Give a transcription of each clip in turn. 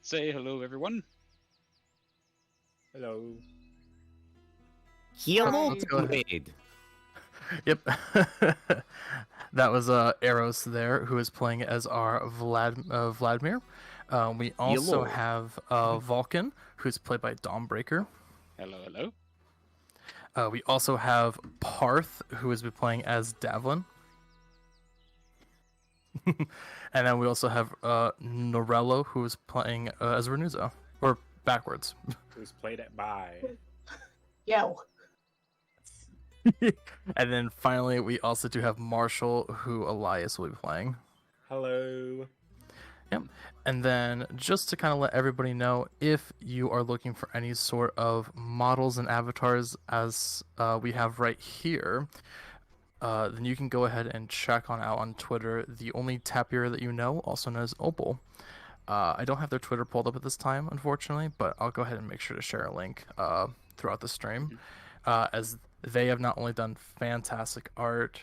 Say hello, everyone. Hello. Hello, Let's go ahead. Blade. Yep. That was Aeros there, who is playing as our Vladimir. We also Hello. have Valkin, who's played by Dawnbreaker. Hello, hello. We also have Paarth, who is playing as Davwyn. And then we also have Norelor, who is playing as Nenewza. Or backwards. Who's played it by? Yo. And then finally, we also do have Marshell, who Elias will be playing. Hello. Yep. And then just to kind of let everybody know, if you are looking for any sort of models and avatars as we have right here, then you can go ahead and check out on Twitter the only tapir that you know, also known as Opal. I don't have their Twitter pulled up at this time, unfortunately, but I'll go ahead and make sure to share a link throughout the stream, as they have not only done fantastic art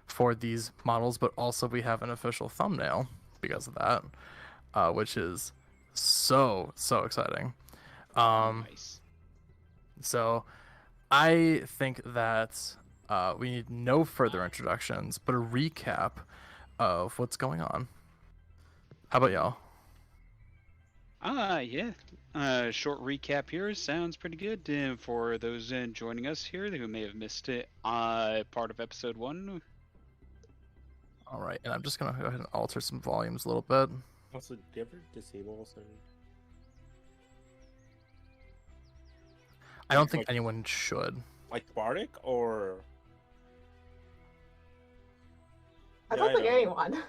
for these models, but also we have an official thumbnail because of that, which is so exciting. Nice. So I think that we need no further introductions, but a recap of what's going on. How about y'all? Yeah. Short recap here sounds pretty good for those joining us here who may have missed it. Part of episode 1. All right, and I'm just gonna go ahead and alter some volumes a little bit. Also, do you ever disable certain? I don't think Like- anyone should. Like Bardic or? I Yeah, don't think know. anyone.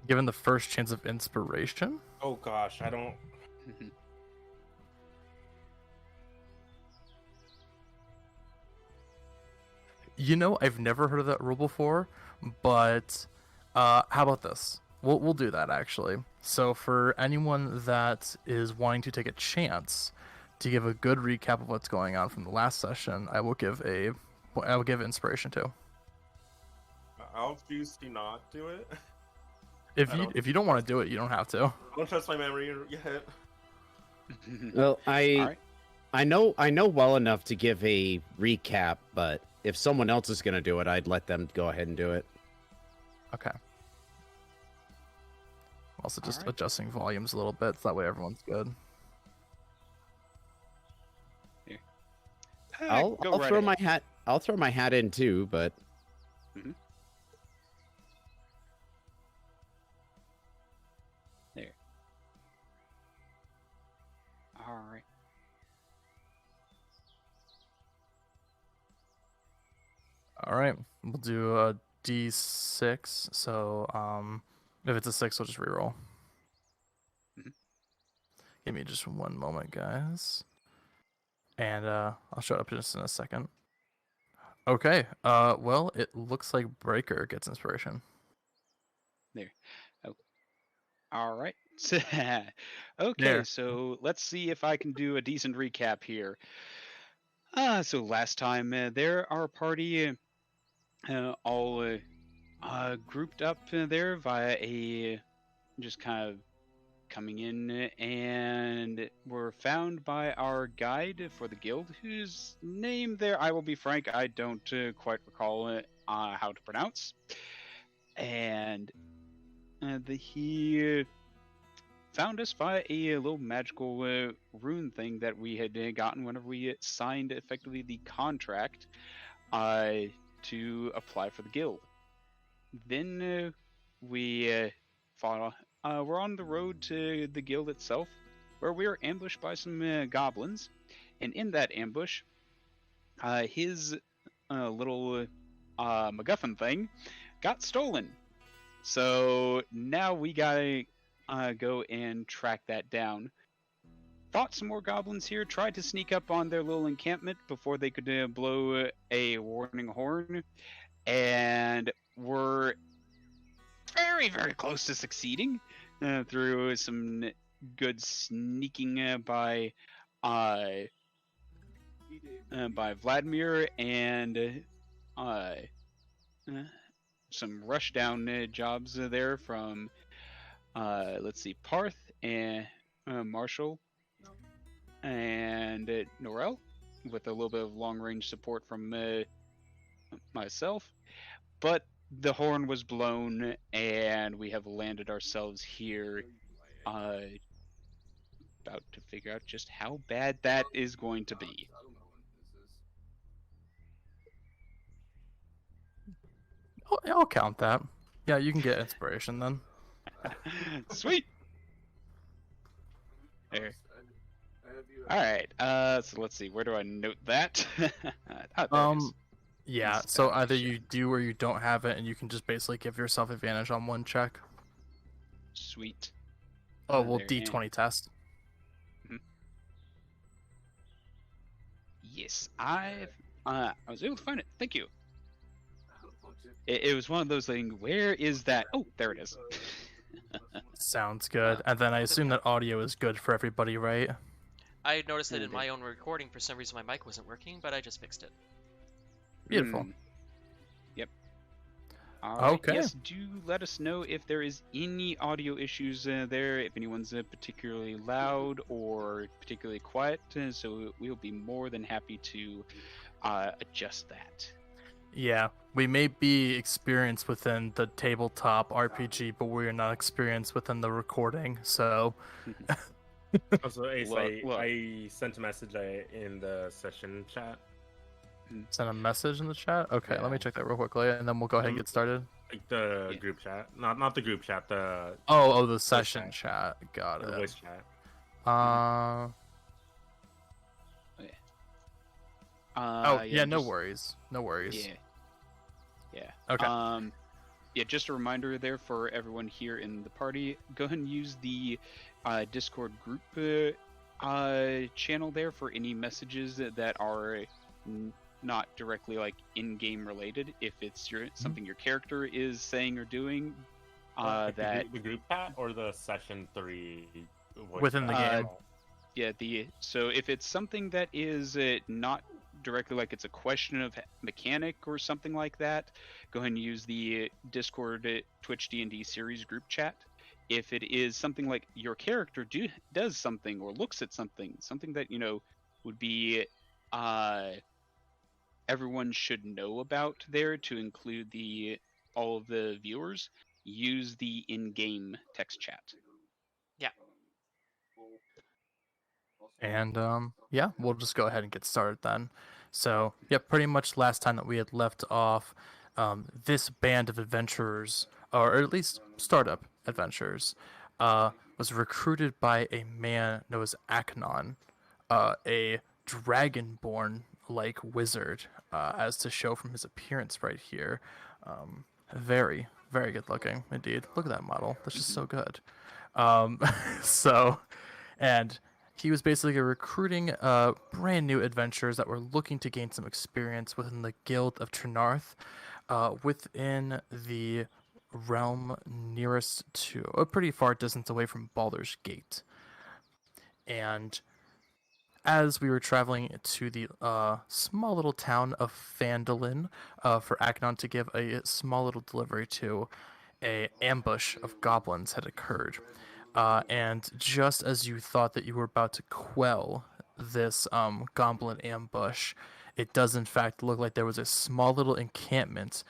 Given the first chance of inspiration. Oh gosh, I don't. You know, I've never heard of that rule before, but how about this? We'll do that actually. So for anyone that is wanting to take a chance to give a good recap of what's going on from the last session, I will give inspiration too. I'll choose to not do it. If I you don't- don't want to do it, you don't have to. I don't trust my memory yet. Well, Alright. I know well enough to give a recap, but if someone else is gonna do it, I'd let them go ahead and do it. Okay. Also, just Alright. adjusting volumes a little bit, so that way everyone's good. I'll Go right throw ahead. my hat. I'll throw my hat in too, but There. Alright. All right, we'll do a D6. So, if it's a 6, we'll just reroll. Mhm. Give me just one moment, guys, and I'll show it up just in a second. Okay. Well, it looks like Breaker gets inspiration. Alright. Okay, There. so let's see if I can do a decent recap here. So last time there, our party all grouped up there via a just kind of coming in and were found by our guide for the guild, whose name there, I will be frank, I don't quite recall how to pronounce. And he found us via a little magical rune thing that we had gotten whenever we signed effectively the contract to apply for the guild. Then we fought. We're on the road to the guild itself, where we were ambushed by some goblins, and in that ambush, his little MacGuffin thing got stolen. So now we gotta go and track that down. Fought some more goblins here, tried to sneak up on their little encampment before they could blow a warning horn, and were very close to succeeding through some good sneaking by by Vladimir, and uh, some rushdown jobs there from let's see, Paarth and Marshell and Norel, with a little bit of long range support from myself. But the horn was blown, and we have landed ourselves here. About to figure out just how bad that is going to be. I'll count that. Yeah, you can get inspiration then. Sweet. There. All right. So let's see. Where do I note that? There it is. Yeah. So either you do or you don't have it, and you can just basically give yourself advantage on one check. Sweet. Oh well, There, D20 test. Yes, I was able to find it. Thank you. It was one of those things. Where is that? Oh, there it is. Sounds good. And then I assume that audio is good for everybody, right? I noticed that in my own recording, for some reason my mic wasn't working, but I just fixed it. Beautiful. Yep. All right, Okay. yes, do let us know if there is any audio issues there, if anyone's particularly loud or particularly quiet, so we'll be more than happy to adjust that. Yeah, we may be experienced within the tabletop RPG, but we're not experienced within the recording, so... Also, Ace, I sent a message in the session chat. Send a message in the chat? Okay, Yeah. let me check that real quickly, and then we'll go ahead and get started. Like the group chat. Not the group chat, the Oh, the session chat. Got the it. voice chat. Yeah, no just- worries. No worries. Yeah. Okay. Yeah, just a reminder there for everyone here in the party. Go ahead and use the Discord group channel there for any messages that are not directly like in-game related. If it's something your character is saying or doing, Like that the group chat or the session 3 voice Within the chat? game. so if it's something that is not directly like it's a question of mechanic or something like that, go ahead and use the Discord Twitch D&D series group chat. If it is something like your character does something or looks at something that would be everyone should know about there to include all of the viewers, use the in-game text chat. And yeah, we'll just go ahead and get started then. So yeah, pretty much last time that we had left off, this band of adventurers, or at least startup adventurers, was recruited by a man known as Aknon, a dragonborn like wizard, as to show from his appearance right here. Very, very good looking indeed. Look at that model. That's just so good. And he was basically recruiting brand new adventurers that were looking to gain some experience within the Guild of Trunarth, within the realm nearest to a pretty far distance away from Baldur's Gate. And as we were traveling to the small little town of Phandalin, for Aknon to give a small little delivery to, a ambush of goblins had occurred. And just as you thought that you were about to quell this goblin ambush, it does in fact look like there was a small little encampment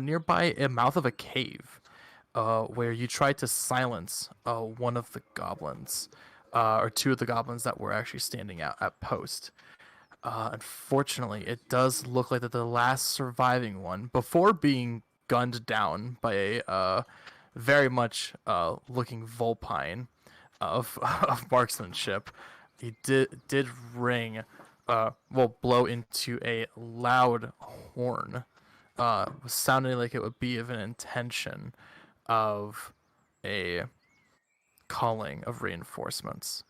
nearby a mouth of a cave, where you tried to silence one of the goblins, or two of the goblins that were actually standing out at post. Unfortunately, it does look like that the last surviving one, before being gunned down by a very much looking vulpine of marksmanship, he did ring, blow into a loud horn, sounding like it would be of an intention of a calling of reinforcements.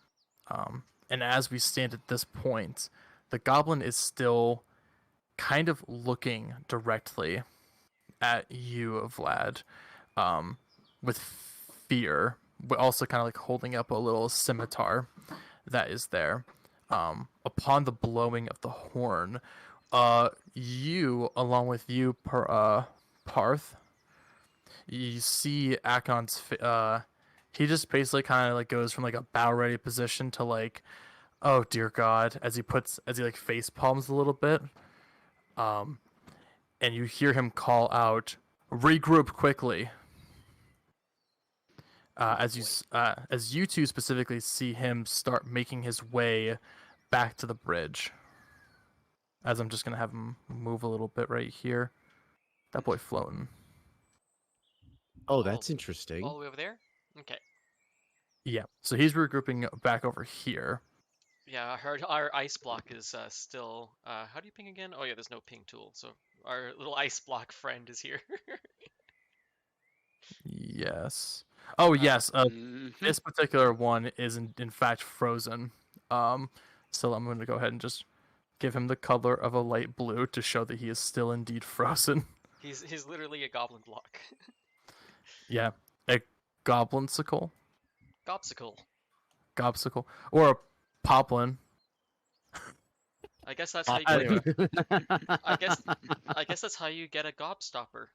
And as we stand at this point, the goblin is still kind of looking directly at you, Vlad, with fear, but also kind of like holding up a little scimitar that is there. upon the blowing of the horn, you, along with you, Paarth, you see Akon's. He just basically kind of like goes from like a bow ready position to like, oh dear God, as he like face palms a little bit, and you hear him call out, "Regroup quickly." As you two specifically see him start making his way back to the bridge. As I'm just gonna have him move a little bit right here. That boy floating. Oh, that's interesting. All the way over there? Okay. Yeah. So he's regrouping back over here. Yeah, our ice block is still... how do you ping again? Oh yeah, there's no ping tool, so our little ice block friend is here. Yes. Oh, yes. This particular one is in fact frozen. So I'm going to go ahead and just give him the color of a light blue to show that he is still indeed frozen. He's literally a goblin block. Yeah, a goblinsicle. Gobsicle. Or a poplin. I guess that's how you get I guess that's how you get a gobstopper.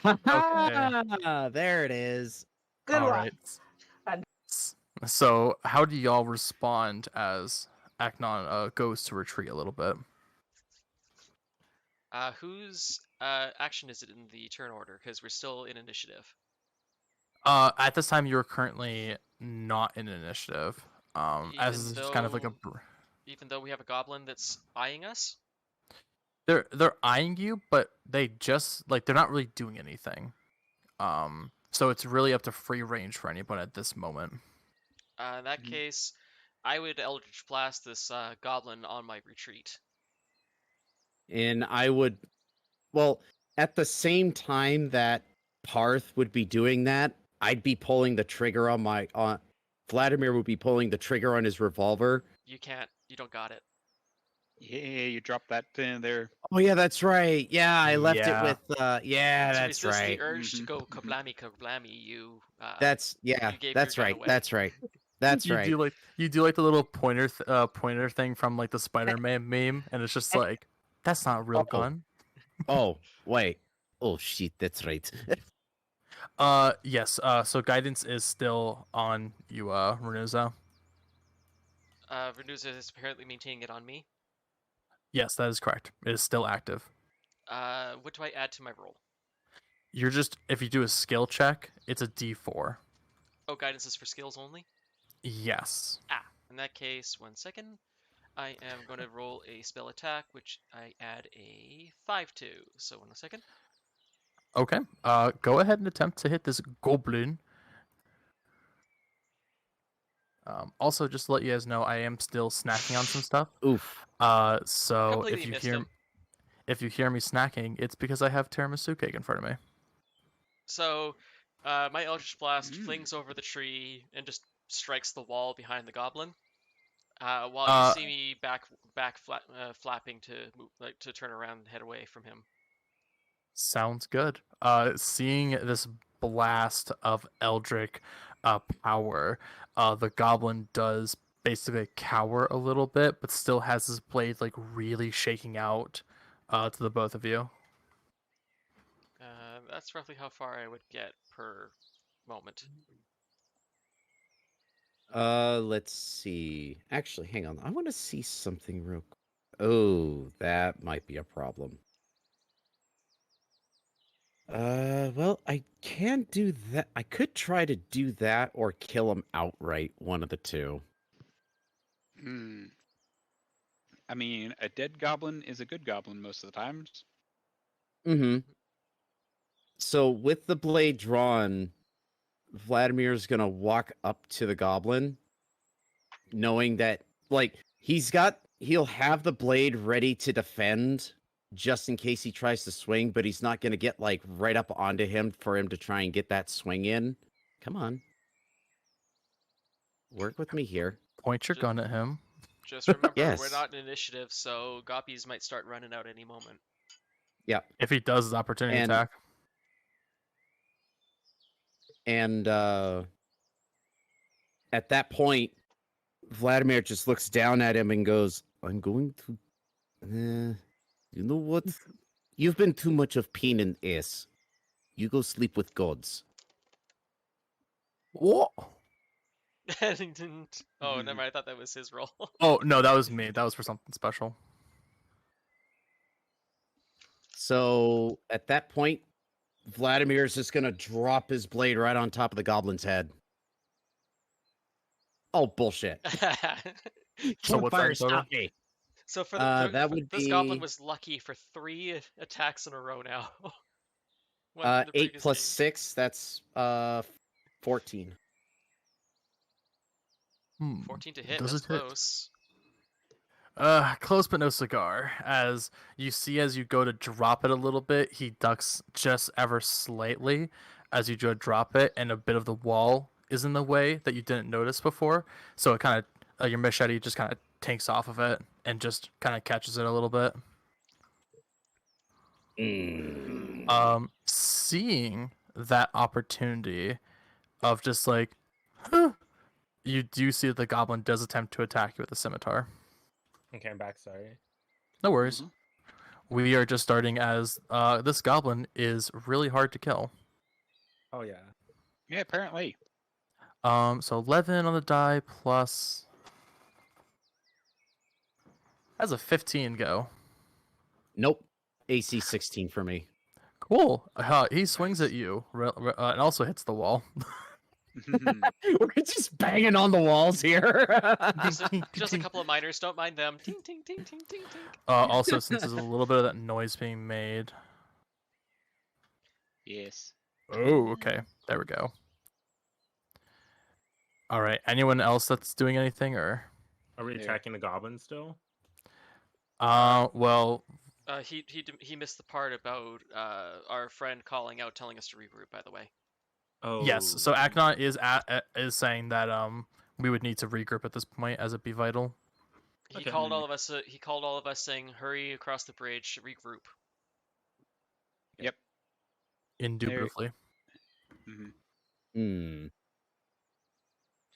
Okay. There it is. Good All one. right. So, how do y'all respond as Aknon goes to retreat a little bit? Whose action is it in the turn order? Because we're still in initiative. At this time, you're currently not in initiative. As it's kind of like a. Even though we have a goblin that's eyeing us. They're eyeing you, but they just like they're not really doing anything. So it's really up to free range for anyone at this moment. In that case, I would Eldritch Blast this goblin on my retreat. And I would, well, at the same time that Paarth would be doing that, I'd be pulling the trigger on my, Vladimir would be pulling the trigger on his revolver. You can't, you don't got it. Yeah, you dropped that in there. Oh yeah, that's right. Yeah, I left it with, yeah, To that's resist right. the urge to go kablami kablami, you... that's, yeah, you gave that's your gun right. away. That's right. That's you right. do like the little pointer thing from like the Spider-Man meme, and it's just like that's not a real gun. Oh, wait. Oh shit, that's right. Yes. So guidance is still on you, Renewza. Renewza is apparently maintaining it on me. Yes, that is correct. It is still active. What do I add to my roll? You're just if you do a skill check, it's a D4. Oh, guidance is for skills only? Yes. In that case, 1 second. I am going to roll a spell attack, which I add a 5 to. So 1 second. Okay. Go ahead and attempt to hit this goblin. Also, just to let you guys know, I am still snacking on some stuff. Oof. So Completely if you hear me snacking, it's because I have tiramisu cake in front of me. So, my Eldritch Blast flings over the tree and just strikes the wall behind the goblin. While you see me flapping to move, like to turn around and head away from him. Sounds good. Seeing this blast of Eldritch power, the goblin does basically cower a little bit, but still has his blade like really shaking out to the both of you. That's roughly how far I would get per moment. Let's see. Actually, hang on. I want to see something real quick. Oh, that might be a problem. Well, I can do that. I could try to do that or kill him outright, one of the two. I mean, a dead goblin is a good goblin most of the times. Mm-hmm. So with the blade drawn, Vladimir's gonna walk up to the goblin, knowing that, like, he'll have the blade ready to defend just in case he tries to swing, but he's not gonna get, like, right up onto him for him to try and get that swing in. Come on. Work with me here. Point your gun at him. Just remember, Yes. we're not in initiative, so goppies might start running out any moment. Yeah. If he does his opportunity attack. And at that point, Vladimir just looks down at him and goes, I'm going to... you know what? You've been too much of pain in the ass. You go sleep with gods. What? And he didn't. Oh, never mind. I thought that was his role. Oh, no, that was me. That was for something special. So at that point, Vladimir is just going to drop his blade right on top of the goblin's head. Oh, bullshit. So what's Campfire, that total? stop me. So for that would this be goblin was lucky for 3 attacks in a row now. 8 plus 6, that's 14. 14 to hit. Does That's it hit? close. Close but no cigar. As you see, as you go to drop it a little bit, he ducks just ever slightly as you go to drop it, and a bit of the wall is in the way that you didn't notice before. So it kind of, your machete just kind of takes off of it and just kind of catches it a little bit. Seeing that opportunity of just like, you do see that the goblin does attempt to attack you with a scimitar. Okay, I'm back. Sorry. No worries. We are just starting as this goblin is really hard to kill. Oh yeah. Yeah, apparently. So 11 on the die plus. That's a 15 go. Nope. AC 16 for me. Cool. He swings at you and also hits the wall. We're just banging on the walls here. Just a couple of minors. Don't mind them. Ting, ting, ting, ting, ting, ting. Also, since there's a little bit of that noise being made. Yes. Oh, okay. There we go. All right. Anyone else that's doing anything, or? Are we attacking the goblin still? Well. He missed the part about our friend calling out, telling us to regroup. By the way. Oh. Yes. So Aknon is saying that we would need to regroup at this point, as it be vital. He called all of us. He called all of us saying, "Hurry across the bridge, regroup." Yep. Indubitably.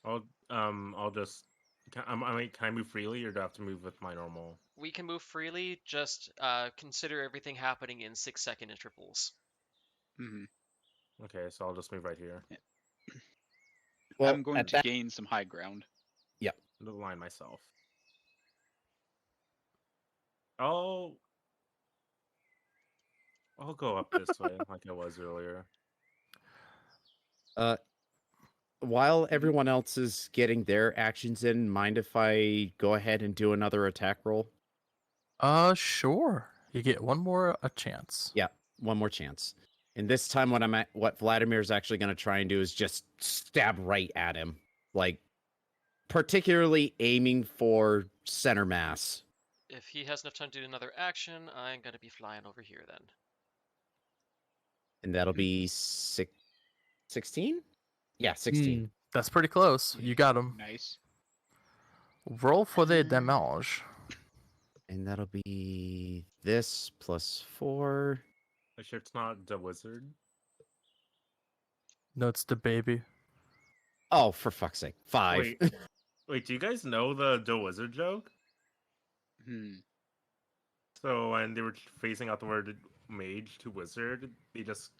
I'll just. Can I move freely, or do I have to move with my normal? We can move freely. Just consider everything happening in 6-second intervals. Okay, so I'll just move right here. Yeah. Well, I'm going to gain some high ground. Yep. Align myself. I'll go up this way like I was earlier. While everyone else is getting their actions in, mind if I go ahead and do another attack roll? Sure. You get one more a chance. Yeah, one more chance. And this time what Vladimir's actually going to try and do is just stab right at him. Like, particularly aiming for center mass. If he has enough time to do another action, I'm going to be flying over here then. And that'll be 16? Yeah, 16. That's pretty close. You got him. Nice. Roll for the damage. And that'll be this plus 4. Are you sure it's not the wizard? No, it's the baby. Oh, for fuck's sake. 5. Wait, do you guys know the wizard joke? So when they were phasing out the word mage to wizard, they just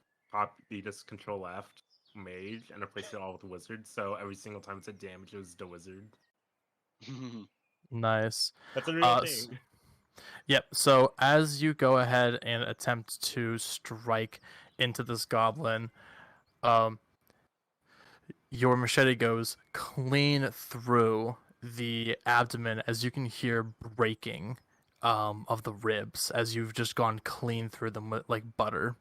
control left mage and replaced it all with wizard. So every single time it said damage, it was the wizard. Nice. That's a real thing. Yep. So as you go ahead and attempt to strike into this goblin, your machete goes clean through the abdomen, as you can hear breaking of the ribs as you've just gone clean through them like butter.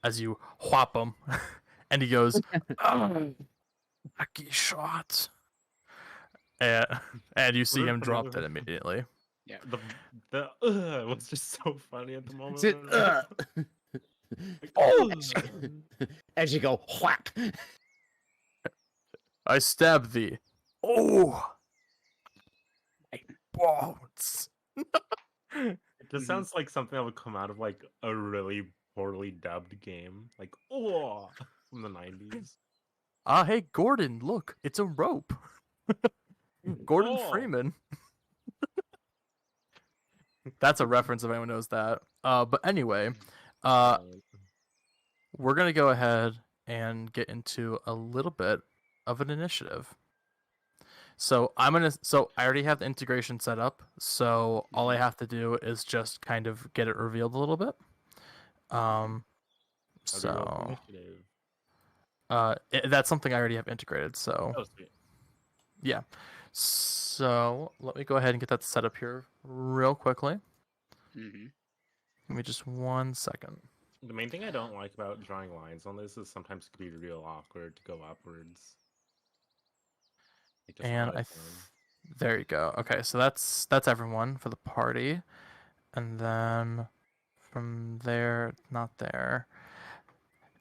As you whop him, and he goes, lucky shot. And you see him drop it immediately. Yeah. The was just so funny at the moment. As you go, whack. I stab thee. Oh, my bones. It just sounds like something that would come out of like a really poorly dubbed game, like from the 90s. Hey Gordon, look, it's a rope. Gordon Oh. Freeman. That's a reference if anyone knows that. But anyway, we're gonna go ahead and get into a little bit of an initiative. So I already have the integration set up. So all I have to do is just kind of get it revealed a little bit. So that's something I already have integrated. So Oh, sweet. yeah. So let me go ahead and get that set up here real quickly. Mm-hmm. Give me just 1 second. The main thing I don't like about drawing lines on this is sometimes it can be real awkward to go upwards. And there you go. Okay, so that's everyone for the party, and then from there, not there.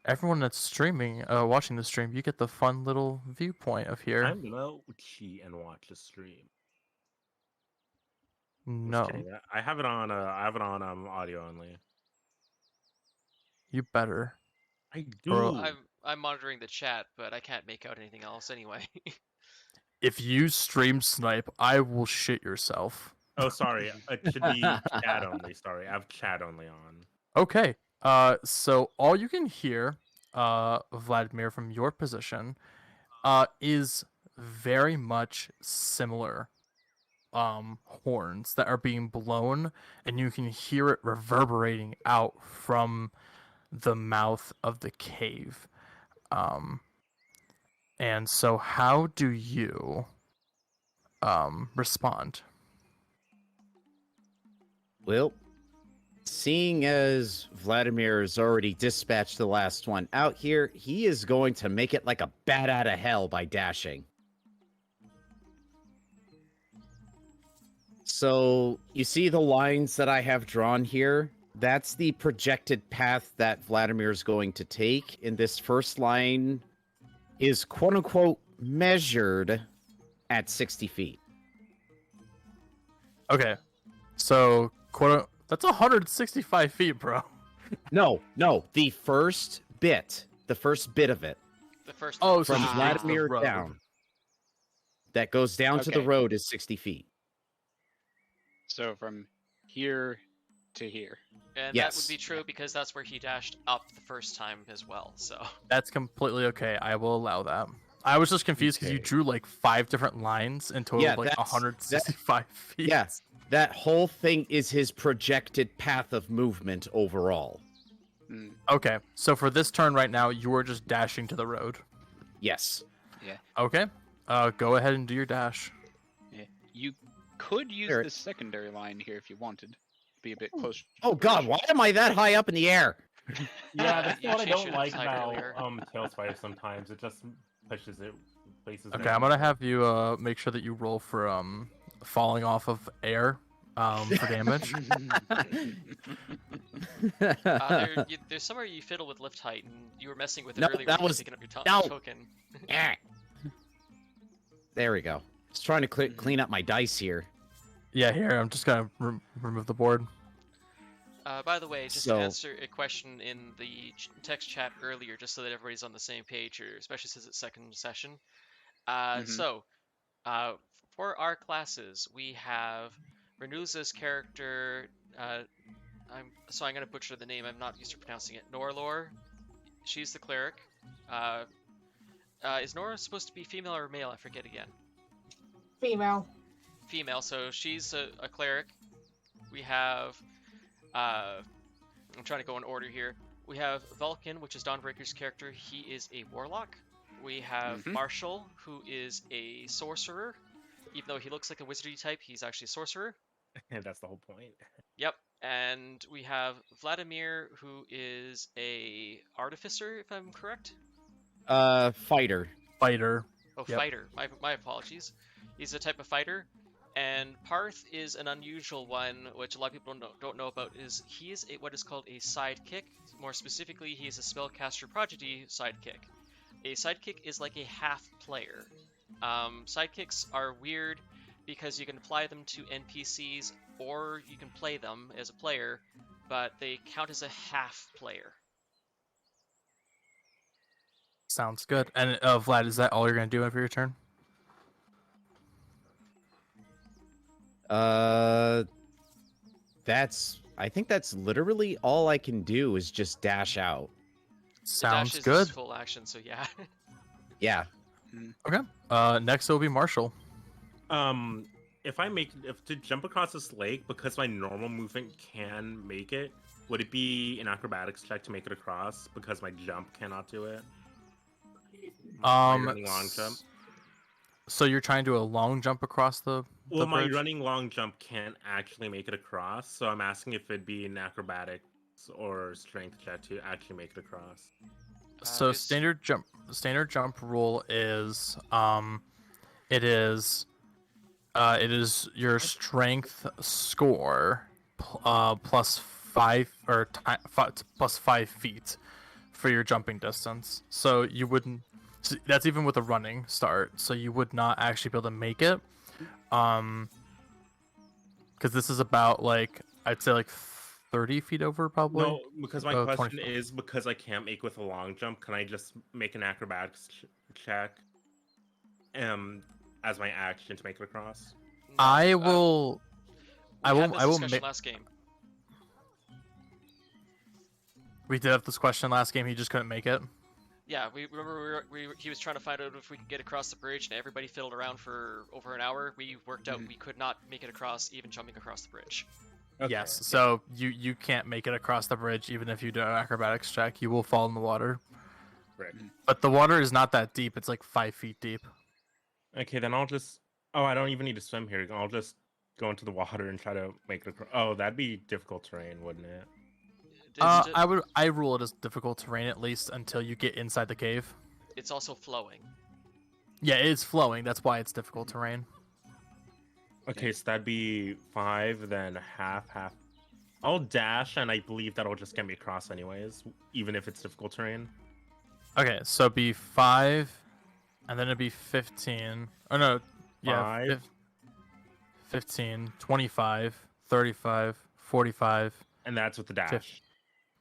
Everyone that's streaming, watching the stream, you get the fun little viewpoint of here. I'm gonna cheat and watch the stream. No, Just kidding. I have it on. Audio only. you better. I do. Bro, I'm monitoring the chat, but I can't make out anything else anyway. If you stream snipe, I will shit yourself. Oh, sorry. It should be chat only. Sorry, I have chat only on. Okay. So all you can hear, Vladimir, from your position, is very much similar horns that are being blown, and you can hear it reverberating out from the mouth of the cave. And so how do you respond? Well, seeing as Vladimir has already dispatched the last one out here, he is going to make it like a bat out of hell by dashing. So, you see the lines that I have drawn here? That's the projected path that Vladimir is going to take. And this first line is quote-unquote measured at 60 feet. Okay. So, that's 165 feet, bro. No, the first bit of it. The first Oh, so From just Vladimir the road. down. That goes down to the Okay. road is 60 feet. So from here to here. And that Yes. would be true because that's where he dashed up the first time as well. So That's completely okay. I will allow that. I was just confused because you Okay. drew like 5 different lines in total Yeah, of like that's- 165 feet. Yes, that whole thing is his projected path of movement overall. Mm, Okay, so for this turn right now, you are just dashing to the road. Yes. Okay. Go ahead and do your dash. yeah. You could use There- the secondary line here if you wanted. Be a bit closer. to Oh the god, bridge. why am I that high up in the air? Yeah, that's You what I changed don't it like aside about earlier. Tailspire sometimes. It just pushes it places. Okay, I'm gonna have you make sure that you roll for falling off of air for damage. there's somewhere you fiddle with lift height, and you were messing with it No, earlier. that when you were was- picking up your no. token. Ah. There we go. Just trying to clean up my dice here. Yeah, here I'm just gonna remove the board. By the way, just So- to answer a question in the text chat earlier, just so that everybody's on the same page, or especially since it's second session. So, for our classes, we have Nenewza's character. I'm going to butcher the name. I'm not used to pronouncing it. Norelor. She's the cleric. Is Nora supposed to be female or male? I forget again. Female. Female, so she's a cleric. We have, I'm trying to go in order here. We have Valkin, which is Dawnbreaker's character. He is a warlock. We have Mhm. Marshell, who is a sorcerer. Even though he looks like a wizardy type, he's actually a sorcerer. And that's the whole point. Yep. And we have Vladimir, who is a artificer, if I'm correct. Fighter. Fighter. Oh, Yep. fighter. My apologies. He's a type of fighter. And Paarth is an unusual one, which a lot of people don't know about. Is he is what is called a sidekick. More specifically, he is a spellcaster prodigy sidekick. A sidekick is like a half player. Sidekicks are weird because you can apply them to NPCs or you can play them as a player, but they count as a half player. Sounds good. And Vlad, is that all you're gonna do for your turn? I think that's literally all I can do is just dash out. The dash Sounds is good. his full action, so yeah. Yeah. Okay. Next it'll be Marshall. If to jump across this lake, because my normal movement can make it, would it be an acrobatics check to make it across? Because my jump cannot do it. My running long jump. So you're trying to do a long jump across the Well, my bridge? running long jump can't actually make it across, so I'm asking if it'd be an acrobatics or strength check to actually make it across. So His- standard jump rule is it is your strength score plus 5 or plus 5 feet for your jumping distance. So you wouldn't. So that's even with a running start. So you would not actually be able to make it. Because this is about like I'd say like 30 feet over probably. No, because my 20 question feet. is, because I can't make with a long jump, can I just make an acrobatics check as my action to make it across? No, I will. we I had won't. this I will discussion make. last game. We did have this question last game. He just couldn't make it. Yeah, we remember he was trying to find out if we could get across the bridge, and everybody fiddled around for over an hour. We worked out we could not make it across, even jumping across the bridge. Okay. Yes. So you can't make it across the bridge even if you do an acrobatics check. You will fall in the water. Right. But the water is not that deep. It's like 5 feet deep. Okay, then I'll just. Oh, I don't even need to swim here. I'll just go into the water and try to make it across. Oh, that'd be difficult terrain, wouldn't it? I rule it as difficult terrain at least until you get inside the cave. It's also flowing. Yeah, it's flowing. That's why it's difficult terrain. Okay, so that'd be 5, then half. I'll dash, and I believe that'll just get me across anyways, even if it's difficult terrain. Okay, so it'd be 5, and then it'd be 15. Oh no, yeah, 5. 15, 25, 35, 45, And that's with the dash.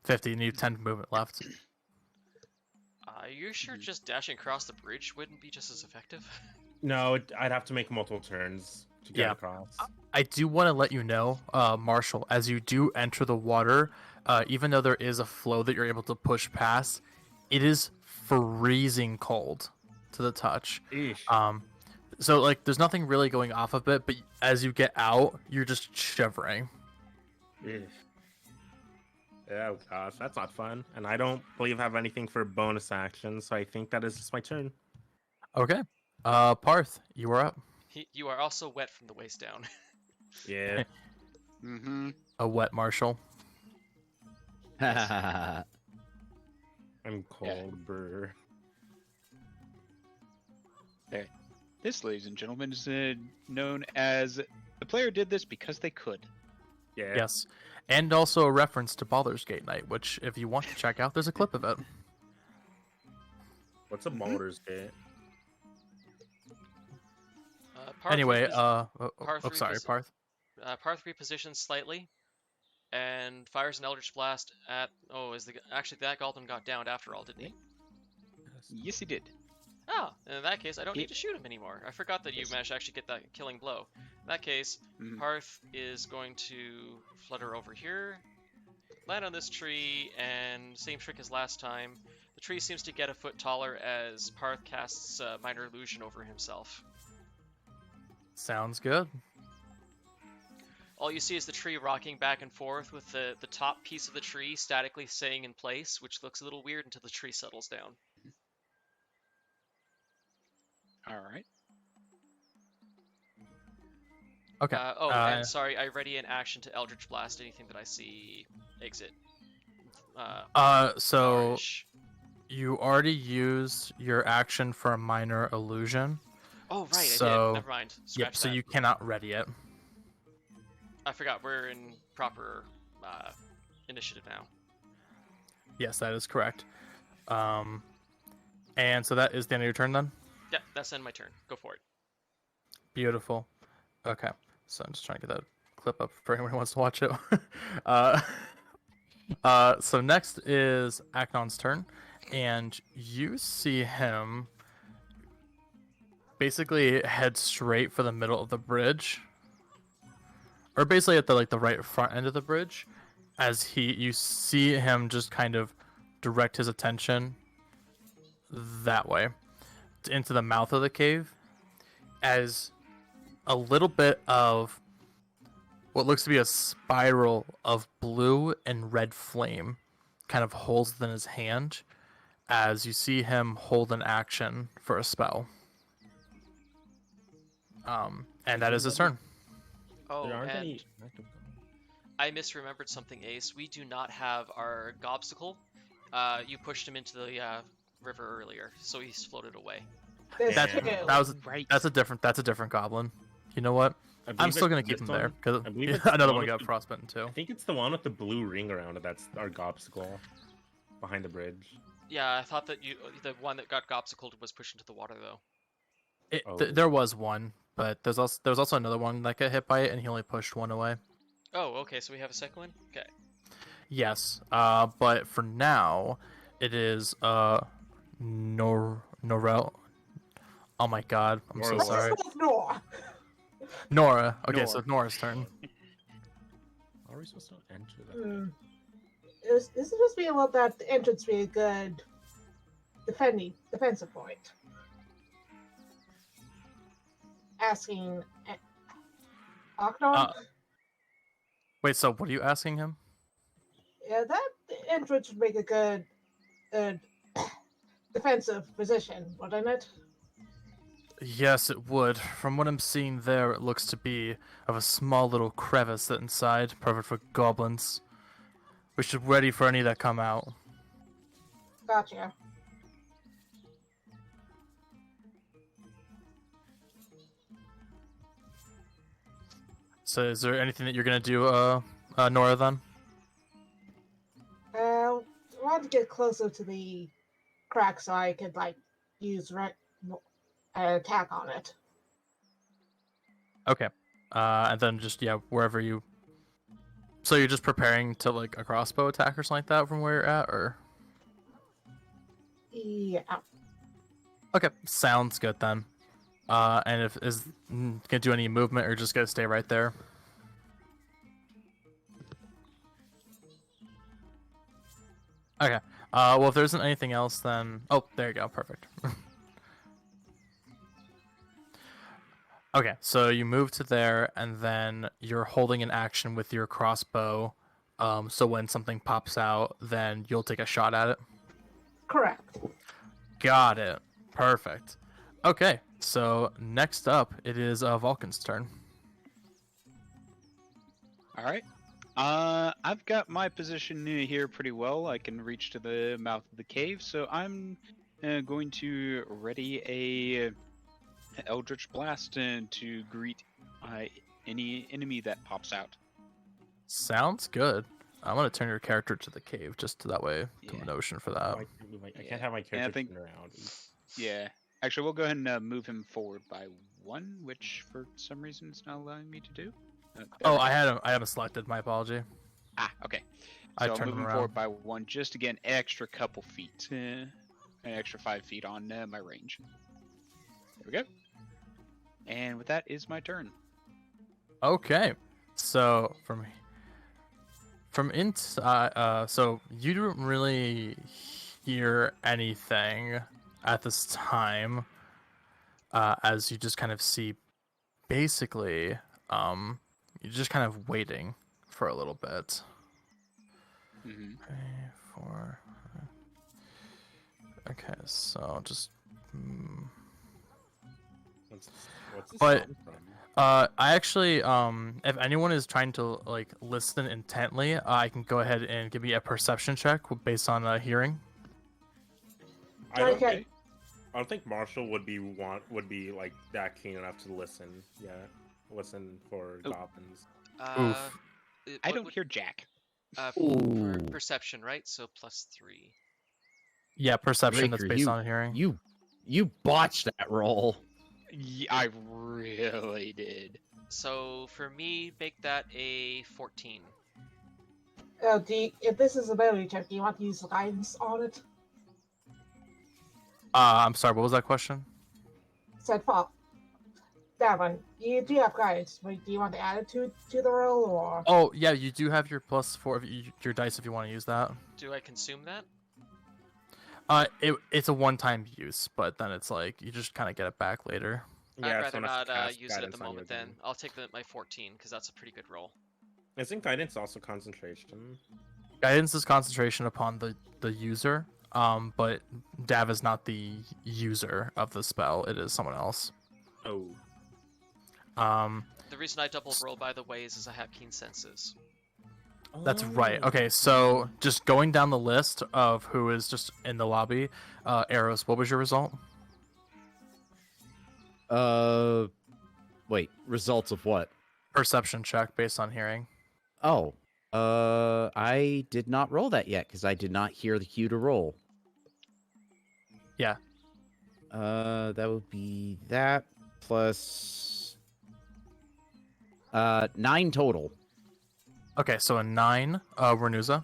50. You need 10 movement left. Are you sure just dashing across the bridge wouldn't be just as effective? No, I'd have to make multiple turns to get Yeah. across. I do want to let you know, Marshall, as you do enter the water, even though there is a flow that you're able to push past, it is freezing cold to the touch. Eesh. So like, there's nothing really going off of it, but as you get out, you're just shivering. Eesh. Oh gosh, that's not fun. And I don't believe I have anything for bonus action, so I think that is just my turn. Okay, Paarth, you are up. You are also wet from the waist down. Yeah. Mm-hmm. A wet Marshall. I'm cold, brr. This, ladies and gentlemen, is known as the player did this because they could. Yeah. Yes, and also a reference to Baldur's Gate Night, which, if you want to check out, there's a clip of it. What's a Baldur's Gate? Paarth Anyway, Paarth sorry, Paarth. Paarth repositions slightly, and fires an Eldritch Blast at. Oh, actually that goblin got downed after all, didn't he? Yes, he did. Oh, in that case, I don't need to shoot him anymore. I forgot that you managed to actually get that killing blow. In that case, Paarth is going to flutter over here, land on this tree, and same trick as last time. The tree seems to get a foot taller as Paarth casts Minor Illusion over himself. Sounds good. All you see is the tree rocking back and forth with the top piece of the tree statically staying in place, which looks a little weird until the tree settles down. All right. Okay. And sorry, I ready an action to Eldritch Blast anything that I see exit. So Flourish. you already used your action for a Minor Illusion. Oh, right, I so- did. Never mind. Scratch Yep. So that. you cannot ready it. I forgot. We're in proper initiative now. Yes, that is correct. And so that is the end of your turn then? Yeah, that's end my turn. Go for it. Beautiful. Okay. So I'm just trying to get that clip up for anyone who wants to watch it. So next is Aknon's turn, and you see him basically head straight for the middle of the bridge. or basically at the right front end of the bridge, as you see him just kind of direct his attention that way into the mouth of the cave, as a little bit of what looks to be a spiral of blue and red flame kind of holds within his hand, as you see him hold an action for a spell. And that is his turn. Oh, There aren't and any active goblins. I misremembered something, Ace. We do not have our gobstacle. You pushed him into the river earlier, so he's floated away. There's That, two. that was Right. that's a different goblin. You know what? I I'm believe still it's gonna keep this him there one. because I believe it's the another one one with got the- frostbitten too. I think it's the one with the blue ring around it. That's our gobstacle behind the bridge. Yeah, I thought that the one that got gobstacled was pushed into the water, though. Oh. There was one, but there was also another one that got hit by it, and he only pushed one away. Oh, okay, so we have a second one? Okay. Yes, but for now, it is Norel. Oh my God, I'm so Norelor. Let's sorry. just go with Nora. Nora. Okay, Nor. so it's Nora's turn. How are we supposed to enter that? Is it supposed to be about that the entrance be a good defensive point? Asking Aknon? Wait, so what are you asking him? Yeah, that entrance would make a good defensive position, wouldn't it? Yes, it would. From what I'm seeing there, it looks to be of a small little crevice inside, perfect for goblins. We should be ready for any that come out. Gotcha. So, is there anything that you're gonna do, Nora? Then? I want to get closer to the crack so I could use an attack on it. Okay. And then just wherever you. So you're just preparing to a crossbow attack or something like that from where you're at, or? Yeah. Okay, sounds good then. And if is gonna do any movement or just gonna stay right there? Okay. Well, if there isn't anything else, then there you go, perfect. Okay, so you move to there, and then you're holding an action with your crossbow. So when something pops out, then you'll take a shot at it. Correct. Got it. Perfect. Okay, so next up, it is Valkin's turn. All right. I've got my position here pretty well. I can reach to the mouth of the cave, so I'm going to ready a Eldritch Blast to greet any enemy that pops out. Sounds good. I'm gonna turn your character to the cave, just that way to Yeah. an ocean for that. I can't have my I character think- turn around. Yeah. Actually, we'll go ahead and move him forward by 1, which for some reason it's not allowing me to do. There Oh, we go. I had him selected. My apology. Ah, okay. I So I'll turned move him him around. forward by 1, just to get an extra couple feet. An extra 5 feet on my range. There we go. And with that is my turn. Okay, so from inside, so you don't really hear anything at this time, as you just kind of see, basically, you're just kind of waiting for a little bit. Hmm. 3, 4. Okay, so just. What's the But- sound from? I actually, if anyone is trying to listen intently, I can go ahead and give me a perception check based on hearing. I don't Okay. think I don't think Marshall would be that keen enough to listen. Yeah, listen for Oh. goblins. Oof. I don't hear Jack. For Ooh. perception, right? So +3. Yeah, perception that's Breaker, based on hearing. You botched that roll. Yeah, I really did. So for me, make that a 14. If this is a ability check, do you want to use guidance on it? I'm sorry, what was that question? Said Fall. Davwyn, you do have guidance, but do you want to add it to the roll, or? Oh yeah, you do have your +4 of your dice if you want to use that. Do I consume that? It's a one-time use, but then it's like you just kind of get it back later. I'd Yeah, rather someone has not to cast use it at guidance the on you moment then. again. I'll take my 14, because that's a pretty good roll. Isn't guidance also concentration? Guidance is concentration upon the user, but Dav is not the user of the spell. It is someone else. Oh. The reason I double roll, by the way, is I have keen senses. That's right. Okay, so just going down the list of who is just in the lobby, Aeros, what was your result? Wait, results of what? Perception check based on hearing. Oh, I did not roll that yet because I did not hear the cue to roll. Yeah. That would be that plus 9 total. Okay, so a 9, Renewza.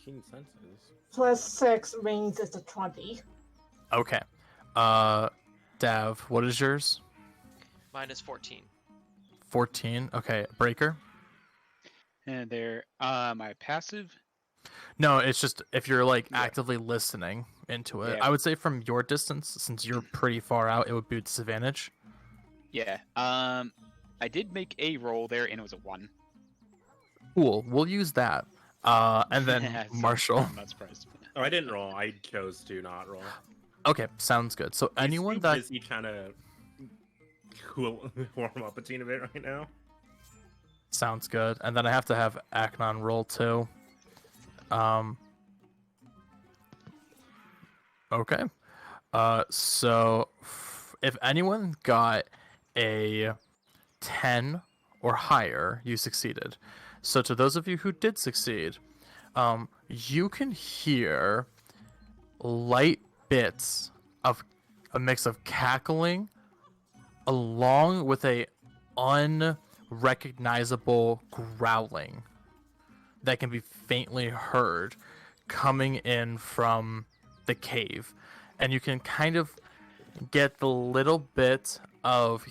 Keen senses. Plus 6 means it's a 20. Okay. Dav, what is yours? Mine is 14. 14. Okay, Breaker. And there, my passive. No, it's just if you're like Yeah. actively listening into it. Yeah. I would say from your distance, since you're pretty far out, it would be disadvantage. Yeah. I did make a roll there, and it was a 1. Cool. We'll use that. And then So, Marshall. I'm not surprised. Oh, I didn't roll. I chose to not roll. Okay, sounds good. So anyone He's that too busy trying to warm up a team a bit right now. sounds good. And then I have to have Aknon roll too. Okay. So if anyone got a 10 or higher, you succeeded. So to those of you who did succeed, you can hear light bits of a mix of cackling along with a unrecognizable growling that can be faintly heard coming in from the cave. And you can kind of get the little bit of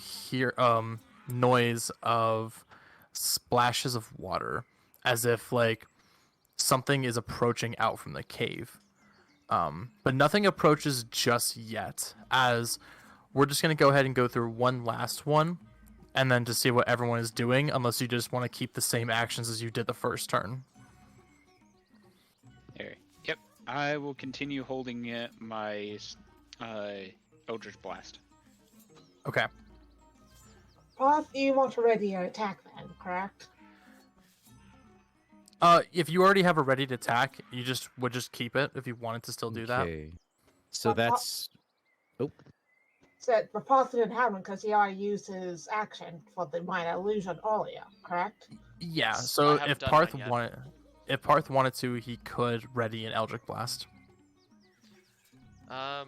noise of splashes of water as if like something is approaching out from the cave. But nothing approaches just yet, as we're just going to go ahead and go through one last one and then to see what everyone is doing, unless you just want to keep the same actions as you did the first turn. There. Yep. I will continue holding my Eldritch Blast. Okay. Paarth, you want to ready your attack then, correct? If you already have a ready to attack, you would just keep it if you wanted to still do that. Okay. So that's. Oh. Said, but Paarth didn't have one because he already used his action for the minor illusion earlier, correct? Yeah. I So haven't if done Paarth mine yet. wanted to, he could ready an Eldritch Blast. I'm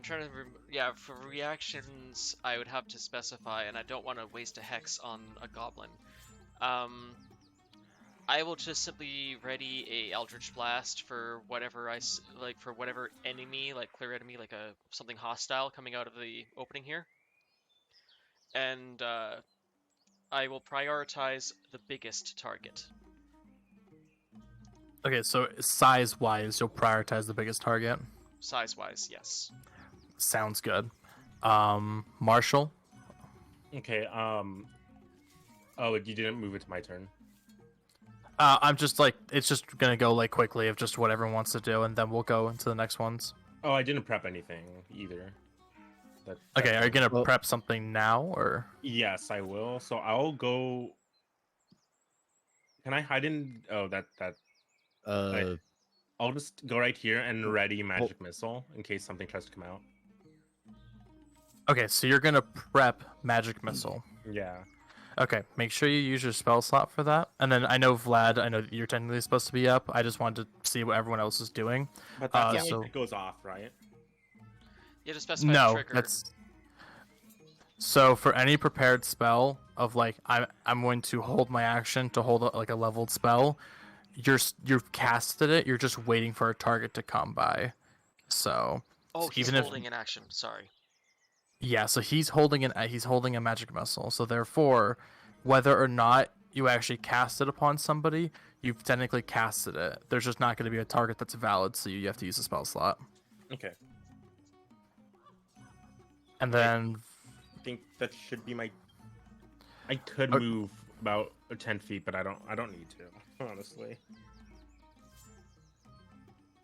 trying to. Yeah, for reactions, I would have to specify, and I don't want to waste a hex on a goblin. I will just simply ready a Eldritch Blast for whatever for whatever enemy, like clear enemy, like something hostile coming out of the opening here, and I will prioritize the biggest target. Okay, so size-wise, you'll prioritize the biggest target. Size-wise, yes. Sounds good. Marshall? Okay, oh, you didn't move it to my turn. I'm just like, it's just gonna go like quickly of just what everyone wants to do, and then we'll go into the next ones. Oh, I didn't prep anything either. Okay, are you gonna Well- prep something now, or? Yes, I will. So I'll go. Can I hide in? Oh, I'll just go right here and ready magic missile in case something tries to come out. Okay, so you're gonna prep magic missile. Yeah. Okay, make sure you use your spell slot for that. And then I know Vlad, I know that you're technically supposed to be up. I just wanted to see what everyone else is doing. But that's Yeah. only So- if it goes off, right? You have to specify the No, trigger. that's so for any prepared spell of like I'm going to hold my action to hold like a leveled spell. you've casted it. You're just waiting for a target to come by. So Oh, he's even holding an action. Sorry. yeah, so he's holding a magic missile. So therefore, whether or not you actually cast it upon somebody, you've technically casted it. There's just not going to be a target that's valid, so you have to use a spell slot. Okay. And then I think that should be my. I could Okay. move about 10 feet, but I don't need to, honestly.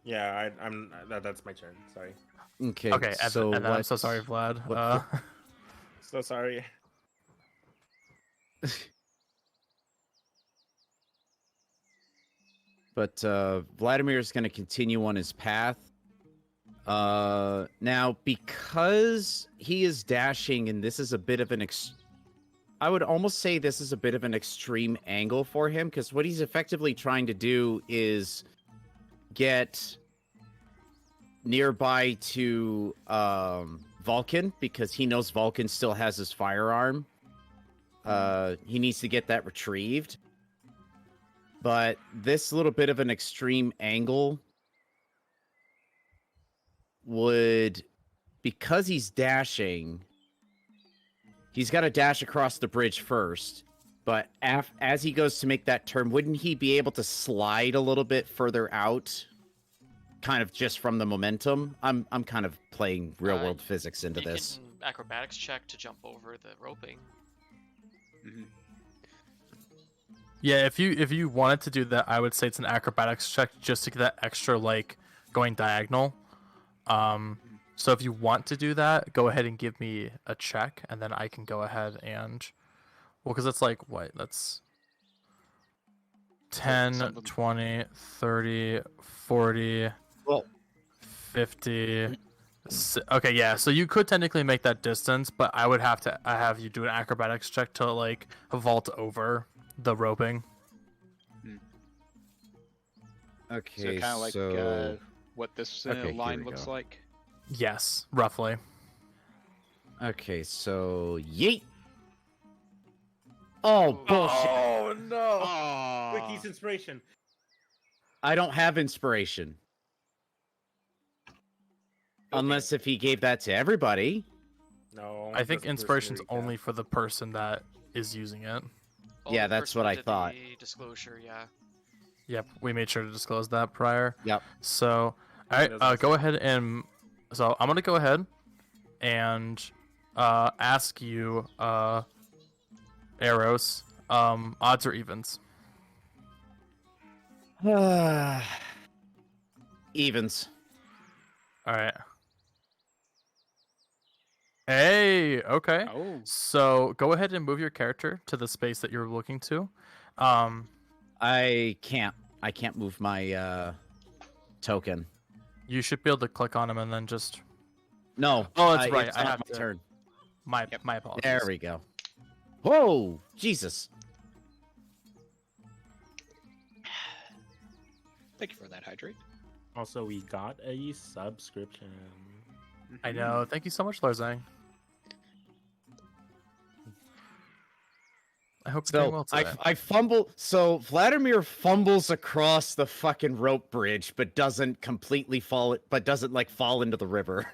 Yeah, that's my turn. Sorry. Okay. okay, So and then I'm what? so sorry, Vlad. what So sorry. But Vladimir is going to continue on his path. Now, because he is dashing, and this is a bit of an I would almost say this is a bit of an extreme angle for him, because what he's effectively trying to do is get nearby to Valkin, because he knows Valkin still has his firearm. He needs to get that retrieved. But this little bit of an extreme angle would, because he's dashing, he's got to dash across the bridge first. But as he goes to make that turn, wouldn't he be able to slide a little bit further out? Kind of just from the momentum. I'm kind of playing real world physics into this. You can acrobatics check to jump over the roping. Mm-hmm. Yeah, if you wanted to do that, I would say it's an acrobatics check just to get that extra like going diagonal. So if you want to do that, go ahead and give me a check, and then I can go ahead and because it's like what? That's 10, Something. 20, 30, 40, Well, 50. Okay, yeah. So you could technically make that distance, but I would have you do an acrobatics check to like vault over the roping. okay, So kind of like what this Okay, here line we looks go. like. Yes, roughly. Okay, so yeet. Oh, bullshit. Oh no. Wikie's inspiration. I don't have inspiration. Unless if he gave that to everybody. No. I think that's inspiration's personal only recap. for the person that is using it. Oh, Yeah, the that's person what that I did thought. The disclosure, yeah. Yep, we made sure to disclose that prior. Yep. So, all It doesn't right, go say. ahead and so I'm gonna go ahead and ask you, Aeros, odds or evens. Evens. All right. Hey, okay. Oh, So go ahead and move your character to the space that you're looking to. I can't move my token. You should be able to click on him and then just. No. Oh, that's right. It's I not have my to. turn. My Yep. my apologies. There we go. Whoa, Jesus. thank you for that, Hydrate. Also, we got a subscription. I know. Thank you so much, Larzang. I hope you're doing So well today. I fumble. So Vladimir fumbles across the fucking rope bridge, but doesn't completely fall. But doesn't like fall into the river.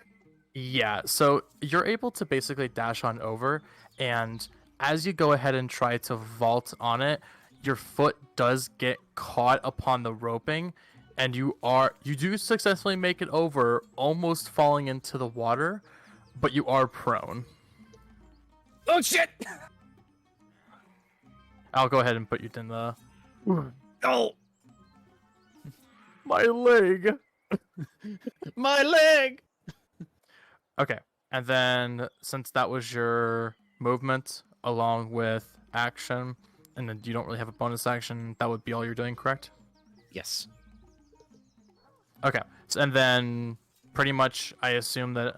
Yeah, so you're able to basically dash on over, and as you go ahead and try to vault on it, your foot does get caught upon the roping, and you do successfully make it over, almost falling into the water, but you are prone. Oh shit! I'll go ahead and put you in the Oh, my leg. my leg! Okay, and then since that was your movement along with action, and then you don't really have a bonus action, that would be all you're doing, correct? Yes. Okay, so, and then pretty much I assume that.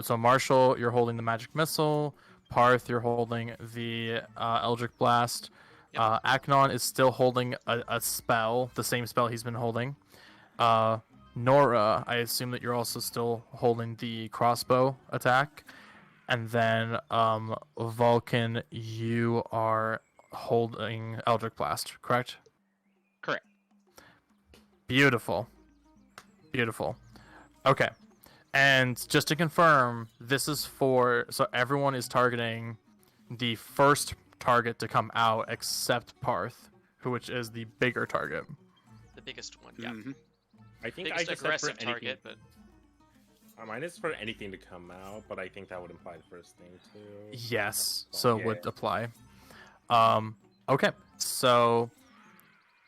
So Marshell, you're holding the magic missile. Paarth, you're holding the Eldritch Blast. Yep. Aknon is still holding a spell, the same spell he's been holding. Nora, I assume that you're also still holding the crossbow attack. And then Valkin, you are holding Eldritch Blast, correct? Correct. Beautiful. Beautiful. Okay. And just to confirm, this is so everyone is targeting the first target to come out except Paarth, which is the bigger target. The biggest one, yeah. Mhm. I think Biggest I just said for aggressive anything. target, but Mine is for anything to come out, but I think that would imply the first thing too. Yes, So, so yeah. it would apply. Okay, so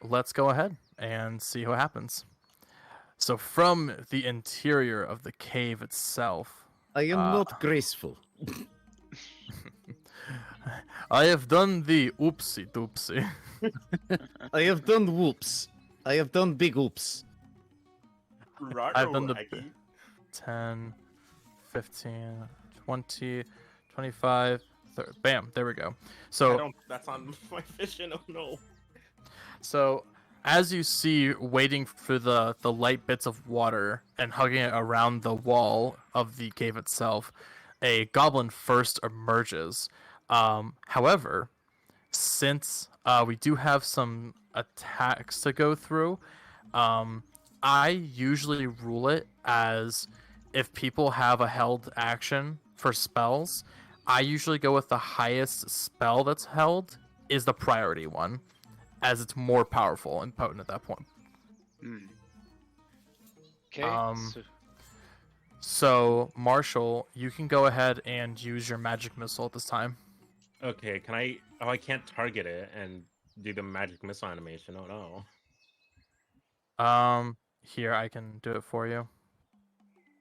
let's go ahead and see what happens. So from the interior of the cave itself, I am not graceful. I have done the oopsie doopsie. I have done whoops. I have done big oops. I've done the 10, 15, 20, 25, 30. Bam, there we go. So that's on my vision. Oh no. So, as you see, waiting for the light bits of water and hugging it around the wall of the cave itself, a goblin first emerges. However, since we do have some attacks to go through, I usually rule it as if people have a held action for spells, I usually go with the highest spell that's held is the priority one, as it's more powerful and potent at that point. Okay. So Marshall, you can go ahead and use your magic missile at this time. Okay, can I? Oh, I can't target it and do the magic missile animation. Oh no. Here I can do it for you.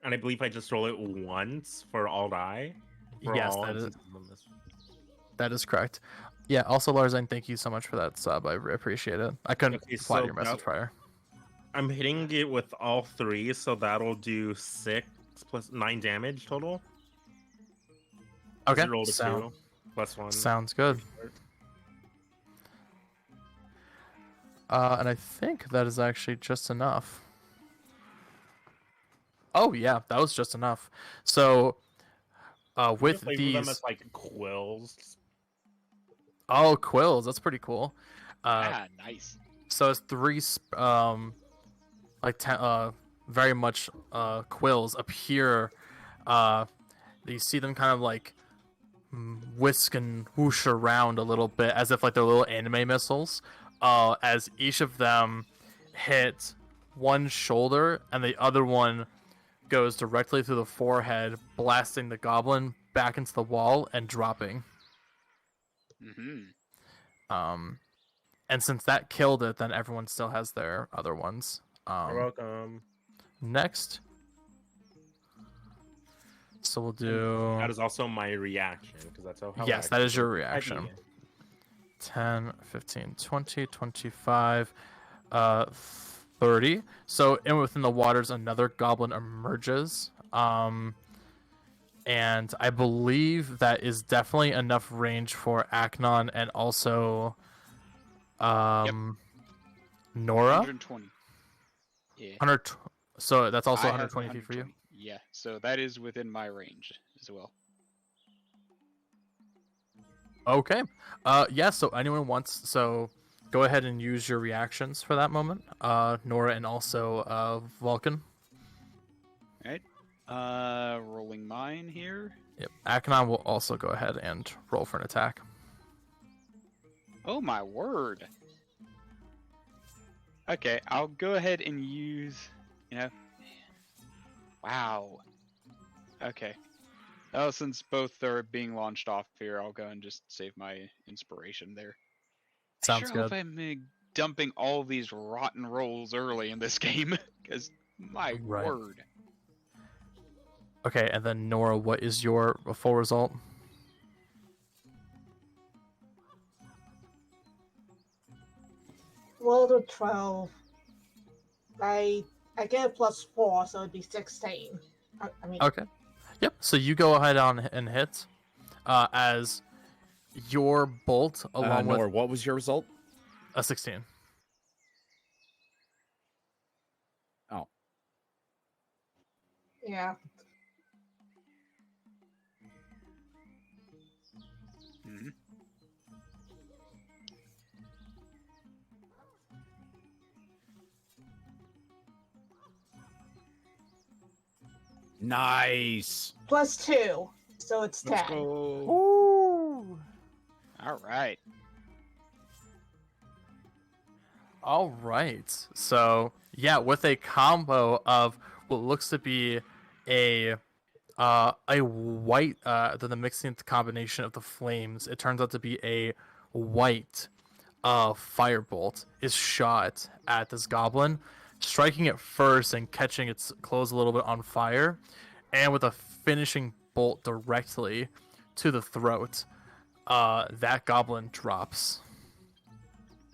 And I believe I just roll it once for all die. Yes, that is correct. Yeah. Also, Larzine, thank you so much for that sub. I appreciate it. I couldn't reply to your message prior. I'm hitting it with all three, so that'll do 6 plus 9 damage total. Okay. Roll 2 plus 1. Sounds good. And I think that is actually just enough. Oh yeah, that was just enough. So, with these, them as like quills. Oh, quills. That's pretty cool. Nice. So it's 3 very much quills appear. You see them kind of like whisk and whoosh around a little bit as if like they're little anime missiles. As each of them hit one shoulder and the other one goes directly through the forehead, blasting the goblin back into the wall and dropping. And since that killed it, then everyone still has their other ones. You're welcome. Next. So we'll do... That is also my reaction, because that's how yes, that is your reaction. 10, 15, 20, 25, 30. So within the waters, another goblin emerges. And I believe that is definitely enough range for Aknon and also Nora. 120. Yeah. 100. So that's also I 120 have feet for you. Yeah, so that is within my range as well. Okay. Yeah, so anyone wants, so go ahead and use your reactions for that moment. Nora and also Valkin. Alright. Rolling mine here. Yep. Aknon will also go ahead and roll for an attack. Oh my word. Okay, I'll go ahead and use, wow. Okay. Oh, since both are being launched off here, I'll go and just save my inspiration there. Sounds I sure good. hope I'm dumping all these rotten rolls early in this game, because my word. Okay, and then Nora, what is your full result? Roll to 12. I get a +4, so it'd be 16. I mean, Okay. Yep. So you go ahead on and hit, as your bolt along Nora, with what was your result? a 16. Oh. yeah. Mm-hmm. Nice. Plus 2, so it's 10. Let's go. Ooh. All right. All right. So yeah, with a combo of what looks to be a white the mixing the combination of the flames, it turns out to be a white firebolt is shot at this goblin, striking it first and catching its clothes a little bit on fire, and with a finishing bolt directly to the throat, that goblin drops.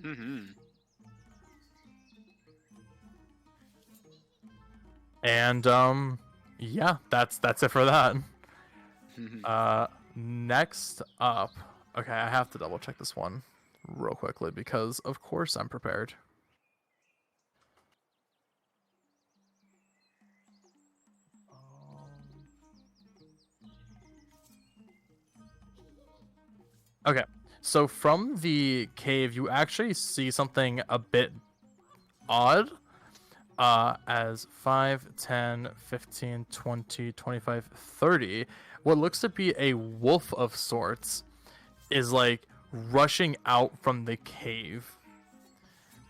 Mm-hmm. And yeah, that's it for that. Next up, okay, I have to double check this one real quickly because of course I'm prepared. Okay, so from the cave, you actually see something a bit odd. As 5, 10, 15, 20, 25, 30, what looks to be a wolf of sorts is like rushing out from the cave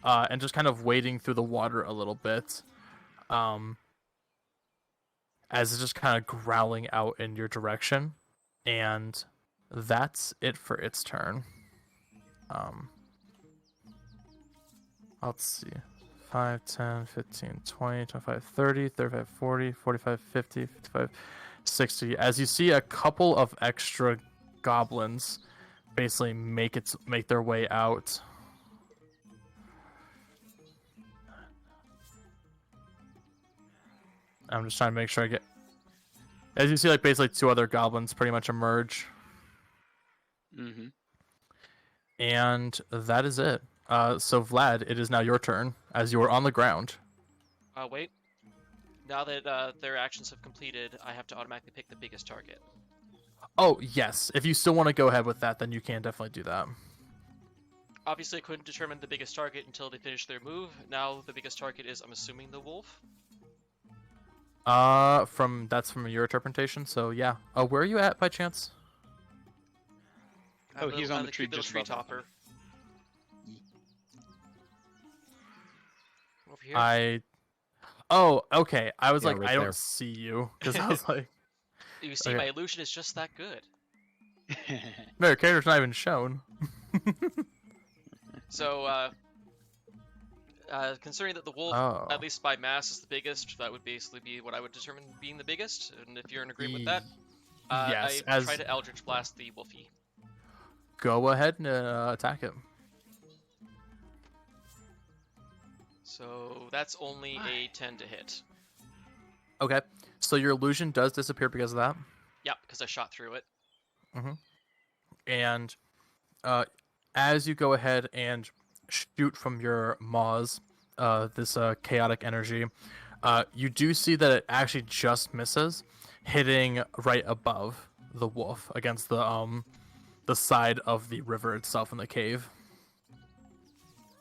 and just kind of wading through the water a little bit as it's just kind of growling out in your direction. And that's it for its turn. Let's see. 5, 10, 15, 20, 25, 30, 35, 40, 45, 50, 55, 60. As you see a couple of extra goblins basically make their way out. I'm just trying to make sure I get... As you see, like, basically 2 other goblins pretty much emerge. Mm-hmm. And that is it. So Vlad, it is now your turn, as you are on the ground. Wait. Now that their actions have completed, I have to automatically pick the biggest target. Oh, yes. If you still want to go ahead with that, then you can definitely do that. Obviously, I couldn't determine the biggest target until they finished their move. Now the biggest target is, I'm assuming, the wolf. That's from your interpretation, so yeah. Where are you at by chance? Oh, he's on the tree cute little just tree above topper. Over here. Oh, okay. I was Yeah, like, right I don't there. see you because I was like, You see, okay. my illusion is just that good. no, your character's not even shown. So, considering that the wolf, Oh. at least by mass, is the biggest, that would basically be what I would determine being the biggest. And if you're in agreement with that, Yes, I try to Eldritch Blast the wolfie. Go ahead and attack him. So that's only a 10 to hit. Okay, so your illusion does disappear because of that. Yep, because I shot through it. And as you go ahead and shoot from your maws, this chaotic energy, you do see that it actually just misses, hitting right above the wolf against the side of the river itself in the cave.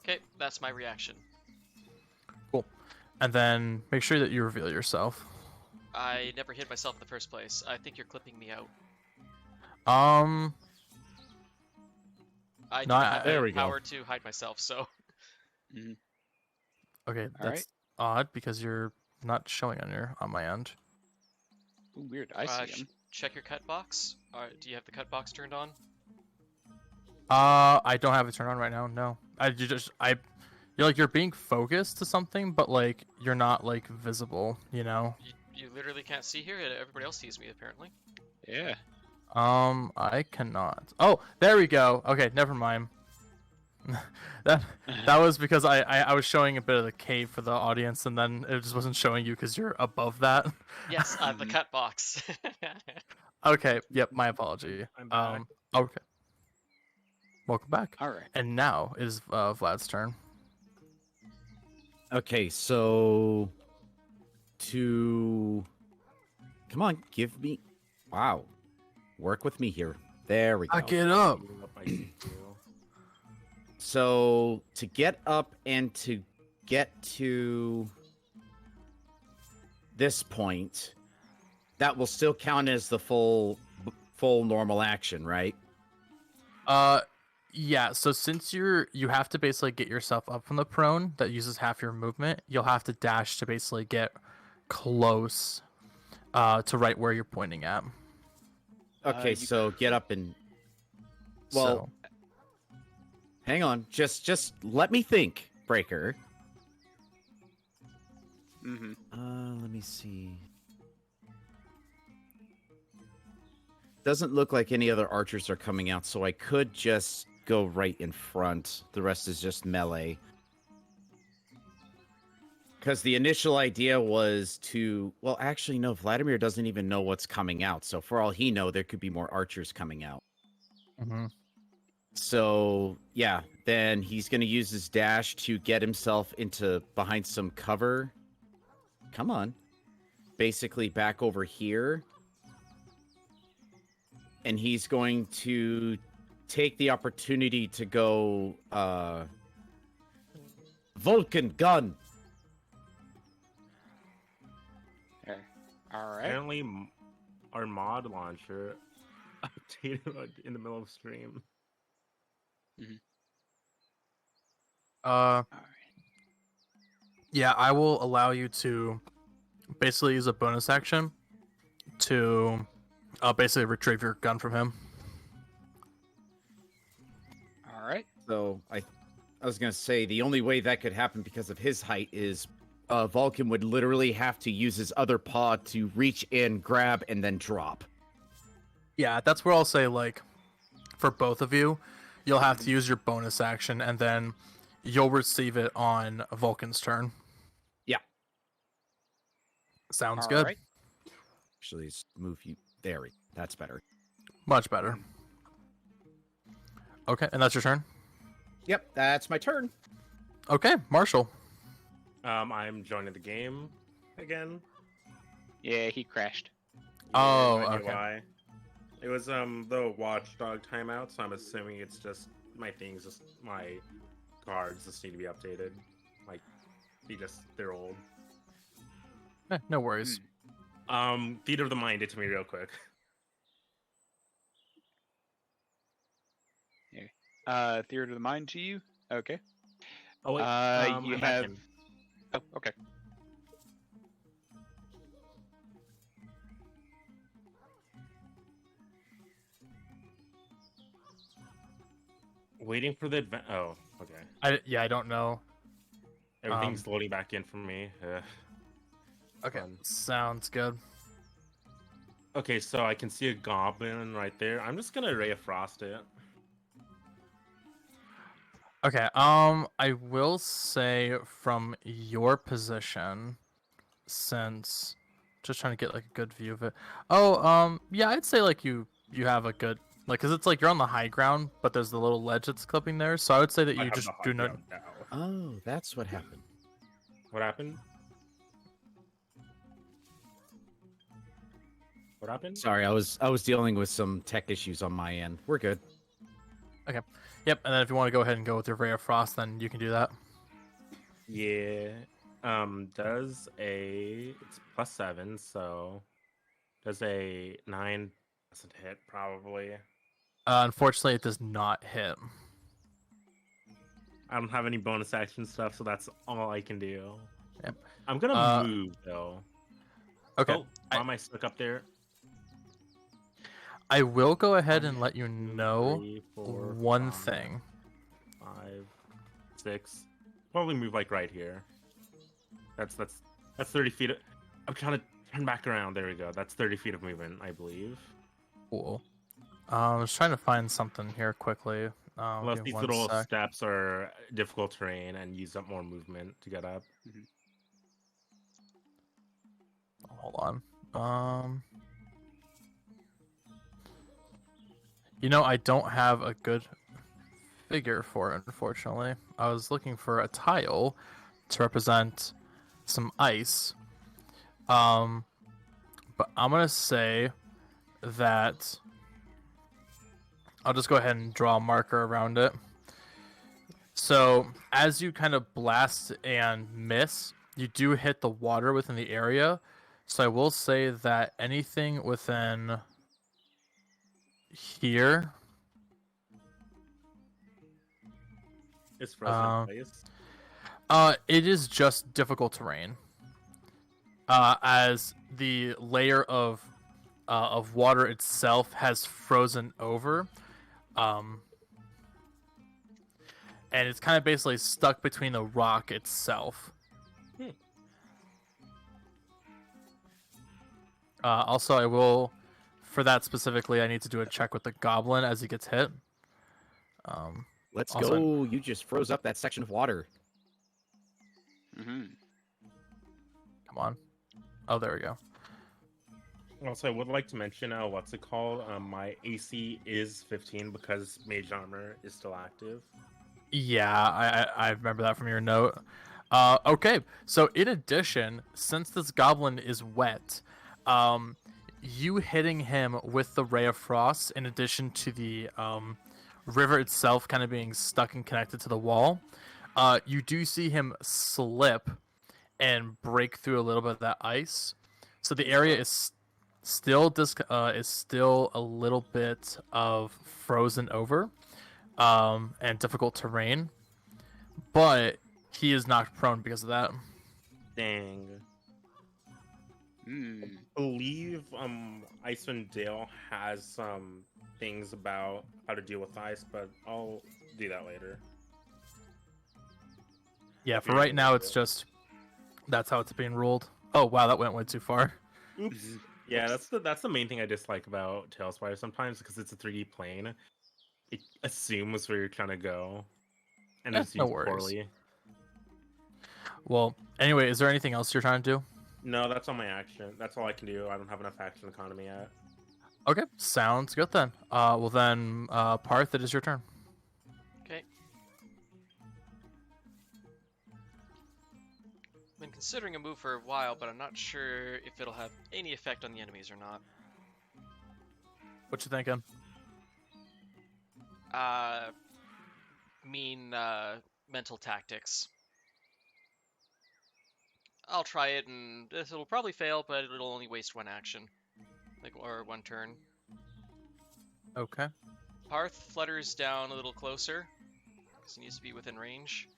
Okay, that's my reaction. Cool. And then make sure that you reveal yourself. I never hid myself in the first place. I think you're clipping me out. I do not have there the we go. power to hide myself, so... Okay, All that's odd because you're not showing on my end. Ooh, weird. I see him. Check your cut box. Do you have the cut box turned on? I don't have it turned on right now. No, you're being focused to something, but like you're not like visible. You know. You literally can't see here. Everybody else sees me apparently. Yeah. I cannot. Oh, there we go. Okay, never mind. that was because I was showing a bit of the cave for the audience, and then it just wasn't showing you because you're above that. Yes, the cut box. Okay. Yep. My apology. I'm back. Okay. Welcome back. All right. And now it is Vlad's turn. Okay, so come on, give me. Wow, work with me here. There we go. Get up. So to get up and to get to this point, that will still count as the full normal action, right? Yeah, so since you have to basically get yourself up from the prone that uses half your movement, you'll have to dash to basically get close to right where you're pointing at. Okay, so get up and well, hang on. Just let me think, Breaker. Let me see. Doesn't look like any other archers are coming out, so I could just go right in front. The rest is just melee. Because the initial idea was to... Well, actually, no. Vladimir doesn't even know what's coming out. So for all he know, there could be more archers coming out. Mm-hmm. So, yeah. Then he's going to use his dash to get himself into behind some cover. Come on. Basically back over here. And he's going to take the opportunity to go... Vulcan gun! All right. Apparently, our mod launcher updated in the middle of stream. All right. Yeah, I will allow you to basically use a bonus action to basically retrieve your gun from him. All right. So I was going to say the only way that could happen because of his height is Valkin would literally have to use his other paw to reach in, grab, and then drop. Yeah, that's where I'll say, like, for both of you, you'll have to use your bonus action, and then you'll receive it on Vulcan's turn. Yeah. Sounds All good. right. Actually, let's move you. There, that's better. Much better. Okay, and that's your turn? Yep, that's my turn. Okay, Marshall. I'm joining the game again. Yeah, he crashed. Oh, no idea okay. Why. It was the watchdog timeout, so I'm assuming it's just my things, just my cards just need to be updated. Like, they're old. No worries. Theater of the Mind did to me real quick. Theater of the Mind to you. Okay. Oh wait, you I'm back have. in. Oh, okay. Waiting for the oh, okay. I don't know. Everything's loading back in for me. Okay, Fun. sounds good. Okay, so I can see a goblin right there. I'm just gonna Ray of Frost it. Okay, I will say from your position, since just trying to get like a good view of it. Oh, yeah, I'd say like you have a good like, cause it's like you're on the high ground, but there's the little ledge that's clipping there. So I would say that I you have just the high do not. ground now. Oh, that's what happened. What happened? What happened? Sorry, I was dealing with some tech issues on my end. We're good. Yep, and then if you want to go ahead and go with your Ray of Frost, then you can do that. Yeah. It's +7, so does a 9 doesn't hit probably. Unfortunately, it does not hit. I don't have any bonus action stuff, so that's all I can do. Yep. I'm gonna move though. Okay. Oh, why am I stuck up there? I will go ahead and let you know 3, 4, one 5, thing. 5, 6. Probably move like right here. That's 30 feet. I'm trying to turn back around. There we go. That's 30 feet of movement, I believe. Cool. I was trying to find something here quickly. Unless give these one little sec. steps are difficult terrain and use up more movement to get up. Hold on. You know, I don't have a good figure for it, unfortunately. I was looking for a tile to represent some ice. But I'm gonna say that I'll just go ahead and draw a marker around it. So as you kind of blast and miss, you do hit the water within the area. So I will say that anything within here, It's frozen in place. it is just difficult terrain. As the layer of water itself has frozen over, and it's kind of basically stuck between the rock itself. Also, I will, for that specifically, I need to do a check with the goblin as he gets hit. Let's Also- go. You just froze up that section of water. Mm-hmm. Come on. Oh, there we go. Also, I would like to mention, what's it called? My AC is 15 because Mage Armor is still active. Yeah, I remember that from your note. Okay, so in addition, since this goblin is wet, you hitting him with the Ray of Frost, in addition to the river itself kind of being stuck and connected to the wall, you do see him slip and break through a little bit of that ice. So the area is still a little bit of frozen over, and difficult terrain, but he is knocked prone because of that. Dang. Mm. I believe Icewind Dale has some things about how to deal with ice, but I'll do that later. Yeah, for right now, it's just that's how it's being ruled. Oh wow, that went way too far. Oops. Yeah, that's the main thing I dislike about Tailspire sometimes, because it's a 3D plane. It assumes where you're trying to go, and Yeah, it's no used worries. poorly. Well, anyway, is there anything else you're trying to do? No, that's all my action. That's all I can do. I don't have enough action economy yet. Okay, sounds good then. Well then, Paarth, it is your turn. Okay. Been considering a move for a while, but I'm not sure if it'll have any effect on the enemies or not. What you thinking? Mental tactics. I'll try it, and it'll probably fail, but it'll only waste one action, or one turn. Okay. Paarth flutters down a little closer, because he needs to be within range.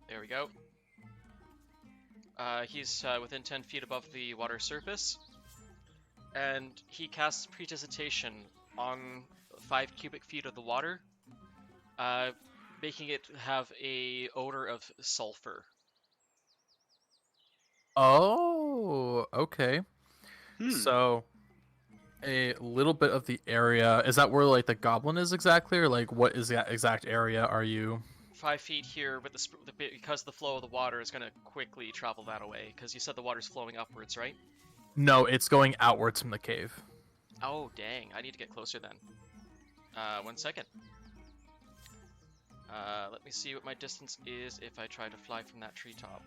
There we go. He's within 10 feet above the water surface, and he casts Prestidigitation on 5 cubic feet of the water, making it have a odor of sulfur. Oh, okay. So, a little bit of the area, is that where like the goblin is exactly, or like what is that exact area are you? 5 feet here, but because the flow of the water is going to quickly travel that away, because you said the water's flowing upwards, right? No, it's going outwards from the cave. Oh, dang. I need to get closer then. 1 second. Let me see what my distance is if I try to fly from that treetop.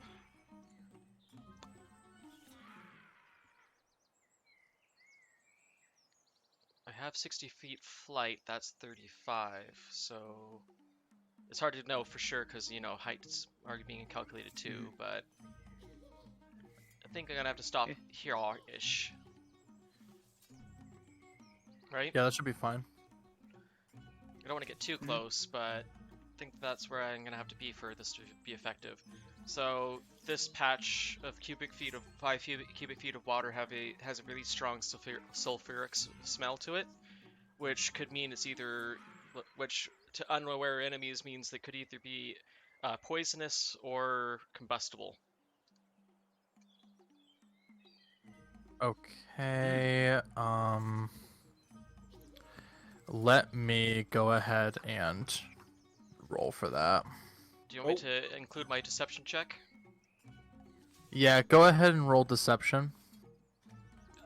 I have 60 feet flight, that's 35, so it's hard to know for sure because, you know, heights are being calculated too, but I think I'm gonna have to stop here-ish. Right? Yeah, that should be fine. I don't want to get too close, but I think that's where I'm gonna have to be for this to be effective. So this patch of 5 cubic feet of water has a really strong sulfuric smell to it, which could mean which to unaware enemies means that could either be poisonous or combustible. Okay. Let me go ahead and roll for that. Do you want me to include my deception check? Yeah, go ahead and roll deception.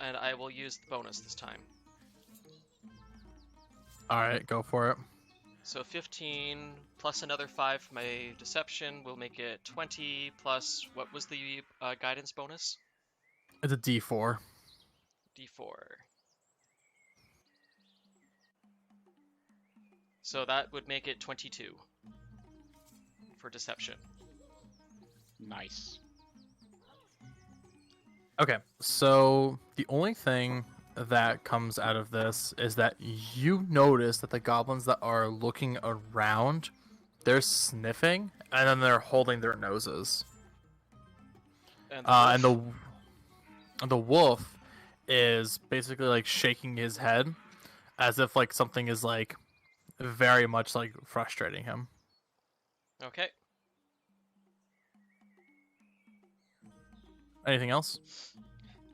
And I will use the bonus this time. Alright, go for it. So 15 plus another 5 for my deception will make it 20 plus, what was the guidance bonus? It's a D4. D4. So that would make it 22. for deception. Nice. Okay, so the only thing that comes out of this is that you notice that the goblins that are looking around, they're sniffing and then they're holding their noses. And the wolf? And the wolf is basically like shaking his head as if like something is like very much like frustrating him. Okay. Anything else?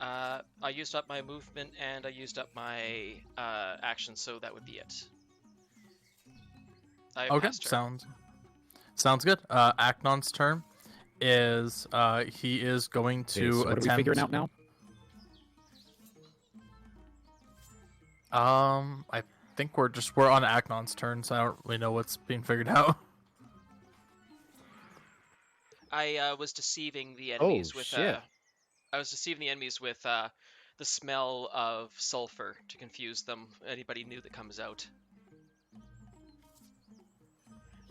I used up my movement and I used up my action, so that would be it. Okay, sounds good. Aknon's turn is he is going to So what attempt. are we figuring out now? I think we're on Aknon's turn, so I don't really know what's being figured out. I was deceiving the enemies Oh, with shit. the smell of sulfur to confuse them. Anybody new that comes out.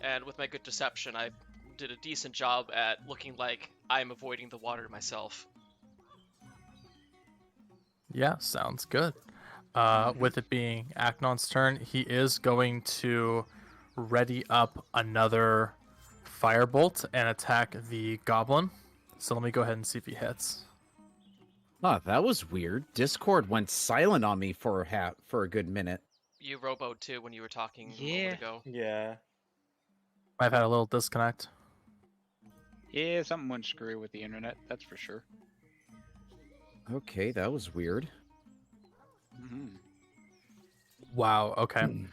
And with my good deception, I did a decent job at looking like I'm avoiding the water myself. Yeah, sounds good. With it being Aknon's turn, he is going to ready up another firebolt and attack the goblin. So let me go ahead and see if he hits. Oh, that was weird. Discord went silent on me for a good minute. You roboed too when you were talking a Yeah. moment ago. Yeah. I've had a little disconnect. Yeah, something went screwy with the internet, that's for sure. Okay, that was weird. Mm-hmm. Wow, okay.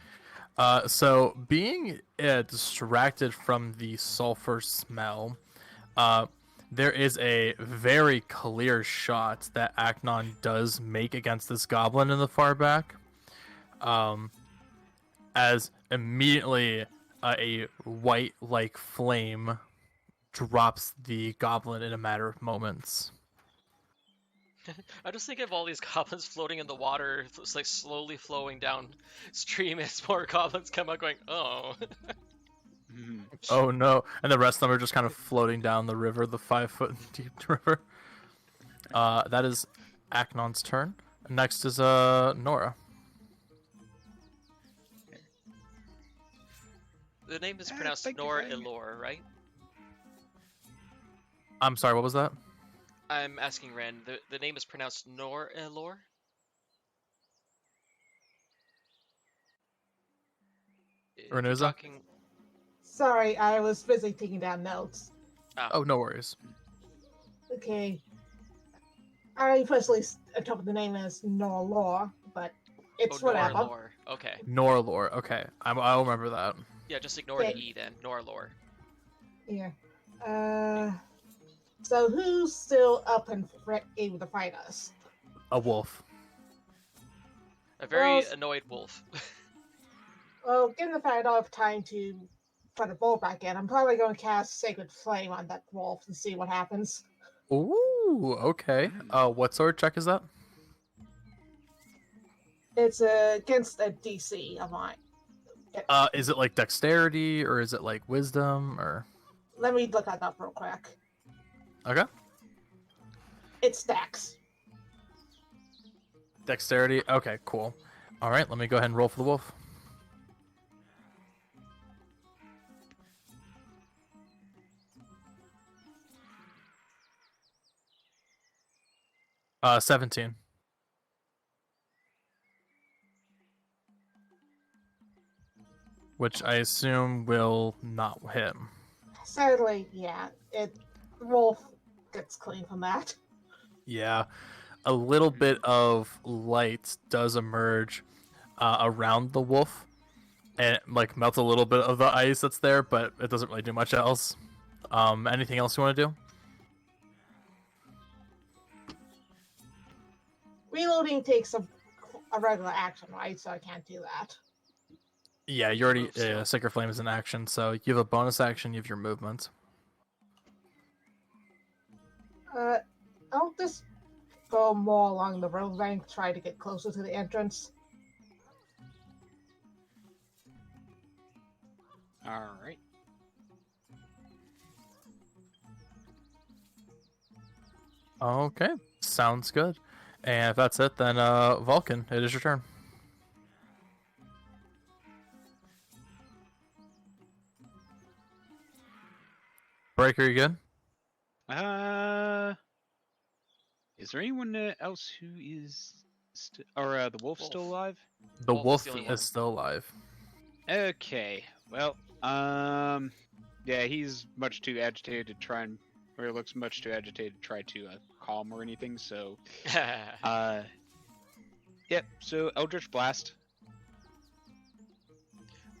So being distracted from the sulfur smell, there is a very clear shot that Aknon does make against this goblin in the far back. As immediately a white-like flame drops the goblin in a matter of moments. I just think of all these goblins floating in the water, it's like slowly flowing downstream as more goblins come out going, oh. Mm-hmm. Oh no! And the rest of them are just kind of floating down the river, the 5-foot deep river. That is Aknon's turn. Next is Nora. The name is pronounced Norelor, right? I'm sorry, what was that? I'm asking Ren. The name is pronounced Norelor? Renewza? Talking... Sorry, I was busy taking down notes. Oh, no worries. Okay. I personally interpret the name as Norelor, but it's whatever. Norelor. Okay. Norelor. Okay, I'll remember that. Yeah, just ignore Okay. the E then. Norelor. Yeah. So who's still up and able to fight us? A wolf. A very Well, annoyed wolf. Well, given the fact I don't have time to put the ball back in, I'm probably going to cast Sacred Flame on that wolf and see what happens. Ooh, okay. What sword check is that? It's against a DC of mine. Is it like dexterity or is it like wisdom or? Let me look that up real quick. Okay. It's Dex. Dexterity. Okay, cool. All right, let me go ahead and roll for the wolf. 17. Which I assume will not hit. Sadly, yeah. The wolf gets clean from that. Yeah. A little bit of light does emerge around the wolf. And it, like, melts a little bit of the ice that's there, but it doesn't really do much else. Anything else you want to do? Reloading takes a regular action, right? So I can't do that. Yeah, you already... Move skill. Sacred Flame is an action, so you have a bonus action, you have your movement. I'll just go more along the road bank, try to get closer to the entrance. All right. Okay, sounds good. And if that's it, then Vulcan, it is your turn. Breaker, you good? Is there anyone else who is, the wolf still Wolf. alive? The Wolf is wolf the only is one. still alive. Okay, well, yeah, he's much too agitated to try and, or looks much too agitated to try to calm or anything. So, yep. So Eldritch Blast.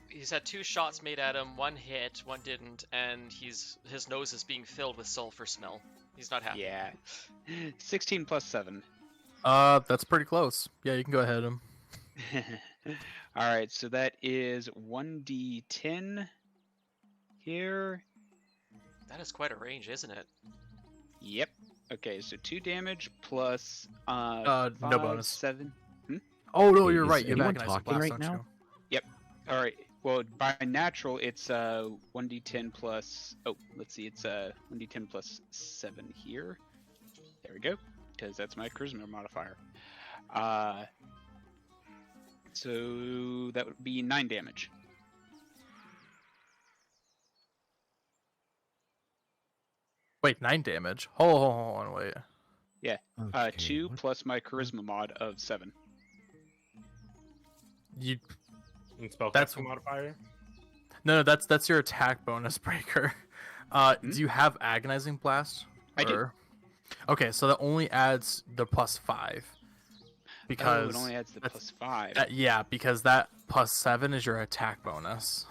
He's had 2 shots made at him, 1 hit, 1 didn't, and his nose is being filled with sulfur smell. He's not happy. Yeah, 16 plus 7. That's pretty close. Yeah, you can go ahead him. All right, so that is 1d10 here. That is quite a range, isn't it? Yep. Okay, so 2 damage plus No 5, bonus. 7. Oh no, Wait, you're is right. You have anyone agonizing talking blast, right don't now? you? All right. Well, by natural, it's 1d10 plus. Oh, let's see. It's 1d10 plus 7 here. There we go. Because that's my charisma modifier. So that would be 9 damage. Wait, 9 damage. Hold on, wait. Yeah. Okay, 2 what- plus my charisma mod of 7. You And spellcasting That's- modifier. no, that's your attack bonus, Breaker. Do you have agonizing blast? I do. Or- Okay, so that only adds the +5. Because Oh, it only adds the that's- plus 5. yeah, because that +7 is your attack bonus.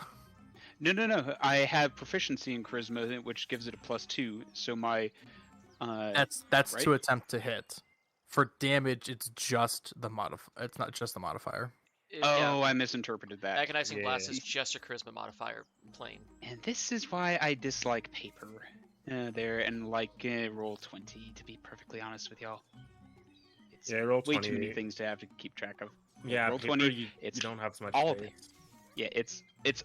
No. I have proficiency in charisma, which gives it a plus 2. So my. That's right? to attempt to hit. For damage, it's just the It's not just the modifier. Oh, I misinterpreted that. Agonizing Blast Yeah. is just your charisma modifier, plain. And this is why I dislike paper there and like roll 20, to be perfectly honest with y'all. It's Yeah, roll way 20. too many things to have to keep track of. Yeah, roll paper, 20, You it's don't have so much all space. Yeah, it's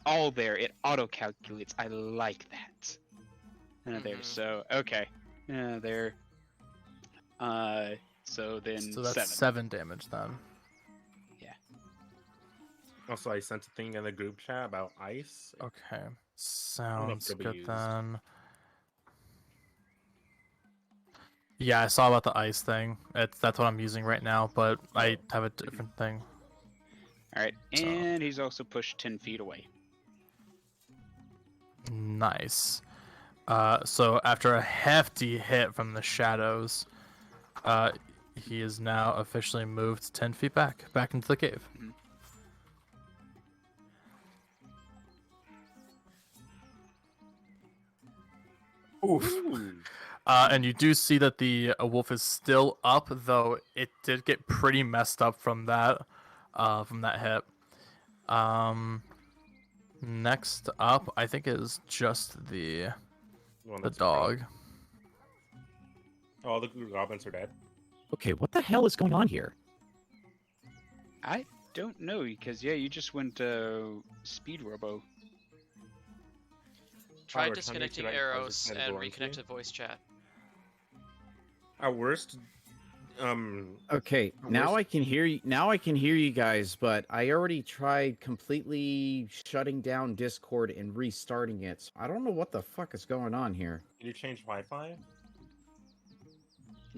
all there. It auto calculates. I like that. There. Mhm. So okay. There. So then So that's 7. 7 damage then. Also, I sent a thing in the group chat about ice. Okay. Sounds it'll be good used. then. Yeah, I saw about the ice thing. That's what I'm using right now, but I have a different thing. All right, So- and he's also pushed 10 feet away. Nice. So after a hefty hit from the shadows, he is now officially moved 10 feet back into the cave. Oof. And you do see that the wolf is still up, though it did get pretty messed up from that hit. Next up, I think is just the One the that's dog. All the goblins are dead. Okay, what the hell is going on here? I don't know because you just went speed robo. Try Howard, disconnecting should I pause Aeros this and and reconnect to voice chat. At worst, Okay, now Where's- I can hear you. Now I can hear you guys, but I already tried completely shutting down Discord and restarting it. So I don't know what the fuck is going on here. did you change Wi-Fi?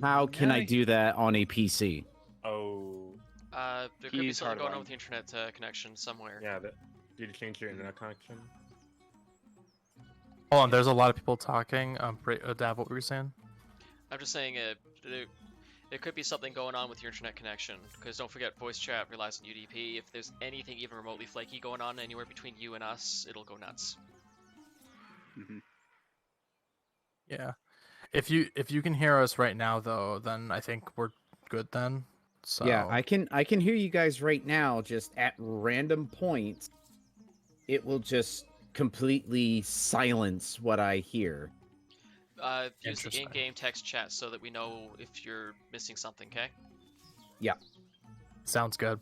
How can I Nice. do that on a PC? Oh, There could be He's something going on hardwired. with the internet connection somewhere. yeah. Did you change your internet connection? Hold on, there's a lot of people talking. Dav, what were you saying? I'm just saying there could be something going on with your internet connection, because don't forget voice chat relies on UDP. If there's anything even remotely flaky going on anywhere between you and us, it'll go nuts. Yeah. If you can hear us right now, though, then I think we're good then. So Yeah, I can hear you guys right now. Just at random points, it will just completely silence what I hear. Use the Interesting. in-game text chat so that we know if you're missing something, okay? sounds good.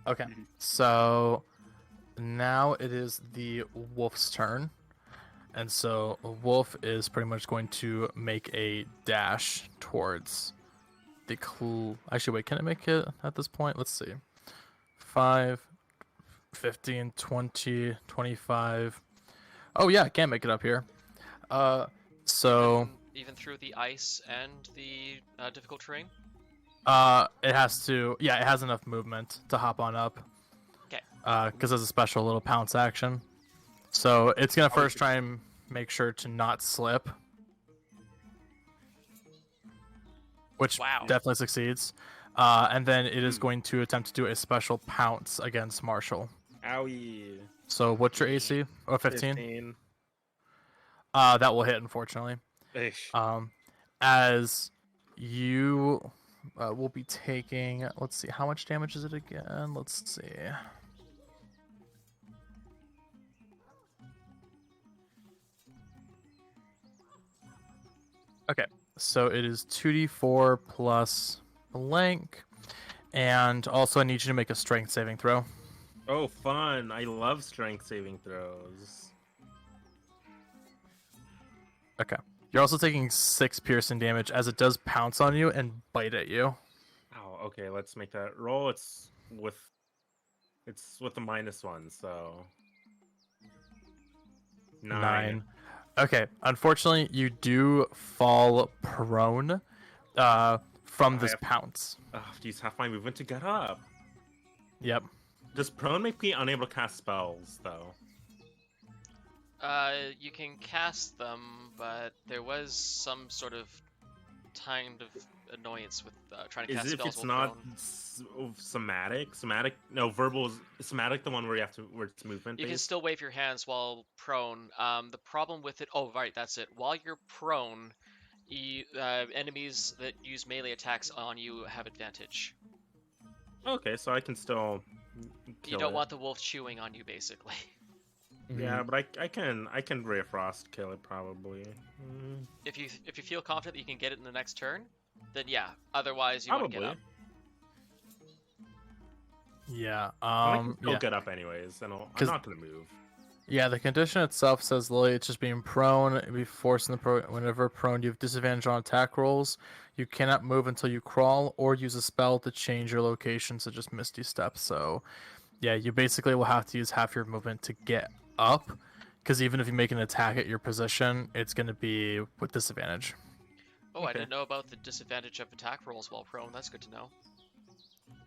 Okay, so now it is the wolf's turn, And so Wolf is pretty much going to make a dash towards the Actually, wait, can it make it at this point? Let's see. 5, 15, 20, 25. Oh, yeah, it can make it up here. So... Even through the ice and the difficult terrain? It has to... Yeah, it has enough movement to hop on up. Okay. Because there's a special little pounce action. So it's going to first try and make sure to not slip. Which definitely succeeds. And then it is going to attempt to do a special pounce against Marshall. Owie. So what's your AC? Oh, 15? 15. That will hit, unfortunately. Ish. As you will be taking... Let's see, how much damage is it again? Let's see... Okay, so it is 2d4 plus blank, and also I need you to make a strength saving throw. Oh, fun. I love strength saving throws. Okay. You're also taking 6 piercing damage as it does pounce on you and bite at you. Oh, okay, let's make that roll. It's with a -1, so 9. Okay, unfortunately, you do fall prone from this pounce. Oh, geez, half my movement to get up. Yep. Does prone make me unable to cast spells, though? You can cast them, but there was some sort of kind of annoyance with trying to cast spells. Is it if it's not somatic? No, verbal is somatic. The one where where it's movement. You can still wave your hands while prone. The problem with it. Oh, right, that's it. While you're prone, enemies that use melee attacks on you have advantage. Okay, so I can still. You don't want the wolf chewing on you, basically. Yeah, but I can Ray of Frost kill it probably. If you feel confident that you can get it in the next turn, then yeah. Otherwise, you want to get up. Yeah. I'll get up anyways, and I'm not gonna move. Yeah, the condition itself says, Lily, it's just being prone. Be forced in the whenever prone, you have disadvantage on attack rolls. You cannot move until you crawl or use a spell to change your location, such as Misty Step. So, yeah, you basically will have to use half your movement to get up, because even if you make an attack at your position, it's going to be with disadvantage. Oh, okay. I didn't know about the disadvantage of attack rolls while prone. That's good to know.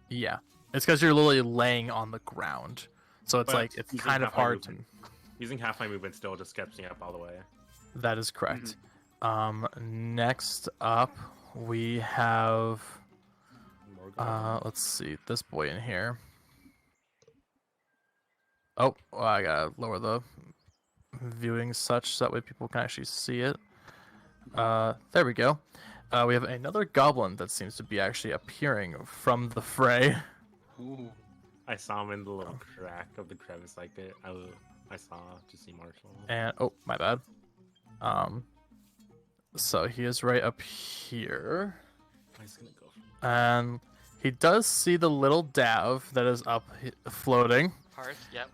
Yeah, it's because you're literally laying on the ground, so it's it's kind of hard to... Using half my movement still just gets me up all the way. That is correct. Next up, we have... let's see, this boy in here. Oh, well, I gotta lower the viewing such so that way people can actually see it. There we go. We have another goblin that seems to be actually appearing from the fray. Ooh. I saw him in the little crack of the crevice I saw to see Marshall. And oh, my bad. So he is right up here. He's gonna go. And he does see the little Dav that is up floating. Paarth, yep.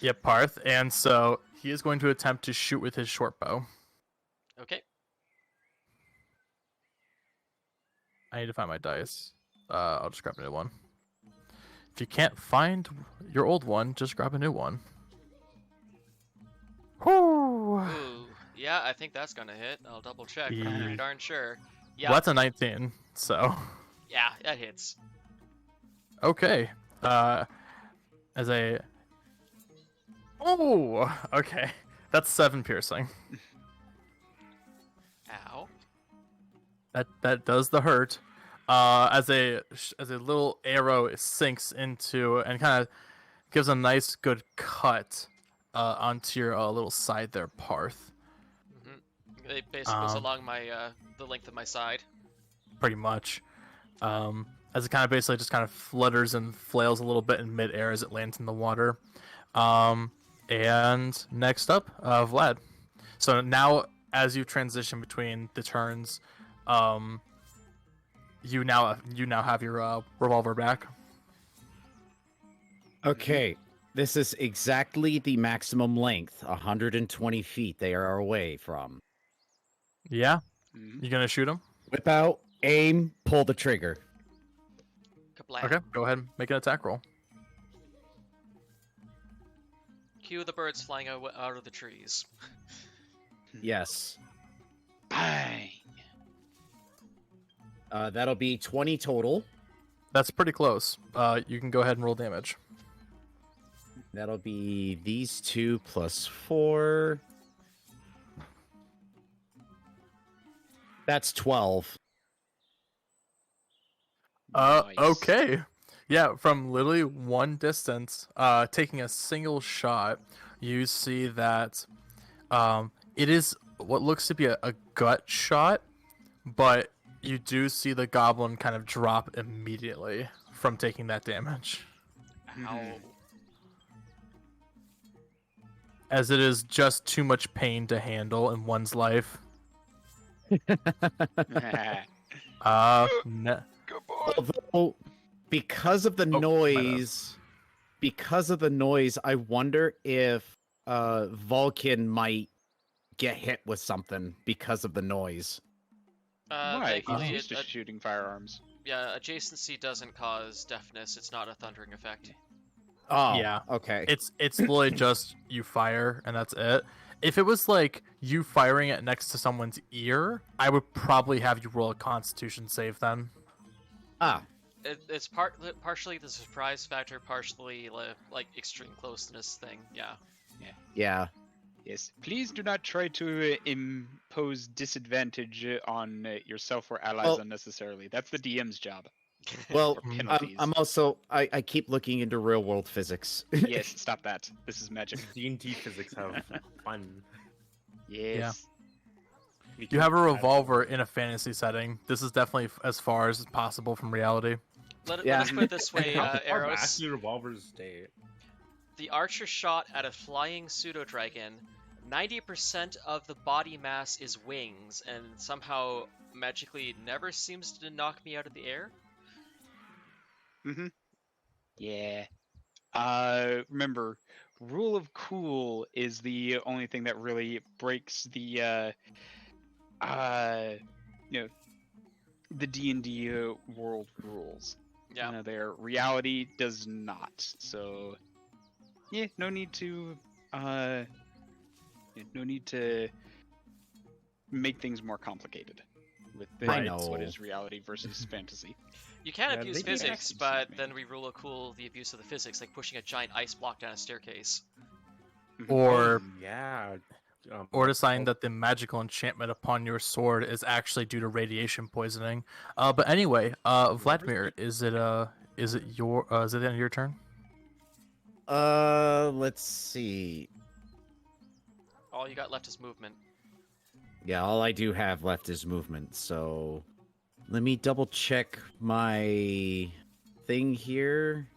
Yep, Paarth. And so he is going to attempt to shoot with his short bow. Okay. I need to find my dice. I'll just grab a new one. If you can't find your old one, just grab a new one. Whoo! Ooh, yeah, I think that's gonna hit. I'll double check. I'm pretty darn sure. Yeah. Well, that's a 19, so... Yeah, that hits. Okay. As a... Oh! Okay. That's 7 piercing. Ow. That does the hurt. As a little arrow sinks into and kind of gives a nice good cut onto your little side there, Paarth. Mm-hmm. It basically goes along my the length of my side. Pretty much. As it kind of basically just kind of flutters and flails a little bit in midair as it lands in the water. And next up, Vlad. So now, as you transition between the turns, you now have your revolver back. Okay, This is exactly the maximum length, 120 feet they are away from. Yeah? Mhm. You gonna shoot him? Whip out, aim, pull the trigger. Kablam. Okay, go ahead. Make an attack roll. Cue the birds flying out of the trees. Yes. Bang! That'll be 20 total. That's pretty close. You can go ahead and roll damage. That'll be these 2 plus 4. That's 12. Nice. Okay. Yeah, from literally one distance, taking a single shot, you see that it is what looks to be a gut shot, but you do see the goblin kind of drop immediately from taking that damage, Ow. as it is just too much pain to handle in one's life. Ne- Although, because of the Oh, my noise, I wonder if Valkin might get hit with something because of the noise. Why? He's Thankfully, used to shooting firearms. yeah, adjacency doesn't cause deafness. It's not a thundering effect. Oh, Yeah. okay. It's literally just you fire and that's it. If it was like you firing it next to someone's ear, I would probably have you roll a Constitution save then. Ah, It's partially the surprise factor, partially like extreme closeness thing. Yeah. yeah. Yes. Please do not try to impose disadvantage on yourself or allies Well- unnecessarily. That's the DM's job. Well, Or penalties. I'm also I keep looking into real world physics. Yes, stop that. This is magic. D&D physics have fun. Yes. You have a revolver in a fantasy setting. This is definitely as far as possible from reality. Let Yeah. us put it this way, How far back Aeros. do revolvers stay? The archer shot at a flying pseudodragon. 90% of the body mass is wings, and somehow magically never seems to knock me out of the air. Mm-hmm. Yeah. Remember, rule of cool is the only thing that really breaks the the D&D world rules. Yeah. Their reality does not. So, yeah, no need to make things more complicated with I what know. is reality versus fantasy. You can Yeah, abuse they do physics, that. but then we rule a cool the abuse of the physics, like pushing a giant ice block down a staircase. Or Oh, yeah. deciding that the magical enchantment upon your sword is actually due to radiation poisoning. But anyway, Vladimir, is it the end of your turn? Let's see. All you got left is movement. Yeah, all I do have left is movement, so let me double check my thing here.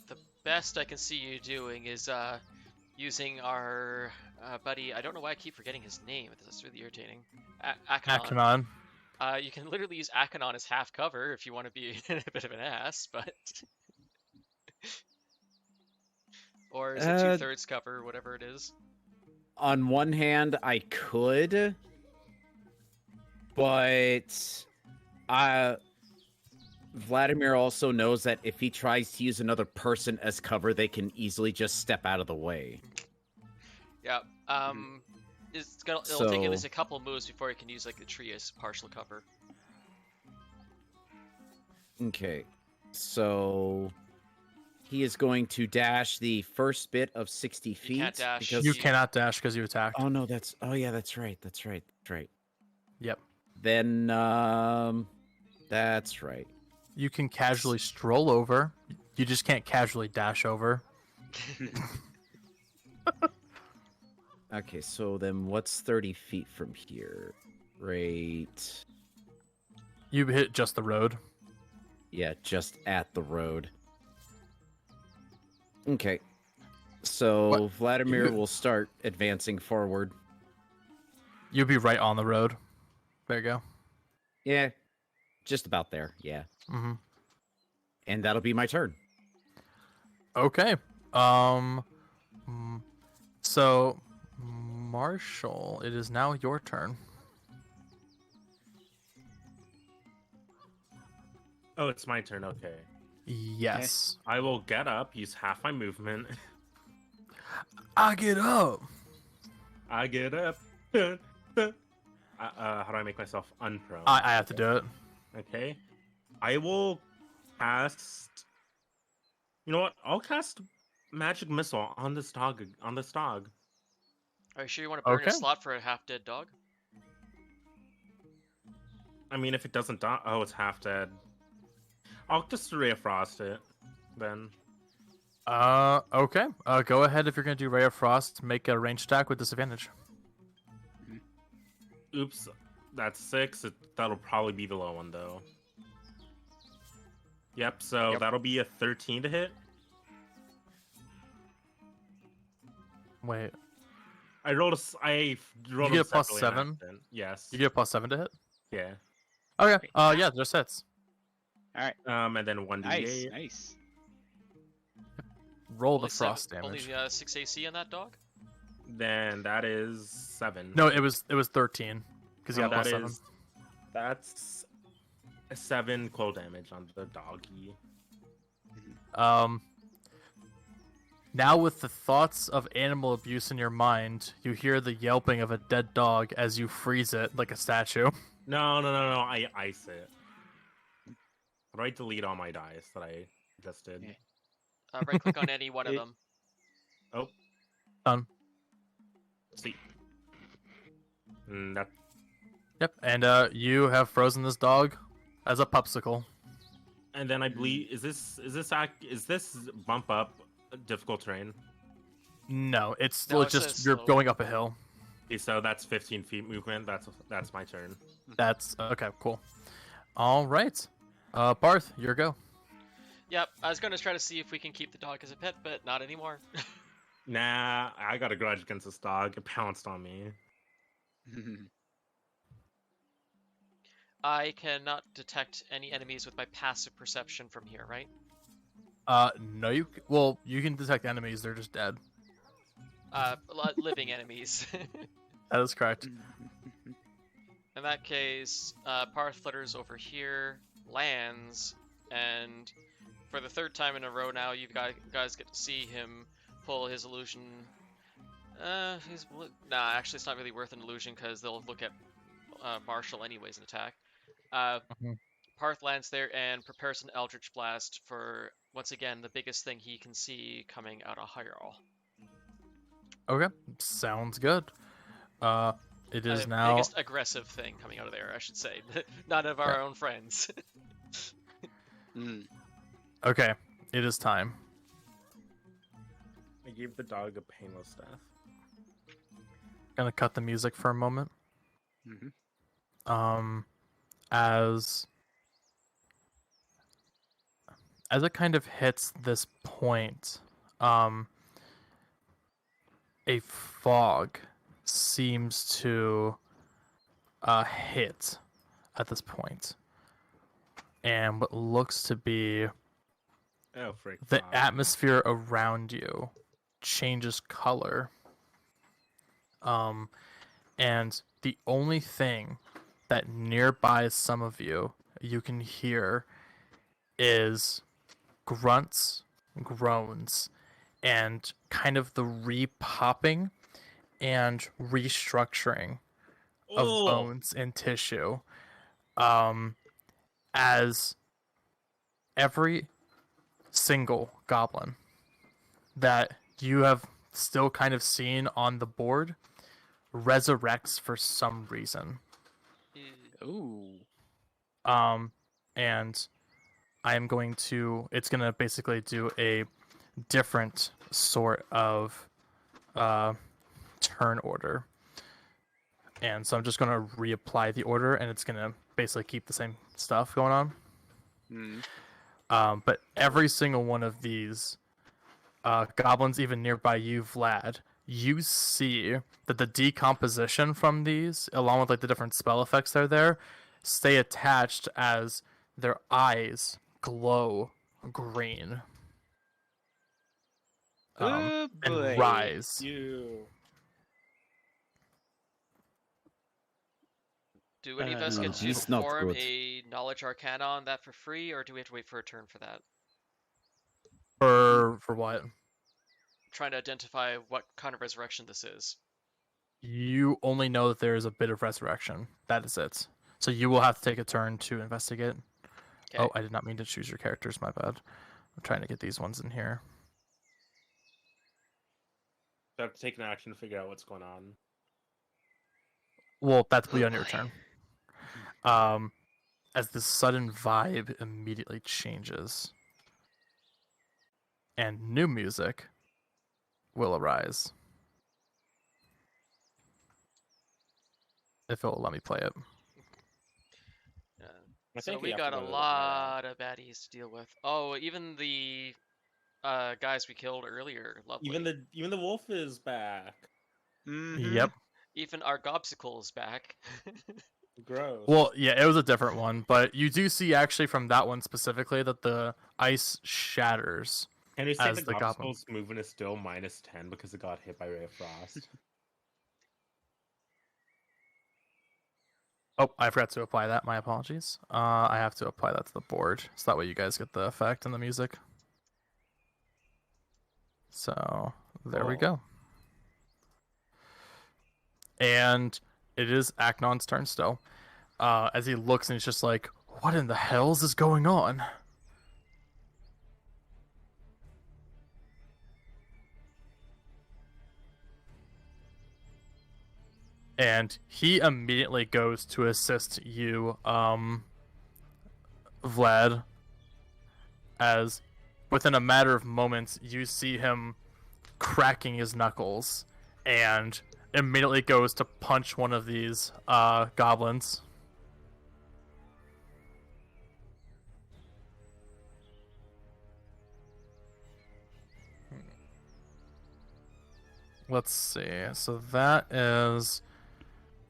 The best I can see you doing is using our buddy. I don't know why I keep forgetting his name. This is really irritating. Akanon. Akanon. You can literally use Akanon as half cover if you want to be a bit of an ass, but or is it 2/3 cover, whatever it is. On one hand, I could, but Vladimir also knows that if he tries to use another person as cover, they can easily just step out of the way. Yeah. It'll take at least a couple moves before you can use like the tree as partial cover. Okay, so he is going to dash the first bit of 60 feet. can't dash. Because... You cannot dash because you attacked. Oh no, oh yeah, that's right. Yep. Then that's right. You can casually stroll over. You just can't casually dash over. Okay, so then what's 30 feet from here? Right. You hit just the road. Yeah, just at the road. Okay. So What? Vladimir You- will start advancing forward. You'll be right on the road. There you go. Yeah, just about there. Yeah. hmm And that'll be my turn. Okay. Um. So, Marshall, it is now your turn. Oh, it's my turn. Okay. Yes. I will get up, use half my movement. I get up. I get up. How do I make myself unprone? I have to do it. Okay. I will cast. You know what? I'll cast magic missile on this dog. Are you sure you want to burn Okay. your slot for a half-dead dog? I mean, if it doesn't die, oh, it's half dead. I'll just Ray of Frost it then. Okay. Go ahead if you're gonna do Ray of Frost. Make a range attack with disadvantage. Oops, that's 6. That'll probably be the low one though. Yep. So that'll be a 13 to hit. Wait. I rolled You a get a plus separately on 7? accident. Yes. You get a plus 7 to hit. Yeah. Okay. Yeah, just hits. All right. And then 1d8. Nice. Roll the Only frost seven- damage. Only 6 AC on that dog? Then that is 7. No, it was 13 because you Oh, got plus that 7. That's a 7 cold damage on the doggy. Now with the thoughts of animal abuse in your mind, you hear the yelping of a dead dog as you freeze it like a statue. No. I ice it. How do I delete all my dice that I just did? Yeah. Right-click on any one of them. Oh. Done. See. That. Yep, and you have frozen this dog as a popsicle. And then I believe is this bump up difficult terrain? No, it's No, still it just says you're slow. going up a hill. Okay, so that's 15 feet movement. That's my turn. That's okay. Cool. All right, Paarth, your go. Yep, I was going to try to see if we can keep the dog as a pet, but not anymore. Nah, I got a grudge against this dog. It pounced on me. I cannot detect any enemies with my passive perception from here, right? No, you can detect enemies. They're just dead. Living enemies. That is correct. In that case, Paarth flutters over here, lands, and for the third time in a row now, you guys get to see him pull his illusion. Actually, it's not really worth an illusion because they'll look at Marshall anyways and attack. Paarth lands there and prepares an Eldritch Blast for, once again, the biggest thing he can see coming out of Hyrule. Okay, sounds good. It is The now. biggest aggressive thing coming out of there, I should say. None of our own friends. Okay, it is time. I gave the dog a painless death. Gonna cut the music for a moment. As it kind of hits this point, a fog seems to hit at this point, and what looks to be Oh, frick. the fuck. atmosphere around you changes color. And the only thing that nearby some of you can hear is grunts, groans, and kind of the re-popping and restructuring of Oh! bones and tissue. As every single goblin that you have still kind of seen on the board resurrects for some reason. Ooh. And I am going to, it's going to basically do a different sort of turn order. And so I'm just going to reapply the order, and it's going to basically keep the same stuff going on. But every single one of these goblins, even nearby you, Vlad, you see that the decomposition from these, along with like the different spell effects that are there, stay attached as their eyes glow green. Oh and boy. rise. You. Do any of us get to He's not perform good. a knowledge arcana on that for free, or do we have to wait for a turn for that? For what? Trying to identify what kind of resurrection this is. You only know that there is a bit of resurrection. That is it. So you will have to take a turn to investigate. Okay. Oh, I did not mean to choose your characters. My bad. I'm trying to get these ones in here. So I have to take an action to figure out what's going on. Well, that's be Oh on your boy. turn. As the sudden vibe immediately changes, and new music will arise. If it will let me play it. I So think we have got to a go to the lot of baddies to deal with. Oh, even the guys we killed earlier. Lovely. Even the wolf is back. Mhm. Yep. Even our gobsicle is back. Gross. Well, yeah, it was a different one, but you do see actually from that one specifically that the ice shatters. Can you say as the the goblin. Gobskull's movement is still -10 because it got hit by Ray of Frost? Oh, I forgot to apply that. My apologies. I have to apply that to the board, so that way you guys get the effect and the music. So there we Cool. go. And it is Aknon's turn still. As he looks and he's just like, "What in the hell is going on?" And he immediately goes to assist you, Vlad, as within a matter of moments you see him cracking his knuckles and immediately goes to punch one of these goblins. Let's see. So that is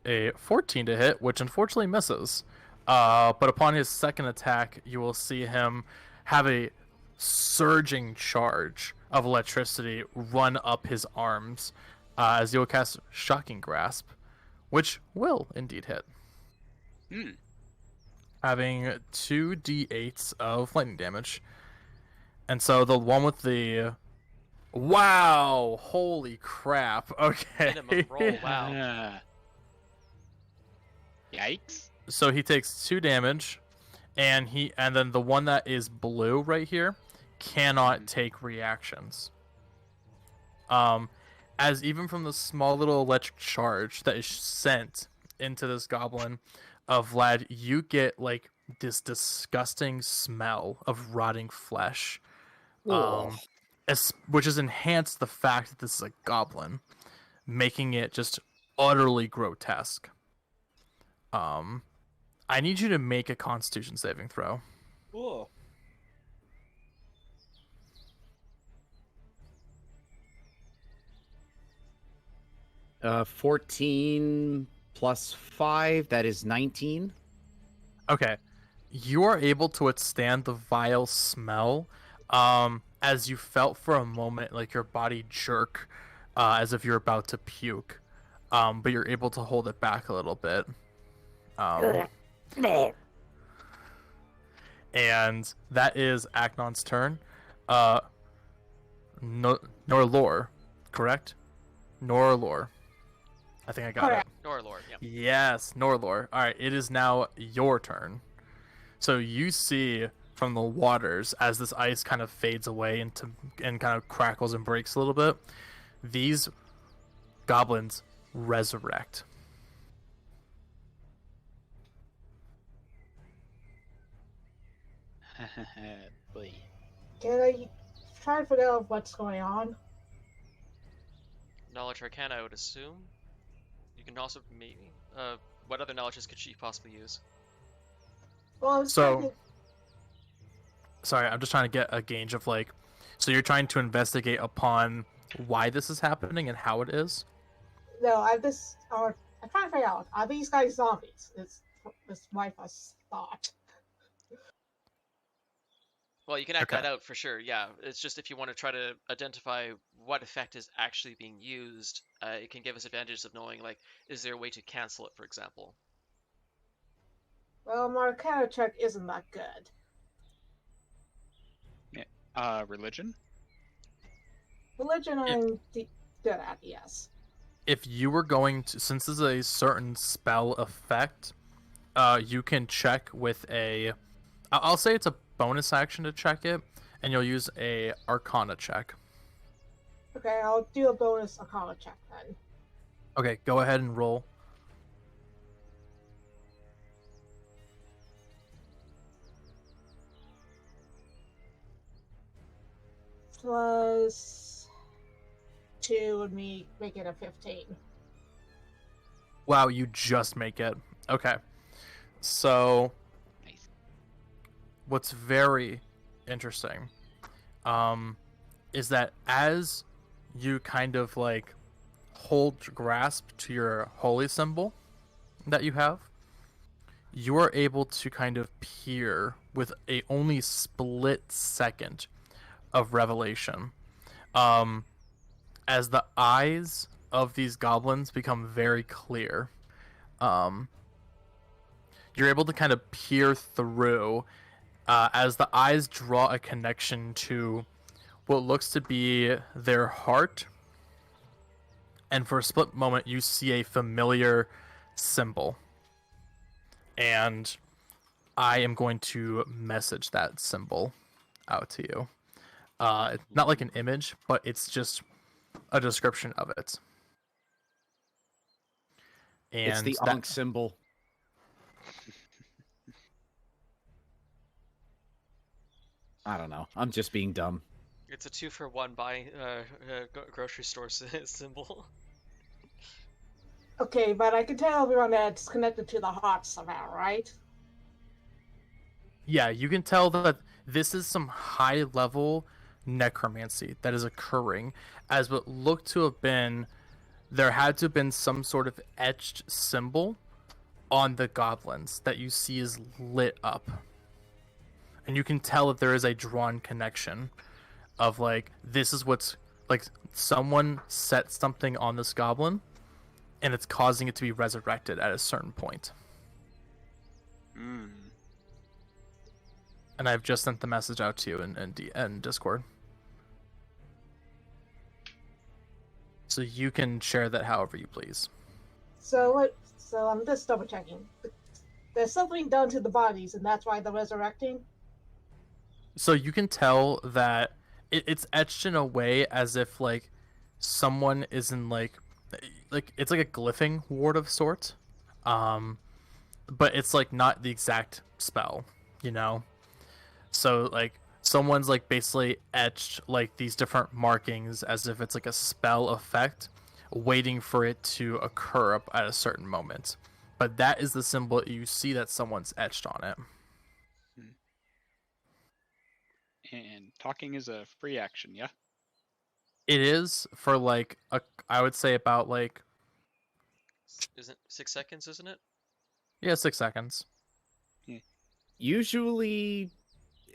a 14 to hit, which unfortunately misses. But upon his second attack, you will see him have a surging charge of electricity run up his arms as he will cast Shocking Grasp, which will indeed hit. Having 2d8s of lightning damage. And so the one with the... Wow! Holy crap. Okay. Minimum roll. Wow. Ah. Yikes. So he takes 2 damage, and then the one that is blue right here cannot take reactions. As even from the small little electric charge that is sent into this goblin of Vlad, you get like this disgusting smell of rotting flesh, which has enhanced the fact that this is a goblin, making it just utterly grotesque. I need you to make a Constitution saving throw. Cool. 14 plus 5, that is 19. Okay. You are able to withstand the vile smell, as you felt for a moment like your body jerk, as if you're about to puke. But you're able to hold it back a little bit. And that is Aknon's turn. Norelor, correct? Norelor. I think I got Correct. it. Norelor, yeah. Yes, Norelor. All right, it is now your turn. So you see from the waters as this ice kind of fades away and kind of crackles and breaks a little bit, these goblins resurrect. Boy. Can I try to figure out what's going on? Knowledge Arcana, I would assume. You can also maybe. What other knowledges could she possibly use? Well, I was So- trying to... Sorry, I'm just trying to get a gauge of like, so you're trying to investigate upon why this is happening and how it is. No, I'm trying to figure out, are these guys zombies? It's my first thought. Well, you can act Okay. that out for sure. Yeah, it's just if you want to try to identify what effect is actually being used, it can give us advantages of knowing, like, is there a way to cancel it, for example. Well, my Arcana check isn't that good. Religion? Religion, I'm good at, yes. If you were going to, since this is a certain spell effect, you can check with a. I'll say it's a bonus action to check it, and you'll use a Arcana check. Okay, I'll do a bonus Arcana check then. Okay, go ahead and roll. Plus 2 would make it a 15. Wow, you just make it. Okay. So, Nice. what's very interesting is that as you kind of like hold grasp to your holy symbol that you have, you are able to kind of peer with a only split second of revelation. As the eyes of these goblins become very clear, you're able to kind of peer through as the eyes draw a connection to what looks to be their heart. And for a split moment, you see a familiar symbol. And I am going to message that symbol out to you. It's not like an image, but it's just a description of it. And It's the Ankh symbol. I don't know. I'm just being dumb. It's a 2-for-1 buy grocery store symbol. Okay, but I can tell everyone that it's connected to the heart somehow, right? Yeah, you can tell that this is some high-level necromancy that is occurring, as what looked to have been, there had to have been some sort of etched symbol on the goblins that you see is lit up. And you can tell that there is a drawn connection of like, this is what's, like, someone set something on this goblin, and it's causing it to be resurrected at a certain point. Mm. And I've just sent the message out to you in Discord. So you can share that however you please. So I'm just double checking. There's something done to the bodies, and that's why they're resurrecting? So you can tell that it's etched in a way as if like someone is in like it's like a glyphing ward of sort, but it's like not the exact spell, you know. So like someone's like basically etched like these different markings as if it's like a spell effect, waiting for it to occur up at a certain moment. But that is the symbol you see that someone's etched on it. And talking is a free action, yeah? It is for like I would say about like Isn't 6 seconds, isn't it? 6 seconds. Usually,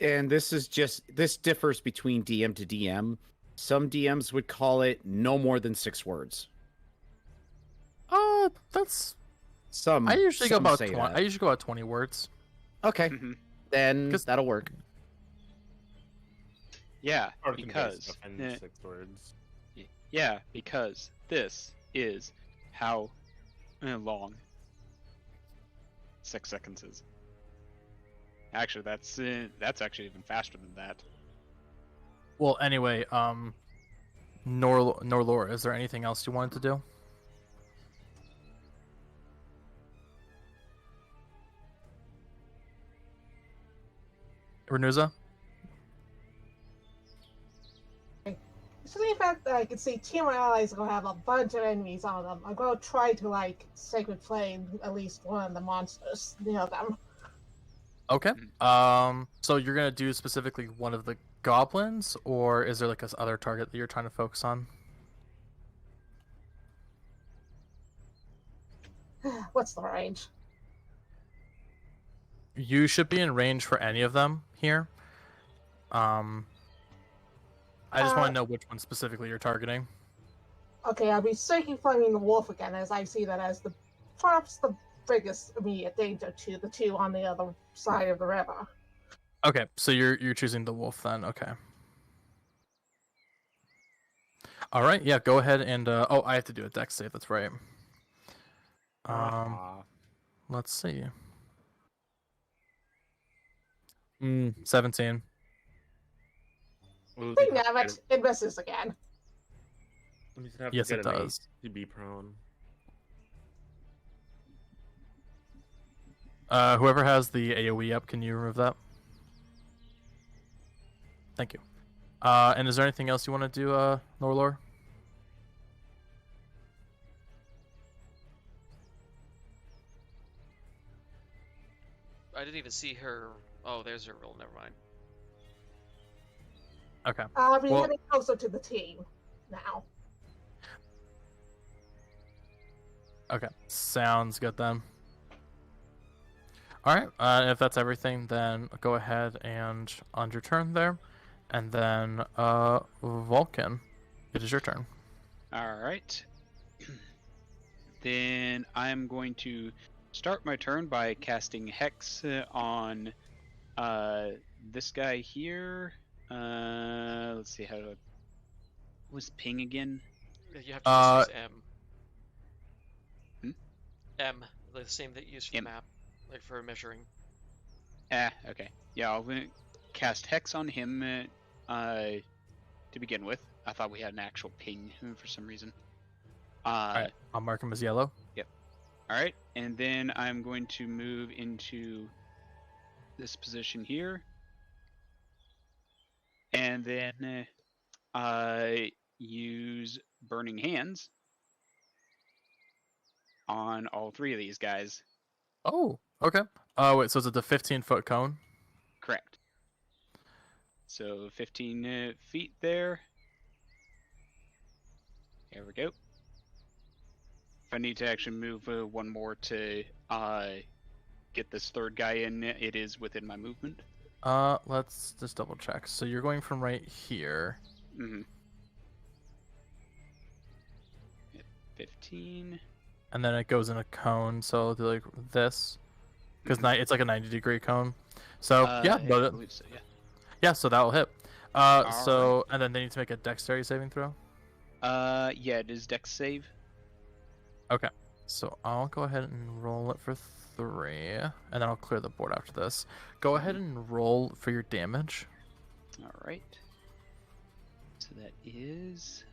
and this differs between DM to DM. Some DMs would call it no more than 6 words. That's Some I usually go some about say 20. that. I usually go about 20 words. Okay, Mm-hmm. then 'Cause- that'll work. Yeah, Or convey because stuff in 6 words. yeah, because this is how long 6 seconds is. Actually, that's actually even faster than that. Well, anyway, Norelor, is there anything else you wanted to do? Renewza? So the fact that I can see two of my allies are gonna have a bunch of enemies on them, I'm gonna try to like Sacred Flame at least one of the monsters near them. Okay. So you're gonna do specifically one of the goblins, or is there like this other target that you're trying to focus on? What's the range? You should be in range for any of them here. I just want Uh, to know which one specifically you're targeting. Okay, I'll be searching finding the wolf again, as I see that as perhaps the biggest immediate danger to the two on the other side of the river. Okay, so you're choosing the wolf then. Okay. All right. Yeah. Go ahead and. Oh, I have to do a dex save. That's right. Aw. Let's see. 17. Ooh, Dang it, it misses again. Yes, it does. To be prone. Whoever has the AoE up, can you remove that? Thank you. And is there anything else you want to do, Norelor? I didn't even see her. Oh, there's her roll. Never mind. Okay. I'll be Well- heading closer to the team now. Okay. Sounds good then. All right. If that's everything, then go ahead and on your turn there, and then Valkin, it is your turn. All right. Then I'm going to start my turn by casting Hex on this guy here. Let's see how to. What was ping again? You have to just use M. Hmm? M, the same that you use for the M. map, like for measuring. Okay. Yeah, I'll cast Hex on him to begin with. I thought we had an actual ping for some reason. All right. I'll mark him as yellow. Alright, and then I'm going to move into this position here. And then use Burning Hands on all three of these guys. Oh, okay. Wait, so is it the 15-foot cone? Correct. So 15 feet there. There we go. If I need to actually move one more to get this third guy in, it is within my movement. Let's just double check. So you're going from right here. Mm-hmm. 15. And then it goes in a cone, so do like this, because it's like a 90-degree cone. So yeah, I but believe so, yeah. yeah, so that will hit. Alright. And then they need to make a dexterity saving throw. Yeah, it is Dex save. Okay, so I'll go ahead and roll it for 3, and then I'll clear the board after this. Go ahead and roll for your damage. All right. So that is.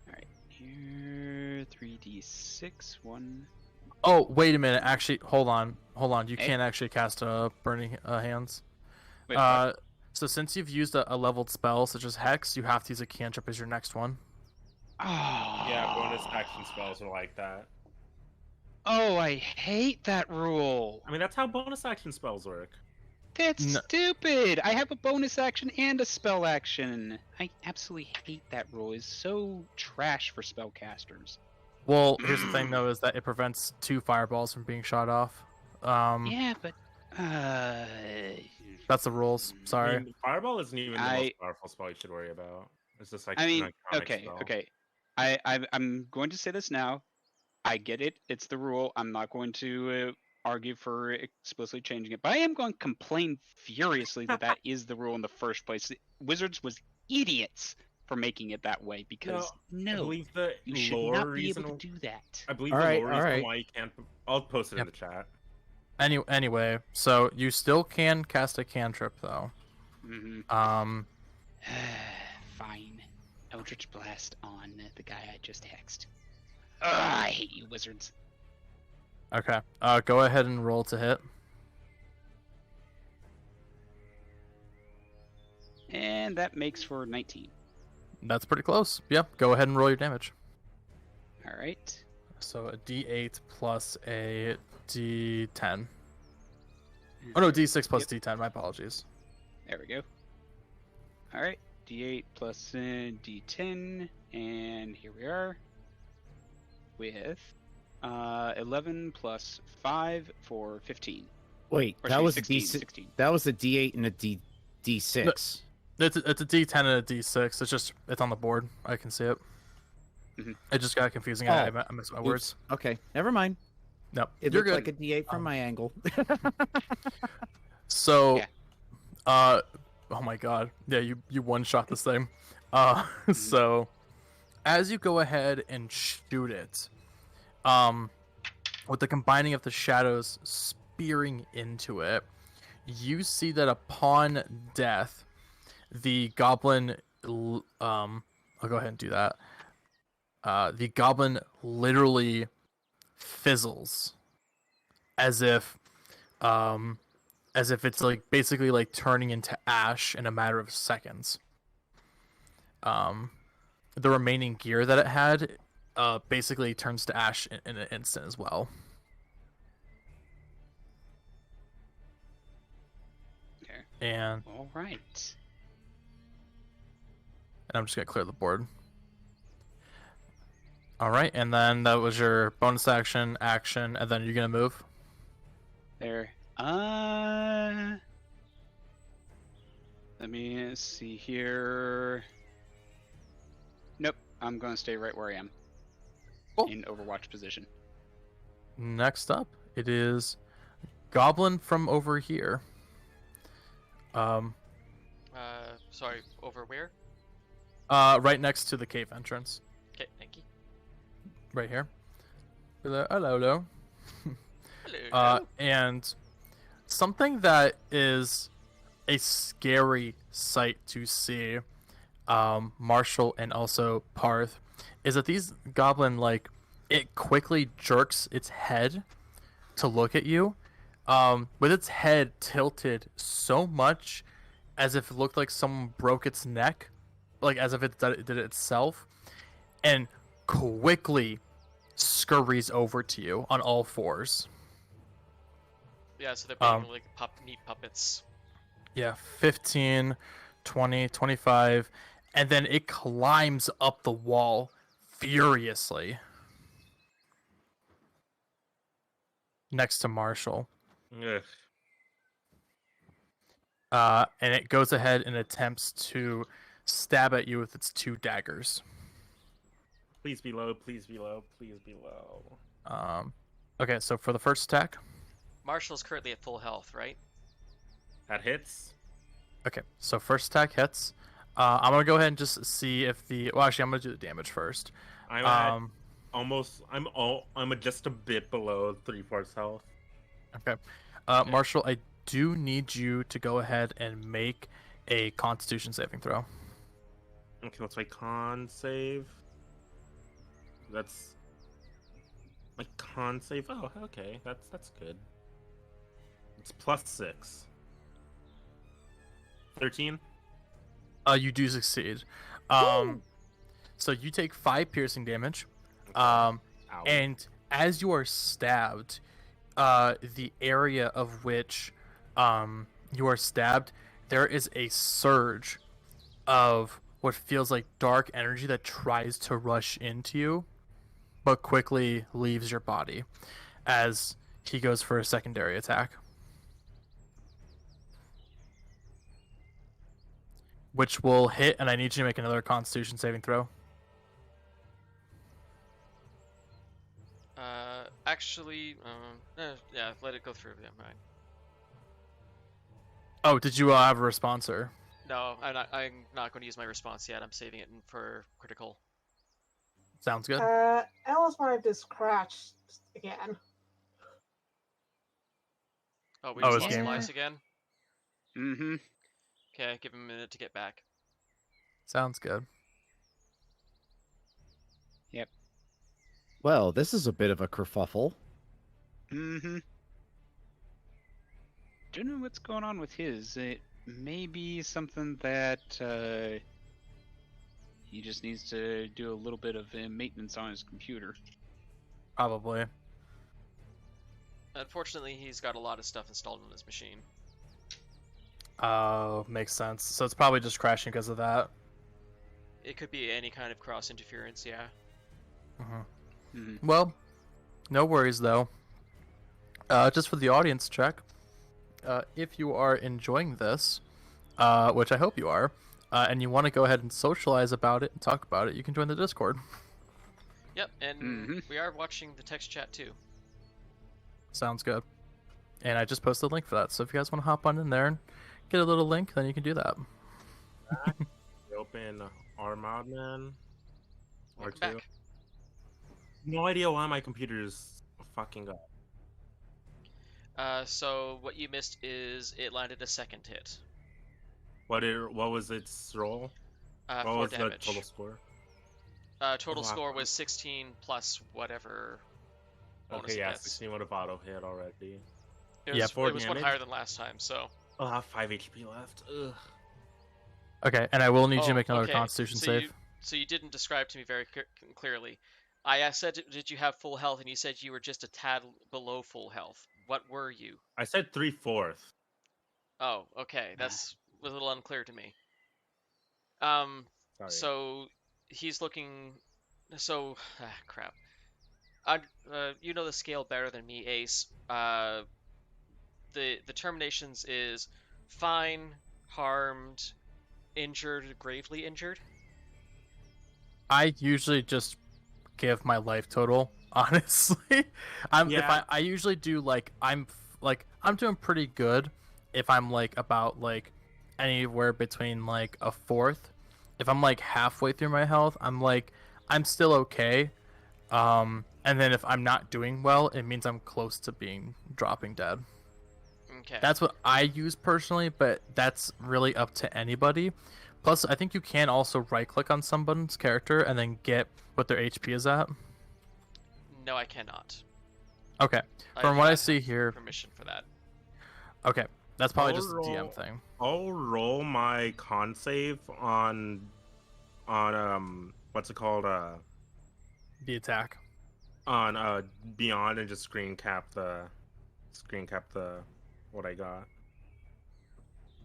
All right, here 3d6 1. Oh, wait a minute. Actually, hold on. You Hey. can't actually cast Burning Hands. Wait, what? So since you've used a leveled spell such as Hex, you have to use a cantrip as your next one. Oh. Yeah, bonus action spells are like that. Oh, I hate that rule. I mean, that's how bonus action spells work. That's No. stupid. I have a bonus action and a spell action. I absolutely hate that rule. It's so trash for spellcasters. Well, here's the thing though, is that it prevents 2 fireballs from being shot off. Yeah, but That's the rules. I Sorry. mean, Fireball isn't even the I- most powerful spell you should worry about. It's just like I mean, an iconic okay, spell. okay. I'm going to say this now. I get it. It's the rule. I'm not going to argue for explicitly changing it, but I am going to complain furiously that that is the rule in the first place. Wizards was idiots for making it that way because I no, believe the you should lore not be reason. able to do that. I believe Alright, the lore reason alright. why you can't. I'll post it Yep. in the chat. Anyway, so you still can cast a cantrip though. Mm-hmm. Fine. Eldritch Blast on the guy I just hexed. Ugh, I hate you, wizards. Okay. Go ahead and roll to hit. And that makes for 19. That's pretty close. Yeah. Go ahead and roll your damage. All right. So a D8 plus a D10. Oh no, D6 plus D10. My apologies. There we go. All right. D8 plus D10, and here we are with 11 plus 5 for 15. Wait, Or that was 16, a 16. That was a D8 and a D6. It's a D10 and a D6. It's on the board. I can see it. Mhm. It just got confusing. Oh. I missed my words. Oops. Okay, never mind. No, It you're looked good. like a D8 from my angle. So, Yeah. oh my god, yeah, you one shot this thing. So, as you go ahead and shoot it, with the combining of the shadows spearing into it, you see that upon death, the goblin, I'll go ahead and do that. The goblin literally fizzles, as if it's like basically like turning into ash in a matter of seconds. The remaining gear that it had basically turns to ash in an instant as well. Okay. And All right. I'm just gonna clear the board. All right, and then that was your bonus action, and then you're gonna move. There. Let me see here. Nope. I'm gonna stay right where I am. Cool. In Overwatch position. Next up, it is Goblin from over here. Sorry, over where? Right next to the cave entrance. Okay, thank you. Right here. Hello. Hello. And something that is a scary sight to see, Marshall and also Paarth, is that these goblin, like, it quickly jerks its head to look at you, with its head tilted so much as if it looked like someone broke its neck, like as if it did it itself, and quickly scurries over to you on all fours. Yeah, so they're being like neat puppets. Yeah, 15, 20, 25, and then it climbs up the wall furiously next to Marshall. Ugh. And it goes ahead and attempts to stab at you with its 2 daggers. Please be low, please be low, please be low. Okay, so for the first attack. Marshall's currently at full health, right? That hits. Okay, so first attack hits. I'm gonna go ahead and just see if well, actually, I'm gonna do the damage first. I'm at almost. I'm just a bit below 3/4 health. Okay, Marshall, I do need you to go ahead and make a Constitution saving throw. Okay, what's my con save? That's my con save. Oh, okay, that's good. It's +6. 13. You do succeed. So you take 5 piercing damage. Ow. And as you are stabbed, the area of which you are stabbed, there is a surge of what feels like dark energy that tries to rush into you, but quickly leaves your body as he goes for a secondary attack, which will hit, and I need you to make another Constitution saving throw. Actually, yeah, let it go through. Yeah, fine. Oh, did you have a response, sir? No, I'm not going to use my response yet. I'm saving it for critical. Sounds good. Alice wanted to scratch again. Oh, we Oh, just it's lost game. Elias again? Mm-hmm. Okay, give him a minute to get back. Sounds good. Yep. Well, this is a bit of a kerfuffle. Mm-hmm. Don't know what's going on with his. It may be something that he just needs to do a little bit of maintenance on his computer. Probably. Unfortunately, he's got a lot of stuff installed on his machine. Oh, makes sense. So it's probably just crashing because of that. It could be any kind of cross interference, yeah. Mm-hmm. Well, no worries though. Just for the audience check, if you are enjoying this, which I hope you are, and you want to go ahead and socialize about it and talk about it, you can join the Discord. Yep, and we are watching the text chat too. Sounds good. And I just posted a link for that, so if you guys want to hop on in there and get a little link, then you can do that. Open Armadman. Welcome back. No idea why my computer's fucking up. So what you missed is it landed a second hit. What was its roll? 4 was damage. the total score? Total score was 16 plus whatever bonus Okay, it yeah, gets. 16 would have auto hit already. It was, 4 it was one damage. higher than last time, so. I'll have 5 HP left. Ugh. Okay, and I will need you to Oh, make another okay. Constitution save. So you didn't describe to me very clearly. I asked, said, did you have full health? And you said you were just a tad below full health. What were you? I said 3/4. Oh, okay. That's a little unclear to me. Sorry. So he's looking. So crap. You know the scale better than me, Ace. The terminations is fine, harmed, injured, gravely injured. I usually just give my life total, honestly. I usually do I'm doing pretty good if I'm like about like anywhere between like a fourth. If I'm like halfway through my health, I'm still okay. And then if I'm not doing well, it means I'm close to dropping dead. Okay. That's what I use personally, but that's really up to anybody. Plus, I think you can also right-click on someone's character and then get what their HP is at. No, I cannot. Okay. From what I see here, permission for that. okay, that's probably I'll just a DM thing. I'll roll my con save on what's it called? The attack. On Beyond and just screen cap the what I got.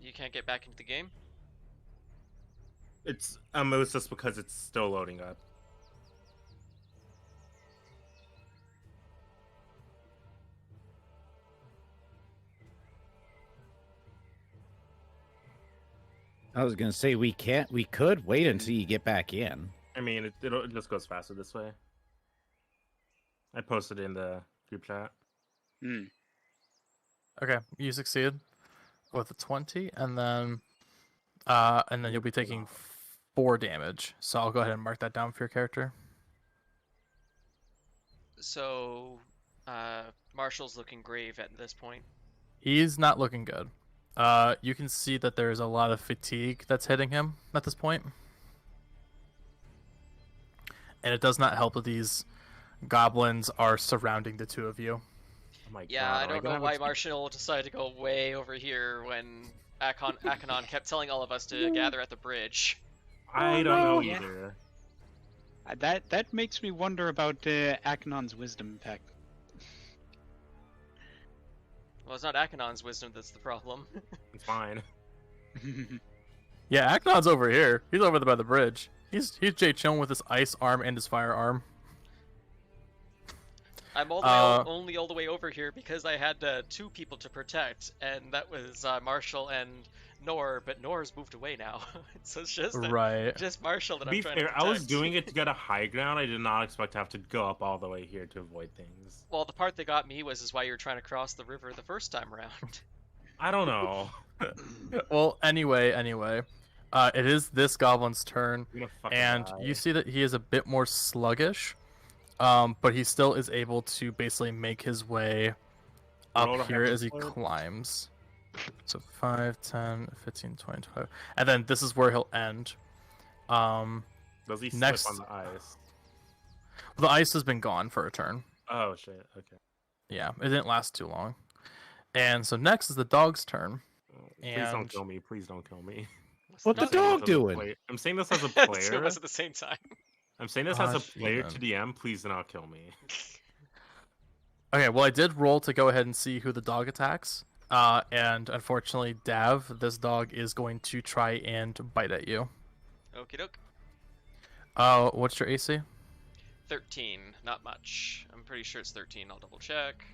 You can't get back into the game? It was just because it's still loading up. I was gonna say we could wait until you get back in. I mean, it just goes faster this way. I posted in the group chat. Okay, you succeed with a 20, and then you'll be taking 4 damage. So I'll go ahead and mark that down for your character. So, Marshall's looking grave at this point. He's not looking good. You can see that there's a lot of fatigue that's hitting him at this point. And it does not help that these goblins are surrounding the two of you. Oh my Yeah, God, I don't know why Marshall decided to go way over here when Akanon kept telling all of us to gather at the bridge. I don't know yeah. either. That makes me wonder about Akanon's wisdom pack. Well, it's not Akanon's wisdom that's the problem. It's fine. Yeah, Akanon's over here. He's over there by the bridge. He's Jay chilling with his ice arm and his fire arm. I'm only all the way over here because I had 2 people to protect, and that was Marshall and Nor, but Nor's moved away now. So it's just just Marshall that To I'm be trying fair, to protect. I was doing it to get a high ground. I did not expect to have to go up all the way here to avoid things. Well, the part that got me is why you were trying to cross the river the first time around. I don't know. Well, anyway, it is this goblin's turn, I'm gonna fucking and die. you see that he is a bit more sluggish, but he still is able to basically make his way Roll up to here have as he this one. climbs. So 5, 10, 15, 20, 25. And then this is where he'll end. Does he next- slip on the ice? The ice has been gone for a turn. Oh shit. Okay. Yeah, it didn't last too long. And so next is the dog's turn. Please don't And- kill me. Please don't kill me. What the Not- dog As a doing? player- I'm saying this as a Two of player. us at the same time. I'm saying this as a Gosh, player man. to DM. Please do not kill me. Okay, well, I did roll to go ahead and see who the dog attacks. And unfortunately, Dav, this dog is going to try and bite at you. Okie doke. What's your AC? 13, not much. I'm pretty sure it's 13. I'll double check.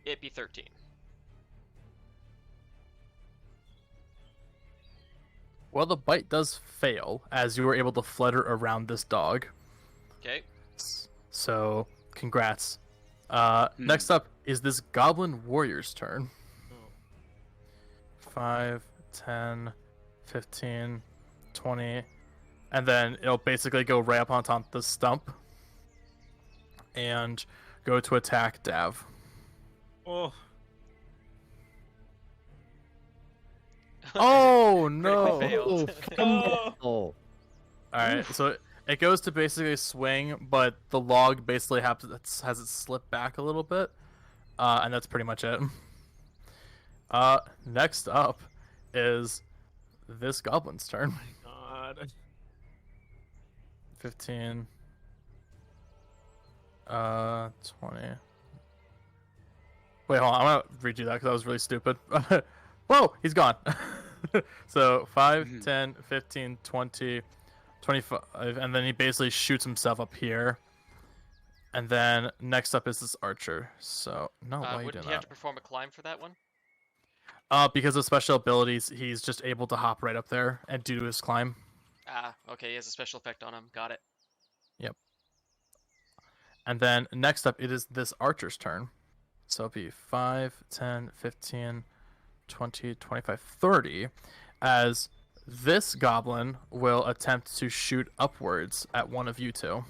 It'd be 13. Well, the bite does fail, as you were able to flutter around this dog. Okay. So, congrats. Next up is this Goblin Warrior's turn. 5, 10, 15, 20, and then it'll basically go right up on top of the stump and go to attack Dav. Oh. Oh Critically no! failed. Oh. Alright, so it goes to basically swing, but the log basically has it slip back a little bit, and that's pretty much it. Next up is this goblin's turn. God. 15, 20. Wait, hold on. I'm gonna redo that because that was really stupid. Whoa, he's gone. So 5, 10, 15, 20, 25, and then he basically shoots himself up here. And then next up is this archer. So no, why are you Wouldn't doing he have that? to perform a climb for that one? Because of special abilities, he's just able to hop right up there and due to his climb. Ah, okay, he has a special effect on him. Got it. Yep. And then next up, it is this archer's turn. So it'll be 5, 10, 15, 20, 25, 30. As this goblin will attempt to shoot upwards at one of you two.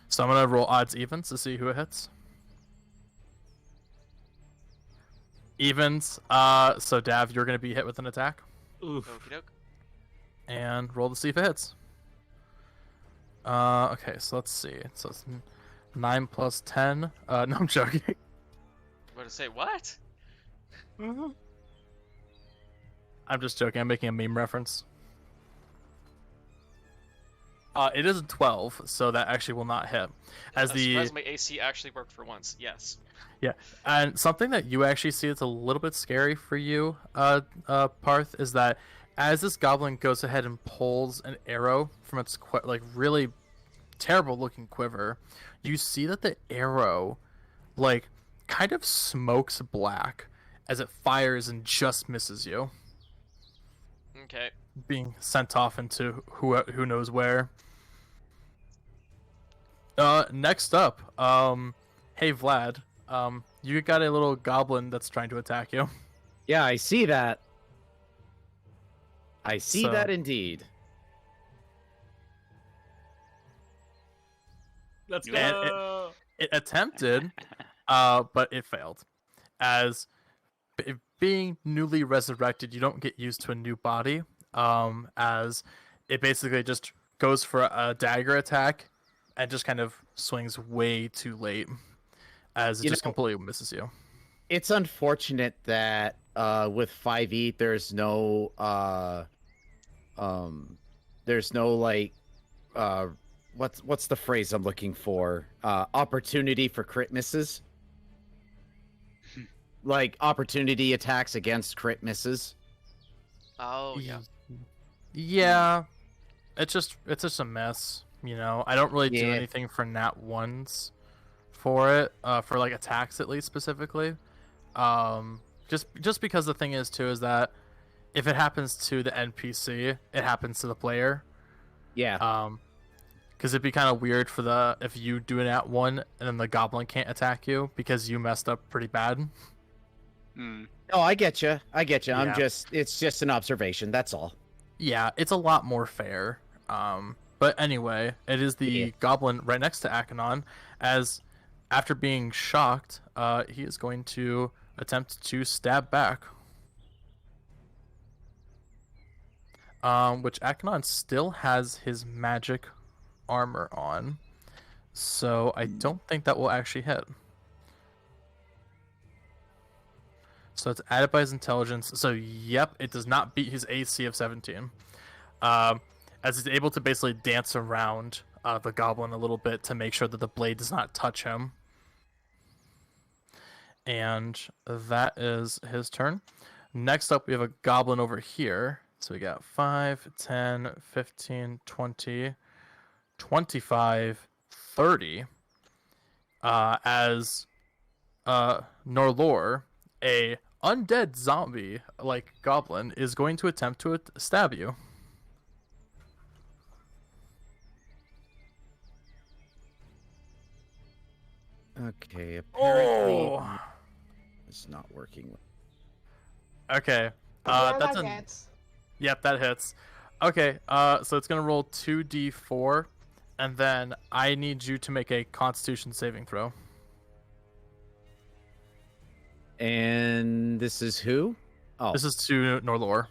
So I'm going to roll odds evens to see who it hits. Evens. So Dav, you're going to be hit with an attack. Oof. Okie doke. And roll to see if it hits. Okay, so let's see. So it's 9 plus 10. No, I'm joking. What to say? What? I'm just joking. I'm making a meme reference. It is a 12, so that actually will not hit. I'm surprised my AC actually worked for once. Yes. Yeah, and something that you actually see that's a little bit scary for you, Paarth, is that as this goblin goes ahead and pulls an arrow from its really terrible looking quiver, you see that the arrow kind of smokes black as it fires and just misses you, Okay. being sent off into who knows where. Next up, hey Vlad, you got a little goblin that's trying to attack you. Yeah, I see that. I see So- that indeed. Let's And go. It attempted, but it failed. As being newly resurrected, you don't get used to a new body. As it basically just goes for a dagger attack and just kind of swings way too late, as it just completely misses you. It's unfortunate that with 5e there's no what's the phrase I'm looking for? Opportunity for crit misses. Like opportunity attacks against crit misses. Oh yeah. Yeah, it's just a mess. You know, I don't really do Yeah. anything for nat ones for it, for like attacks at least specifically. Just because the thing is too is that if it happens to the NPC, it happens to the player. Yeah. Because it'd be kind of weird if you do an at one and then the goblin can't attack you because you messed up pretty bad. Hmm. No, I get you. Yeah. It's just an observation. That's all. Yeah, it's a lot more fair. But anyway, it is the Yeah. goblin right next to Akanon, as after being shocked, he is going to attempt to stab back. Which Akanon still has his magic armor on, so I don't think that will actually hit. So it's added by his intelligence. So yep, it does not beat his AC of 17. As he's able to basically dance around the goblin a little bit to make sure that the blade does not touch him. And that is his turn. Next up, we have a goblin over here. So we got 5, 10, 15, 20, 25, 30. As Norelor, a undead zombie like goblin is going to attempt to stab you. Okay, apparently Oh. it's not working. Okay. Yeah, That's that a hits. Yep, that hits. Okay, so it's gonna roll 2d4, and then I need you to make a Constitution saving throw. And this is who? Oh, This is to Norelor.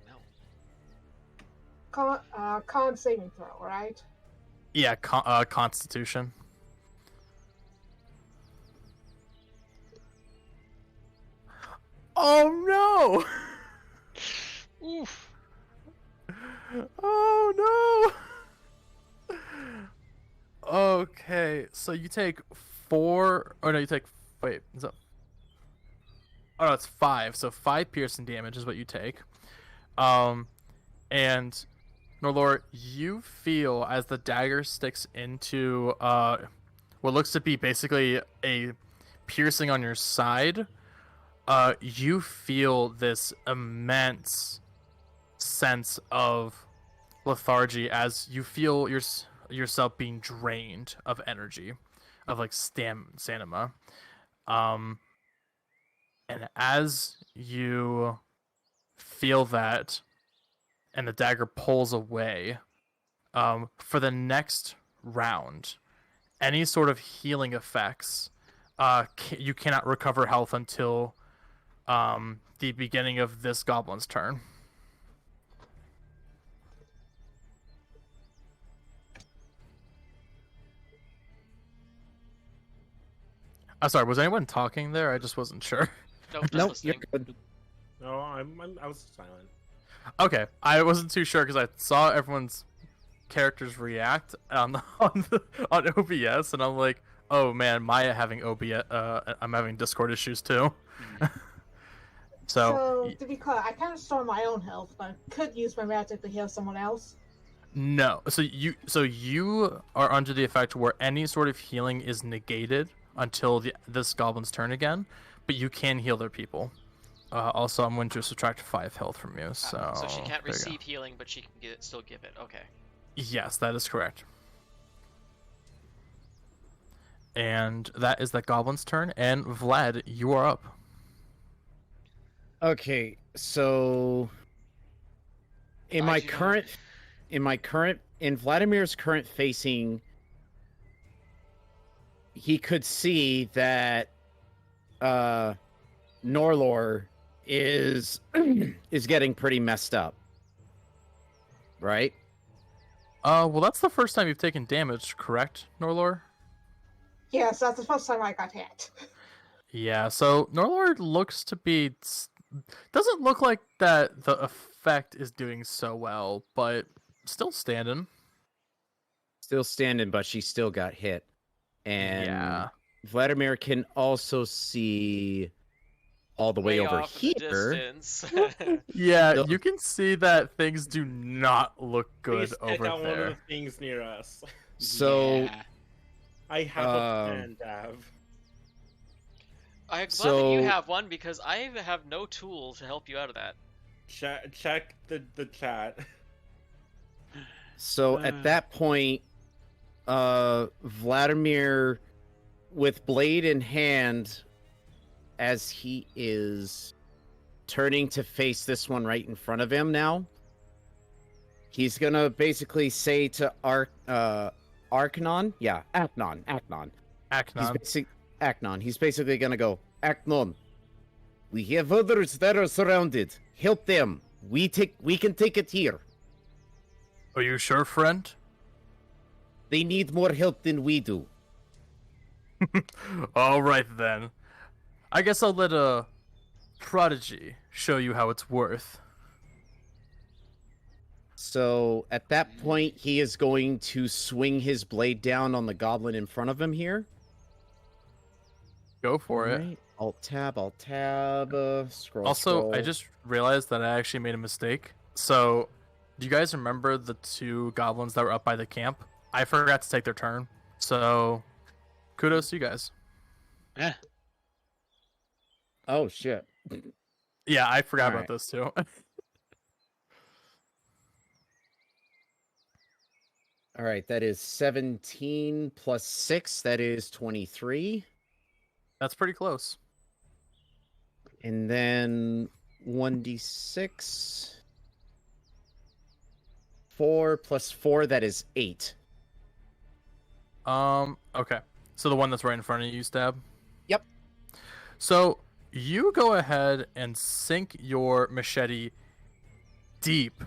No. Con saving throw, right? Yeah, Constitution. Oh no! Oof. Oh no! Okay, so you take 4. Oh no, you take. Wait, is that? Oh no, it's 5. So 5 piercing damage is what you take. And Norlor, you feel as the dagger sticks into what looks to be basically a piercing on your side. You feel this immense sense of lethargy as you feel yourself being drained of energy, of like stamina. And as you feel that, and the dagger pulls away, for the next round, any sort of healing effects, you cannot recover health until the beginning of this goblin's turn. I'm sorry, was anyone talking there? I just wasn't sure. Nope, just nope, listening. you're good. No, I was silent. Okay, I wasn't too sure because I saw everyone's characters react on OBS, and I'm like, oh man, Maya having OBS. I'm having Discord issues too. So, to be clear, I kind of store my own health, but could use my magic to heal someone else. No, so you are under the effect where any sort of healing is negated until this goblin's turn again, but you can heal their people. Also, I'm going to subtract 5 health from you, so. So she can't there you go. receive healing, but she can still give it. Okay. Yes, that is correct. And that is the goblin's turn. And Vlad, you are up. Okay, so in Vladimir's current facing, he could see that Norelor is getting pretty messed up, right? Well, that's the first time you've taken damage, correct, Norelor? Yes, that's the first time I got hit. Yeah, so Norelor looks to be... Doesn't look like that the effect is doing so well, but still standing. Still standing, but she still got hit. And Yeah. Vladimir can also see all the way over off in the here. distance. Yeah, So- you can see that things do not look good Please over take out one of there. the things near us. So Yeah. I have a plan, Dav. I'm glad that So- you have one because I have no tool to help you out of that. Check the chat. So at that point, Vladimir, with blade in hand, as he is turning to face this one right in front of him now, he's gonna basically say to Arknon, yeah, Aknon. Aknon. He's basically gonna go, Aknon, we have others that are surrounded. Help them. We can take it here. Are you sure, friend? They need more help than we do. All right then. I guess I'll let a prodigy show you how it's worth. So at that point, he is going to swing his blade down on the goblin in front of him here. Go for it. Alright, Alt tab, scroll. Also, scroll. I just realized that I actually made a mistake. So, do you guys remember the 2 goblins that were up by the camp? I forgot to take their turn. So, kudos to you guys. Eh, Oh shit. Yeah, I forgot All about this too. All right, that is 17 plus 6. That is 23. That's pretty close. And then 1d6. 4 plus 4, that is 8. Okay. So the one that's right in front of you, Stab? Yep. So you go ahead and sink your machete deep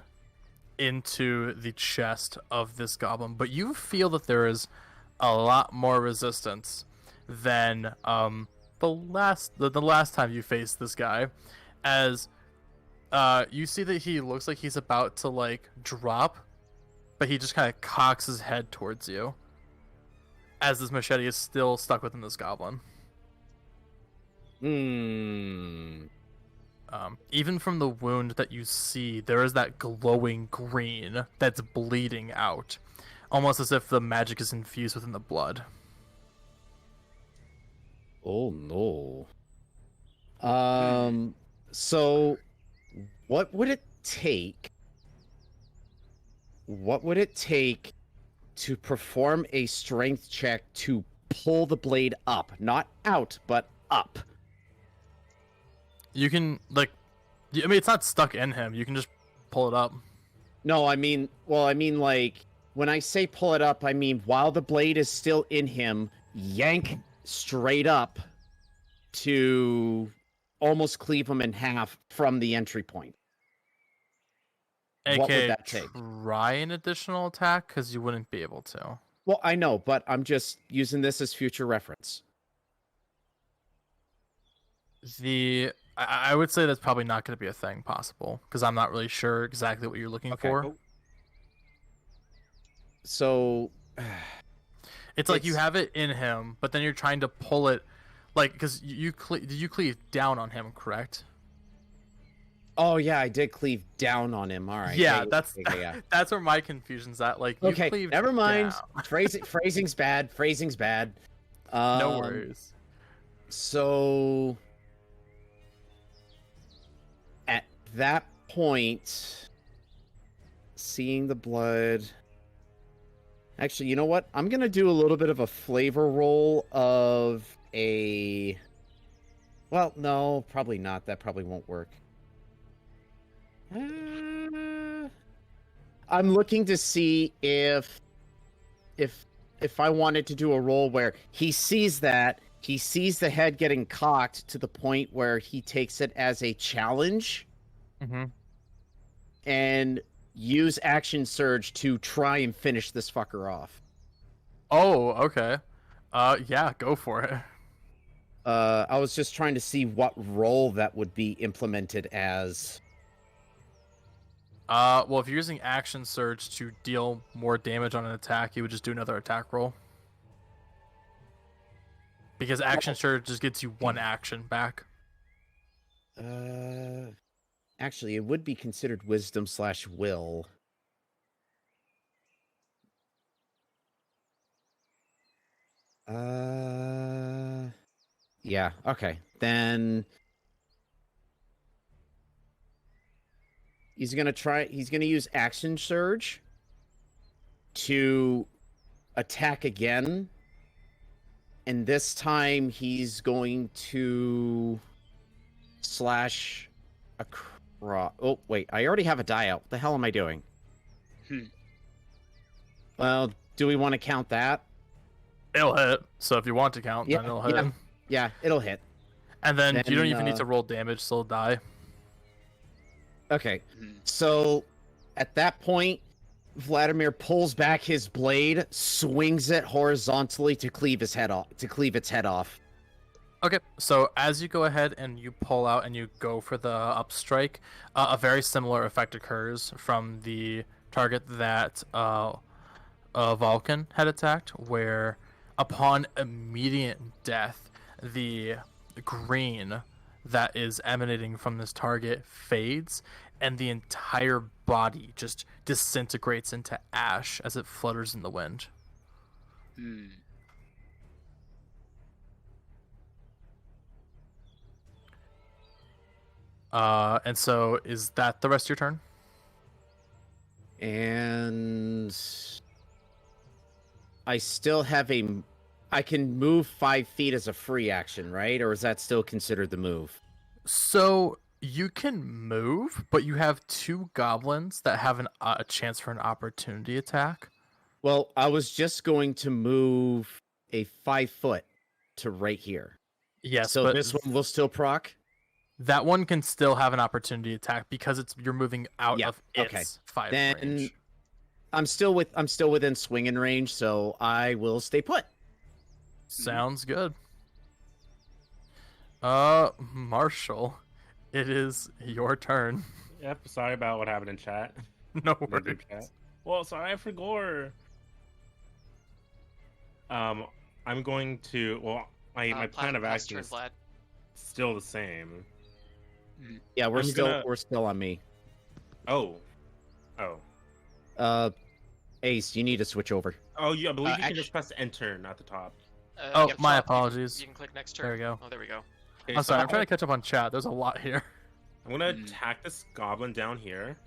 into the chest of this goblin, but you feel that there is a lot more resistance than the last time you faced this guy, as you see that he looks like he's about to like drop, but he just kind of cocks his head towards you as this machete is still stuck within this goblin. Even from the wound that you see, there is that glowing green that's bleeding out, almost as if the magic is infused within the blood. Oh no. So what would it take? What would it take to perform a strength check to pull the blade up? Not out, but up. You can, like, I mean, it's not stuck in him. You can just pull it up. No, I mean, like, when I say pull it up, I mean while the blade is still in him, yank straight up to almost cleave him in half from the entry point. AK, What would that take? try an additional attack, because you wouldn't be able to. Well, I know, but I'm just using this as future reference. I would say that's probably not going to be a thing possible, because I'm not really sure exactly what you're looking for. So it's like you have it in him, but then you're trying to pull it, like, because did you cleave down on him, correct? Oh yeah, I did cleave down on him. All right. Yeah, yeah. that's where my confusion's at. Like, you Okay, cleaved never mind. down. Phrasing's bad. Phrasing's bad. No worries. So at that point, seeing the blood. Actually, you know what? I'm gonna do a little bit of a flavor roll of a. Well, no, probably not. That probably won't work. I'm looking to see if I wanted to do a roll where he sees the head getting cocked to the point where he takes it as a challenge, and use action surge to try and finish this fucker off. Oh, okay. Yeah, go for it. I was just trying to see what role that would be implemented as. Well, if you're using action surge to deal more damage on an attack, you would just do another attack roll. Because action surge just gets you one action back. Actually, it would be considered wisdom/will. Yeah, okay. Then he's gonna use action surge to attack again. And this time he's going to slash across. Oh, wait, I already have a die out. What the hell am I doing? Well, do we want to count that? It'll hit. So if you want to count, then it'll hit. Yeah, it'll hit. And then you don't even need to roll damage, so it'll die. Okay, so at that point, Vladimir pulls back his blade, swings it horizontally to cleave its head off. Okay, so as you go ahead and you pull out and you go for the up strike, a very similar effect occurs from the target that Valkin had attacked, where upon immediate death, the green that is emanating from this target fades, and the entire body just disintegrates into ash as it flutters in the wind. And so is that the rest of your turn? And I still have I can move 5 feet as a free action, right? Or is that still considered the move? So you can move, but you have 2 goblins that have a chance for an opportunity attack. Well, I was just going to move a 5 foot to right here. Yes, So but this one will still proc? that one can still have an opportunity attack because you're moving out Yeah, of its okay. 5 Then range. I'm still within swinging range, so I will stay put. Sounds good. Marshall, it is your turn. Yep. Sorry about what happened in chat. No The worries. group chat. Well, sorry for Gore. I'm going to. Well, my plan of Last action turn, is Vlad. still the same. Yeah, we're I'm still on me. Oh. Ace, you need to switch over. Oh, yeah. I believe you can actu- just press enter, not the top. Oh, Yep, my top, apologies. You can click next turn. There we go. Oh, there we go. Okay, I'm so sorry, I'm trying to catch up on chat. There's a lot here. I'm gonna attack this goblin down here.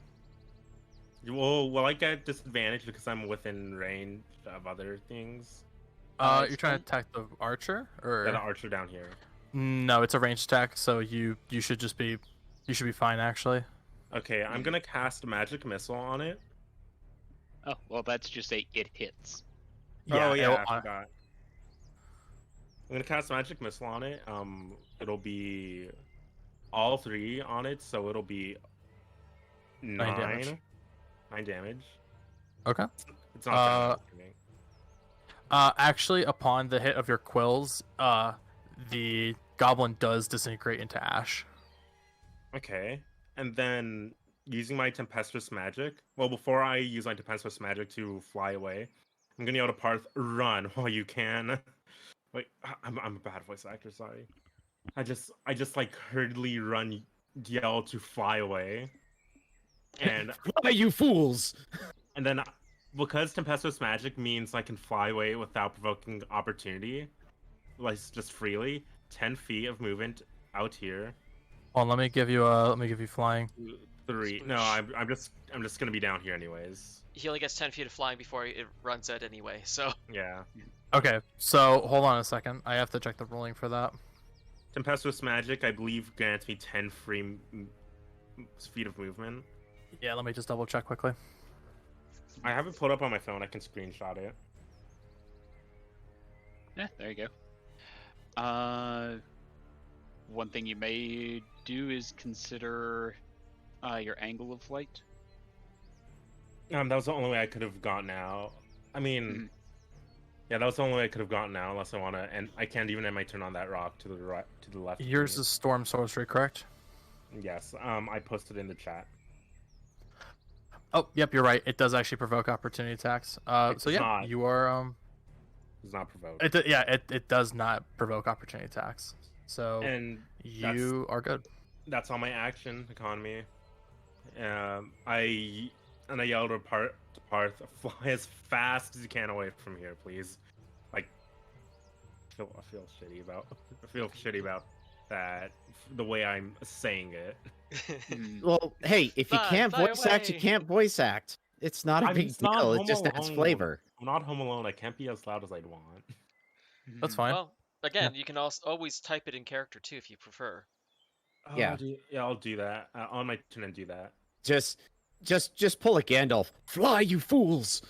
Will I get disadvantage because I'm within range of other things? You're trying to attack the archer, or Yeah, the archer down here. no? It's a ranged attack, so you should be fine actually. Okay, I'm gonna cast a magic missile on it. Oh, well, that's just it hits. Oh yeah, it'll- I forgot. I'm gonna cast magic missile on it. It'll be all 3 on it, so it'll be 9 damage. 9 damage. Okay. It's not that much. Actually, upon the hit of your quills, the goblin does disintegrate into ash. Okay, and then using my tempestuous magic. Well, before I use my tempestuous magic to fly away, I'm gonna yell to Paarth, "Run while you can." Wait, I'm a bad voice actor. Sorry. I just like hurriedly run, yell to fly away, and Fly, you fools! and then because tempestuous magic means I can fly away without provoking opportunity, like just freely, 10 feet of movement out here. Oh, let me give you flying. 3. No, I'm just gonna be down here anyways. He only gets 10 feet of flying before it runs out anyway, so... Yeah. Okay, so hold on a second. I have to check the ruling for that. Tempestuous magic, I believe, grants me 10 free feet of movement. Yeah, let me just double check quickly. I have it pulled up on my phone. I can screenshot it. Yeah, there you go. One thing you may do is consider your angle of flight. That was the only way I could have gotten out. I mean, yeah, that was the only way I could have gotten out unless I want to. And I can't even end my turn on that rock to the right, to the left. Yours is storm sorcery, correct? Yes. I posted in the chat. Oh, yep, you're right. It does actually provoke opportunity attacks. So yeah, not. you are. It's not provoked. It does not provoke opportunity attacks. So And you are good. that's on my action economy. I yelled to Paarth, fly as fast as you can away from here, please. Like, I feel shitty about that. The way I'm saying it. Well, hey, if you Fly, can't fly voice act, you away. can't voice act. It's not a I'm big just not deal. It Home just adds Alone. flavor. I'm not home alone. I can't be as loud as I'd want. That's fine. Well, again, you can also always type it in character too if you prefer. Yeah. I'll do that. On my turn and do that. Just pull a Gandalf. Fly, you fools!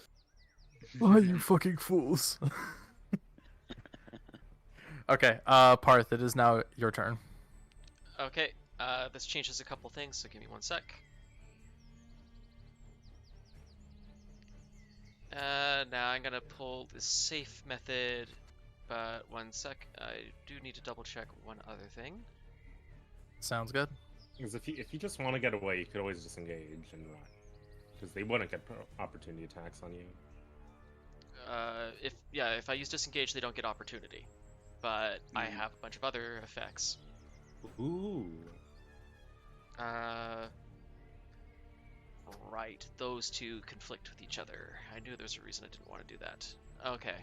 Why you fucking fools? Okay, Paarth, it is now your turn. Okay, this changes a couple things, so give me 1 sec. Now I'm gonna pull the safe method, but 1 sec. I do need to double check one other thing. Sounds good. Because if you just want to get away, you could always disengage and run. Because they wouldn't get opportunity attacks on you. If I use disengage, they don't get opportunity, but I have a bunch of other effects. Ooh. Right, those two conflict with each other. I knew there was a reason I didn't want to do that. Okay.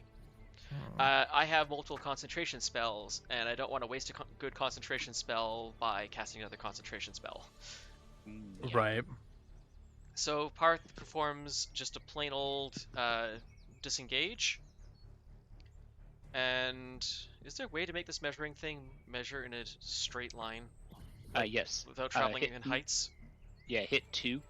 I have multiple concentration spells, and I don't want to waste a good concentration spell by casting another concentration spell. Mm, Right. So Paarth performs just a plain old disengage. And is there a way to make this measuring thing measure in a straight line? yes. Without traveling hit- in heights? Yeah, hit 2.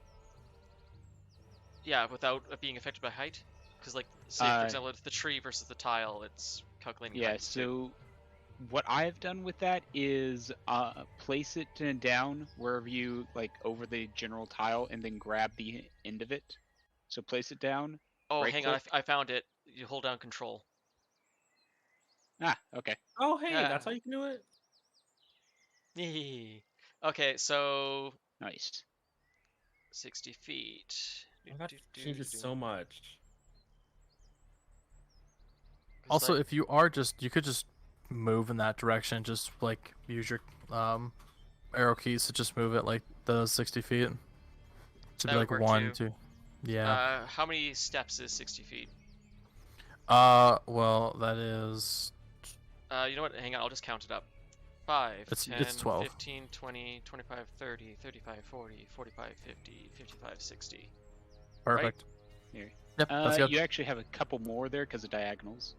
Yeah, without being affected by height? Because, like, say, for example, it's the tree versus the tile, it's calculating Yeah, heights too. so what I've done with that is place it down wherever you, like, over the general tile, and then grab the end of it. So place it down. Oh, right hang on, click. I found it. You hold down control. Ah, okay. Oh, hey, that's how you can do it. Okay, so Nice. 60 feet. Oh, that changes so much. Also, if you are you could just move in that direction. Just like use your arrow keys to just move it like the 60 feet. To be That like would work 1, too. 2. Yeah. How many steps is 60 feet? Well, that is. You know what? Hang on, I'll just count it up. 5, It's 10, 12. 15, 20, 25, 30, 35, 40, 45, 50, 55, 60. Perfect. Here. Yep, that's good. You actually have a couple more there because of diagonals.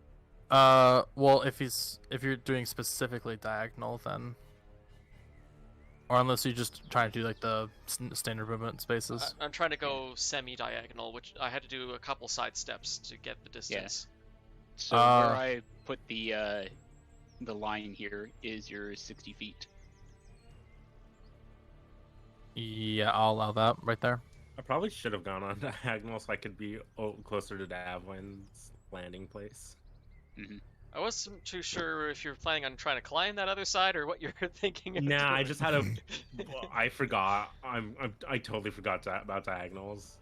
Well, if you're doing specifically diagonal, then, or unless you just trying to do like the standard movement spaces. I'm trying to go semi-diagonal, which I had to do a couple side steps to get the distance. So where I put the line here is your 60 feet. Yeah, I'll allow that right there. I probably should have gone on diagonal so I could be closer to Davwyn's landing place. Mm-hmm. I wasn't too sure if you're planning on trying to climb that other side or what you're thinking of Nah, I doing. just had a. Well, I forgot. I totally forgot about diagonals.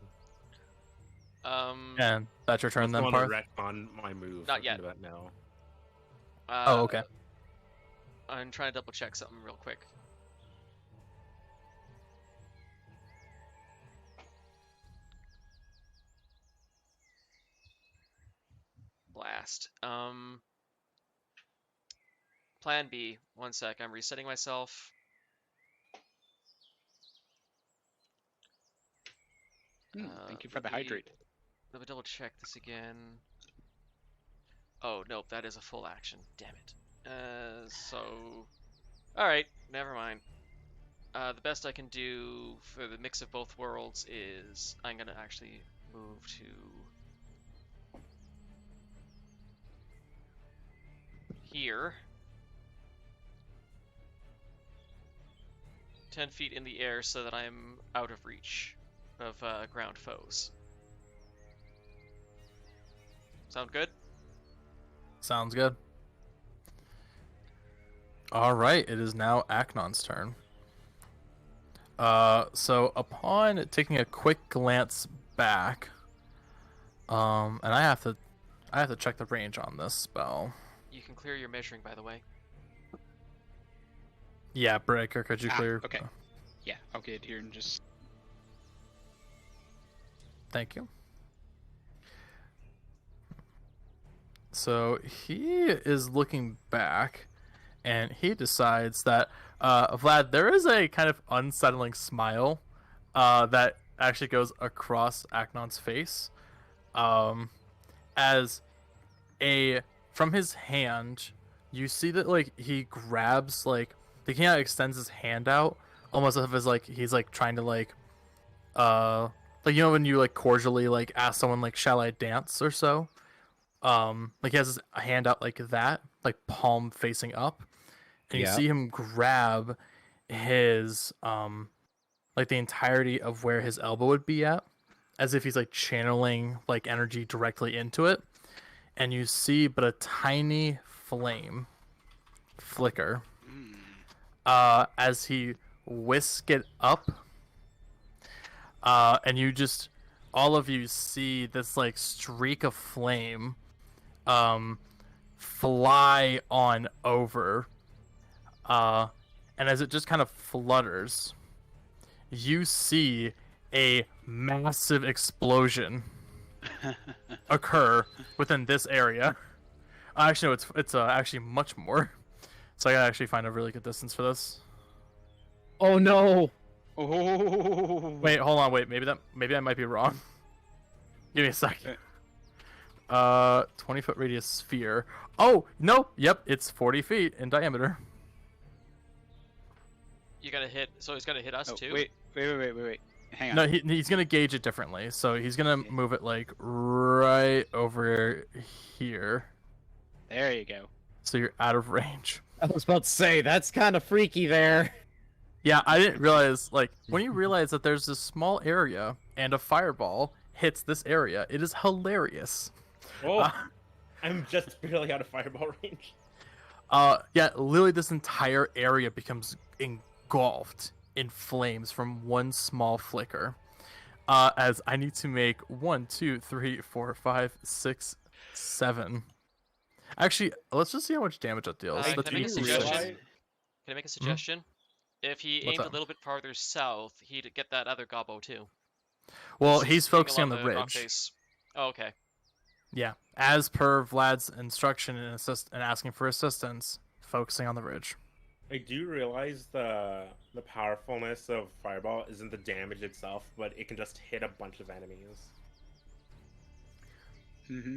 And that's your turn then, I Paarth? on my move. Not yet. But no. Oh, okay. I'm trying to double check something real quick. Blast. Plan B. One sec. I'm resetting myself. Thank you for the Let me- hydrate. Let me double check this again. Oh, nope, that is a full action. Damn it. Alright, never mind. The best I can do for the mix of both worlds is I'm gonna actually move to here. 10 feet in the air so that I'm out of reach of ground foes. Sound good? Sounds good. All right, it is now Aknon's turn. So upon taking a quick glance back, and I have to check the range on this spell. You can clear your measuring, by the way. Yeah, Breaker, could you clear? Okay. Yeah, I'll get here and just. Thank you. So he is looking back, and he decides that Vlad, there is a kind of unsettling smile that actually goes across Aknon's face, as from his hand, you see that like he grabs like he kind of extends his hand out, almost as if it's like he's like trying to like you know when you like cordially like ask someone like shall I dance or so. Like he has his hand out like that, like palm facing up, and you Yeah. see him grab his like the entirety of where his elbow would be at, as if he's like channeling like energy directly into it, and you see but a tiny flame flicker as he whisk it up, and you just all of you see this like streak of flame fly on over, and as it just kind of flutters, you see a massive explosion occur within this area, Actually, no, it's actually much more. So I gotta actually find a really good distance for this. Oh no! Oh. Wait, hold on, wait. Maybe I might be wrong. Give me a second. 20-foot radius sphere. Oh no! Yep, it's 40 feet in diameter. You gotta hit. So he's gonna hit us Oh, too. wait. Hang on. No, he's gonna gauge it differently. So he's gonna move it like right over here. There you go. So you're out of range. I was about to say that's kind of freaky there. Yeah, I didn't realize. Like when you realize that there's this small area and a fireball hits this area, it is hilarious. Oh, I'm just barely out of fireball range. Yeah, literally this entire area becomes engulfed in flames from one small flicker. As I need to make 1, 2, 3, 4, 5, 6, 7. Actually, let's just see how much damage that deals. Can Let's I make a increase suggestion? it. Can I make a suggestion? If he What's aimed a up? little bit farther south, he'd get that other gobbo too. Well, This he's is hitting focusing on along the rock ridge. face. Oh, okay. Yeah, as per Vlad's instruction and asking for assistance, focusing on the ridge. I do realize the powerfulness of fireball isn't the damage itself, but it can just hit a bunch of enemies. Mm-hmm.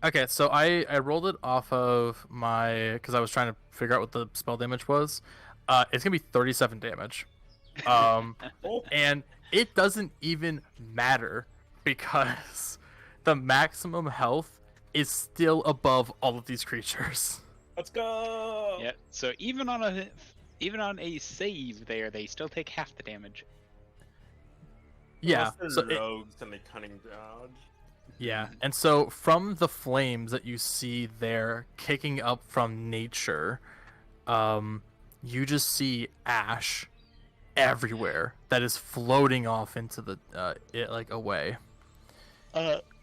Okay, so I rolled it off of my because I was trying to figure out what the spell damage was. It's gonna be 37 damage, Oh, and it doesn't even matter because the maximum health is still above all of these creatures. let's go! Yeah. So even on a save there, they still take half the damage. Yeah, Unless so they're rogues and they cunning dodge. yeah, and so from the flames that you see there kicking up from nature, you just see ash everywhere that is floating off into the it like away.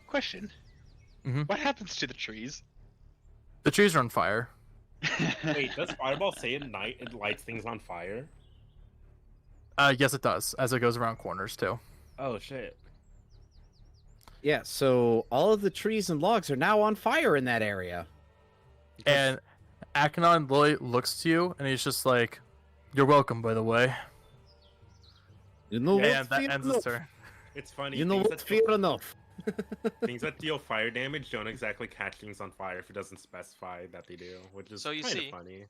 Question. Mhm. What happens to the trees? The trees are on fire. Wait, does fireball say at night it lights things on fire? Yes, it does, as it goes around corners too. Oh shit. Yeah, so all of the trees and logs are now on fire in that area. And Akanon literally looks to you, and he's just like, "You're welcome, by the way." You know And what? that Fear ends his enough. turn. It's funny. You know things what? that Fear enough. things that deal fire damage don't exactly catch things on fire if it doesn't specify that they do, which is So you kind see- of funny.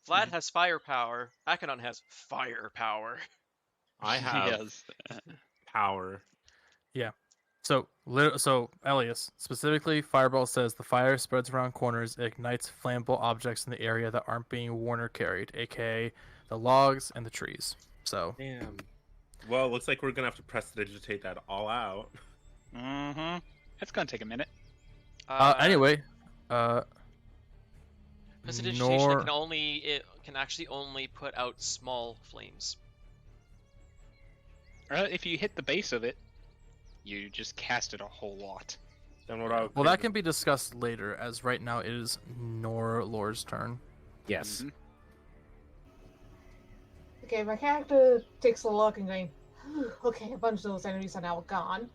Vlad has firepower. Akanon has firepower. I have Yes. power. So Elias, specifically, Fireball says the fire spreads around corners, it ignites flammable objects in the area that aren't being worn or carried, aka the logs and the trees. So Damn. Well, looks like we're gonna have to prestidigitate that all out. Mm-hmm. It's gonna take a minute. anyway, prestidigitation it can actually only put out small flames. If you hit the base of it, you just cast it a whole lot. Then what I well, that can be discussed later, as right now it is Norelor's turn. Yes. Mhm. Okay, my character takes a look and going, okay, a bunch of those enemies are now gone.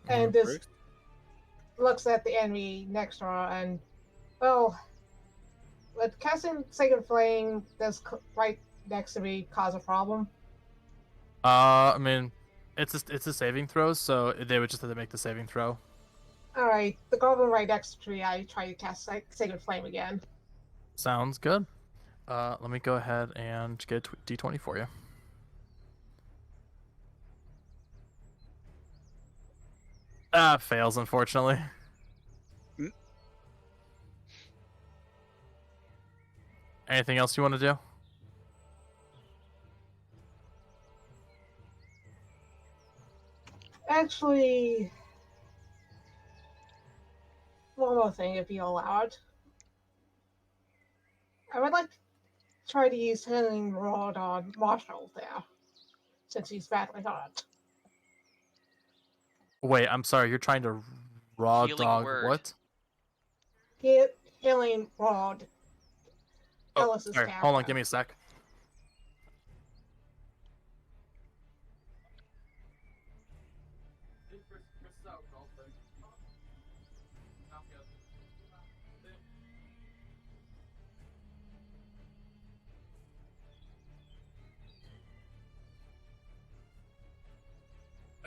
And just looks at the enemy next to her and, well, with casting Sacred Flame that's right next to me cause a problem? I mean, it's a saving throw, so they would just have to make the saving throw. Alright, the goblin right next to me, I try to cast Sacred Flame again. Sounds good. Let me go ahead and get a D20 for you. Fails, unfortunately. Mm. Anything else you want to do? Actually, one more thing, if you allow it. I would like to try to use Healing Rod on Marshell there, since he's badly hurt. Wait, I'm sorry. You're trying to raw Healing dog word. what? Healing Rod. Oh, Ellis's sorry. Hold on. character. Give me a sec.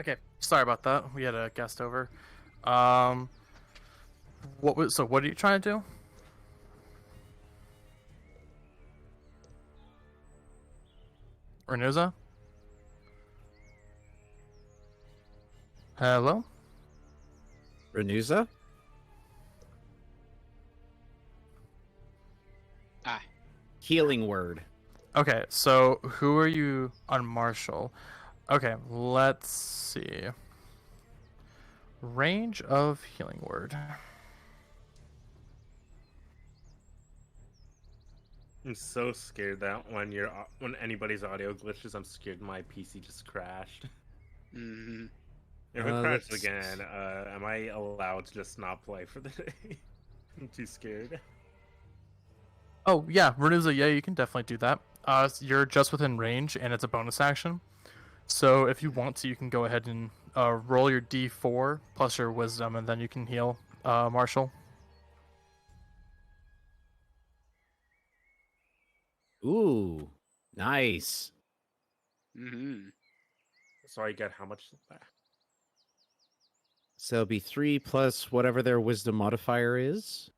Okay, sorry about that. We had a guest over. What are you trying to do? Renewza? Hello? Renewza? Ah. Healing word. Okay, so who are you on Marshall? Okay, let's see. Range of healing word. I'm so scared that when anybody's audio glitches, I'm scared my PC just crashed. Mm-hmm. If it crashes let's- again, am I allowed to just not play for the day? I'm too scared. Oh yeah, Renewza, yeah, you can definitely do that. You're just within range, and it's a bonus action. So if you want to, you can go ahead and roll your D4 plus your wisdom, and then you can heal Marshall. Ooh, nice. Mm-hmm. So I get how much back? So it'll be 3 plus whatever their wisdom modifier is.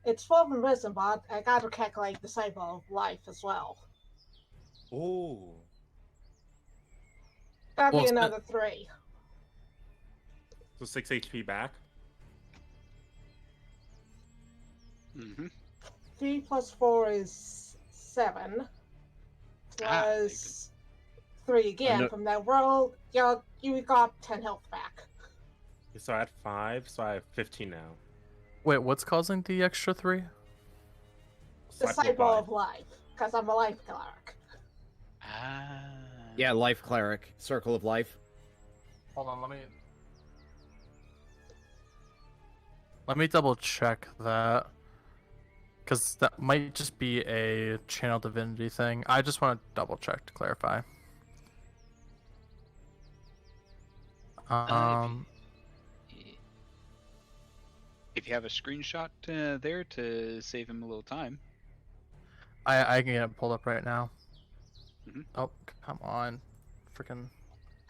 It's 12 in wisdom, but I gotta calculate the cycle of life as well. Oh. That'd Well, be it's not- another 3. So 6 HP back? Mm-hmm. 3 plus 4 is 7. Ah, Plus 3 again no- from that world. You got 10 health back. So I had 5, so I have 15 now. Wait, what's causing the extra 3? The Cycle cycle life. of life, because I'm a life cleric. Ah. Yeah, life cleric. Circle of life. Hold on, let me double check that, because that might just be a channel divinity thing. I just want to double check to clarify. If you have a screenshot there to save him a little time. I can get it pulled up right now. Mhm. Oh, come on, freaking.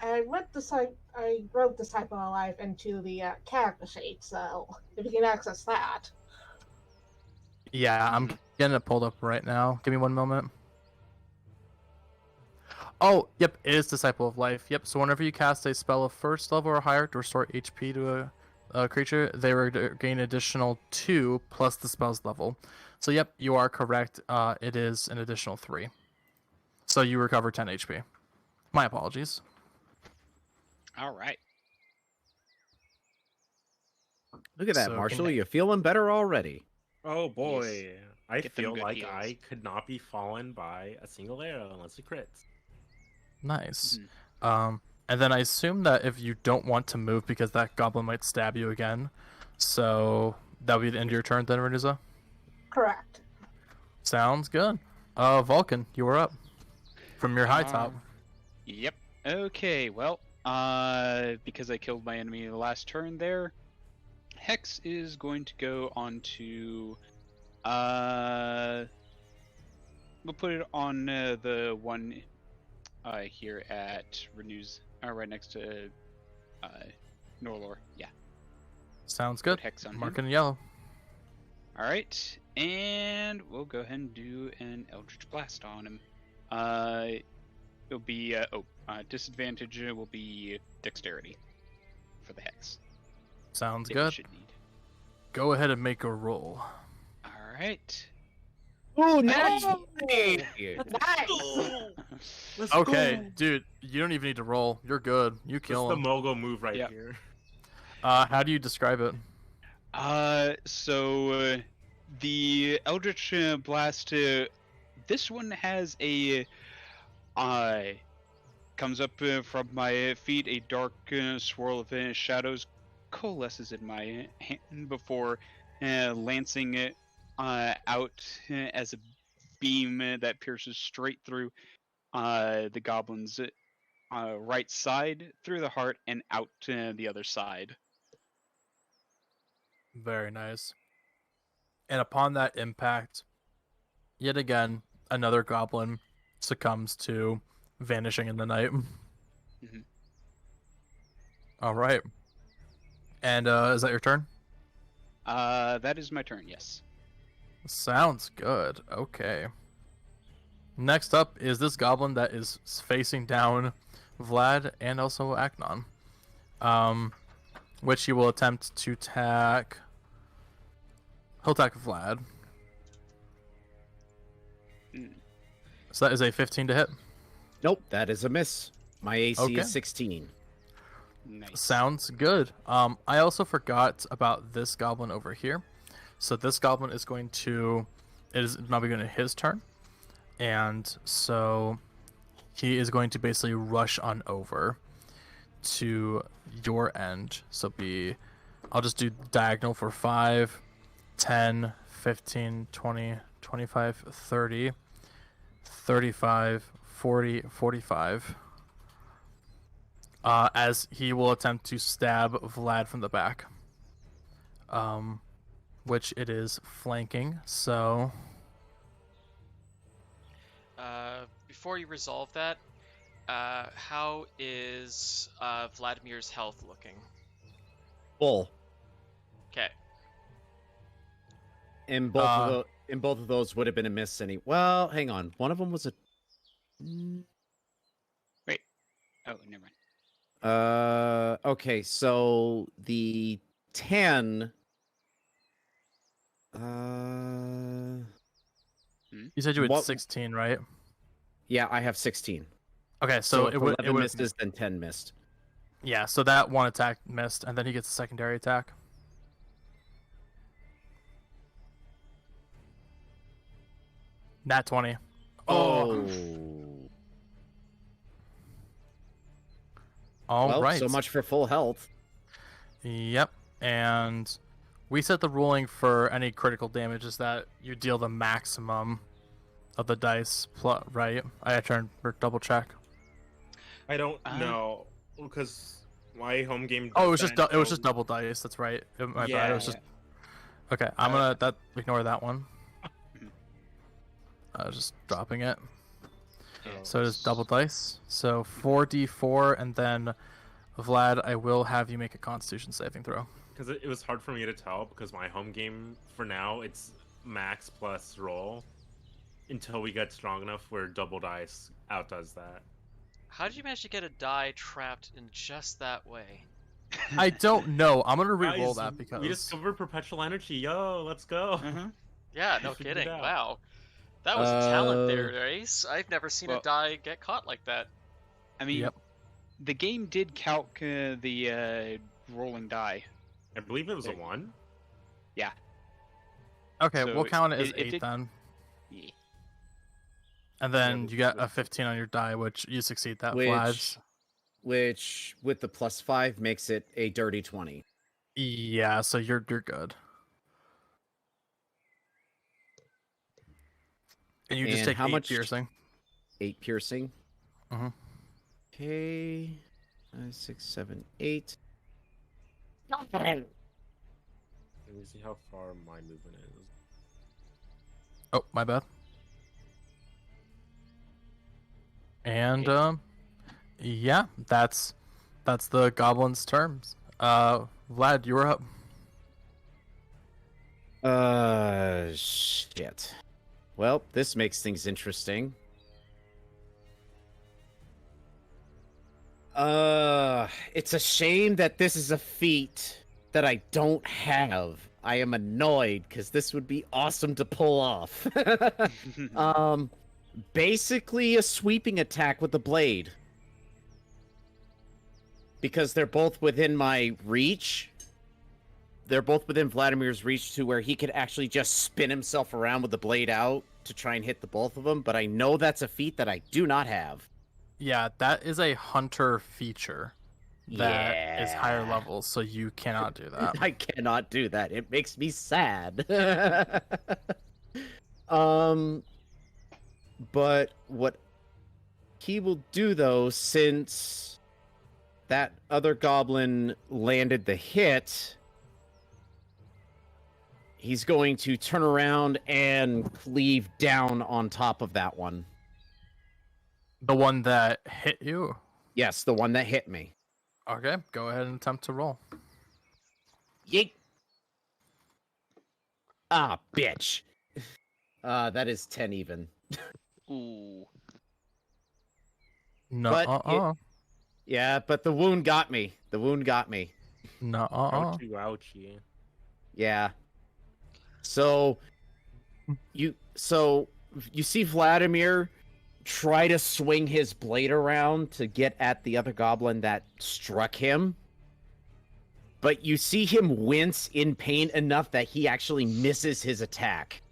I wrote the cycle of life into the character sheet, so if you can access that. Yeah, I'm getting it pulled up right now. Give me one moment. Oh, yep, it is Disciple of Life. Yep, so whenever you cast a spell of first level or higher to restore HP to a creature, they will gain additional 2 plus the spell's level. So, yep, you are correct. It is an additional 3. So you recover 10 HP. My apologies. All right. Look at that, So, Marshall. You feeling better already? Oh boy. I Get them feel good like heals. I could not be fallen by a single arrow unless it crits. Nice. Mhm. And then I assume that if you don't want to move because that goblin might stab you again, so that would be the end of your turn then, Renewza? Correct. Sounds good. Valkin, you are up. From your high top. Yep. Okay, well, because I killed my enemy the last turn there, Hex is going to go on to, we'll put it on the one here at Renews, right next to Norelor. Yeah. Sounds good. Put Hex on Mark him. in yellow. All right, and we'll go ahead and do an Eldritch Blast on him. It'll be disadvantage will be Dexterity for the Hex. Sounds If you good. should need. Go ahead and make a roll. All right. Oh, nice! Nice! Okay, dude, you don't even need to roll. You're good. You That's kill the him. mogul move right Yep. here. How do you describe it? So the Eldritch Blast, this one has a comes up from my feet. A dark swirl of shadows coalesces in my hand before lancing it out as a beam that pierces straight through the goblin's right side, through the heart, and out the other side. Very nice. And upon that impact, yet again, another goblin succumbs to vanishing in the night. Mhm. All right. And is that your turn? That is my turn. Yes. Sounds good. Okay. Next up is this goblin that is facing down Vlad and also Aknon. Which he will attempt to attack. He'll attack Vlad. Mm. So that is a 15 to hit. Nope, that is a miss. My AC Okay. is 16. Nice. Sounds good. I also forgot about this goblin over here. So this goblin is going to... It is now going to his turn. And so he is going to basically rush on over to your end. So I'll just do diagonal for 5, 10, 15, 20, 25, 30, 35, 40, 45. As he will attempt to stab Vlad from the back. Which it is flanking, so... Before you resolve that, how is Vladimir's health looking? Full. Okay. And both of those would have been a miss. Well, hang on. One of them was a. Wait. Oh, never mind. Okay, so the 10. You said you had What- 16, right? Yeah, I have 16. Okay, so if it would... 11 misses, then 10 missed. Yeah, so that one attack missed, and then he gets a secondary attack. Nat 20. Oh. All Well, right. so much for full health. Yep, and we set the ruling for any critical damage is that you deal the maximum of the dice, right? I turned for double check. I don't know because my home game. Oh, it was does just that, it was so- just double dice. That's right. My bad. Yeah, It was just okay. I'm gonna ignore that one. Just dropping it. So it is double dice. So 4d4, and then Vlad, I will have you make a Constitution saving throw. Because it was hard for me to tell because my home game for now it's max plus roll until we get strong enough where double dice outdoes that. How did you manage to get a die trapped in just that way? I don't know. I'm gonna re-roll Guys, that because we discovered perpetual energy. Yo, let's go. Uh-huh. Yeah, no We figured it kidding. out. Wow. That was a talent there, Ace. I've never seen Well- a die get caught like that. I mean, Yep. the game did calc the rolling die. I believe it was a 1. Okay, So we'll count it as it 8 did- then. Yeah. And then you got a 15 on your die, which you succeed that, Vlad. Which with the +5 makes it a dirty 20. Yeah, so you're good. And you just And take how 8 much- piercing. 8 piercing. Mhm. Okay. 5, 6, 7, 8. Let me see how far my movement is. Oh, my bad. And yeah, that's the goblin's terms. Vlad, you're up. Shit. Well, this makes things interesting. It's a shame that this is a feat that I don't have. I am annoyed because this would be awesome to pull off. Basically a sweeping attack with the blade. Because they're both within my reach. They're both within Vladimir's reach to where he could actually just spin himself around with the blade out to try and hit the both of them, but I know that's a feat that I do not have. Yeah, that is a hunter feature that is higher Yeah. level, so you cannot do that. I cannot do that. It makes me sad. But what he will do though, since that other goblin landed the hit, he's going to turn around and cleave down on top of that one. The one that hit you? Yes, the one that hit me. Okay, go ahead and attempt to roll. Yeet. Ah, bitch. That is 10 even. Ooh. No, But yeah, but the wound got me. The wound got me. No, Ouchie, ouchie. Yeah. So you see Vladimir try to swing his blade around to get at the other goblin that struck him. But you see him wince in pain enough that he actually misses his attack.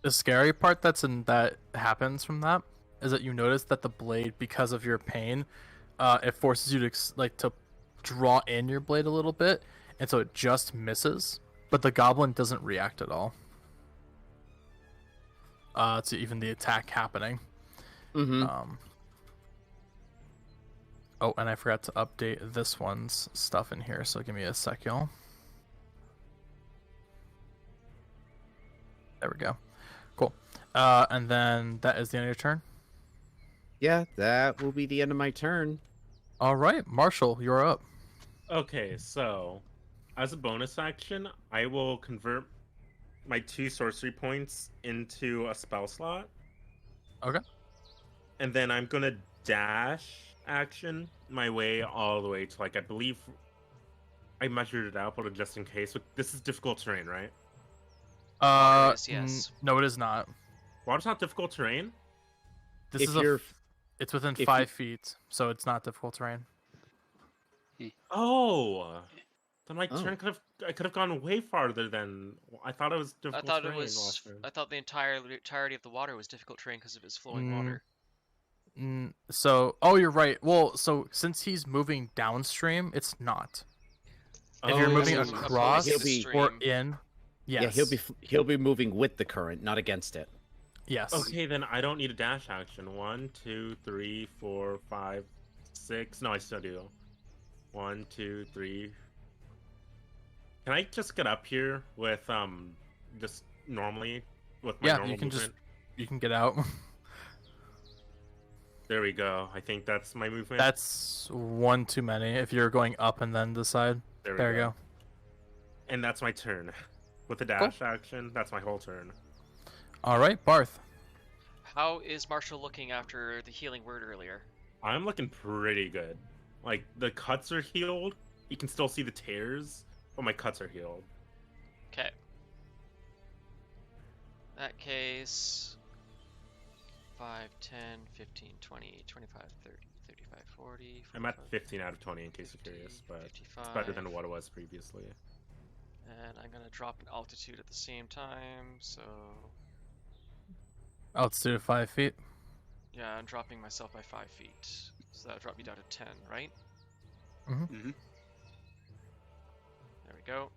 The scary part that happens from that is that you notice that the blade, because of your pain, it forces you to draw in your blade a little bit, and so it just misses. But the goblin doesn't react at all to even the attack happening. Mm-hmm. Oh, and I forgot to update this one's stuff in here, so give me a sec, y'all. There we go. Cool. And then that is the end of your turn. Yeah, that will be the end of my turn. All right, Marshall, you're up. Okay, so as a bonus action, I will convert my 2 sorcery points into a spell slot. Okay. And then I'm gonna dash action my way all the way to, like, I believe I measured it out, but just in case. This is difficult terrain, right? Yes. No, it is not. Water's not difficult terrain? This If is you're it's within if 5 feet, so it's not difficult terrain. Oh, then my Oh. turn I could have gone way farther than I thought it was I difficult thought terrain. it was. last turn. I thought the entirety of the water was difficult terrain because of his flowing water. Oh, you're right. Well, so since he's moving downstream, it's not. If you're Oh. moving Opposing across the be- stream. or in, yes. Yeah, he'll be moving with the current, not against it. Yes. Okay, then I don't need a dash action. 1, 2, 3, 4, 5, 6. No, I still do. 1, 2, 3. Can I just get up here with just normally with my Yeah, normal you can movement? you can get out. There we go. I think that's my movement. That's one too many. If you're going up and then decide. There we There you go. go. And that's my turn. With the dash action, that's my whole turn. All right, Paarth. How is Marshall looking after the healing word earlier? I'm looking pretty good. Like, the cuts are healed. You can still see the tears, but my cuts are healed. Okay. In that case, 5, 10, 15, 20, 25, 30, 35, 40. I'm at 45, 15 out of 20 in case you're curious, but 55, it's better than what it was previously. And I'm going to drop an altitude at the same time, so... Altitude of 5 feet. Yeah, I'm dropping myself by 5 feet. So that'll drop me down to 10, right? Mm-hmm. There we go.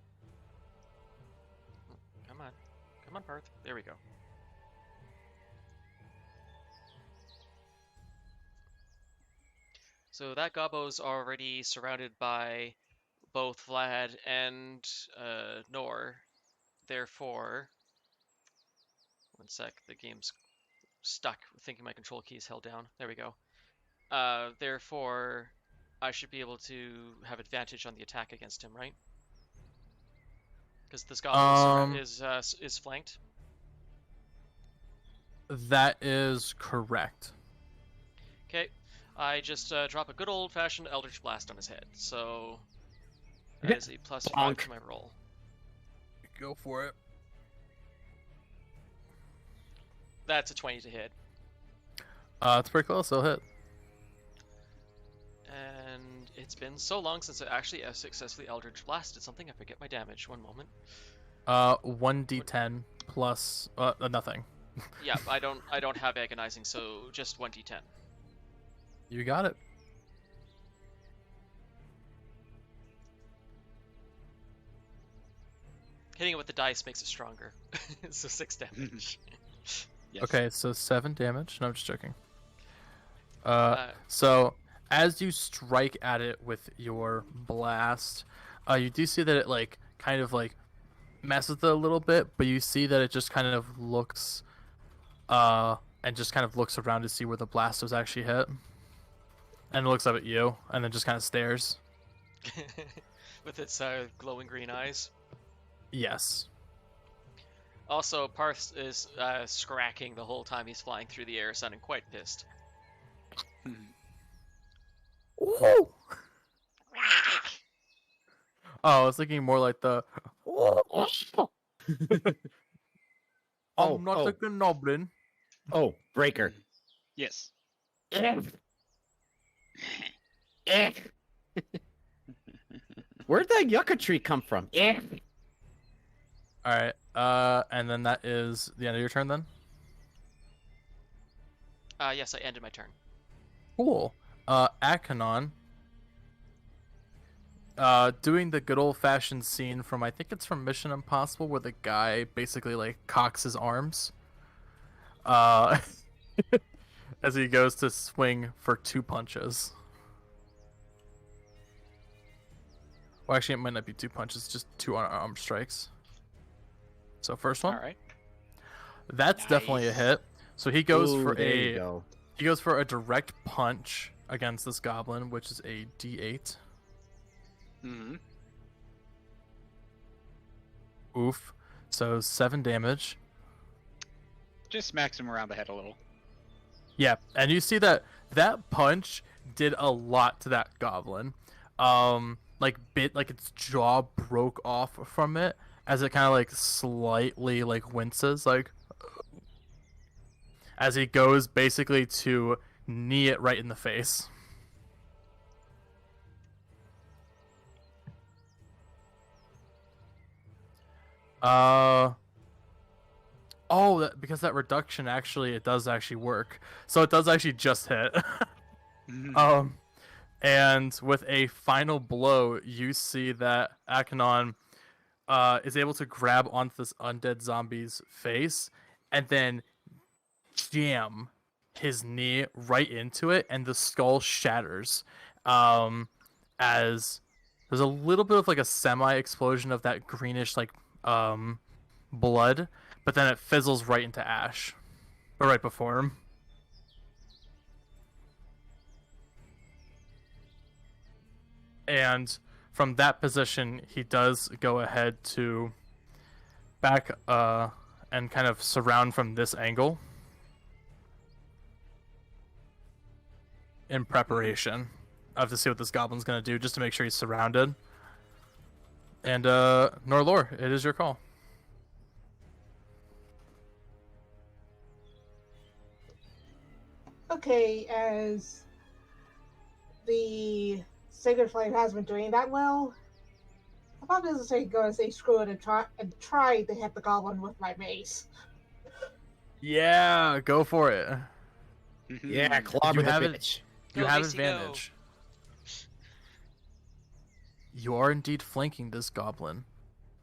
Oh, come on. Come on, Paarth. There we go. So that Gobbo's already surrounded by both Vlad and Nor. Therefore... One sec, the game's stuck thinking my control key is held down. There we go. Therefore, I should be able to have advantage on the attack against him, right? Because this goblin is flanked. That is correct. Okay, I just drop a good old-fashioned Eldritch Blast on his head. So that is a +5 to my roll. Go for it. That's a 20 to hit. It's pretty close. It'll hit. And it's been so long since I actually have successfully Eldritch Blasted something. I forget my damage. One moment. 1d10 plus nothing. Yeah, I don't have agonizing, so just 1d10. You got it. Hitting it with the dice makes it stronger. So 6 damage. Yes. Okay, so 7 damage. No, I'm just joking. So as you strike at it with your blast, you do see that it kind of messes with it a little bit, but you see that it just kind of looks and just kind of looks around to see where the blast was actually hit. And it looks up at you, and then just kind of stares. With its glowing green eyes. Yes. Also, Paarth is scracking the whole time he's flying through the air, sounding quite pissed. Ooh. Oh, I was thinking more like the. I'm not a goblin. Oh, breaker. Yes. Where'd that yucca tree come from? All right. And then that is the end of your turn. Then. Yes, I ended my turn. Cool. Akanon. Doing the good old-fashioned scene from, I think it's from Mission Impossible, where the guy basically like cocks his arms. As he goes to swing for 2 punches. Well, actually, it might not be 2 punches, just 2 arm strikes. So first one. All right. That's definitely a hit. So he goes Ooh, for there you go. he goes for a direct punch against this goblin, which is a D8. Mm-hmm. Oof. So 7 damage. Just smacks him around the head a little. Yeah, and you see that punch did a lot to that goblin. Like its jaw broke off from it as it kind of like slightly like winces, like as he goes basically to knee it right in the face. Because that reduction it does actually work. So it does actually just hit. Mm-hmm. And with a final blow, you see that Akanon is able to grab onto this undead zombie's face and then jam his knee right into it, and the skull shatters. As there's a little bit of like a semi-explosion of that greenish like blood, but then it fizzles right into ash, or right before him. And from that position, he does go ahead to back and kind of surround from this angle in preparation of to see what this goblin's going to do, just to make sure he's surrounded. And Norelor, it is your call. Okay, as the Sacred Flame has been doing that well, I'm about to say go and say screw it and try to hit the goblin with my mace. Yeah, go for it. Mm-hmm. Yeah, clobber the have it. bitch. You Go, have Macy, go. advantage. You are indeed flanking this goblin,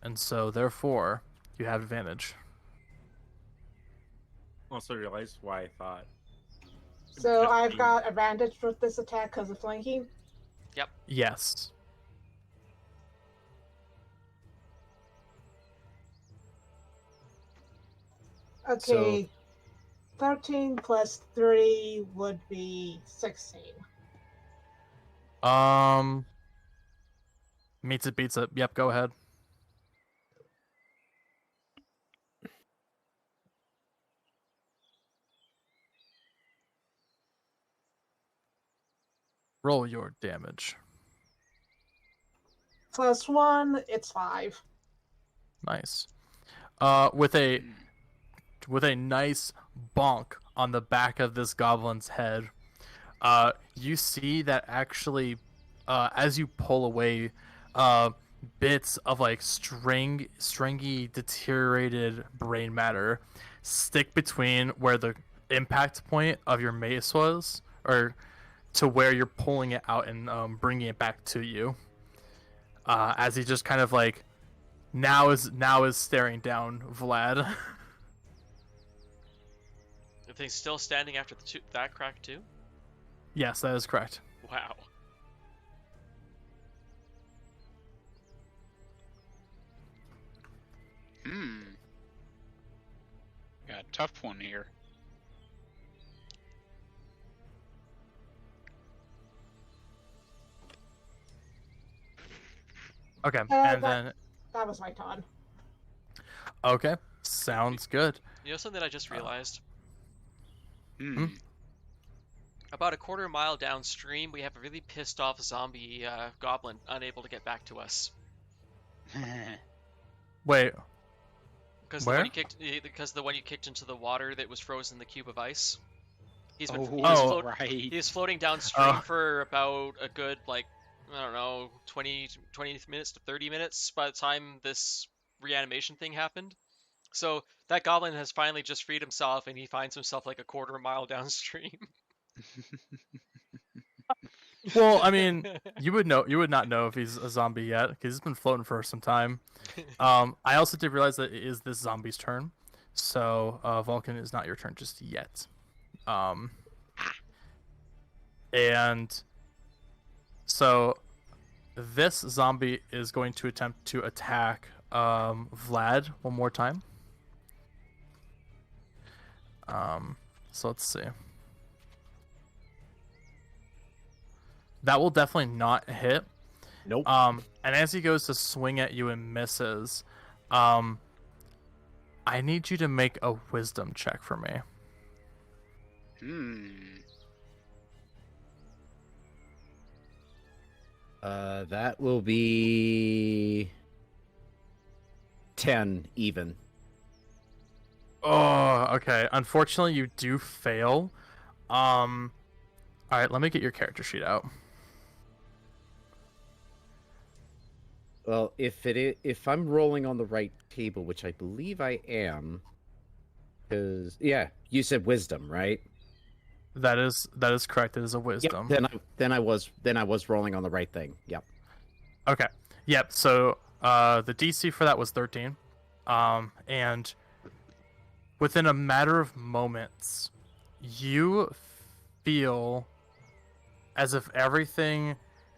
and so therefore you have advantage. Also realized why I thought. So Just I've being- got advantage with this attack because of flanking. Yes. Okay, 13 plus 3 would be 16. Meets it, beats it. Yep, go ahead. Roll your damage. Plus 1, it's 5. Nice. With a nice bonk on the back of this goblin's head, you see that actually, as you pull away, bits of like stringy, deteriorated brain matter stick between where the impact point of your mace was, or to where you're pulling it out and bringing it back to you. As he just kind of like now is staring down Vlad. The thing's still standing after that crack too? Yes, that is correct. Wow. Got a tough one here. Okay, and that- then That was my turn. okay, sounds good. You know something I just realized? Hmm. About a quarter mile downstream, we have a really pissed off zombie goblin unable to get back to us. Wait, Because Where? the one you kicked into the water that was frozen in the cube of ice. He's been Oh, right. he was floating downstream Oh. for about a good, like, I don't know, 20 minutes to 30 minutes by the time this reanimation thing happened. So that goblin has finally just freed himself, and he finds himself like a quarter mile downstream. well, I mean, you would not know if he's a zombie yet because he's been floating for some time. I also did realize that it is this zombie's turn, so Valkin is not your turn just yet. And so this zombie is going to attempt to attack Vlad one more time. So let's see. That will definitely not hit. Nope. And as he goes to swing at you and misses, I need you to make a wisdom check for me. That will be 10 even. Oh, okay. Unfortunately, you do fail. All right, let me get your character sheet out. Well, if I'm rolling on the right table, which I believe I am, because yeah, you said wisdom, right? That is correct. It is a wisdom. Yep. Then I was rolling on the right thing. Yep. Okay. Yep. So the DC for that was 13, and within a matter of moments, you feel as if everything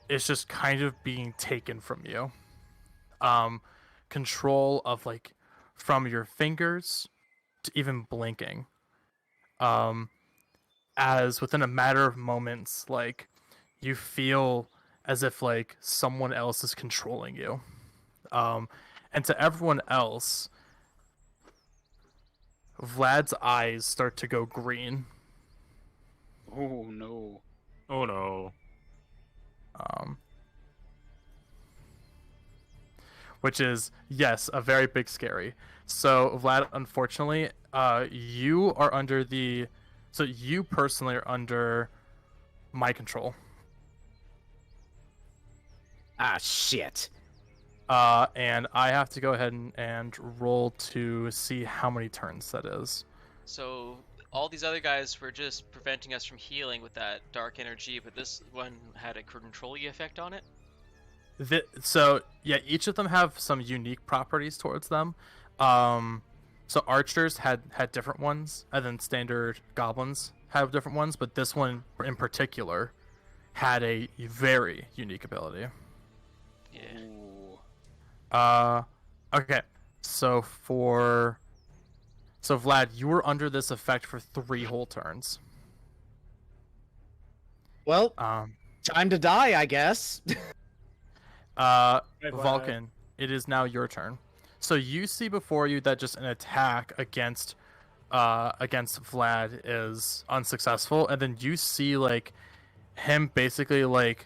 is just kind of being taken from you. Control of from your fingers to even blinking. As within a matter of moments, you feel as if someone else is controlling you. And to everyone else, Vlad's eyes start to go green. Oh no. Oh no. Which is, yes, a very big scary. So, Vlad, unfortunately, you are under the... So, you personally are under my control. Ah, shit. And I have to go ahead and roll to see how many turns that is. So all these other guys were just preventing us from healing with that dark energy, but this one had a control-y effect on it. So yeah, each of them have some unique properties towards them. So archers had different ones, and then standard goblins have different ones, but this one in particular had a very unique ability. Yeah. Ooh. Okay. So Vlad, you were under this effect for 3 whole turns. Well, Um time to die, I guess. Valkin, it is now your turn. So you see before you that just an attack against Vlad is unsuccessful, and then you see him basically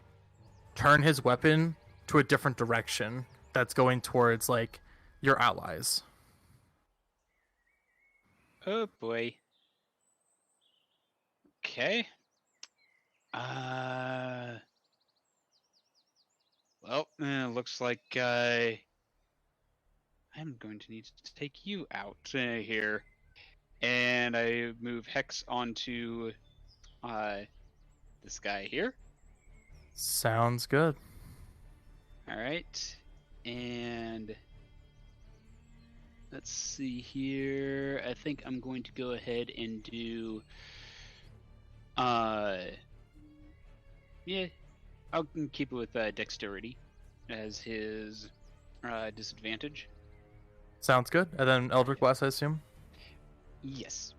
turn his weapon to a different direction that's going towards your allies. Oh boy. Okay. Well, looks like I'm going to need to take you out here, and I move Hex onto this guy here. Sounds good. All right, and let's see here. I think I'm going to go ahead and do. Yeah, I'll keep it with dexterity as his disadvantage. Sounds good. And then Eldritch Blast, I assume? Yes.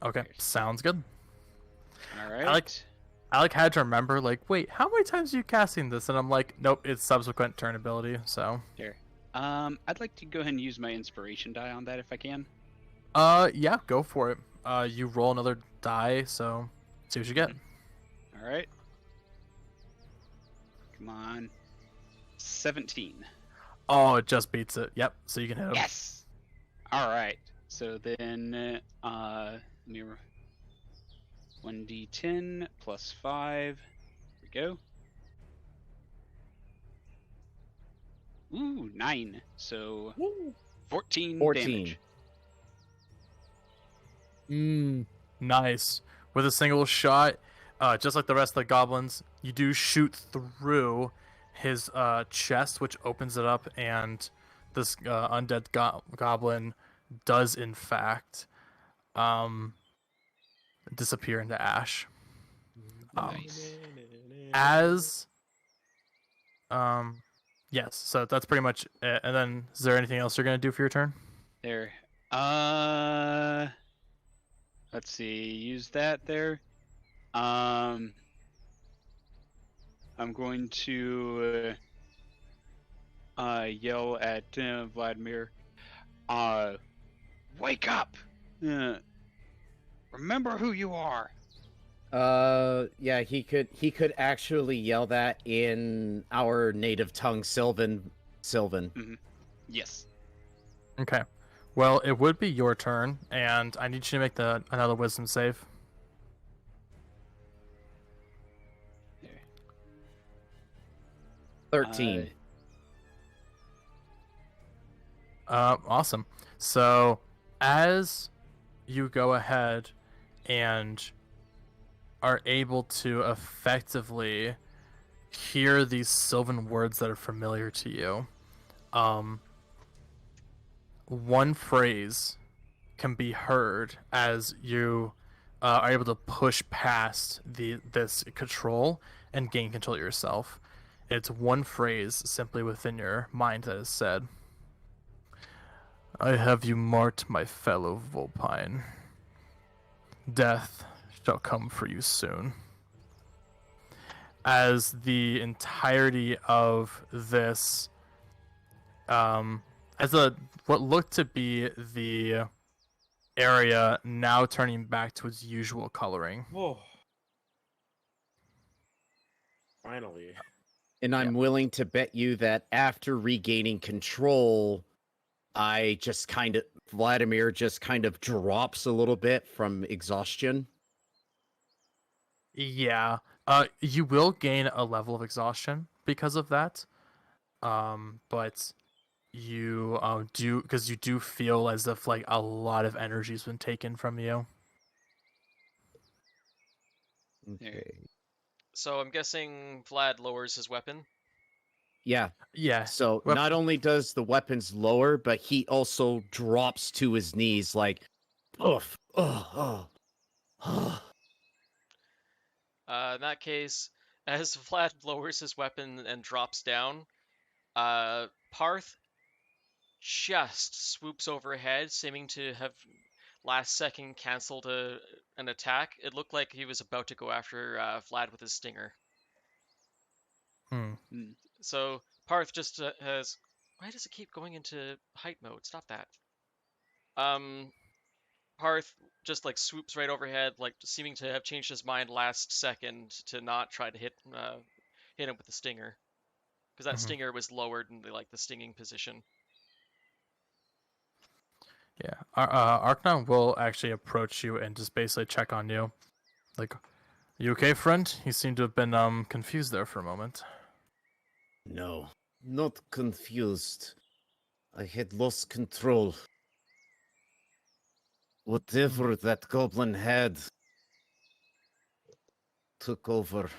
Okay, sounds good. All right. Alec had to remember, like, wait, how many times are you casting this? And I'm like, nope, it's subsequent turn ability. So. There. I'd like to go ahead and use my inspiration die on that if I can. Yeah, go for it. You roll another die, so see what you get. All right. Come on. 17. Oh, it just beats it. Yep. So you can hit him. Yes. All right. So then, let me 1d10 plus 5. Here we go. Ooh, 9. So 14 damage. Nice. With a single shot, just like the rest of the goblins, you do shoot through his chest, which opens it up, and this undead goblin does, in fact, disappear into ash. Nice. Yes, so that's pretty much it. And then, is there anything else you're going to do for your turn? There. Let's see. Use that there. I'm going to yell at Vladimir. Wake up! Remember who you are. Yeah, he could actually yell that in our native tongue, Sylvan. Yes. Okay. Well, it would be your turn, and I need you to make another wisdom save. There. 13. Awesome. So, as you go ahead and are able to effectively hear these Sylvan words that are familiar to you, one phrase can be heard as you are able to push past this control and gain control of yourself. It's one phrase simply within your mind that is said. I have you marked, my fellow Vulpine. Death shall come for you soon. As the entirety of this, what looked to be the area now turning back to its usual coloring. Whoa. Finally. And I'm willing to bet you that after regaining control, Vladimir just kind of drops a little bit from exhaustion. Yeah. You will gain a level of exhaustion because of that. But you do feel as if like a lot of energy's been taken from you. Okay. So I'm guessing Vlad lowers his weapon. Yeah. Yeah. So not only does the weapons lower, but he also drops to his knees like, oof, In that case, as Vlad lowers his weapon and drops down, Paarth just swoops overhead, seeming to have last second canceled an attack. It looked like he was about to go after Vlad with his stinger. So Paarth just has. Why does it keep going into height mode? Stop that. Paarth just like swoops right overhead, like seeming to have changed his mind last second to not try to hit him with the stinger, because that stinger was lowered in the stinging position. Yeah, Arcnon will actually approach you and just basically check on you. Like, you okay, friend? You seem to have been confused there for a moment. No, not confused. I had lost control. Whatever that goblin had took over.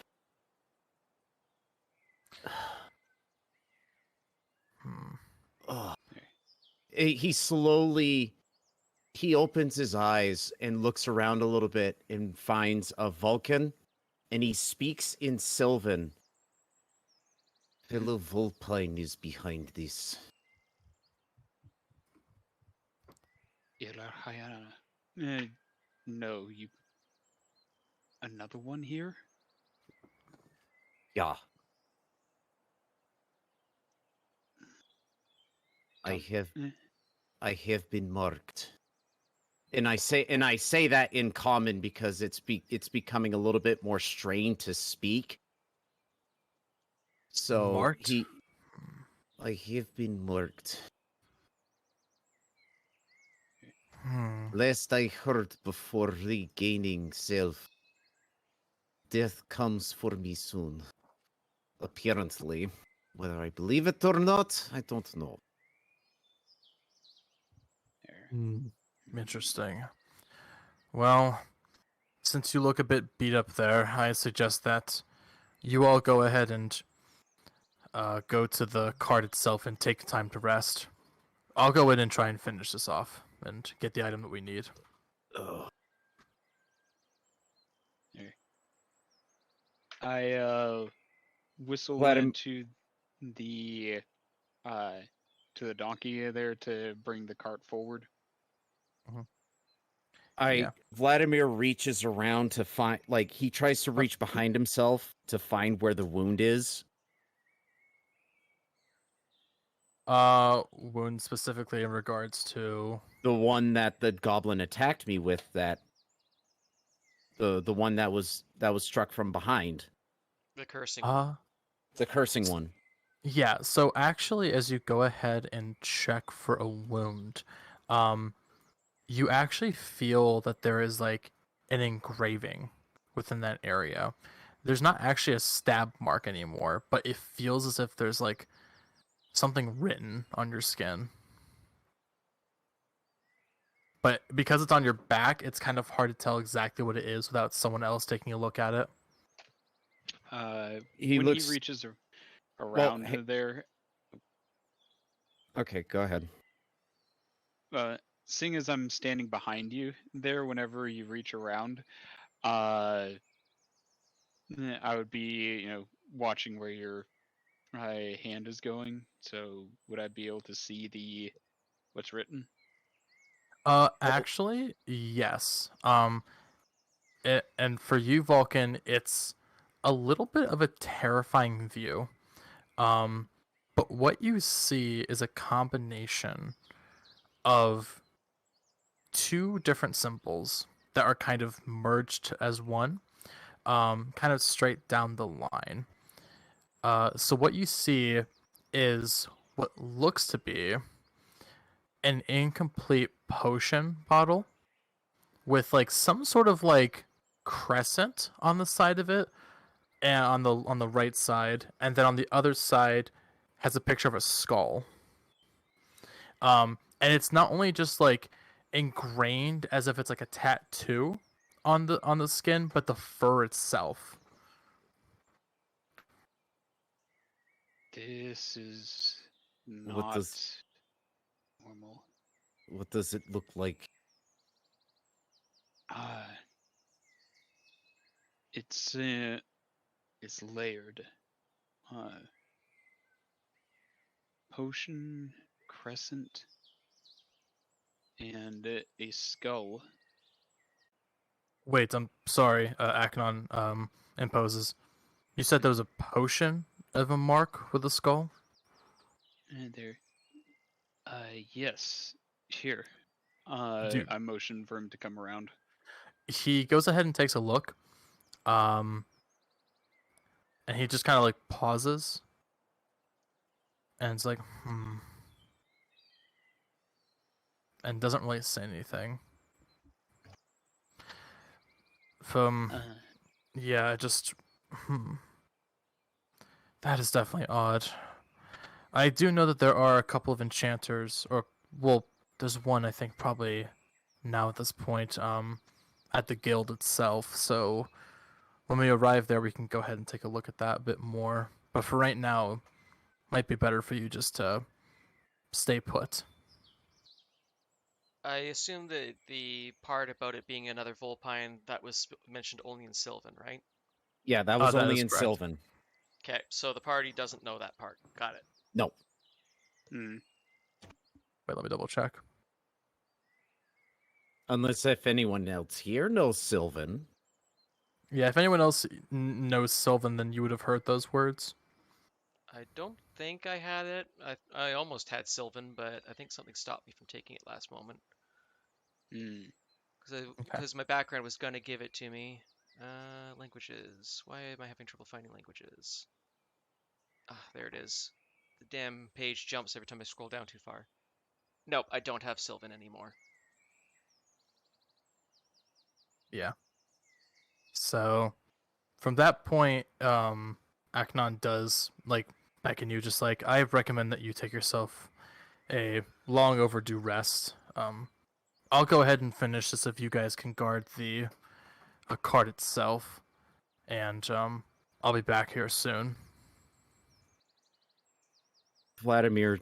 Oh. He opens his eyes and looks around a little bit and finds a Valkin, and he speaks in Sylvan. Fellow Vulpine is behind this. No, you. Another one here? Yeah. I have been marked. And I say that in common because it's becoming a little bit more strained to speak. So Marked? I have been marked. Lest I heard before regaining self. Death comes for me soon. Apparently. Whether I believe it or not, I don't know. Interesting. Well, since you look a bit beat up there, I suggest that you all go ahead and go to the cart itself and take time to rest. I'll go in and try and finish this off and get the item that we need. I whistle to the donkey there to bring the cart forward. Vladimir reaches around to find, like, he tries to reach behind himself to find where the wound is. Wound specifically in regards to the one that the goblin attacked me with, that the one that was struck from behind. The cursing one. The cursing one. Yeah, so actually as you go ahead and check for a wound, you actually feel that there is like an engraving within that area. There's not actually a stab mark anymore, but it feels as if there's like something written on your skin. But because it's on your back, it's kind of hard to tell exactly what it is without someone else taking a look at it. He reaches around there. Okay, go ahead. Seeing as I'm standing behind you there, whenever you reach around, I would be, watching where your hand is going. So would I be able to see what's written? Actually, yes. And for you, Valkin, it's a little bit of a terrifying view. But what you see is a combination of two different symbols that are kind of merged as one, kind of straight down the line. So what you see is what looks to be an incomplete potion bottle with like some sort of like crescent on the side of it, and on the right side, and then on the other side has a picture of a skull. And it's not only just like ingrained as if it's like a tattoo on the skin, but the fur itself. This is not normal. What does it look like? It's layered. Potion, crescent, and a skull. Wait, I'm sorry, Aknon imposes. You said there was a potion of a mark with a skull? And there. Yes. Here. Dude. I motion for him to come around. He goes ahead and takes a look. And he just kind of like pauses. And it's like, and doesn't really say anything. Yeah, just, That is definitely odd. I do know that there are a couple of enchanters, or, well, there's one I think probably now at this point, at the guild itself, so when we arrive there we can go ahead and take a look at that a bit more. But for right now, might be better for you just to stay put. I assume that the part about it being another Vulpine, that was mentioned only in Sylvan, right? Yeah, that was that only is in correct. Sylvan. Okay, so the party doesn't know that part. Got it. No. Wait, let me double check. Unless if anyone else here knows Sylvan. Yeah, if anyone else knows Sylvan, then you would have heard those words. I don't think I had it. I almost had Sylvan, but I think something stopped me from taking it last moment. Hmm. Because my background was gonna give it to me. Languages. Why am I having trouble finding languages? Ah, there it is. The damn page jumps every time I scroll down too far. Nope, I don't have Sylvan anymore. Yeah. So from that point, Aknon does like beckon you, just like, I recommend that you take yourself a long overdue rest. I'll go ahead and finish this if you guys can guard the cart itself, and I'll be back here soon. Vladimir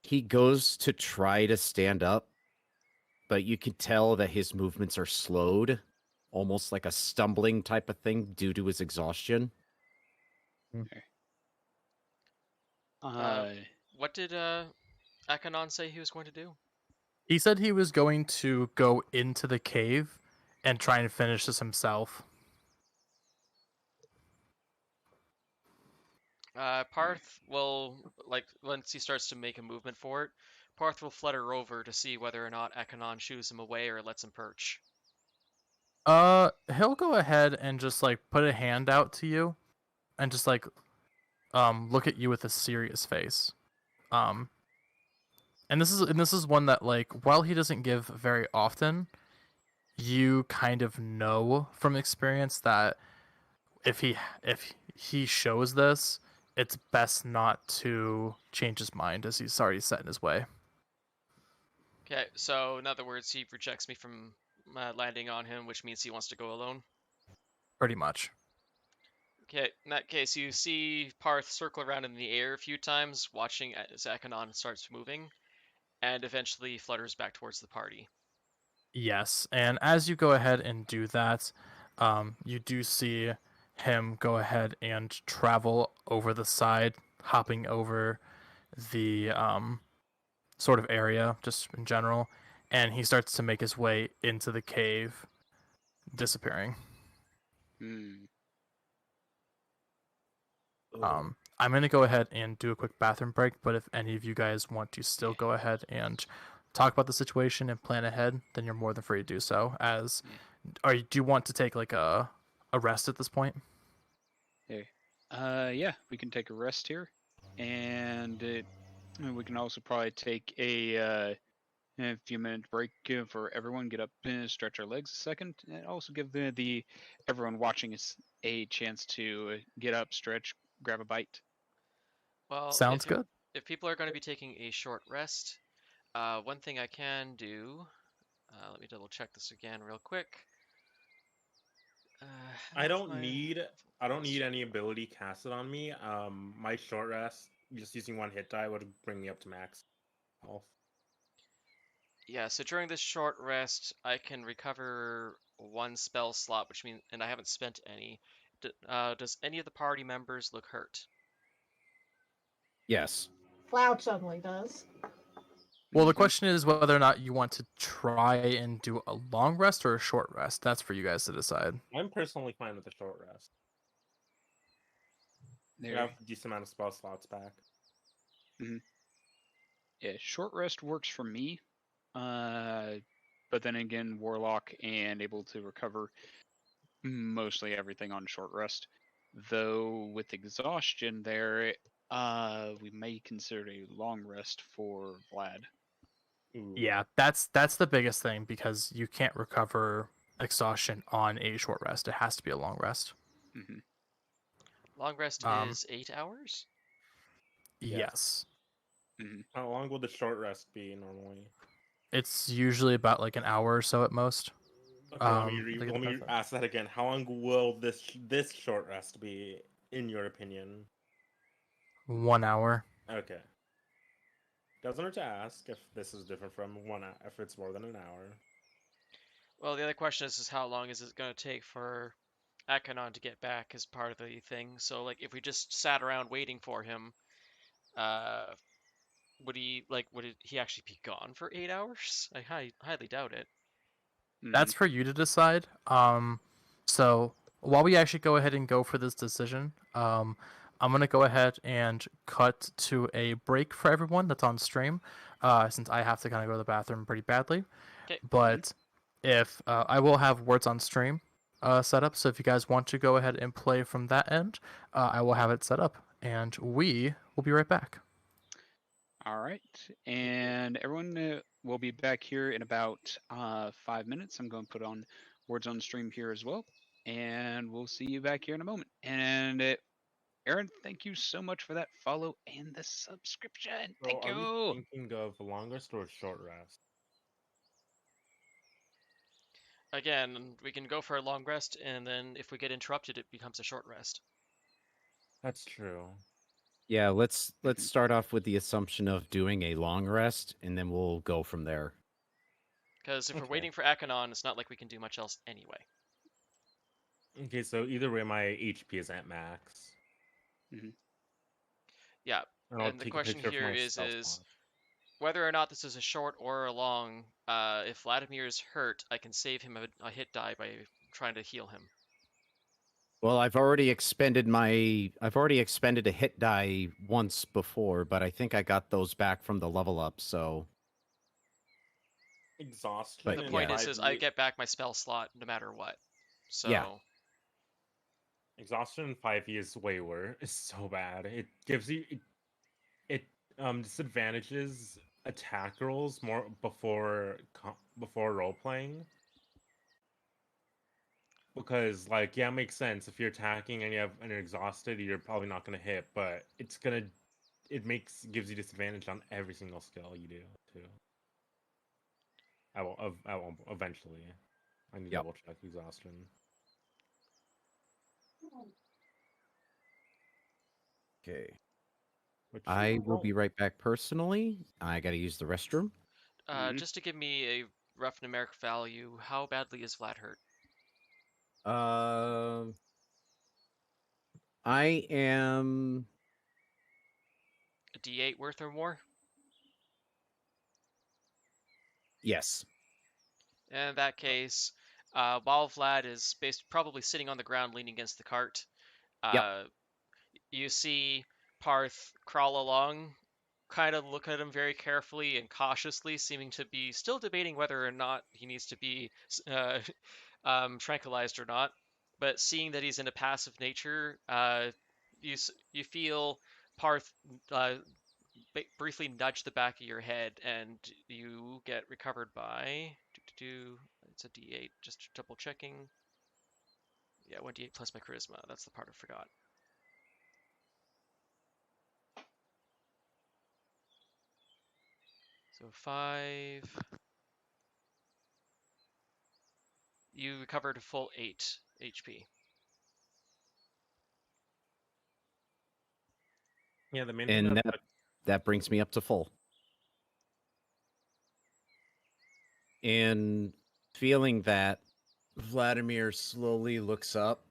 he goes to try to stand up, but you can tell that his movements are slowed, almost like a stumbling type of thing due to his exhaustion. What did Akanon say he was going to do? He said he was going to go into the cave and try and finish this himself. Paarth will, like, once he starts to make a movement for it, Paarth will flutter over to see whether or not Akanon shoos him away or lets him perch. He'll go ahead and just like put a hand out to you, and just like, look at you with a serious face. And this is one that, like, while he doesn't give very often, you kind of know from experience that if he shows this, it's best not to change his mind, as he's already set in his way. Okay, so in other words, he rejects me from landing on him, which means he wants to go alone. Pretty much. Okay, in that case, you see Paarth circle around in the air a few times, watching as Akanon starts moving, and eventually flutters back towards the party. Yes, and as you go ahead and do that, you do see him go ahead and travel over the side, hopping over the sort of area, just in general, and he starts to make his way into the cave, disappearing. Hmm. I'm going to go ahead and do a quick bathroom break, but if any of you guys want to still go ahead and talk about the situation and plan ahead, then you're more than free to do so. Do you want to take like a rest at this point? Yeah, we can take a rest here, and we can also probably take a few minute break for everyone. Get up, stretch our legs a second, and also give the everyone watching us a chance to get up, stretch, grab a bite. Well, Sounds good. If people are going to be taking a short rest, one thing I can do. Let me double check this again real quick. I don't need any ability casted on me. My short rest, just using one hit die, would bring me up to max health. Yeah, so during this short rest, I can recover one spell slot, which means, and I haven't spent any. Does any of the party members look hurt? Yes. Cloud suddenly does. Well, the question is whether or not you want to try and do a long rest or a short rest. That's for you guys to decide. I'm personally fine with a short rest. There. You have a decent amount of spell slots back. Yeah, short rest works for me. But then again, warlock and able to recover mostly everything on short rest. Though with exhaustion there, we may consider a long rest for Vlad. Ooh. Yeah, that's the biggest thing, because you can't recover exhaustion on a short rest. It has to be a long rest. Mm-hmm. Long rest is 8 hours? Yes. Mm-hmm. How long will the short rest be normally? It's usually about like an hour or so at most. Okay, let me ask that again. How long will this short rest be, in your opinion? 1 hour. Okay. Doesn't hurt to ask if this is different from if it's more than an hour. Well, the other question is how long is it going to take for Akanon to get back as part of the thing? So, like, if we just sat around waiting for him, would he actually be gone for 8 hours? I highly doubt it. That's for you to decide. So while we actually go ahead and go for this decision, I'm gonna go ahead and cut to a break for everyone that's on stream, since I have to kind of go to the bathroom pretty badly. Okay. But if I will have words on stream set up, so if you guys want to go ahead and play from that end, I will have it set up, and we will be right back. All right, and everyone will be back here in about 5 minutes. I'm going to put on words on stream here as well, and we'll see you back here in a moment. And Aaron, thank you so much for that follow and the subscription. So Thank are we you. thinking of a long rest or a short rest? Again, we can go for a long rest, and then if we get interrupted, it becomes a short rest. That's true. Yeah, let's start off with the assumption of doing a long rest, and then we'll go from there. Because if we're Okay. waiting for Akanon, it's not like we can do much else anyway. Okay, so either way, my HP is at max. Yeah, And I'll and the take a question picture of here my is spell slot. whether or not this is a short or a long. If Vladimir is hurt, I can save him a hit die by trying to heal him. Well, I've already expended a hit die once before, but I think I got those back from the level up, so Exhaustion. But The and point yeah. is I get back my spell slot no matter what. So Yeah. Exhaustion in 5e is way worse. It's so bad. It gives you it disadvantages attack rolls more before role playing. Because like yeah, it makes sense. If you're attacking and you're exhausted, you're probably not gonna hit, but gives you disadvantage on every single skill you do too. I will eventually. I need to Yep. double check exhaustion. okay. Which I will oh, be right back personally. I got to use the restroom. just to give me a rough numeric value, how badly is Vlad hurt? I am A D8 worth or more? yes. In that case, while Vlad is probably sitting on the ground leaning against the cart, Yep. you see Paarth crawl along, kind of look at him very carefully and cautiously, seeming to be still debating whether or not he needs to be tranquilized or not. But seeing that he's in a passive nature, you feel Paarth briefly nudge the back of your head, and you get recovered by. It's a D8. Just double checking. Yeah, 1d8 plus my charisma. That's the part I forgot. So 5. You recovered a full 8 HP. yeah, the main And thing that brings me up to full. And feeling that, Vladimir slowly looks up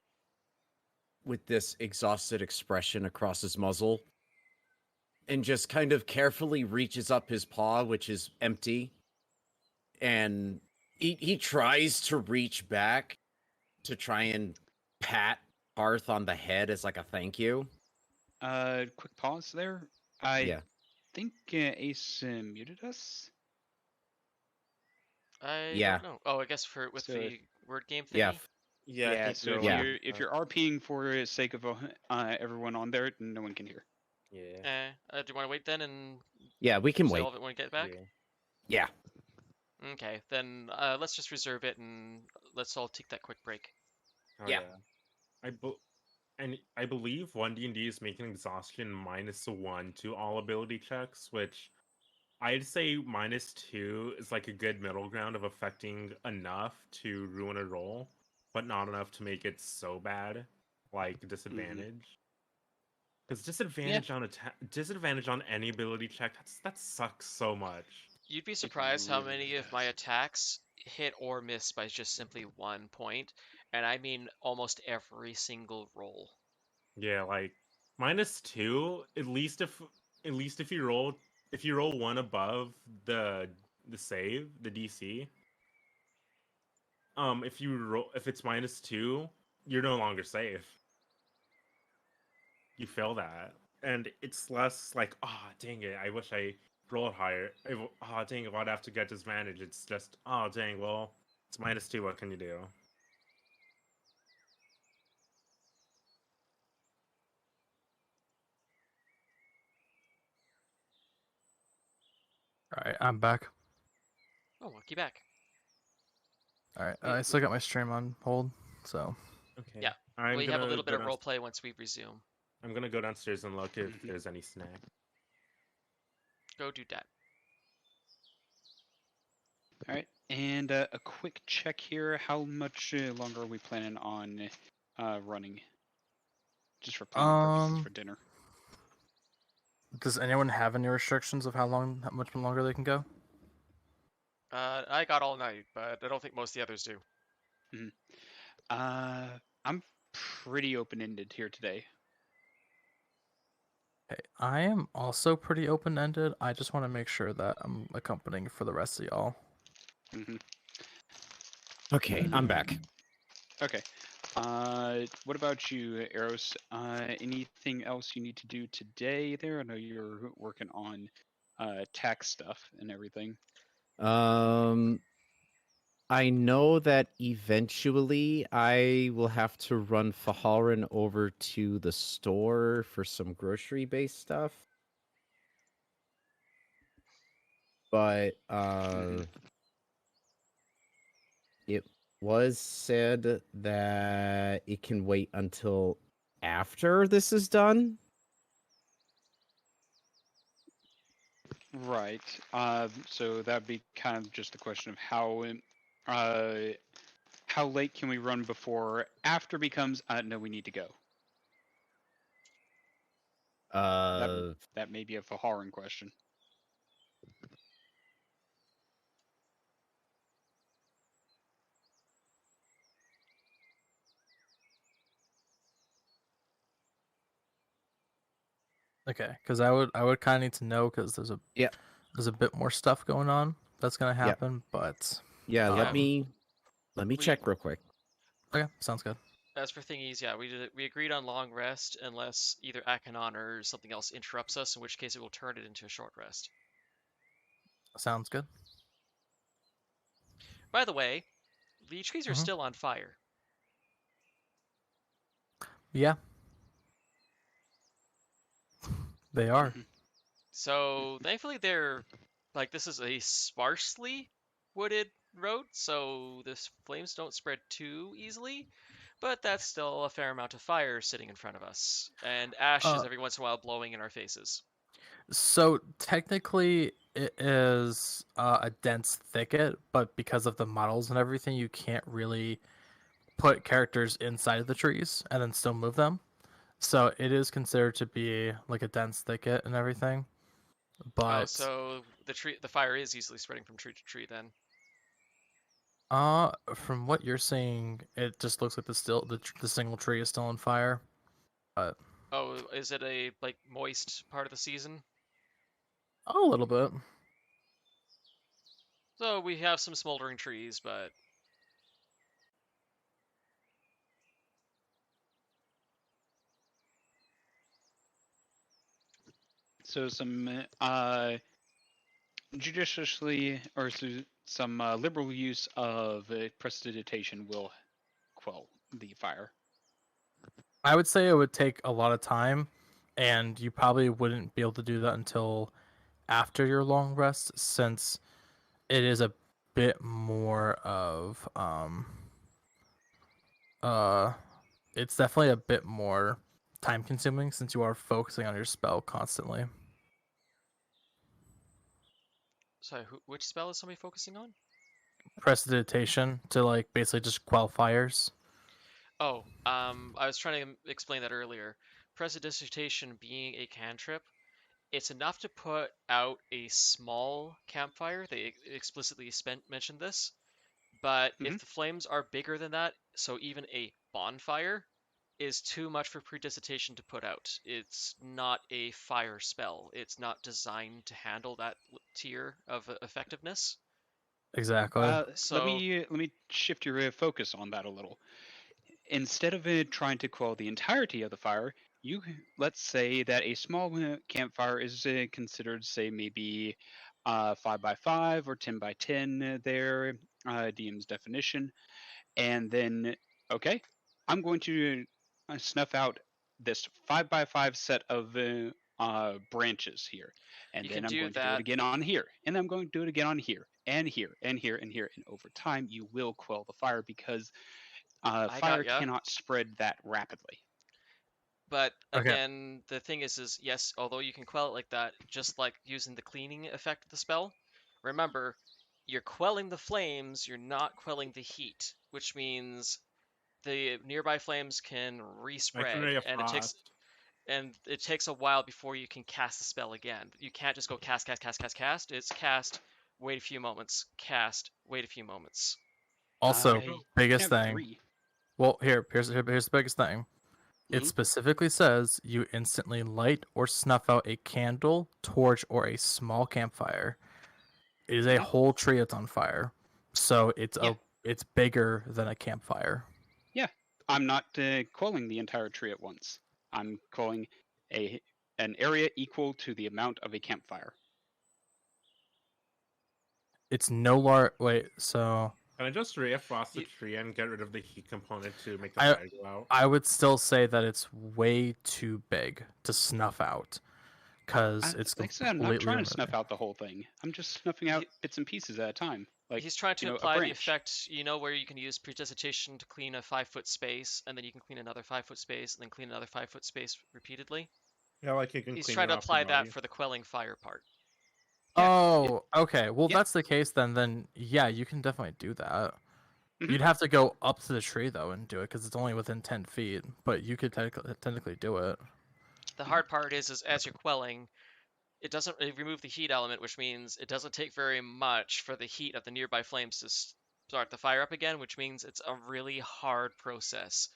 with this exhausted expression across his muzzle and just kind of carefully reaches up his paw, which is empty, and he tries to reach back to try and pat Paarth on the head as like a thank you. Quick pause there. I Yeah. think Ace muted us. I Yeah. don't know. Oh, I guess with So- the word game thingy. Yeah. yeah, I think So if Yeah. you're RPing for the sake of everyone on there, no one can hear. yeah. Do you want to wait then and Yeah, we can say wait. all of it when we get back? Yeah. Yeah. Okay, then let's just reserve it and let's all take that quick break. Oh, Yeah. I believe 1D&D is making exhaustion -1 to all ability checks, which I'd say -2 is like a good middle ground of affecting enough to ruin a roll, but not enough to make it so bad, like disadvantage. Because disadvantage on any ability check, that sucks so much. You'd be surprised how really many of my attacks hit or miss by just simply 1 point, and I mean almost every single roll. Yeah, like -2. At least if you roll 1 above the save, the DC, if it's -2, you're no longer safe. You fail that, and it's less like, dang it, I wish I rolled higher. Dang it, why'd I have to get disadvantage? It's just, dang, well, it's -2. What can you do? All right, I'm back. Oh, lucky back. All right, Wait, I still got my stream on hold, so Okay. Yeah. We have a little bit of roleplay once we resume. I'm gonna go downstairs and look if there's any snack. Go do that. All right, and a quick check here. How much longer are we planning on running? Just for planning purposes for dinner. Does anyone have any restrictions of how much longer they can go? I got all night, but I don't think most of the others do. I'm pretty open-ended here today. Okay, I am also pretty open-ended. I just want to make sure that I'm accompanying for the rest of y'all. Okay, I'm back. Okay. What about you, Aeros? Anything else you need to do today there? I know you're working on tax stuff and everything. I know that eventually I will have to run Faharin over to the store for some grocery-based stuff. But it was said that it can wait until after this is done. Right. So that'd be kind of just a question of how late can we run before after becomes no, we need to go. That may be a Faharin question. Okay, because I would kind of need to know because there's a bit more stuff going on that's gonna happen, but let me check real quick. Okay, sounds good. As for thingies, yeah, we agreed on long rest unless either Akanon or something else interrupts us, in which case it will turn it into a short rest. Sounds good. By the way, the trees are still on fire. Yeah. They are. So thankfully they're this is a sparsely wooded road, so the flames don't spread too easily. But that's still a fair amount of fire sitting in front of us, and ashes every once in a while blowing in our faces. So technically, it is a dense thicket, but because of the models and everything, you can't really put characters inside of the trees and then still move them. So it is considered to be like a dense thicket and everything. But so the fire is easily spreading from tree to tree then. from what you're seeing, it just looks like the single tree is still on fire. But is it a moist part of the season? a little bit. So we have some smoldering trees, but So some judiciously or some liberal use of prestidigitation will quell the fire. I would say it would take a lot of time, and you probably wouldn't be able to do that until after your long rest, since it is a bit more of it's definitely a bit more time consuming since you are focusing on your spell constantly. Sorry, which spell is somebody focusing on? Prestidigitation to basically just quell fires. Oh, I was trying to explain that earlier. Prestidigitation being a cantrip, it's enough to put out a small campfire. They explicitly mentioned this. But if the flames are bigger than that, so even a bonfire is too much for prestidigitation to put out. It's not a fire spell. It's not designed to handle that tier of effectiveness. Exactly. Let me shift your focus on that a little. Instead of trying to quell the entirety of the fire, let's say that a small campfire is considered, say, maybe 5 by 5 or 10 by 10. There, DM's definition, and then okay, I'm going to snuff out this 5 by 5 set of branches here, and You then can I'm do going to do it that. again on here, and I'm going to do it again on here, and here, and here, and here, and over time you will quell the fire because I fire got ya. cannot spread that rapidly. But Okay. again, the thing is yes, although you can quell it like that, just like using the cleaning effect of the spell, remember, you're quelling the flames, you're not quelling the heat, which means the nearby flames can I can Ray respread, of and Frost. it takes a while before you can cast the spell again. You can't just go cast, cast, cast, cast, cast. It's cast, wait a few moments, cast, wait a few moments. Also, You can biggest have thing. 3. Well, here's the biggest thing. It Mhm. specifically says you instantly light or snuff out a candle, torch, or a small campfire. It is a Mhm. whole tree that's on fire, so Yeah. it's bigger than a campfire. Yeah, I'm not quelling the entire tree at once. I'm quelling an area equal to the amount of a campfire. It's no lar. Wait, so Can I just Ray of Frost the You- tree and get rid of the heat component to make the I- fire go out? I would still say that it's way too big to snuff out, because it's Like I said, I'm not completely trying to snuff removing. out the whole thing. I'm just snuffing out bits and pieces at a time. Like He's trying to a apply the branch. effect, where you can use prestidigitation to clean a 5-foot space, and then you can clean another 5-foot space, and then clean another 5-foot space repeatedly. Yeah, like you can He's clean trying it to off your apply that body. for the quelling fire part. Yeah, Oh, okay. Well, yeah. that's the case then yeah, you can definitely do that. Mhm. You'd have to go up to the tree though and do it because it's only within 10 feet, but you could technically do it. The hard part is as you're quelling, it doesn't remove the heat element, which means it doesn't take very much for the heat of the nearby flames to start the fire up again, which means it's a really hard process.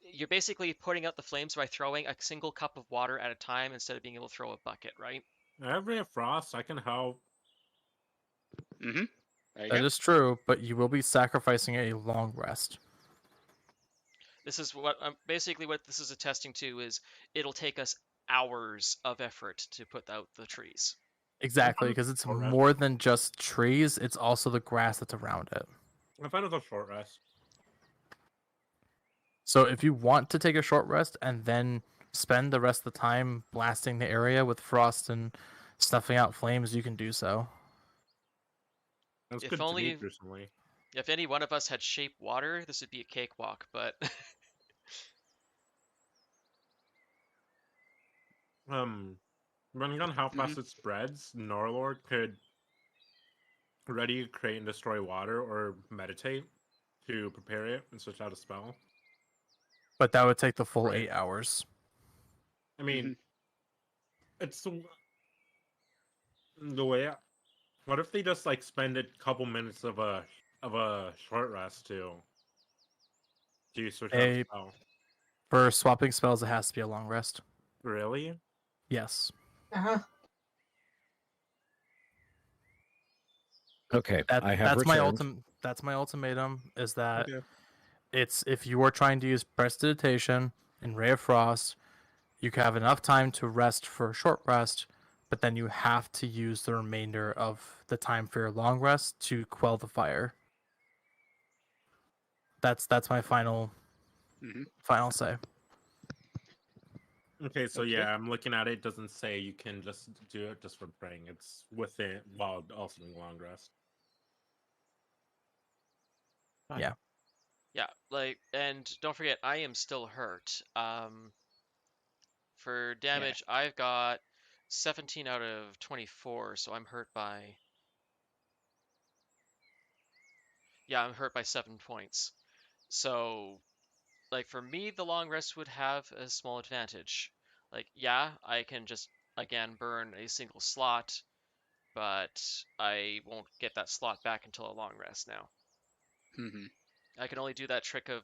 You're basically putting out the flames by throwing a single cup of water at a time instead of being able to throw a bucket, right? I have Ray of Frost. I can help. Mhm. There you That go. is true, but you will be sacrificing a long rest. This is what basically what this is attesting to is it'll take us hours of effort to put out the trees. Exactly, I'm because it's short rest. more than just trees, it's also the grass that's around it. I'm fine with a short rest. So if you want to take a short rest and then spend the rest of the time blasting the area with frost and snuffing out flames, you can do so. That's If good to only me personally. if any one of us had shape water, this would be a cakewalk, but Running on how fast it spreads, Norelor could ready, create, and destroy water or meditate to prepare it and switch out a spell. But that would take the full Right. 8 hours. I mean, it's the way. What if they just like spend a couple minutes of a short rest to switch out a spell? For swapping spells, it has to be a long rest. Really? Yes. Uh-huh. Okay, I have That's returned. that's my ultimatum. Is that Okay. it's if you are trying to use prestidigitation and Ray of Frost, you can have enough time to rest for a short rest, but then you have to use the remainder of the time for your long rest to quell the fire. That's my final say. Okay, so Okay. yeah, I'm looking at it. It doesn't say you can just do it just for praying. It's within while also doing long rest. Yeah. yeah, and don't forget I am still hurt. For damage, I've got 17 out of 24, so I'm hurt by I'm hurt by 7 points. So like for me the long rest would have a small advantage. Like yeah, I can just again burn a single slot, but I won't get that slot back until a long rest now. I can only do that trick of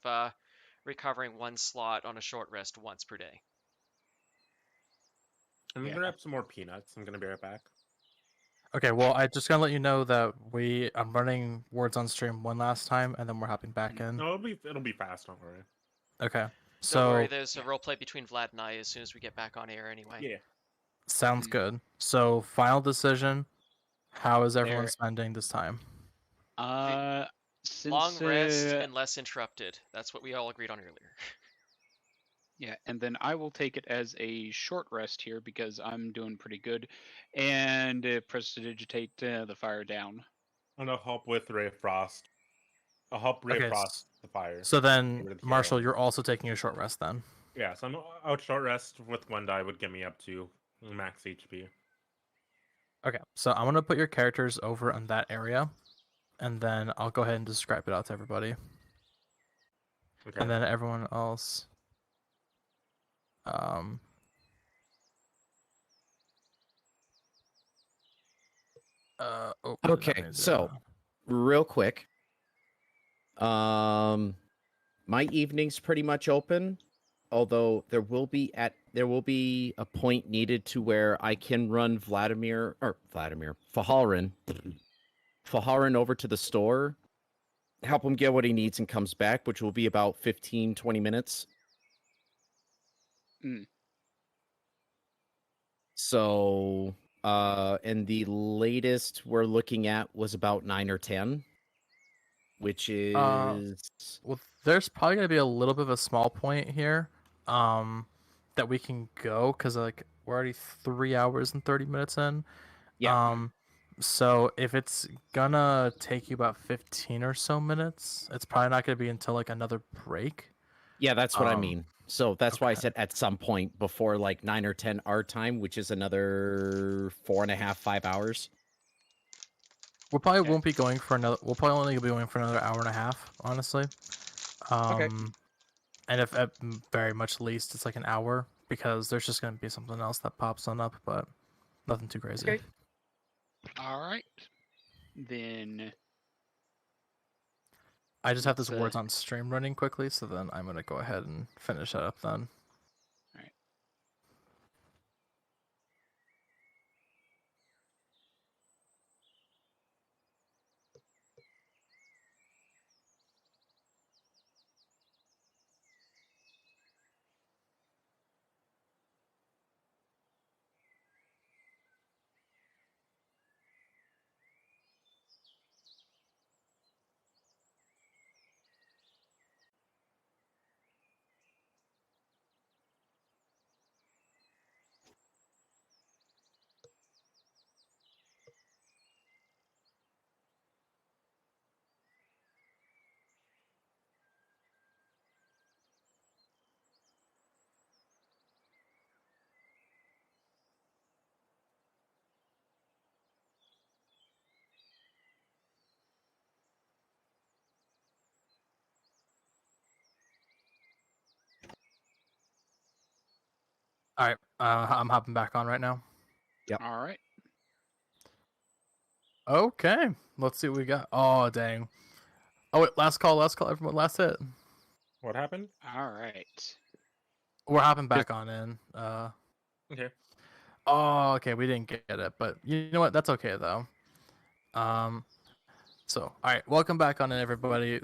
recovering one slot on a short rest once per day. I'm gonna grab some more peanuts. I'm gonna be right back. Okay, well, I just gotta let you know that I'm running words on stream one last time, and then we're hopping back in. No, it'll be fast. Don't worry. Okay. Don't worry, So there's a roleplay between Vlad and I as soon as we get back on air anyway. Yeah. sounds good. So final decision. How is everyone There. spending this time? Since Long rest and less interrupted. That's what we all agreed on earlier. yeah, and then I will take it as a short rest here because I'm doing pretty good, and prestidigitate the fire down. I'm gonna help with Ray of Frost. I'll help Ray of Frost the fire. So then, Get rid of the Marshall, hero. you're also taking a short rest then. Yeah, so I'm out short rest with one die would get me up to max HP. Okay, so I'm gonna put your characters over in that area, and then I'll go ahead and describe it out to everybody, Okay. and then everyone else. Oh, Okay, so real quick, my evening's pretty much open, although there will be a point needed to where I can run Fahalrin over to the store, help him get what he needs, and comes back, which will be about 15-20 minutes. So, and the latest we're looking at was about 9 or 10, which is well, there's probably gonna be a little bit of a small point here, that we can go because like we're already 3 hours and 30 minutes in. Yeah. So if it's gonna take you about 15 or so minutes, it's probably not gonna be until like another break. Yeah, that's what I Um, mean. So that's why I okay. said at some point before like 9 or 10 our time, which is another 4.5-5 hours. We probably won't be going for another. We'll probably only be going for another hour and a half, honestly. Okay. And if at very much least it's like an hour, because there's just gonna be something else that pops on up, but nothing too crazy. Okay. All right, then. I just have this Let's, words on stream running quickly, so then I'm gonna go ahead and finish that up then. All right, I'm hopping back on right now. Yep. All right. Okay, let's see what we got. Oh dang! Oh wait, last call, everyone, last hit. What happened? All right. We're hopping back on in. Okay. Oh, okay, we didn't get it, but you know what? That's okay though. So all right, welcome back on in, everybody.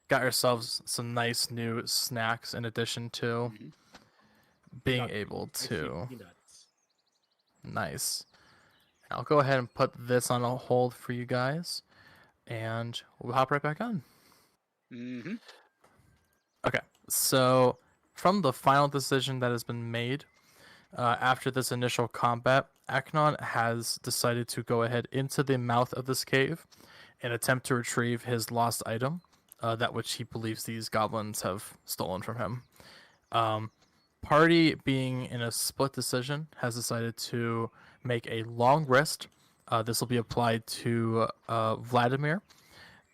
Got yourselves some nice new snacks in addition to being Got able to. Peanuts. Nice. I'll go ahead and put this on a hold for you guys, and we'll hop right back on. Okay, so from the final decision that has been made, after this initial combat, Aknon has decided to go ahead into the mouth of this cave and attempt to retrieve his lost item, that which he believes these goblins have stolen from him. Party, being in a split decision, has decided to make a long rest. This will be applied to Vladimir,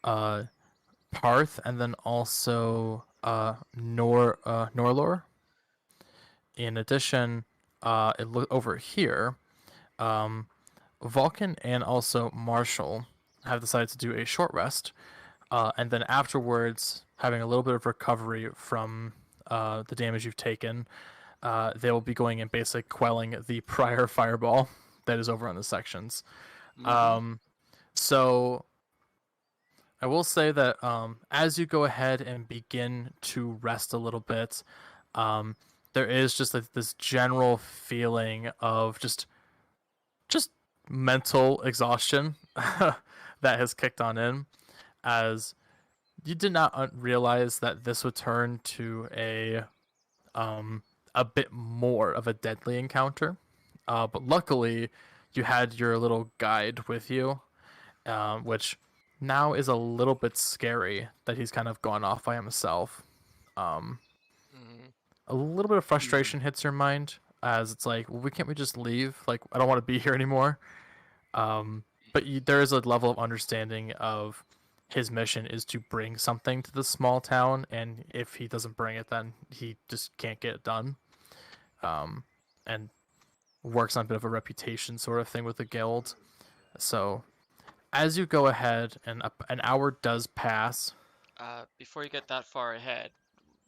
Paarth, and then also Norelor. In addition, over here, Valkin and also Marshell have decided to do a short rest, and then afterwards, having a little bit of recovery from the damage you've taken, they will be going and basically quelling the prior fireball that is over on the sections. Mhm. So I will say that as you go ahead and begin to rest a little bit, there is just like this general feeling of just mental exhaustion that has kicked on in, as you did not realize that this would turn to a bit more of a deadly encounter. But luckily, you had your little guide with you, which now is a little bit scary that he's kind of gone off by himself. Um, Hmm. a little bit of Mhm. frustration hits your mind as it's like, well, can't we just leave? Like, I don't want to be here anymore. But there is a level of understanding of his mission is to bring something to the small town, and if he doesn't bring it, then he just can't get it done. And works on a bit of a reputation sort of thing with the guild. So as you go ahead and an hour does pass. Before you get that far ahead,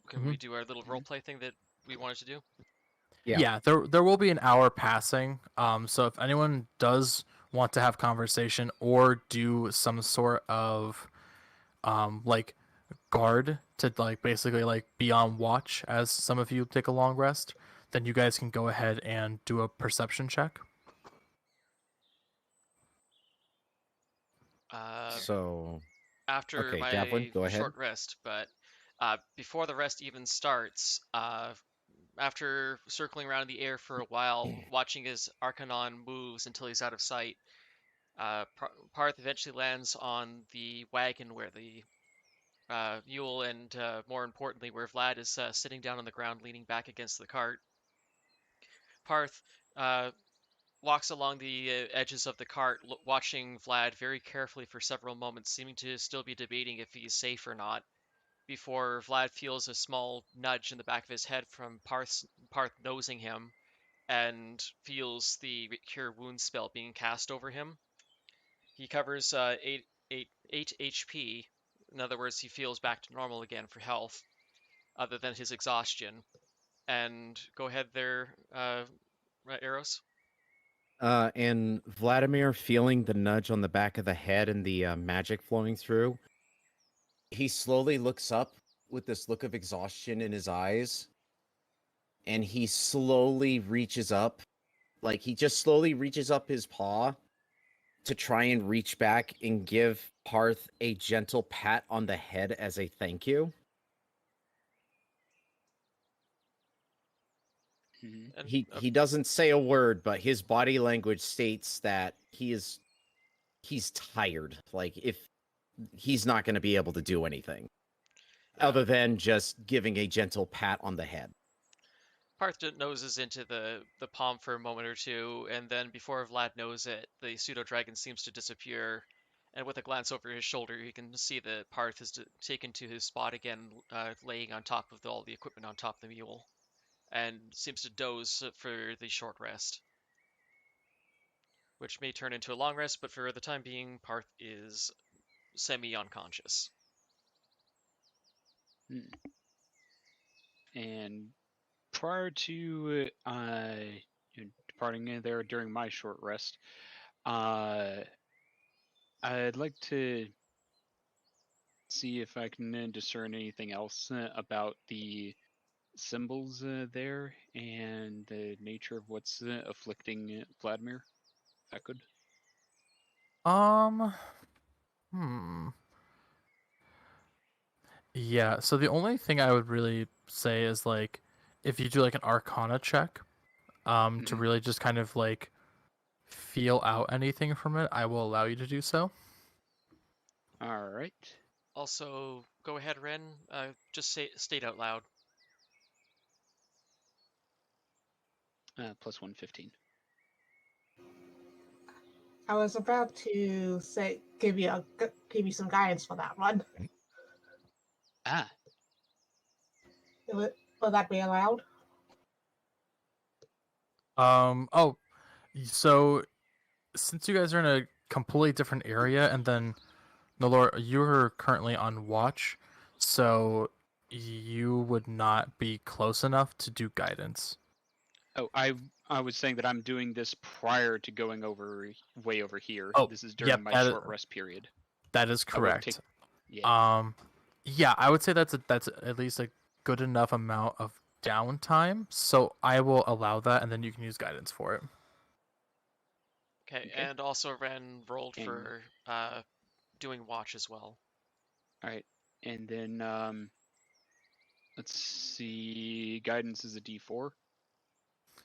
can Mhm. we do our little roleplay thing that we wanted to do? Yeah. There will be an hour passing. So if anyone does want to have conversation or do some sort of like guard to like basically like be on watch as some of you take a long rest, then you guys can go ahead and do a perception check. So After okay, Davwyn, my go ahead. short rest, but before the rest even starts, after circling around in the air for a while, watching as Arcanon moves until he's out of sight, Paarth eventually lands on the wagon where the mule and, more importantly, where Vlad is sitting down on the ground leaning back against the cart. Paarth uh, walks along the edges of the cart, watching Vlad very carefully for several moments, seeming to still be debating if he's safe or not, before Vlad feels a small nudge in the back of his head from Paarth nosing him, and feels the Cure Wounds spell being cast over him. He covers 8 HP. In other words, he feels back to normal again for health, other than his exhaustion. And go ahead there, Aeros. And Vladimir, feeling the nudge on the back of the head and the magic flowing through, he slowly looks up with this look of exhaustion in his eyes, and he slowly reaches up, like he just slowly reaches up his paw to try and reach back and give Paarth a gentle pat on the head as a thank you. Mhm. And He doesn't say a word, but his body language states that he's tired. Like if he's not going to be able to do anything other than just giving a gentle pat on the head. Paarth noses into the palm for a moment or two, and then before Vlad knows it, the pseudodragon seems to disappear. And with a glance over his shoulder, you can see that Paarth has taken to his spot again, laying on top of all the equipment on top of the mule, and seems to doze for the short rest, which may turn into a long rest, but for the time being, Paarth is semi-unconscious. And prior to departing there during my short rest, uh, I'd like to see if I can discern anything else about the symbols there and the nature of what's afflicting Vladimir, if I could. Um, hmm. Yeah, so the only thing I would really say is like if you do like an Arcana check, to Mhm. really just kind of like feel out anything from it, I will allow you to do so. All right. Also, go ahead, Ren. Just state out loud. Plus 115. I was about to say give you some guidance for that one. Ah, Will that be allowed? Oh, so since you guys are in a completely different area, and then Norelor, you're currently on watch, so you would not be close enough to do guidance. oh, I I was saying that I'm doing this prior to going way over here. Oh, This is during yep, my that short rest period. that is I won't correct. take- Yeah. Yeah, I would say that's at least a good enough amount of downtime. So I will allow that, and then you can use guidance for it. Okay, Okay. and also Ren rolled And- for doing watch as well. All right, and then let's see. Guidance is a D4.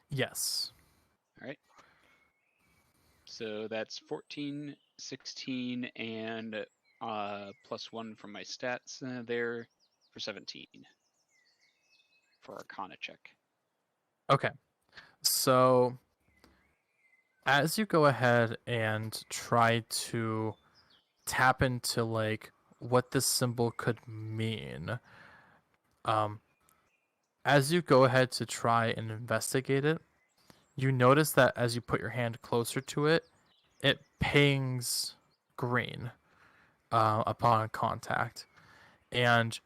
Yes. All right. So that's 14, 16, and +1 from my stats there for 17 for Arcana check. Okay. So as you go ahead and try to tap into like what this symbol could mean, as you go ahead to try and investigate it, you notice that as you put your hand closer to it, it pings green upon contact, and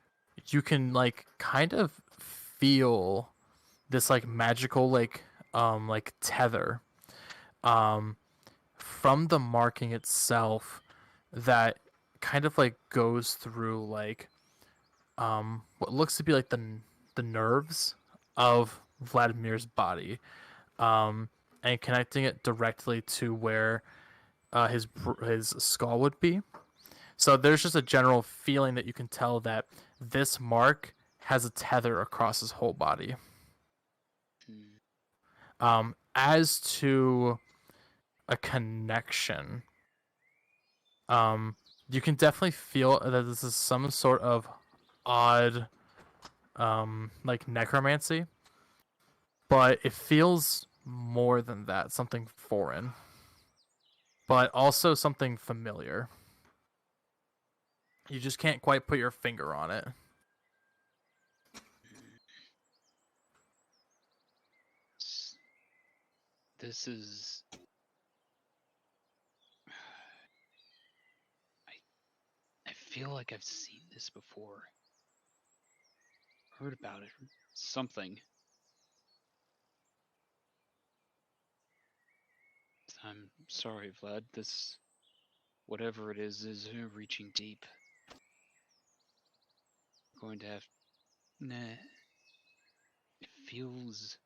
you can like kind of feel this like magical like tether from the marking itself that kind of like goes through like what looks to be like the nerves of Vladimir's body, and connecting it directly to where his skull would be. So there's just a general feeling that you can tell that this mark has a tether across his whole body. As to a connection, you can definitely feel that this is some sort of odd, like necromancy, but it feels more than that, something foreign, but also something familiar. You just can't quite put your finger on it. This is. I feel like I've seen this before. Heard about it. Something. I'm sorry, Vlad. This. Whatever it is reaching deep. Going to have. Nah. It feels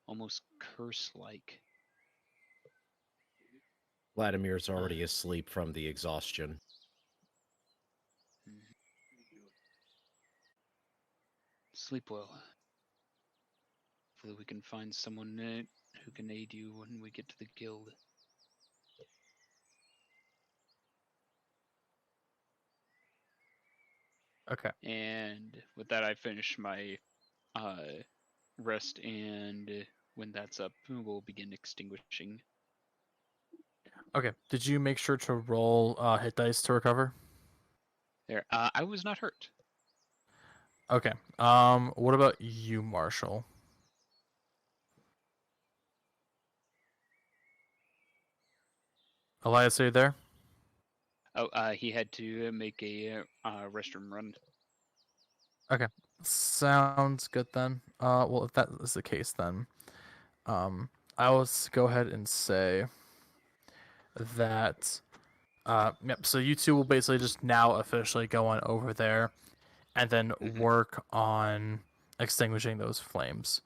almost curse-like. Vladimir's already asleep from the exhaustion. Sleep well. Hopefully we can find someone who can aid you when we get to the guild. Okay. And with that, I finish my rest, and when that's up, we'll begin extinguishing. Okay. Did you make sure to roll hit dice to recover? There. I was not hurt. Okay. What about you, Marshall? Elias, are you there? Oh, he had to make a restroom run. Okay. Sounds good then. Well, if that is the case, then I will go ahead and say that yep, so you two will basically just now officially go on over there and then work on extinguishing those flames.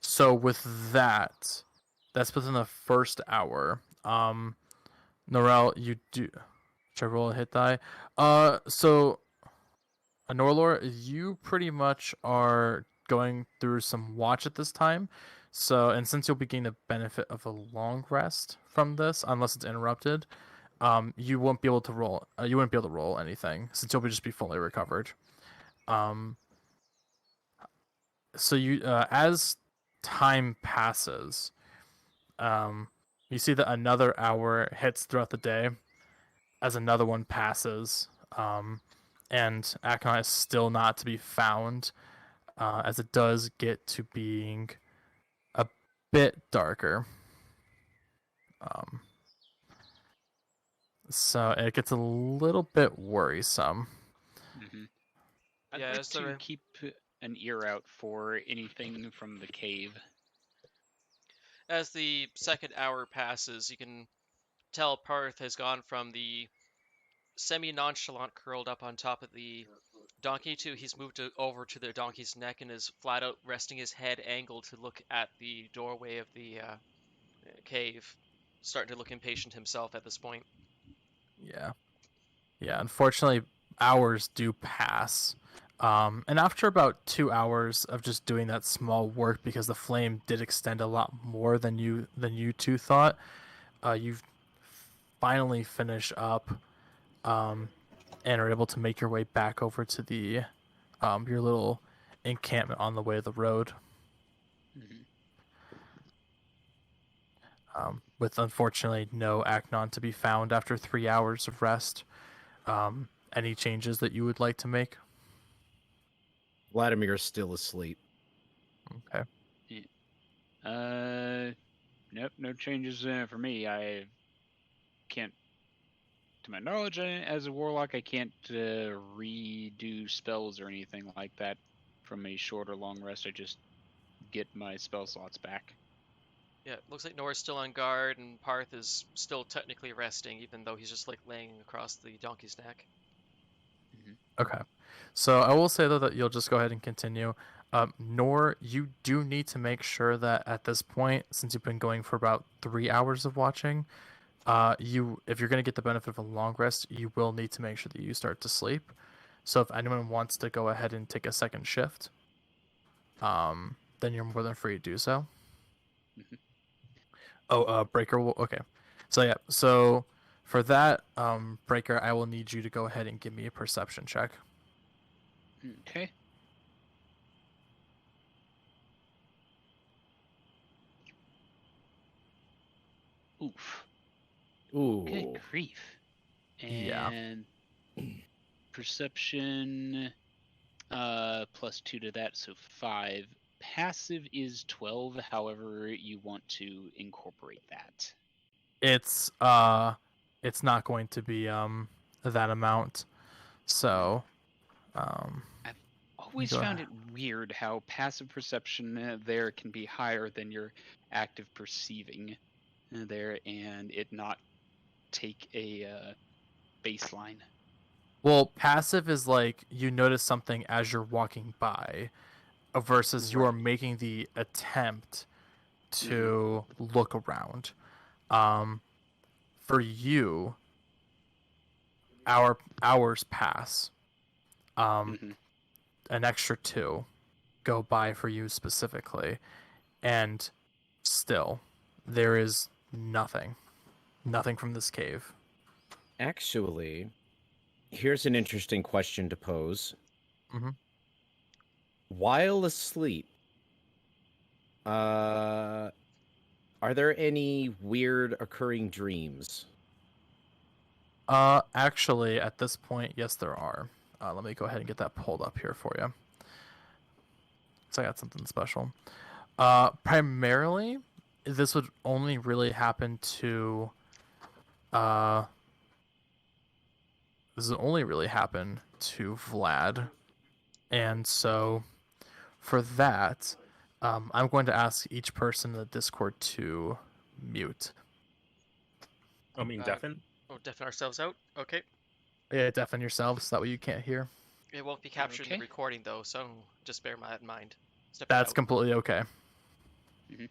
So with that, that's within the first hour. Norel, you do. Should I roll a hit die? So Norelor, you pretty much are going through some watch at this time. So, and since you'll be getting the benefit of a long rest from this, unless it's interrupted, you won't be able to roll. You wouldn't be able to roll anything since you'll just be fully recovered. So you, as time passes, you see that another hour hits throughout the day, as another one passes, and Akon is still not to be found, as it does get to being a bit darker. So it gets a little bit worrisome. I'd Yeah, like is there to a- keep an ear out for anything from the cave. As the second hour passes, you can tell Paarth has gone from the semi-nonchalant curled up on top of the donkey to he's moved over to the donkey's neck and is flat out resting his head angled to look at the doorway of the cave, starting to look impatient himself at this point. Yeah. Yeah, unfortunately, hours do pass. And after about 2 hours of just doing that small work, because the flame did extend a lot more than you two thought, you finally finish up, and are able to make your way back over to the your little encampment on the way to the road. Mhm. With unfortunately no Acnon to be found after 3 hours of rest. Any changes that you would like to make? Vladimir's still asleep. Okay. Nope, no changes for me. I can't, to my knowledge, as a warlock, I can't redo spells or anything like that from a short or long rest. I just get my spell slots back. Yeah, it looks like Nora's still on guard, and Paarth is still technically resting, even though he's just like laying across the donkey's neck. Okay. So I will say though that you'll just go ahead and continue. Nor, you do need to make sure that at this point, since you've been going for about 3 hours of watching, if you're going to get the benefit of a long rest, you will need to make sure that you start to sleep. So if anyone wants to go ahead and take a second shift, then you're more than free to do so. Mhm. Oh, Breaker will. Okay. So yeah. So for that, Breaker, I will need you to go ahead and give me a perception check. Okay. Oof. Ooh. Good grief. Yeah. And perception +2 to that, so 5. Passive is 12, however you want to incorporate that. It's not going to be that amount. So I've you always go found ahead. it weird how passive perception there can be higher than your active perceiving there, and it not take a baseline. Well, passive is like you notice something as you're walking by, versus you're Right. making the attempt to look around. For you, hours pass. Mm-hmm. An extra 2 go by for you specifically, and still there is nothing from this cave. Actually, here's an interesting question to pose. Mhm. While asleep, are there any weird occurring dreams? Actually, at this point, yes, there are. Let me go ahead and get that pulled up here for you. So I got something special. Primarily, this would only really happen to. This would only really happen to Vlad, and so for that, I'm going to ask each person in the Discord to mute. I mean, Devin? Oh, deafen ourselves out. Okay. Yeah, deafen yourselves. That way you can't hear. It won't be captured in Okay. the recording though, so just bear that in mind. Stepping That's out. completely okay. Mm-hmm.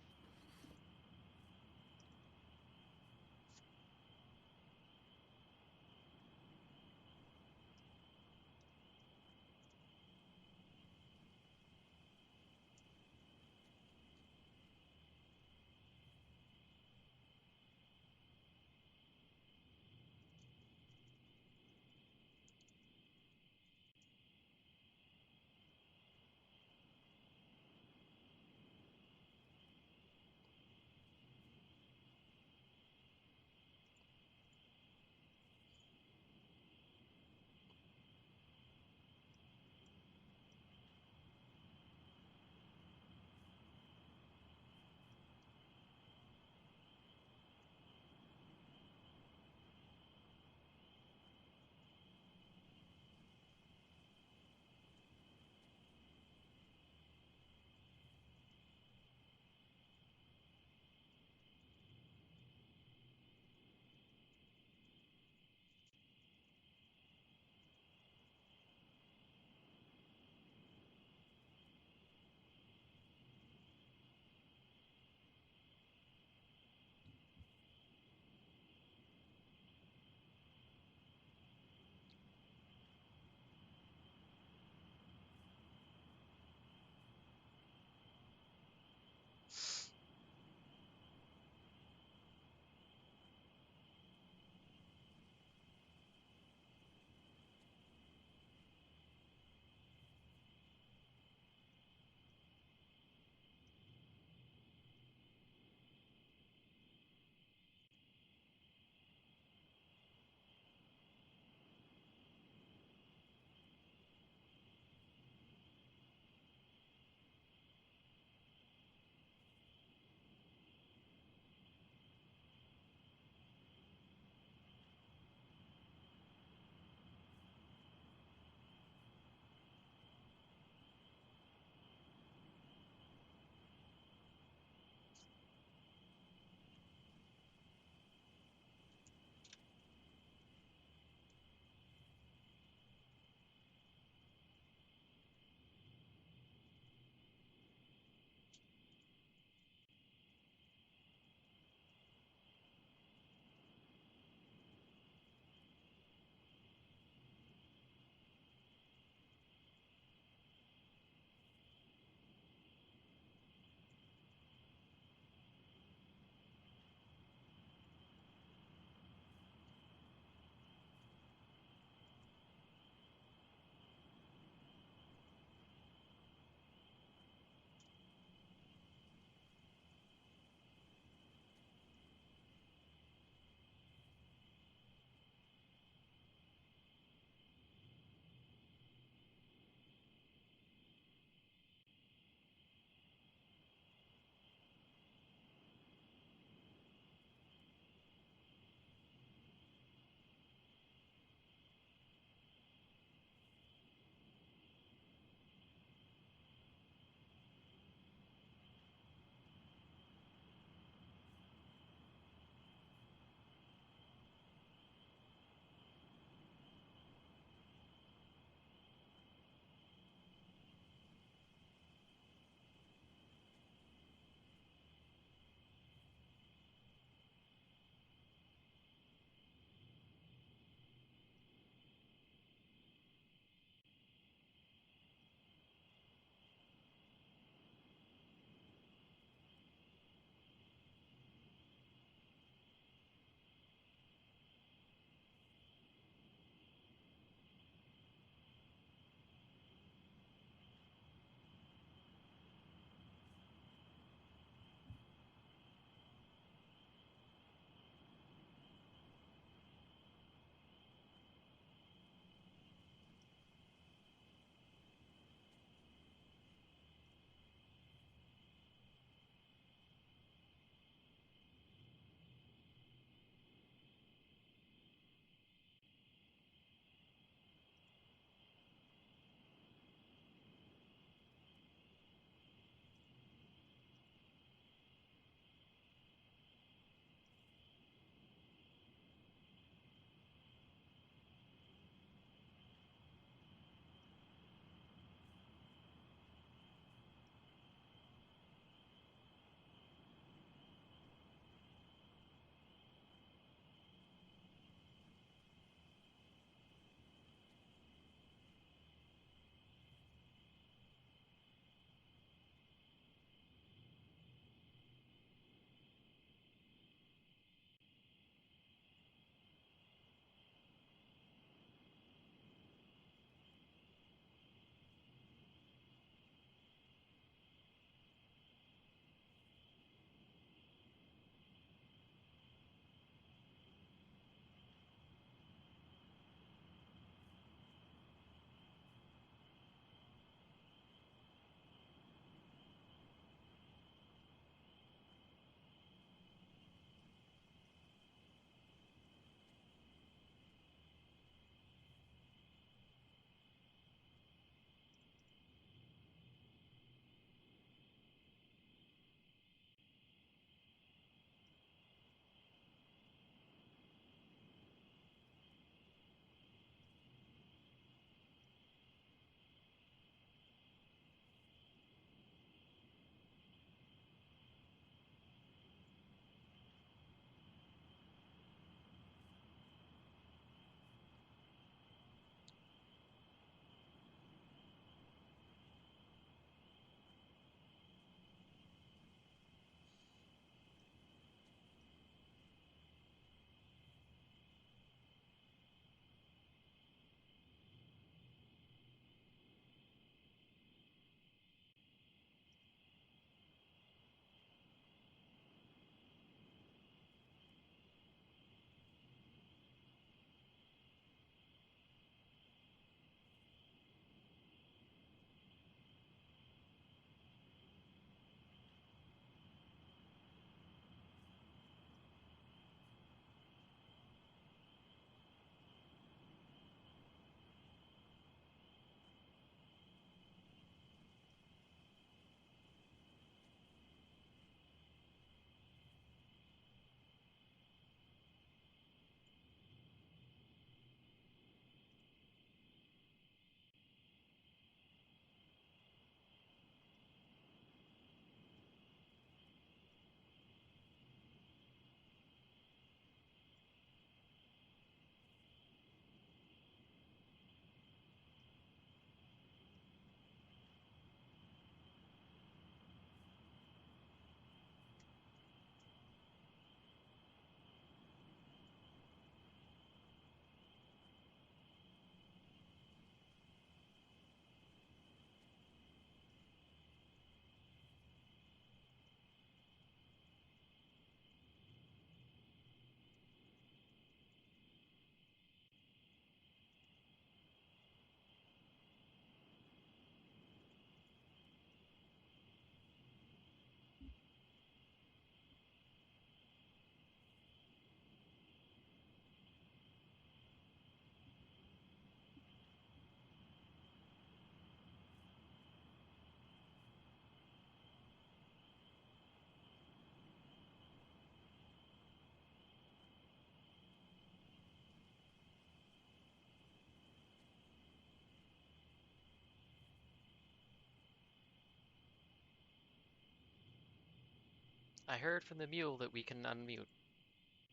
I heard from the mule that we can unmute.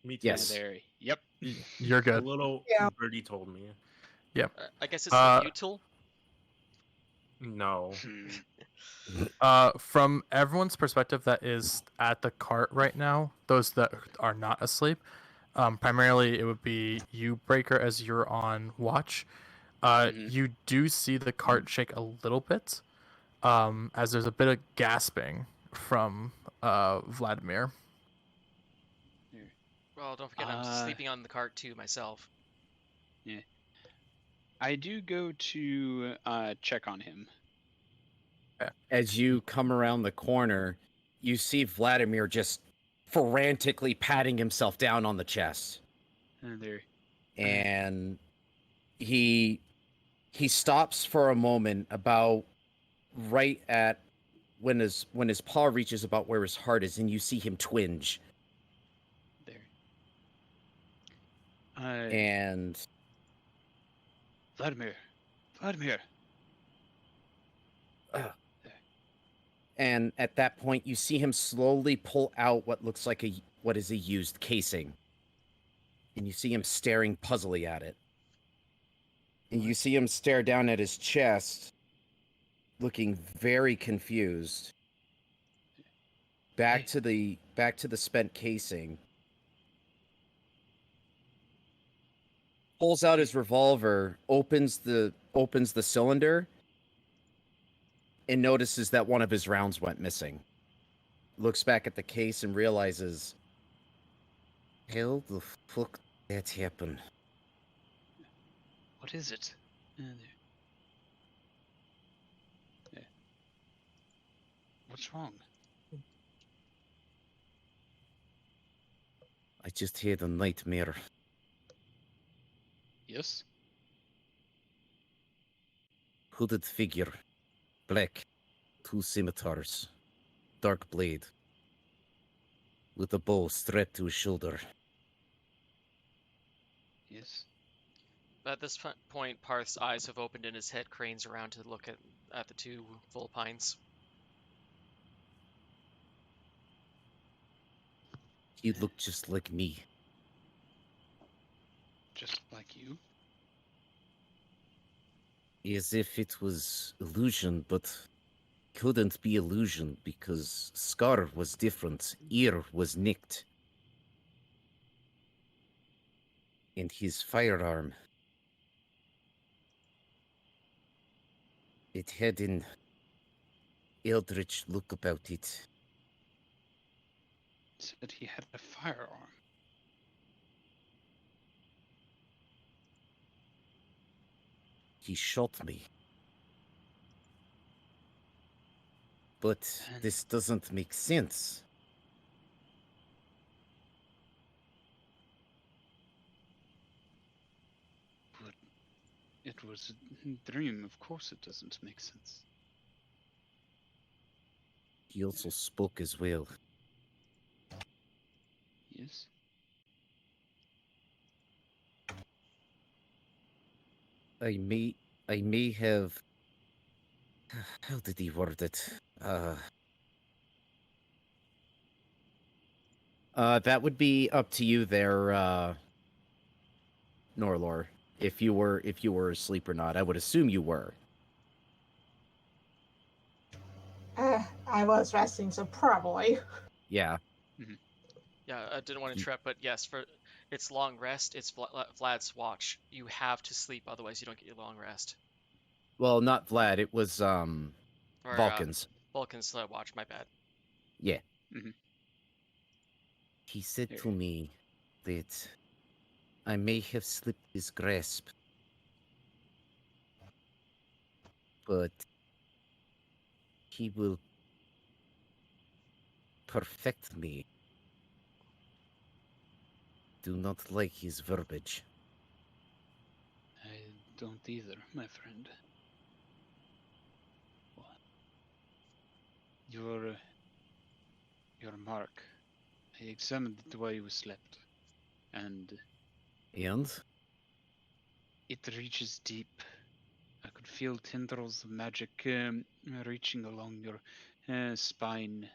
Me too. Yes. There. Yep. You're A good. little Yeah. birdie told me. I guess it's the mute tool. No. From everyone's perspective that is at the cart right now, those that are not asleep, primarily it would be you, Breaker, as you're on watch. Mhm. You do see the cart shake a little bit, as there's a bit of gasping from Vladimir. Well, don't forget I'm sleeping on the cart too myself. Yeah. I do go to check on him. As you come around the corner, you see Vladimir just frantically patting himself down on the chest. There. And he stops for a moment about right at when his paw reaches about where his heart is, and you see him twinge. There. And Vladimir. and at that point you see him slowly pull out what looks like what is a used casing. And you see him staring puzzily at it. And you see him stare down at his chest, looking very confused. Back to the spent casing. Pulls out his revolver, opens the cylinder, and notices that one of his rounds went missing. Looks back at the case and realizes, how the fuck did that happen? What is it? There. What's wrong? I just had a nightmare. Yes? Hooded figure. Black. 2 scimitars. Dark blade. With a bow strapped to his shoulder. Yes. At this point, Paarth's eyes have opened and his head cranes around to look at the two vulpines. He looked just like me. Just like you? As if it was illusion, but couldn't be illusion because scar was different, ear was nicked. And his firearm, it had an eldritch look about it. Said he had a firearm. He shot me. But this doesn't make sense. But it was a dream. Of course it doesn't make sense. He also spoke as well. Yes? I may have... How did he word it? That would be up to you there, Norelor. If you were asleep or not. I would assume you were. I was resting, so probably. Yeah. Yeah, I didn't want to interrupt, but yes, for its long rest, it's Vlad's watch. You have to sleep, otherwise you don't get your long rest. Well, not Vlad. It was Or, Valkin's. Vulcan's watch, my bad. Yeah. Mhm. He said Here. to me that I may have slipped his grasp, but he will perfect me. Do not like his verbiage. I don't either, my friend. Your mark. I examined it while you slept, and And? it reaches deep. I could feel tendrils of magic reaching along your spine.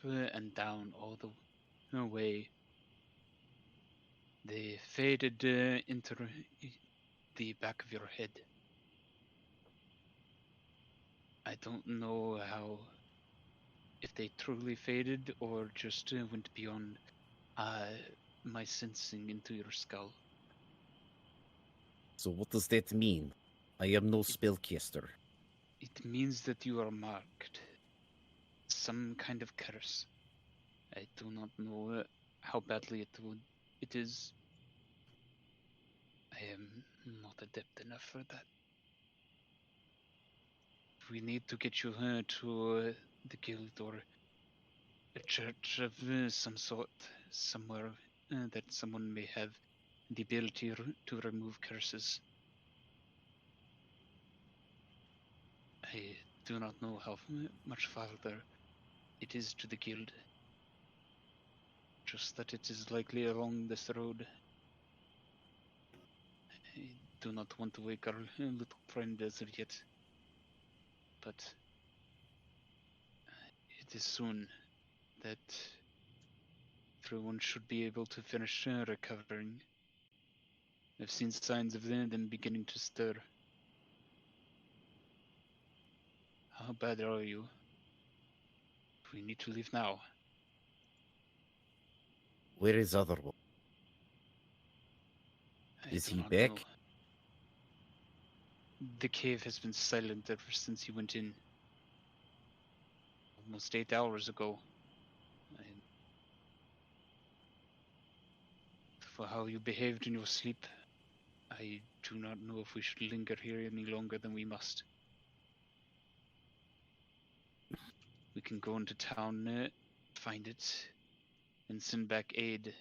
and down all the way. They faded into the back of your head. I don't know if they truly faded or just went beyond my sensing into your skull. So what does that mean? I am no spellcaster. It means that you are marked. Some kind of curse. I do not know how badly it is. I am not adept enough for that. We need to get you to the guild or a church of some sort, somewhere that someone may have the ability to remove curses. I do not know how much farther it is to the guild. Just that it is likely along this road. I do not want to wake our little friend as of yet, but it is soon that everyone should be able to finish recovering. I've seen signs of them beginning to stir. How bad are you? We need to leave now. Where is Otherwell? Is do he not back? know. The cave has been silent ever since he went in. Almost 8 hours ago. For how you behaved in your sleep, I do not know if we should linger here any longer than we must. We can go into town, find it, and send back aid.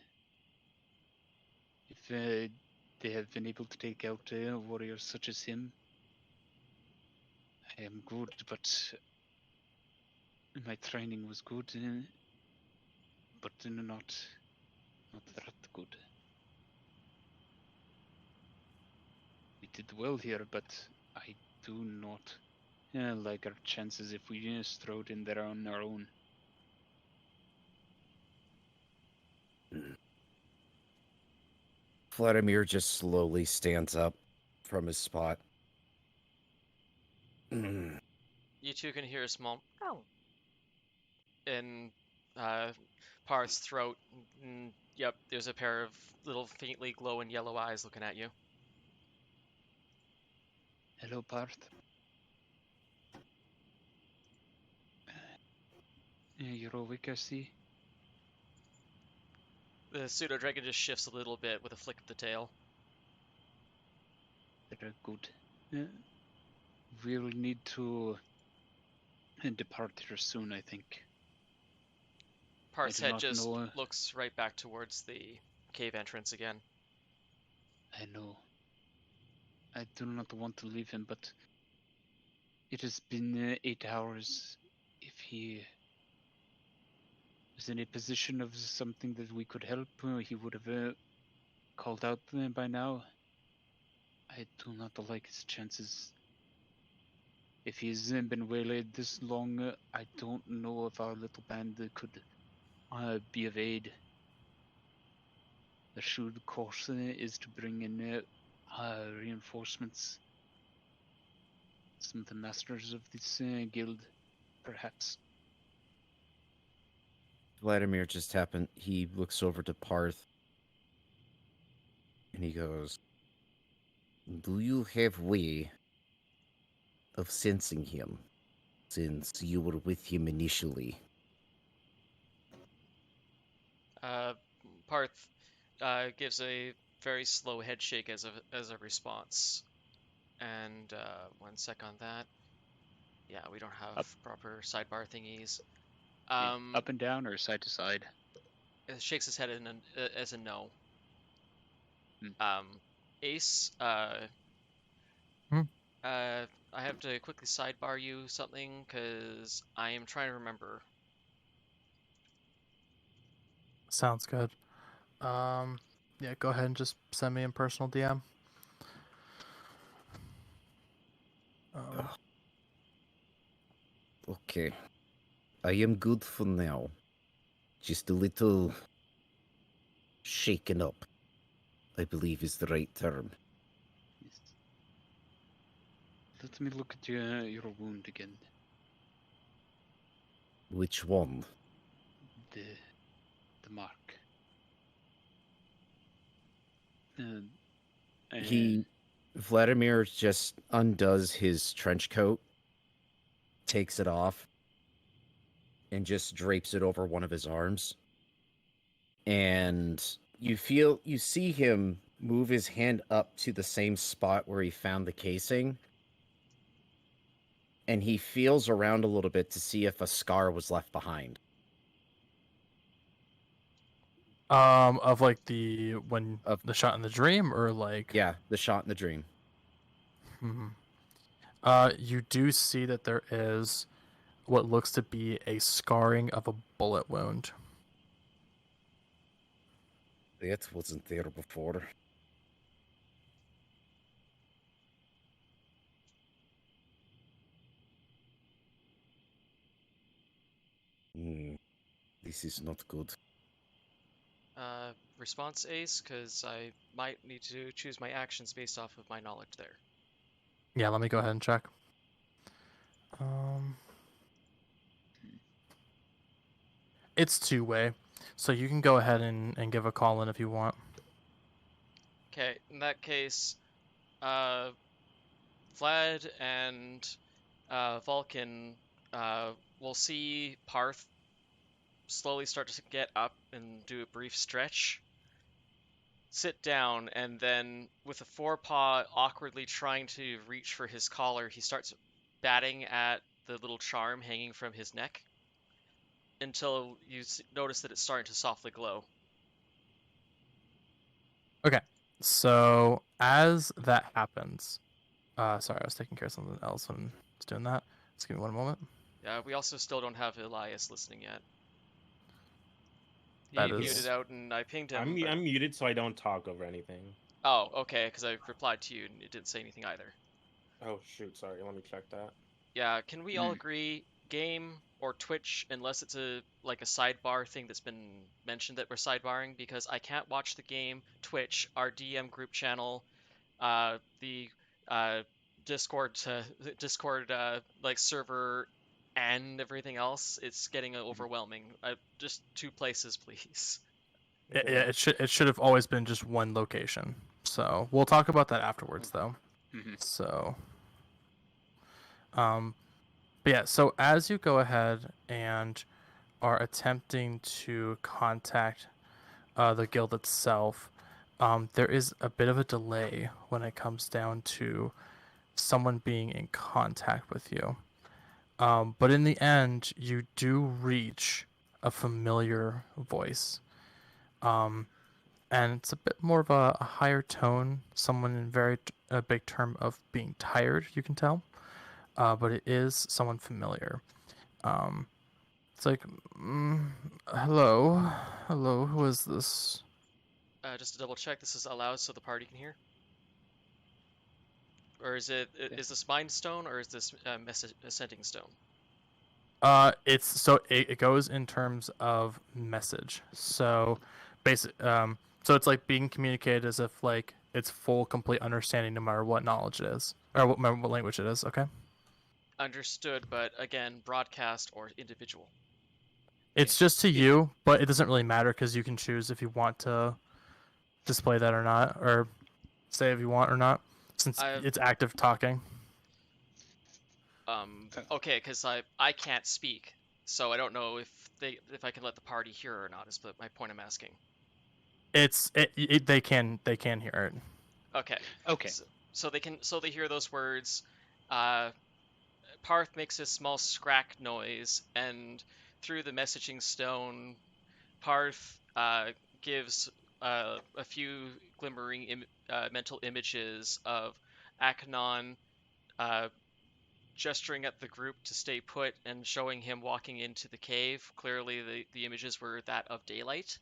If they have been able to take out warriors such as him, I am good, but my training was good, but not that good. We did well here, but I do not like our chances if we just throw it in there on our own. Vladimir just slowly stands up from his spot. You two can hear a small "ow" in Paarth's throat. Yep, there's a pair of little faintly glowing yellow eyes looking at you. Hello, Paarth. You're awake, I see. The pseudodragon just shifts a little bit with a flick of the tail. Very good. We'll need to depart here soon, I think. Paarth's do head not just know. looks right back towards the cave entrance again. I know. I do not want to leave him, but it has been 8 hours. If he was in a position of something that we could help, he would have called out by now. I do not like his chances. If he's been waylaid this long, I don't know if our little band could be of aid. The sure course is to bring in reinforcements. Some of the masters of this guild, perhaps. Vladimir just happened. He looks over to Paarth and he goes, "Do you have way of sensing him since you were with him initially?" Paarth gives a very slow head shake as a response. And 1 sec on that. Yeah, we don't have proper sidebar thingies. Up and down or side to side? It shakes his head as a no. Hmm. Ace, I have to quickly sidebar you something because I am trying to remember. Sounds good. Yeah, go ahead and just send me in personal DM. Okay. I am good for now. Just a little shaken up, I believe is the right term. Yes. Let me look at your wound again. Which one? The mark. Uh, Vladimir just undoes his trench coat, takes it off, and just drapes it over one of his arms. And you see him move his hand up to the same spot where he found the casing. And he feels around a little bit to see if a scar was left behind. Of like the shot in the dream, or like Yeah, the shot in the dream. You do see that there is what looks to be a scarring of a bullet wound. That wasn't there before. This is not good. Response ace, because I might need to choose my actions based off of my knowledge there. Yeah, let me go ahead and check. It's two-way, so you can go ahead and give a call in if you want. Okay, in that case, Vlad and Valkin will see Paarth slowly start to get up and do a brief stretch, sit down, and then with a forepaw awkwardly trying to reach for his collar, he starts batting at the little charm hanging from his neck until you notice that it's starting to softly glow. Okay, so as that happens, sorry, I was taking care of something else when I was doing that. Just give me one moment. Yeah, we also still don't have Elias listening yet. He That is- muted out and I pinged him. I'm muted so I don't talk over anything. Oh, okay, because I replied to you and it didn't say anything either. Oh shoot, sorry, let me check that. Yeah, can we all agree, game or Twitch, unless it's a sidebar thing that's been mentioned that we're sidebarring, because I can't watch the game, Twitch, our DM group channel, the Discord server, and everything else. It's getting overwhelming. Just 2 places, please. it should have always been just one location. So we'll talk about that afterwards, though. So, but yeah. So as you go ahead and are attempting to contact the guild itself, there is a bit of a delay when it comes down to someone being in contact with you. But in the end, you do reach a familiar voice. And it's a bit more of a higher tone, someone in a big term of being tired, you can tell. But it is someone familiar. It's like, hello, who is this? Just to double check, this is allowed so the party can hear? Or is this Mind Stone, or is this Ascending Stone? It goes in terms of message. So, so it's like being communicated as if like it's full, complete understanding, no matter what knowledge it is or what language it is. Okay. Understood, but again, broadcast or individual. It's just to you, but it doesn't really matter because you can choose if you want to display that or not, or say if you want or not, since it's active talking. Okay, because I can't speak, so I don't know if I can let the party hear or not. Is my point I'm asking. They can hear it. Okay. Okay. So they hear those words. Paarth makes a small scrack noise, and through the messaging stone, Paarth gives a few glimmering mental images of Akanon gesturing at the group to stay put and showing him walking into the cave. Clearly, the images were that of daylight.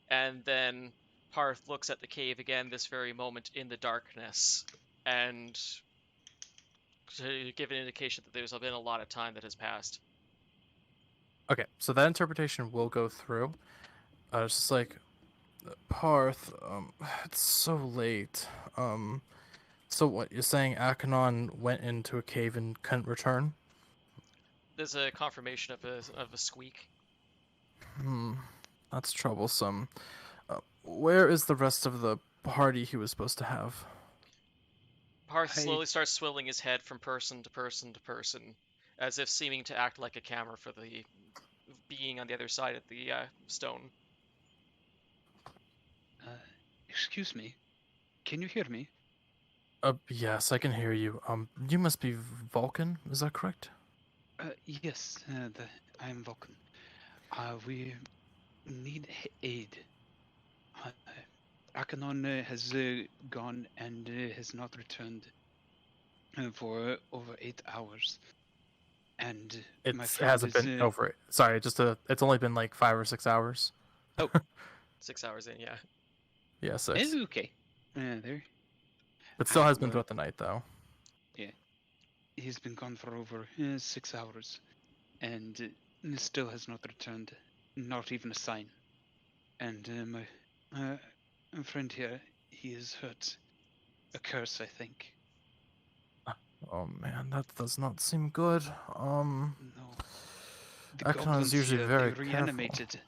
And then Paarth looks at the cave again this very moment in the darkness, and to give an indication that there's been a lot of time that has passed. Okay, so that interpretation will go through. It's just like, Paarth, it's so late. So what, you're saying Akanon went into a cave and couldn't return? There's a confirmation of a squeak. That's troublesome. Where is the rest of the party he was supposed to have? Paarth slowly starts swiveling his head from person to person to person, as if seeming to act like a camera for the being on the other side of the stone. Excuse me. Can you hear me? Yes, I can hear you. You must be Valkin, is that correct? Yes, I am Vulcan. We need aid. Akanon has gone and has not returned for over 8 hours. And my It friend hasn't is, been over. Sorry, it's only been like 5 or 6 hours. 6 hours in, yeah. Yeah, 6. okay. There. It still has been Well, throughout the night, though. Yeah. He's been gone for over 6 hours. And still has not returned. Not even a sign. And my friend here, he is hurt. A curse, I think. Oh man, that does not seem good. No. The Akonon's goblins usually here, very they reanimated.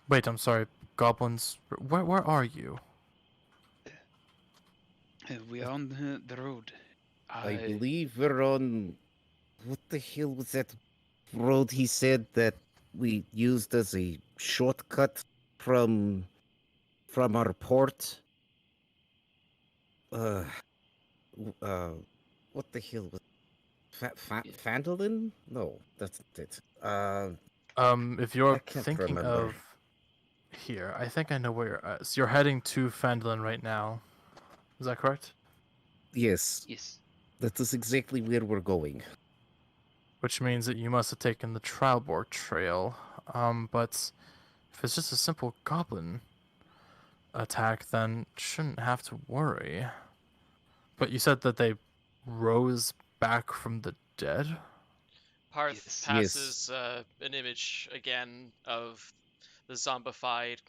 Wait, I'm sorry. Goblins. Where are you? We are on the road. I believe we're on. What the hell was that road he said that we used as a shortcut from our port? What the hell was Fandolin? No, that's not it. If you're I can't thinking remember. of here, I think I know where you're at. So you're heading to Fandolin right now. Is that correct? Yes, Yes. that is exactly where we're going. Which means that you must have taken the Tralborg trail. But if it's just a simple goblin attack, then shouldn't have to worry. But you said that they rose back from the dead? Paarth passes an image again of the zombified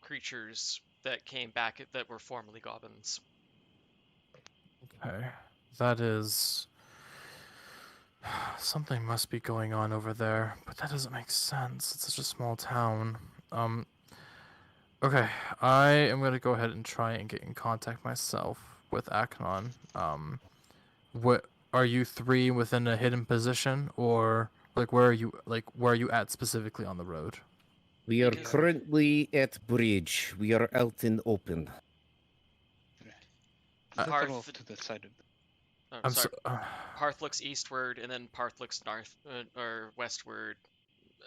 creatures that came back that were formerly goblins. Okay. That is... Something must be going on over there, but that doesn't make sense. It's such a small town. Okay, I am going to go ahead and try and get in contact myself with Akanon. What are you three within a hidden position, or where are you at specifically on the road? We are currently at bridge. We are out in open. Paarth off to the side of Paarth looks eastward, and then Paarth looks north or westward,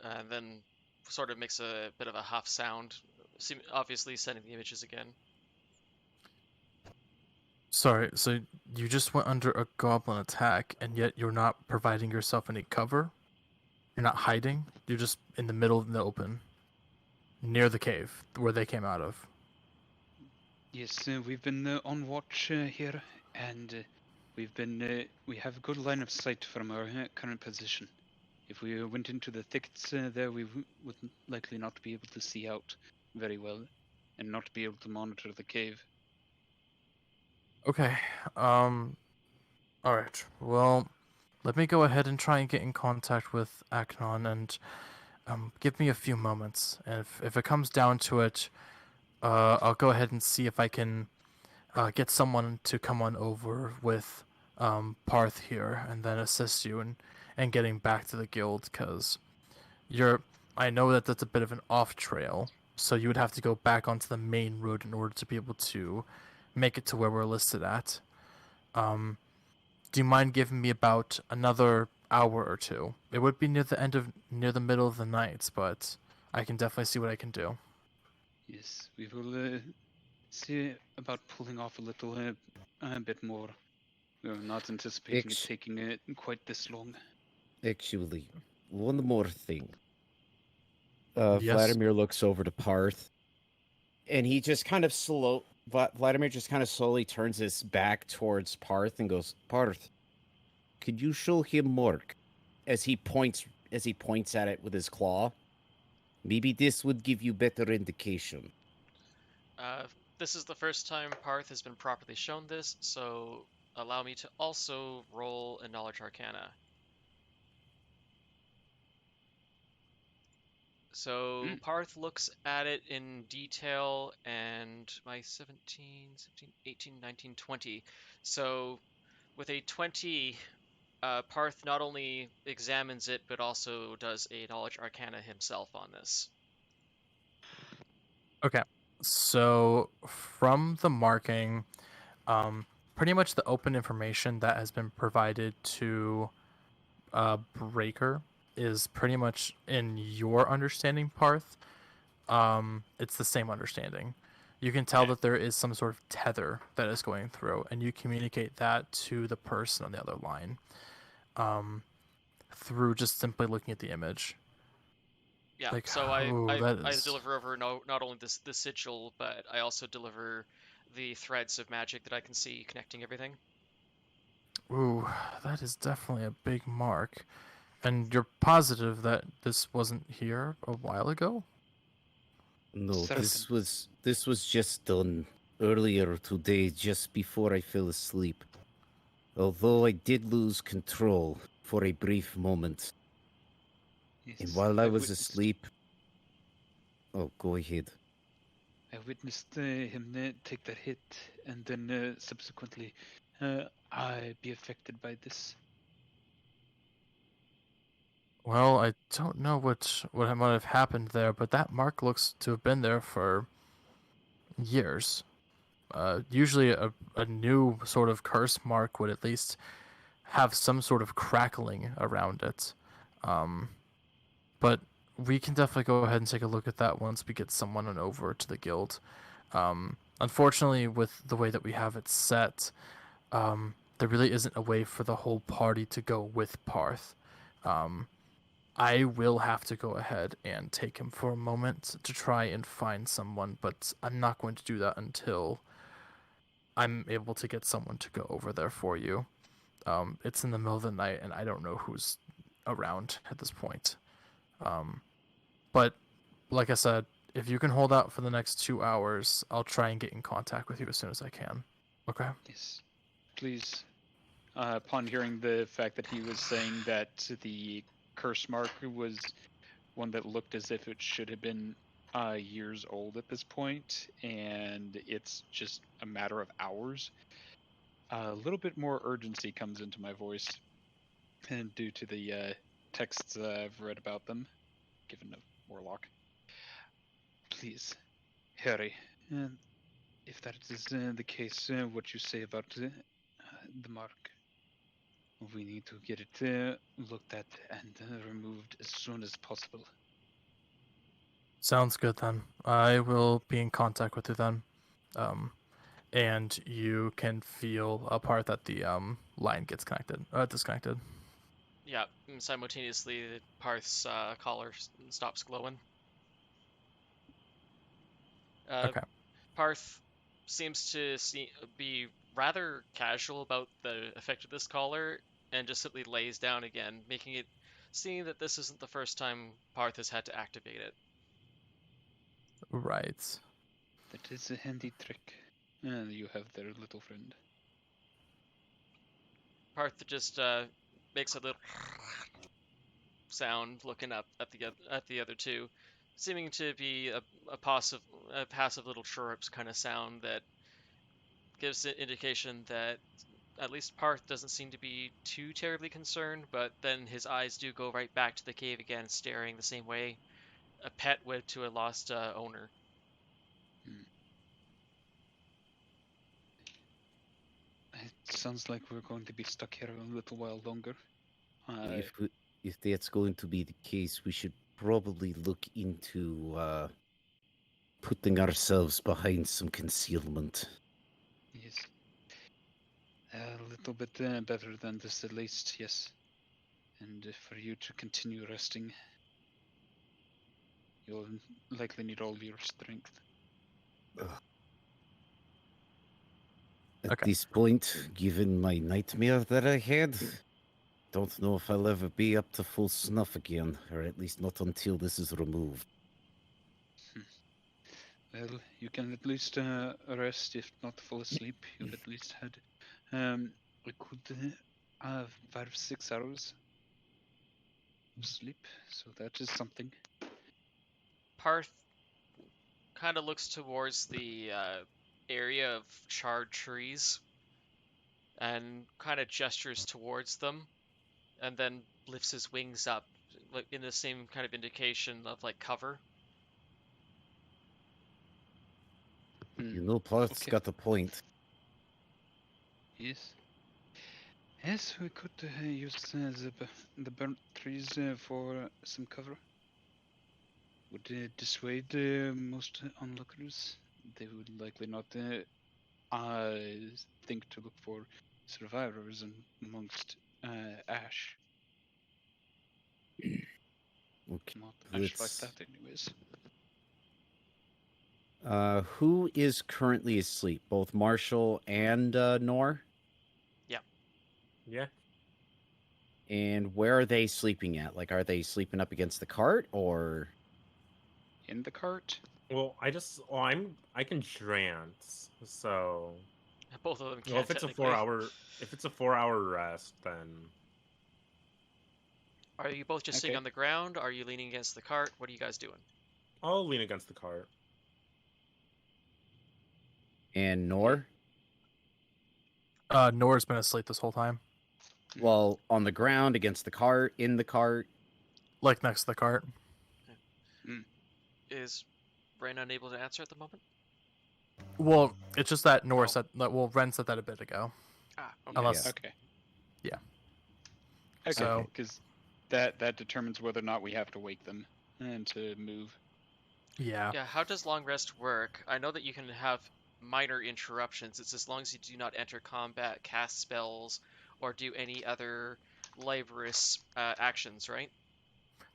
and then sort of makes a bit of a huff sound, obviously sending the images again. Sorry, so you just went under a goblin attack, and yet you're not providing yourself any cover? You're not hiding? You're just in the middle of the open, near the cave where they came out of? Yes, we've been on watch here, and we have a good line of sight from our current position. If we went into the thickets there, we would likely not be able to see out very well, and not be able to monitor the cave. Okay, alright, well, let me go ahead and try and get in contact with Akanon, and give me a few moments, and if it comes down to it, I'll go ahead and see if I can get someone to come on over with Paarth here, and then assist you in getting back to the guild, because I know that that's a bit of an off trail, so you would have to go back onto the main road in order to be able to make it to where we're listed at. Do you mind giving me about another hour or two? It would be near the middle of the night, but I can definitely see what I can do. Yes, we will see about pulling off a bit more. We were not anticipating it taking quite this long. Actually, one more thing. Yes? Vladimir looks over to Paarth, and he just kind of Vladimir just kind of slowly turns his back towards Paarth and goes, "Paarth, could you show him Mork?" As he points as he points at it with his claw. Maybe this would give you better indication. This is the first time Paarth has been properly shown this, so allow me to also roll a Knowledge Arcana. So Paarth looks at it in detail, and my 17, 18, 19, 20. So with a 20, Paarth not only examines it, but also does a Knowledge Arcana himself on this. Okay, so from the marking, pretty much the open information that has been provided to Breaker is pretty much in your understanding, Paarth. It's the same understanding. You can tell that there is some sort of tether that is going through, and you communicate that to the person on the other line through just simply looking at the image. Yeah, Like, so I is... deliver over not only the sigil, but I also deliver the threads of magic that I can see connecting everything. Ooh, that is definitely a big mark. And you're positive that this wasn't here a while ago? No, Certain. this was just done earlier today, just before I fell asleep. Although I did lose control for a brief moment. Yes, And while I was witnessed- asleep... Oh, go ahead. I witnessed him take that hit, and then subsequently I be affected by this. Well, I don't know what might have happened there, but that mark looks to have been there for years. Usually a new sort of curse mark would at least have some sort of crackling around it. But we can definitely go ahead and take a look at that once we get someone on over to the guild. Unfortunately, with the way that we have it set, there really isn't a way for the whole party to go with Paarth. I will have to go ahead and take him for a moment to try and find someone, but I'm not going to do that until I'm able to get someone to go over there for you. It's in the middle of the night, and I don't know who's around at this point. But like I said, if you can hold out for the next 2 hours, I'll try and get in contact with you as soon as I can. Okay? Yes, please. Upon hearing the fact that he was saying that the curse mark was one that looked as if it should have been years old at this point, and it's just a matter of hours, a little bit more urgency comes into my voice, and due to the texts I've read about them, given a warlock. Please, hurry. If that is the case, what you say about the mark. We need to get it looked at and removed as soon as possible. Sounds good then. I will be in contact with you then. And you can feel a part that the line gets disconnected. Yeah, and simultaneously, Paarth's collar stops glowing. Okay. Paarth seems to be rather casual about the effect of this collar, and just simply lays down again, making it seem that this isn't the first time Paarth has had to activate it. Right. That is a handy trick. You have there, little friend. Paarth just makes a little sound, looking up at the other two, seeming to be a passive little chirps kind of sound that gives the indication that at least Paarth doesn't seem to be too terribly concerned, but then his eyes do go right back to the cave again, staring the same way a pet would to a lost owner. It sounds like we're going to be stuck here a little while longer. If that's going to be the case, we should probably look into putting ourselves behind some concealment. Yes. A little bit better than this at least, yes. And for you to continue resting, you'll likely need all your strength. At this point, given my nightmare that I had, don't know if I'll ever be up to full snuff again, or at least not until this is removed. Well, you can at least rest, if not fall asleep. You've at least had a good 5-6 hours of sleep, so that is something. Paarth kind of looks towards the area of charred trees and kind of gestures towards them, and then lifts his wings up, like in the same kind of indication of like cover. You know, Paarth's Okay. got a point. Yes. Yes, we could use the burnt trees for some cover. Would dissuade most onlookers. They would likely not think to look for survivors amongst ash. Okay. Not ash like that, anyways. Who is currently asleep? Both Marshall and Nor? Yeah. And where are they sleeping at? Like, are they sleeping up against the cart, or? In the cart? Well, I can trance, so Both of them can well, if it's a technically. 4-hour rest, then Are you both just sitting Okay. on the ground? Are you leaning against the cart? What are you guys doing? I'll lean against the cart. And Nor? Nora's been asleep this whole time, Well, on the ground, against the cart, in the cart. like next to the cart. Is Brain unable to answer at the moment? Well, it's just that Nora Oh. said. Well, Ren said that a bit ago. Ah, okay. Unless, Okay. Yeah. Okay, So- because that determines whether or not we have to wake them and to move. yeah. Yeah, how does long rest work? I know that you can have minor interruptions. It's as long as you do not enter combat, cast spells, or do any other laborious actions, right?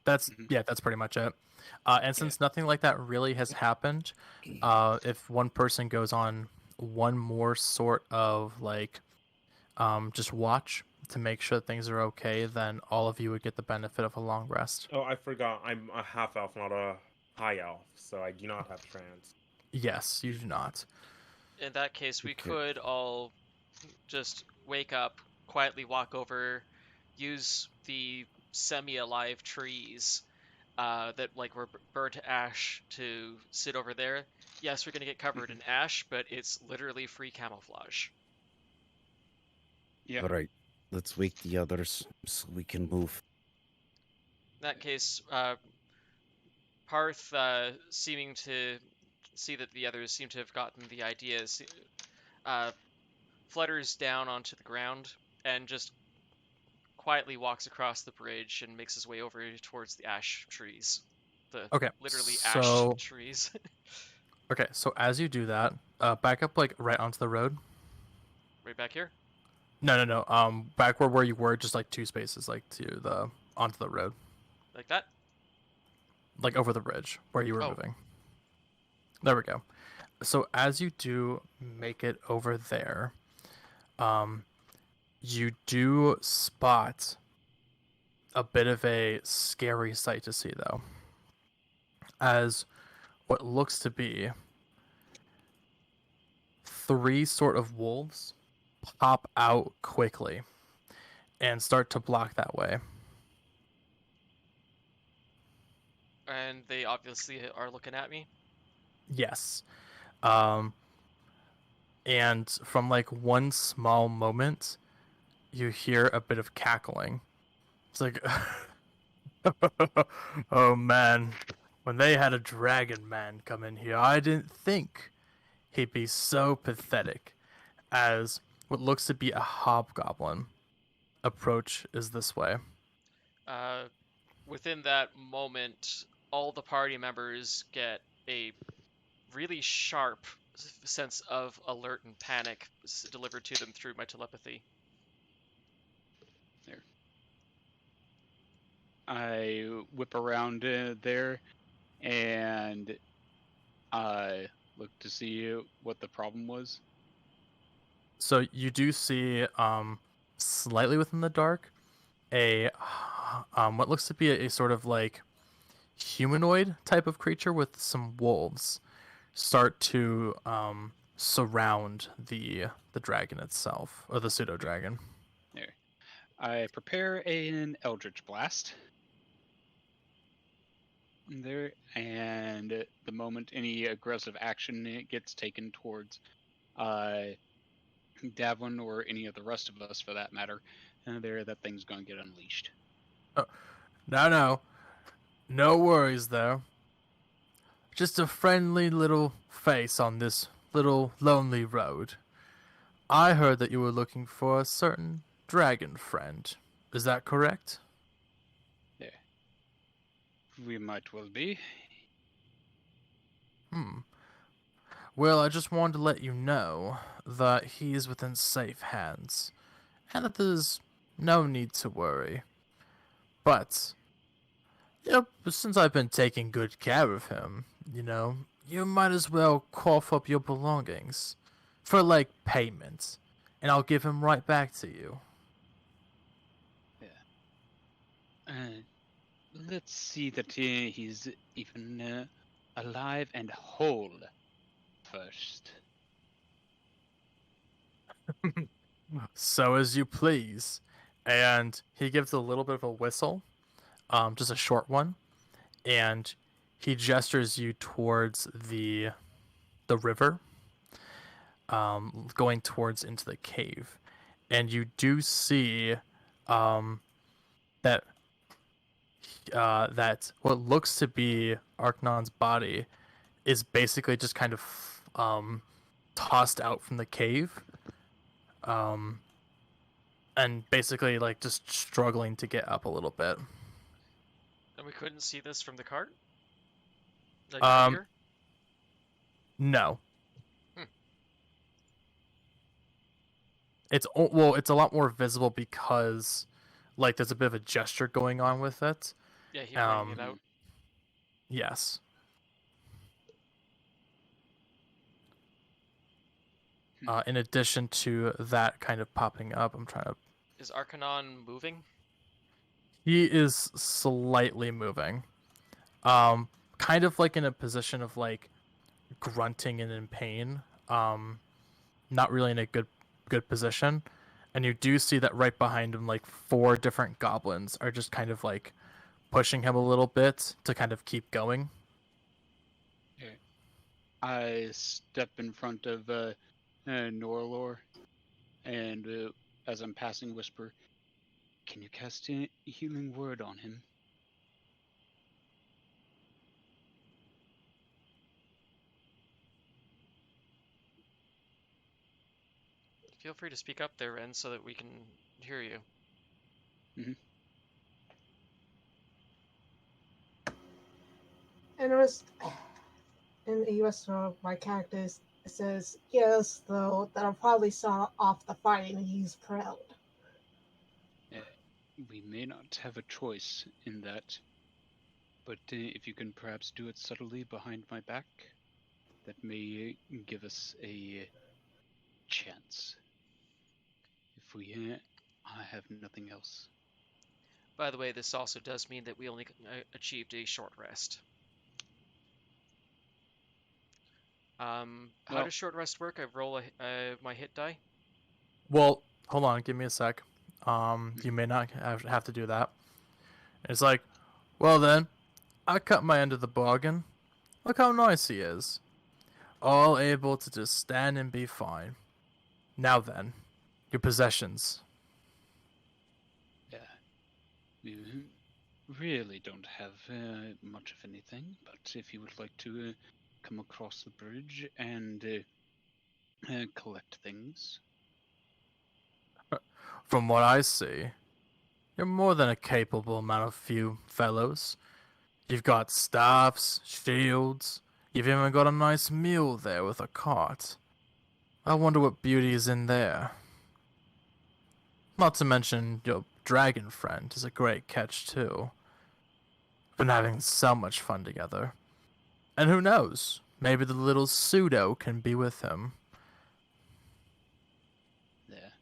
That's Mhm. yeah, that's pretty much it. And since nothing like that really has happened, if one person goes on one more sort of like just watch to make sure things are okay, then all of you would get the benefit of a long rest. Oh, I forgot. I'm a half elf, not a high elf, so I do not have trance. Yes, you do not. In that case, we Okay. could all just wake up, quietly walk over, use the semi-alive trees that like were burned to ash to sit over there. Yes, we're gonna get covered in ash, but it's literally free camouflage. Yeah. All right, let's wake the others so we can move. In that case, Paarth, seeming to see that the others seem to have gotten the ideas, flutters down onto the ground and just quietly walks across the bridge and makes his way over towards the ash trees. The Okay, literally so- ash trees. Okay, so as you do that, back up like right onto the road. Right back here. No. Back where you were, just like 2 spaces, like onto the road, Like that? like over the bridge where you were Oh. moving. There we go. So as you do make it over there, you do spot a bit of a scary sight to see, though, as what looks to be 3 sort of wolves pop out quickly and start to block that way. And they obviously are looking at me. Yes. And from like one small moment, you hear a bit of cackling. It's like, oh man, when they had a dragon man come in here, I didn't think he'd be so pathetic. As what looks to be a hobgoblin approach is this way. Within that moment, all the party members get a really sharp sense of alert and panic delivered to them through my telepathy. There. I whip around there and look to see what the problem was. So you do see, slightly within the dark, a what looks to be a sort of like humanoid type of creature with some wolves start to surround the dragon itself, or the pseudo dragon. There. I prepare an Eldritch Blast. There, and the moment any aggressive action gets taken towards Davwyn or any of the rest of us, for that matter, that thing's going to get unleashed. Oh, no worries though. Just a friendly little face on this little lonely road. I heard that you were looking for a certain dragon friend. Is that correct? There. We might well be. Well, I just wanted to let you know that he is within safe hands, and that there's no need to worry. But, since I've been taking good care of him, you might as well cough up your belongings for, like, payment, and I'll give him right back to you. Yeah. Let's see that he's even alive and whole first. So as you please. And he gives a little bit of a whistle, just a short one, and he gestures you towards the river, going towards into the cave, and you do see that that what looks to be Arcnon's body is basically just kind of tossed out from the cave, and basically like just struggling to get up a little bit. And we couldn't see this from the cart? Like earlier? No. It's a lot more visible because like there's a bit of a gesture going on with it. Yeah, he pointing it out. Yes. In addition to that kind of popping up, I'm trying to... Is Arcanon moving? He is slightly moving. Kind of like in a position of like grunting and in pain. Not really in a good position. And you do see that right behind him, like 4 different goblins are just kind of like pushing him a little bit to kind of keep going. Okay. I step in front of Norelor, and as I'm passing, whisper, "Can you cast a healing word on him?" Feel free to speak up there, Ren, so that we can hear you. Mm-hmm. And in the US, my character says, yes, though, that'll probably start off the fighting, and he's proud. We may not have a choice in that, but if you can perhaps do it subtly behind my back, that may give us a chance. If we I have nothing else. By the way, this also does mean that we only achieved a short rest. How does short rest work? I roll my hit die? Well, hold on, give me a sec. You may not have to do that. It's like, well then, I cut my end of the bargain. Look how nice he is. All able to just stand and be fine. Now then, your possessions. Yeah. We really don't have much of anything, but if you would like to come across the bridge and collect things. From what I see, you're more than a capable amount of few fellows. You've got staffs, shields, you've even got a nice mule there with a cart. I wonder what beauty is in there. Not to mention your dragon friend is a great catch too. Been having so much fun together. And who knows, maybe the little pseudo can be with him. There.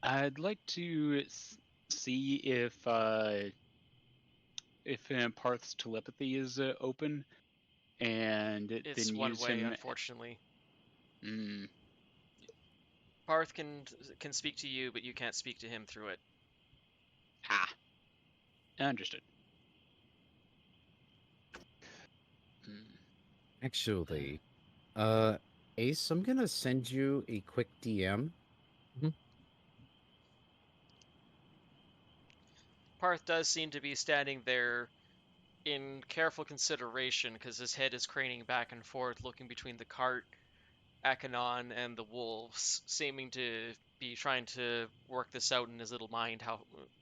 I'd like to see if Paarth's telepathy is open, and It's then one use way, him. unfortunately. Mm, Paarth can speak to you, but you can't speak to him through it. understood. Hmm. Actually, Ace, I'm gonna send you a quick DM. Paarth does seem to be standing there in careful consideration because his head is craning back and forth, looking between the cart, Akanon, and the wolves, seeming to be trying to work this out in his little mind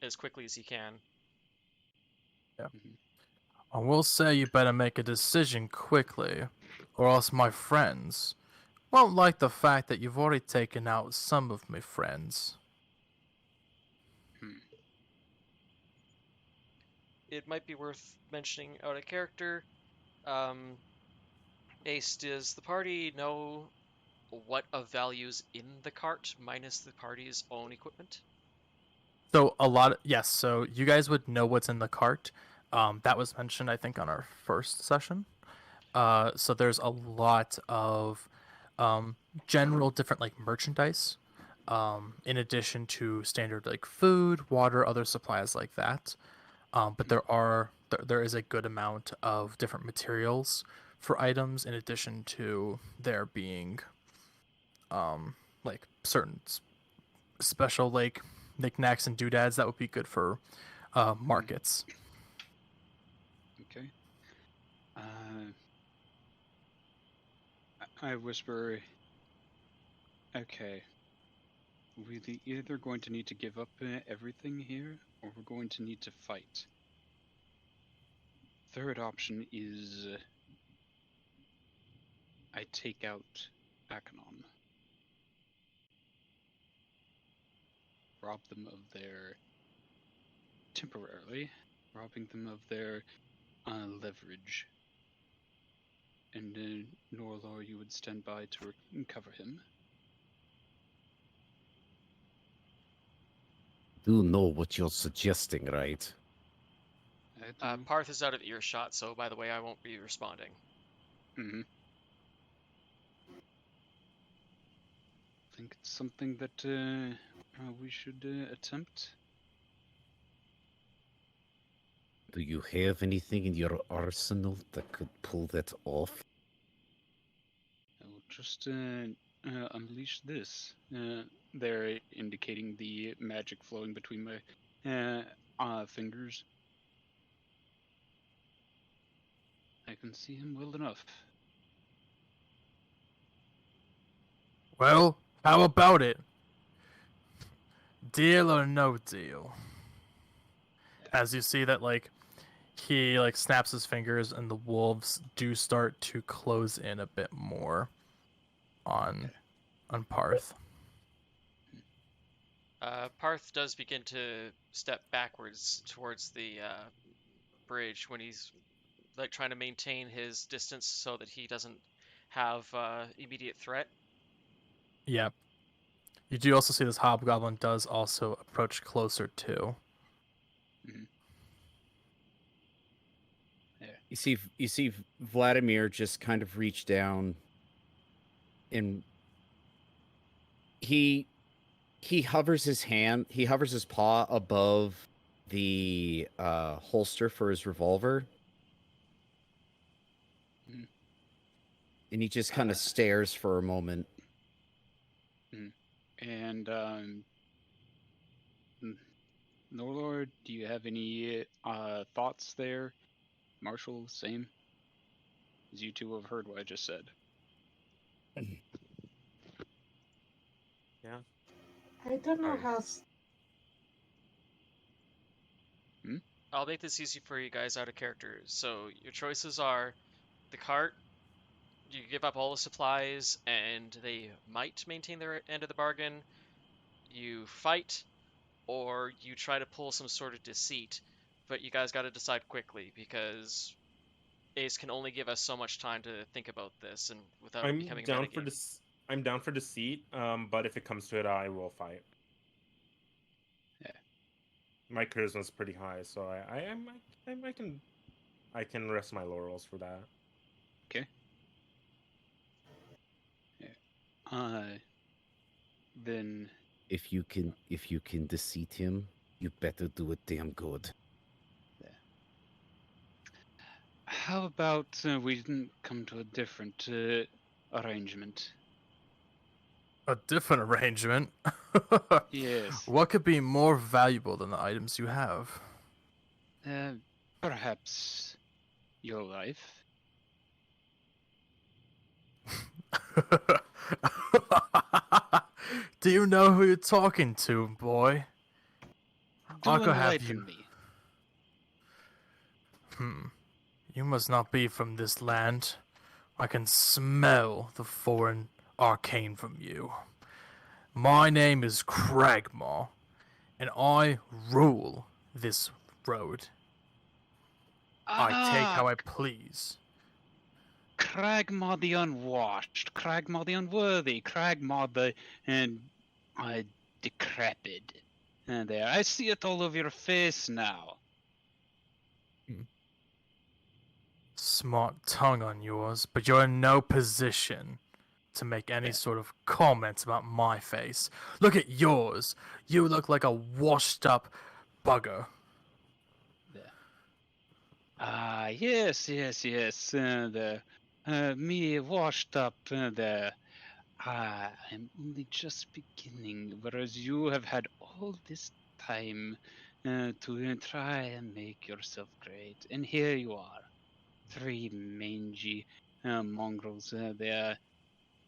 as quickly as he can. I will say you better make a decision quickly, or else my friends won't like the fact that you've already taken out some of my friends. Hmm. It might be worth mentioning out of character. Ace, does the party know what of value's in the cart minus the party's own equipment? So yes. So you guys would know what's in the cart. That was mentioned, I think, on our first session. So there's a lot of general different like merchandise, in addition to standard like food, water, other supplies like that. But there is a good amount of different materials for items, in addition to there being like certain special like knickknacks and doodads that would be good for markets. Okay. I whisper. Okay. We're either going to need to give up everything here, or we're going to need to fight. Third option is I take out Akanon. Rob them of their temporarily, robbing them of their leverage. And Norelor, you would stand by to recover him. Do know what you're suggesting, right? Paarth is out of earshot, so by the way, I won't be responding. Mm-hmm. I think it's something that we should attempt. Do you have anything in your arsenal that could pull that off? I will just unleash this. They're indicating the magic flowing between my fingers. I can see him well enough. Well, how about it? Deal or no deal? As you see that like he like snaps his fingers and the wolves do start to close in a bit more on Paarth. Paarth does begin to step backwards towards the bridge when he's like trying to maintain his distance so that he doesn't have immediate threat. Yep. You do also see this hobgoblin does also approach closer too. Mm-hmm. Yeah. You see Vladimir just kind of reach down and he hovers his paw above the holster for his revolver. Mm-hmm. And he just kind of stares for a moment. And Norelor, do you have any thoughts there? Marshall, same. As you two have heard what I just said. Yeah. I don't know Alright. how. I'll make this easy for you guys out of character. So your choices are the cart, you give up all the supplies and they might maintain their end of the bargain. You fight, or you try to pull some sort of deceit. But you guys got to decide quickly because Ace can only give us so much time to think about this and without it becoming a metagame. I'm down for deceit, but if it comes to it, I will fight. my charisma's pretty high, so I can rest my laurels for that. Okay. Yeah. Then If you can deceive him, you better do it damn good. how about we come to a different arrangement? A different arrangement? Yes. What could be more valuable than the items you have? Perhaps your life. Do you know who you're talking to, boy? Do I could have enlighten you. me. You must not be from this land. I can smell the foreign arcane from you. My name is Cragmaw, and I rule this road. I take how I please. Cragmaw the unwashed, Cragmaw the unworthy, Cragmaw the decrepit. And there, I see it all over your face now. Smart tongue on yours, but you're in no position to make any sort of comments about my face. Look at yours. You look like a washed up bugger. Yes. Me washed up there. I'm only just beginning, whereas you have had all this time to try and make yourself great. And here you are, three mangy mongrels there.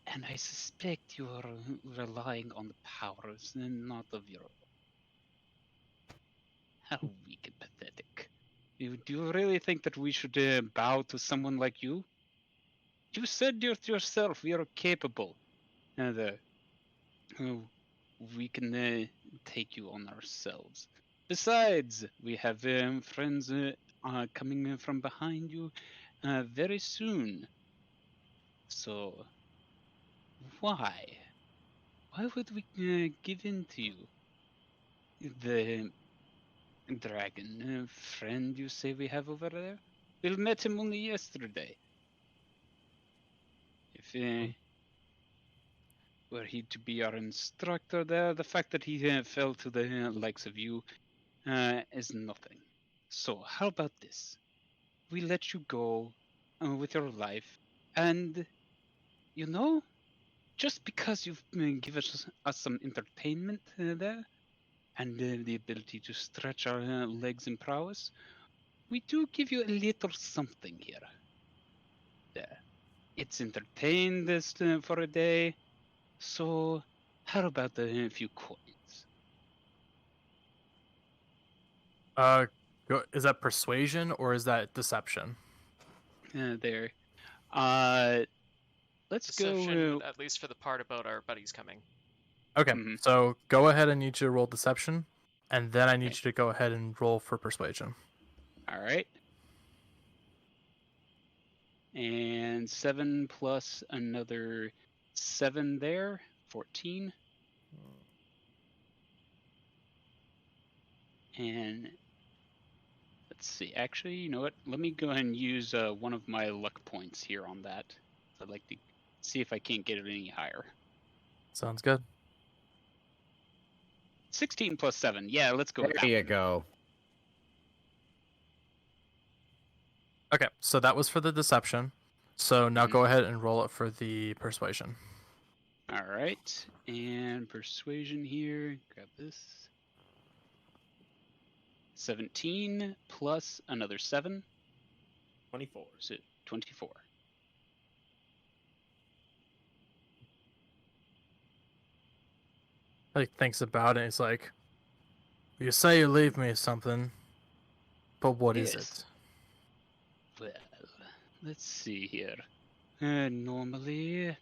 And I suspect you are relying on the powers not of your own. How weak and pathetic. Do you really think that we should bow to someone like you? You said yourself we are capable. And we can take you on ourselves. Besides, we have friends coming from behind you very soon. So, why? Why would we give in to you? The dragon friend you say we have over there? We met him only yesterday. If were he to be our instructor there, the fact that he fell to the likes of you is nothing. So, how about this? We let you go with your life, and you know, just because you've given us some entertainment there, and the ability to stretch our legs and prowess, we do give you a little something here. There. It's entertained us for a day, so how about a few coins? Is that persuasion or is that deception? There. Let's Deception, go. at least for the part about our buddies coming. Okay, Mhm. so go ahead. I need you to roll deception, and then I need Okay. you to go ahead and roll for persuasion. All right. And 7 plus another 7 there, 14. And let's see. Actually, you know what? Let me go ahead and use one of my luck points here on that. I'd like to see if I can't get it any higher. Sounds good. 16 plus 7. Yeah, let's go with There that you one. go. Okay, so that was for the deception. So now Mhm. go ahead and roll it for the persuasion. All right. And persuasion here. Grab this. 17 plus another 7. 24. So 24. Like thinks about it. It's like, you say you leave me something, but what is Yes. it? Well, let's see here. Normally,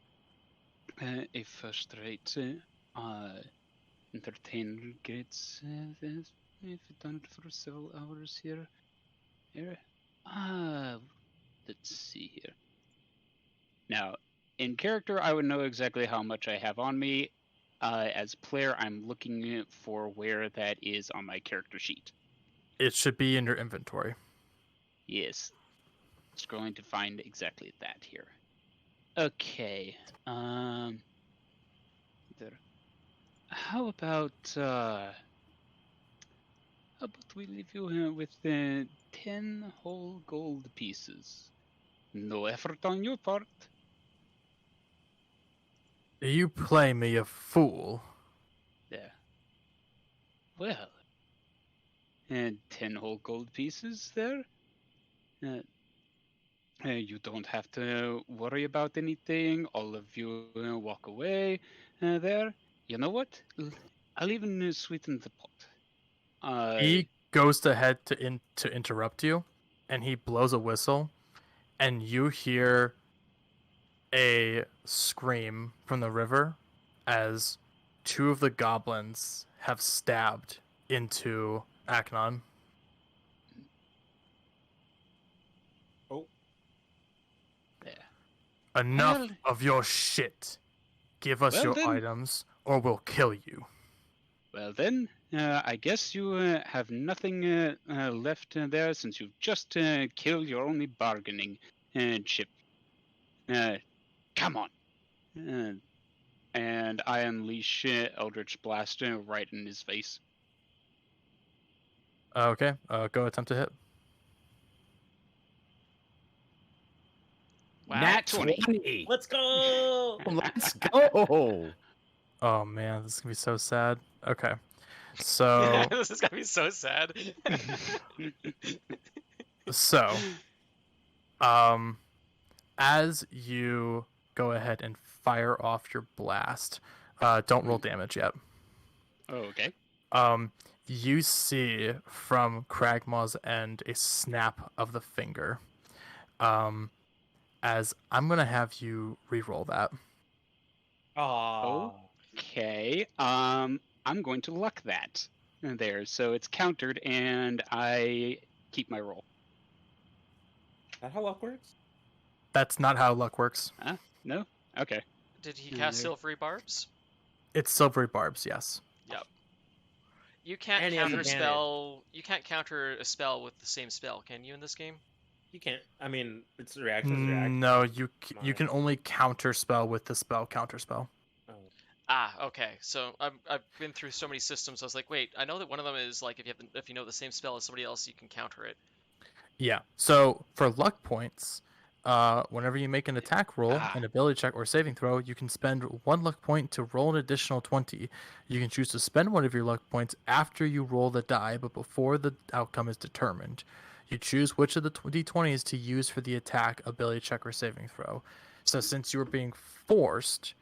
a first-rate entertainer gets this. If you've done it for several hours here. Let's see here. Now, in character, I would know exactly how much I have on me. as player, I'm looking for where that is on my character sheet. It should be in your inventory. Yes. Just going to find exactly that here. Okay. There. How about we leave you with 10 whole gold pieces? No effort on your part. You play me a fool. There. Well, and 10 whole gold pieces there. You don't have to worry about anything. All of you walk away there. You know what? I'll even sweeten the pot. He goes ahead to interrupt you, and he blows a whistle, and you hear a scream from the river as two of the goblins have stabbed into Aknon. Oh. There. Enough Well- of your shit. Give us Well your then. items, or we'll kill you. Well then, I guess you have nothing left there since you've just killed your only bargaining chip. Come on. And I unleash Eldritch Blast right in his face. Okay, go attempt to hit. Wow. Nat 20. 20. Let's go. Let's go. Oh man, this is gonna be so sad. Okay, so This is gonna be so sad. so as you go ahead and fire off your blast, don't roll damage yet. Oh, okay. You see from Cragmaw's end a snap of the finger. As I'm gonna have you re-roll that. Oh. Okay. I'm going to luck that there, so it's countered, and I keep my roll. That how luck works? That's not how luck works. No? Okay. Did he cast Silvery Barbs? It's silvery barbs, yes. Yep. You can't And he has counter advantage. spell. You can't counter a spell with the same spell, can you? In this game? You can't. I mean, it's reaction. Reaction. No, you Come you on. can only counter spell with the spell counter spell. Oh. Ah, okay. So I've been through so many systems. I was like, wait, I know that one of them is like if you know the same spell as somebody else, you can counter it. Yeah. So for luck points, whenever you make an attack roll, an ability check, or saving throw, you can spend 1 luck point to roll an additional 20. You can choose to spend one of your luck points after you roll the die, but before the outcome is determined. You choose which of the d20s to use for the attack, ability check, or saving throw. So since you were being forced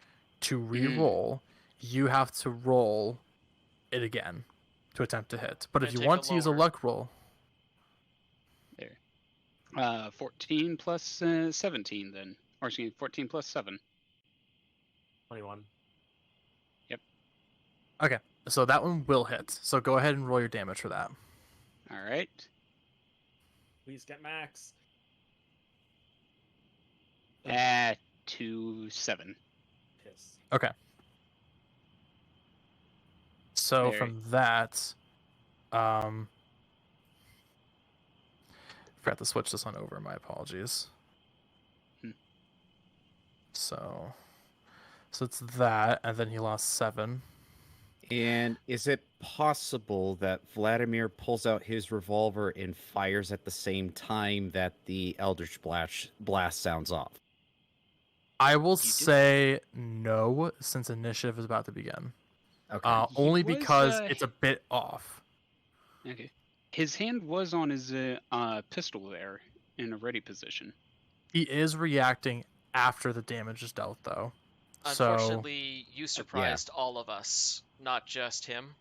to re-roll, you have to roll it again to attempt to hit. But if And you take want a to use a lower. luck roll, There. 14 plus 17 then. Or excuse me, 14 plus 7. 21. okay. So that one will hit. So go ahead and roll your damage for that. Alright. Please get max. 2, 7. Piss. Okay. So Very- from that, forgot to switch this one over. My apologies. Hmm. So it's that, and then he lost 7. And is it possible that Vladimir pulls out his revolver and fires at the same time that the Eldritch Blast sounds off? I will do? say no, since initiative is about to begin. Okay. He Only was, because it's a bit off. Okay. His hand was on his pistol there in a ready position. He is reacting after the damage is dealt, though. So Unfortunately, you surprised all of us, not just him.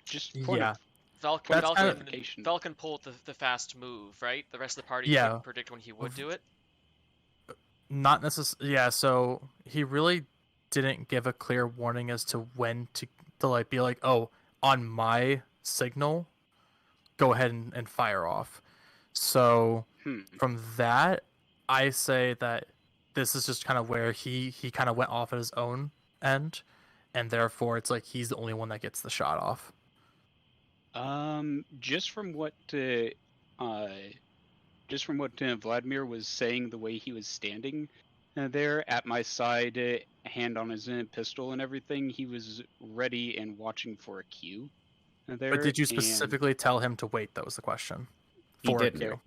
Just point yeah, of Valkin, That's kind of- clarification. Valkin pulled the fast move, right? The rest of the party Yeah. couldn't predict when he would do it. not necessarily. Yeah, so he really didn't give a clear warning as to when to like be like, oh, on my signal, go ahead and fire off. So Hmm. from that, I say that this is just kind of where he kind of went off at his own end, and therefore it's like he's the only one that gets the shot off. Just from what Vladimir was saying, the way he was standing there at my side, hand on his pistol and everything, he was ready and watching for a cue. There. But did you specifically tell him to wait? That was the question. He For a didn't. cue.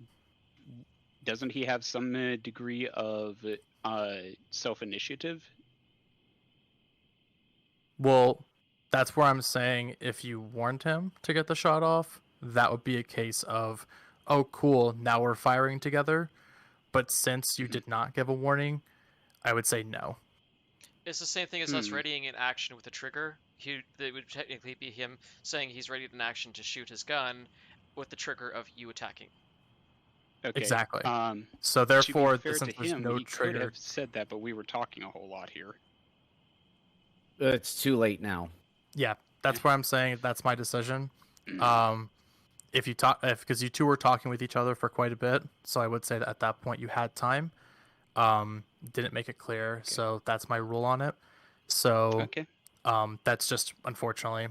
Doesn't he have some degree of self-initiative? Well, that's where I'm saying if you warned him to get the shot off, that would be a case of, oh, cool, now we're firing together. But since you did not give a warning, I would say no. It's the same thing as us readying an action with a trigger. It would technically be him saying he's ready in action to shoot his gun with the trigger of you attacking. Okay. Exactly. So To be therefore, fair since to there's him, no he could trigger, have said that, but we were talking a whole lot here. It's too late now. yeah, that's where I'm saying that's my decision. If you because you two were talking with each other for quite a bit, so I would say that at that point you had time. Didn't make it clear, so that's my rule on it. So Okay. that's just unfortunately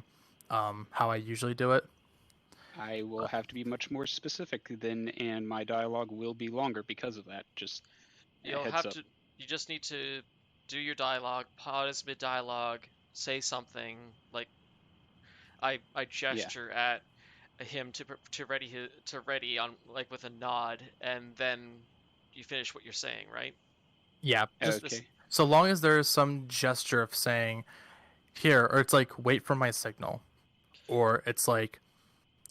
how I usually do it. I will have to be much more specific then, and my dialogue will be longer because of that. Just a You'll heads have up. to. You just need to do your dialogue, pause mid-dialogue, say something like, I gesture at him to ready on like with a nod, and then you finish what you're saying, right? Yeah, just Okay. so long as there is some gesture of saying here, or it's like wait for my signal, or it's like,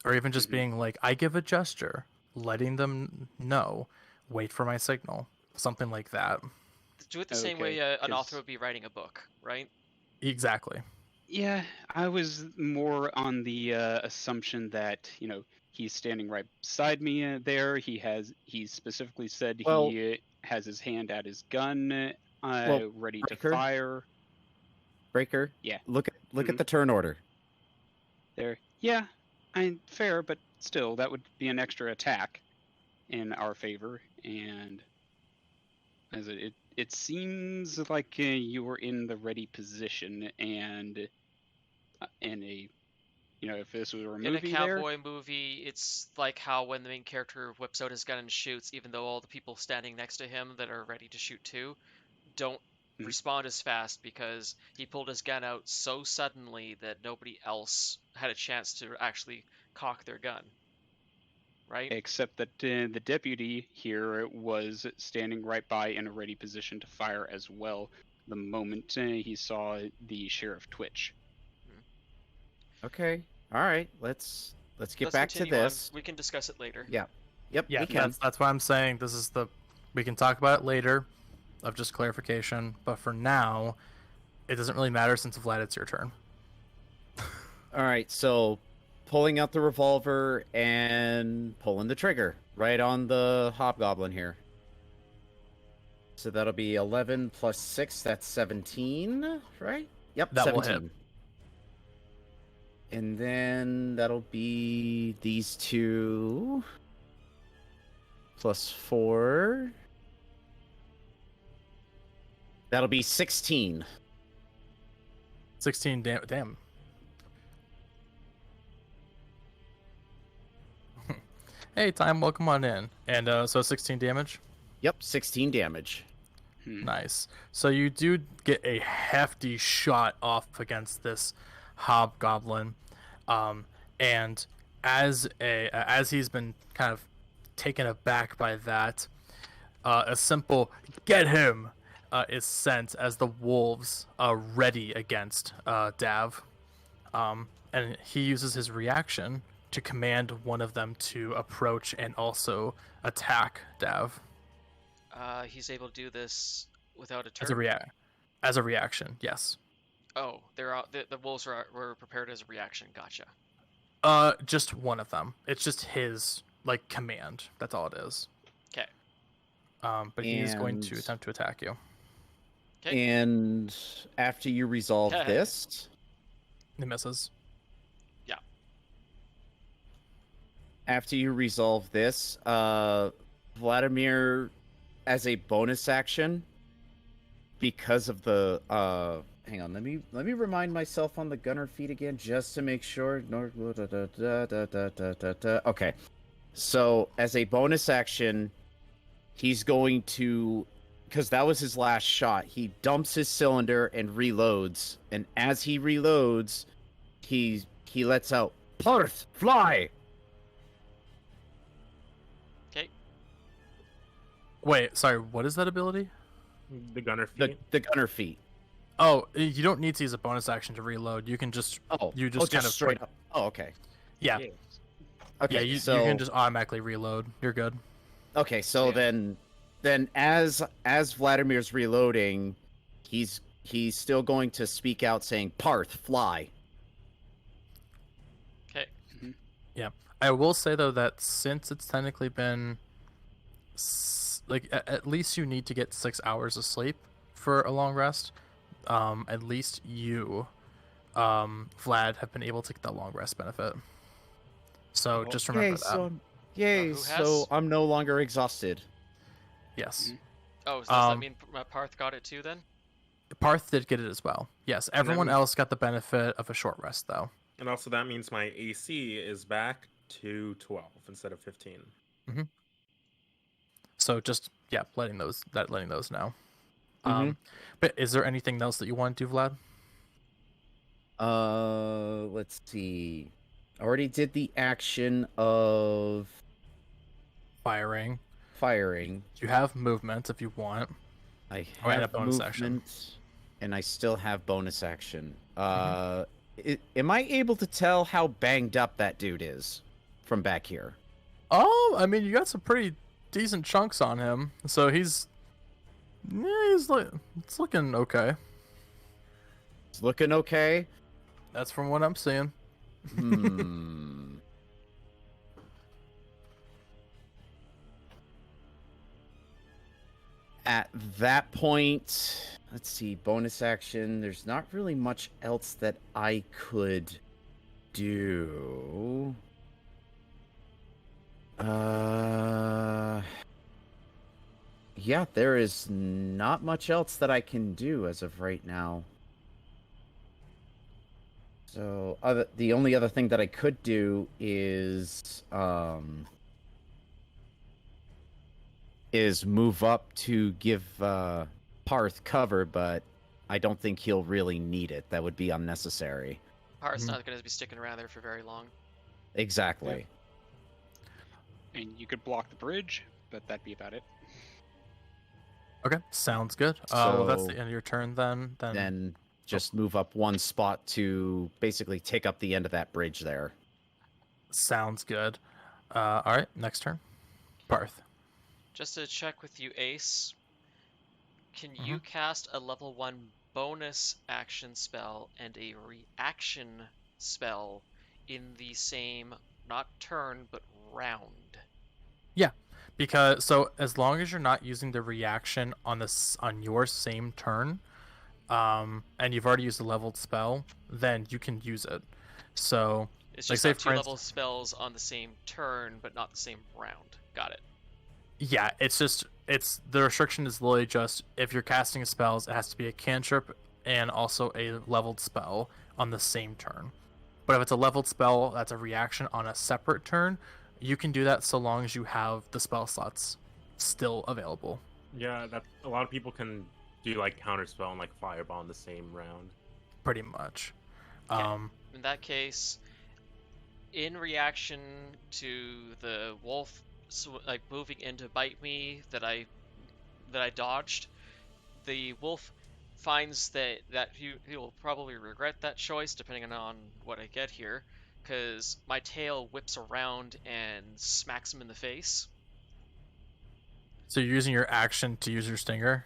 or even just being like I give a gesture, letting them know, wait for my signal, something like that. Do it the same way an author would be writing a book, right? Exactly. Yeah, I was more on the assumption that, he's standing right beside me there. He specifically said Well- he has his hand at his gun, Well, ready Breaker? to fire. Breaker. Yeah. Look at the turn order. There. Yeah, fair, but still, that would be an extra attack in our favor, and as it seems like you were in the ready position, and in a, if this was a movie In a cowboy movie, it's like how when the main character whips out his gun and shoots, even though all the people standing next to him that are ready to shoot too don't respond as fast because he pulled his gun out so suddenly that nobody else had a chance to actually cock their gun. Right? except that the deputy here was standing right by in a ready position to fire as well the moment he saw the sheriff twitch. Okay. All right. Let's get Let's back to continue on. this. We can discuss it later. Yeah. Yep. Yeah, we can. that's why I'm saying this is we can talk about it later, of just clarification. But for now, it doesn't really matter since Vlad, it's your turn. All right. So, pulling out the revolver and pulling the trigger right on the hobgoblin here. So that'll be 11 plus 6. That's 17, right? Yep. That will 17. hit. And then that'll be these two plus 4. That'll be 16. 16 damn. Hey, Time, welcome on in. And so 16 damage? Yep, 16 damage. Nice. So you do get a hefty shot off against this hobgoblin. And as he's been kind of taken aback by that, a simple "get him" is sent as the wolves ready against Dav, and he uses his reaction to command one of them to approach and also attack Dav. He's able to do this without a turn. As a reaction, yes. Oh, the wolves were prepared as a reaction. Gotcha. Just one of them. It's just his command. That's all it is. Okay. But he is going to attempt to attack you. Okay. And after you resolve this, He misses. Yeah. after you resolve this, Vladimir, as a bonus action, because of the hang on, let me remind myself on the gunner feat again just to make sure. Okay. So, as a bonus action, he's going to, because that was his last shot, he dumps his cylinder and reloads, and as he reloads, he lets out Paarth, fly. Okay. Wait, sorry, what is that ability? The gunner feat. The gunner feat. Oh, you don't need to use a bonus action to reload. You can just you just kind of straight up. Oh, okay. Yeah. Okay, Yeah, you can just automatically reload. You're good. Okay, so then as Vladimir's reloading, he's still going to speak out saying, Paarth, fly. Okay. Yeah. I will say though that since it's technically been like at least you need to get 6 hours of sleep for a long rest. At least you, Vlad, have been able to get that long rest benefit. So just remember that. Yay, who so has? I'm no longer exhausted. Yes. Oh, so does that mean Paarth got it too then? Paarth did get it as well. Yes, everyone else got the benefit of a short rest though. And also that means my AC is back to 12 instead of 15. Mm-hmm. So just letting those know. But is there anything else that you want to do, Vlad? Let's see. I already did the action of Firing. You have movement if you want. I and a have bonus movement, action. and I still have bonus action. Am I able to tell how banged up that dude is from back here? Oh, I mean, you got some pretty decent chunks on him, so it's looking okay. It's looking okay. That's from what I'm seeing. At that point, let's see, bonus action. There's not really much else that I could do. Yeah, there is not much else that I can do as of right now. So, the only other thing that I could do is move up to give Paarth cover, but I don't think he'll really need it. That would be unnecessary. Paarth's not going to be sticking around there for very long. Exactly. And you could block the bridge, but that'd be about it. Okay, sounds good. Well, that's the end of your turn then. Then just move up one spot to basically take up the end of that bridge there. Sounds good. All right, next turn. Paarth. Just to check with you, Ace, can you cast a level 1 bonus action spell and a reaction spell in the same, not turn, but round? Yeah, because as long as you're not using the reaction on your same turn, and you've already used a leveled spell, then you can use it. So it's just not 2 level spells on the same turn, but not the same round. Got it. Yeah, the restriction is literally just if you're casting spells, it has to be a cantrip and also a leveled spell on the same turn. But if it's a leveled spell that's a reaction on a separate turn, you can do that so long as you have the spell slots still available. Yeah, that a lot of people can do like counterspell and like fireball in the same round. Pretty much. Okay. In that case, in reaction to the wolf moving in to bite me that I dodged, the wolf finds that he will probably regret that choice depending on what I get here, because my tail whips around and smacks him in the face. So you're using your action to use your stinger?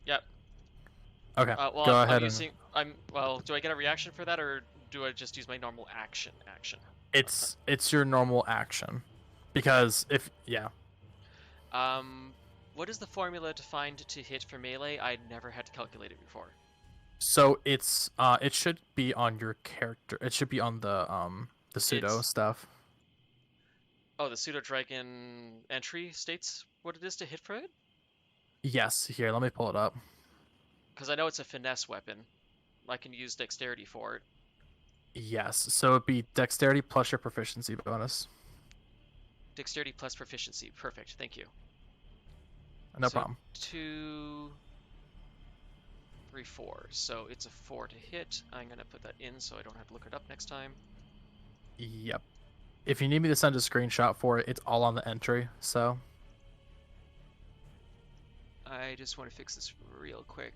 Yep. Okay. Well, Go I'm ahead. using. Do I get a reaction for that, or do I just use my normal action? It's your normal action, because what is the formula defined to hit for melee? I never had to calculate it before. So it should be on your character. It should be on the pseudo stuff. Oh, the pseudodragon entry states what it is to hit for it? Yes, here, let me pull it up. Because I know it's a finesse weapon. I can use dexterity for it. Yes, so it'd be dexterity plus your proficiency bonus. Dexterity plus proficiency. Perfect. Thank you. No problem. 2, 3, 4. So it's a 4 to hit. I'm gonna put that in so I don't have to look it up next time. Yep. If you need me to send a screenshot for it, it's all on the entry. So. I just want to fix this real quick.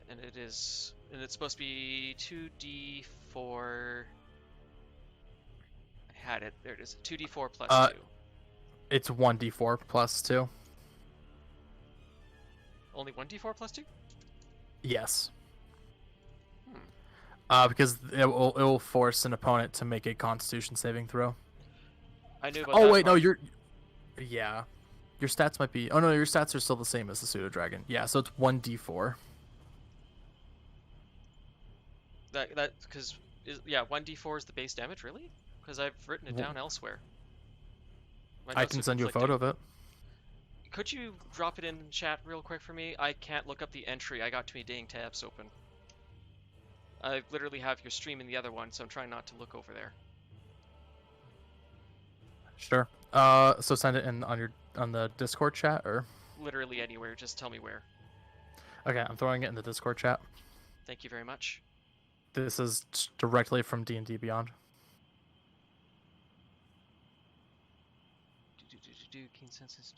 And it's supposed to be 2d4. I had it. There it is. 2d4 plus 2. It's 1d4 plus 2. Only 1d4 plus 2? Yes. Because it will force an opponent to make a Constitution saving throw. I knew about Oh that wait, part. no, yeah. Your stats might be. Oh no, your stats are still the same as the pseudodragon. Yeah, so it's 1d4. That because 1d4 is the base damage, really? Because I've written it down elsewhere. My I notes can are send you a photo of it. Could you drop it in chat real quick for me? I can't look up the entry. I got too many dang tabs open. I literally have your stream in the other one, so I'm trying not to look over there. Sure. So send it in on the Discord chat, or? Literally anywhere. Just tell me where. Okay, I'm throwing it in the Discord chat. Thank you very much. This is directly from D&D Beyond. Keen senses.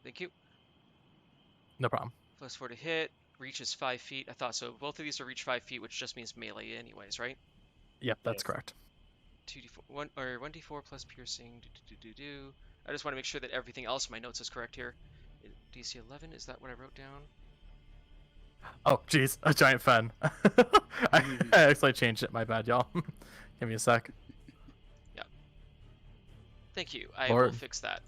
Thank you. No problem. Plus 4 to hit. Reaches 5 feet. I thought so. Both of these are reach 5 feet, which just means melee anyways, right? Yep, that's Yes. correct. 1d4 plus piercing. I just want to make sure that everything else in my notes is correct here. DC 11, is that what I wrote down? Oh, jeez, a giant fen. I actually changed it. My bad, y'all. Give me a sec. Yeah. Thank you. I Lord. will fix that.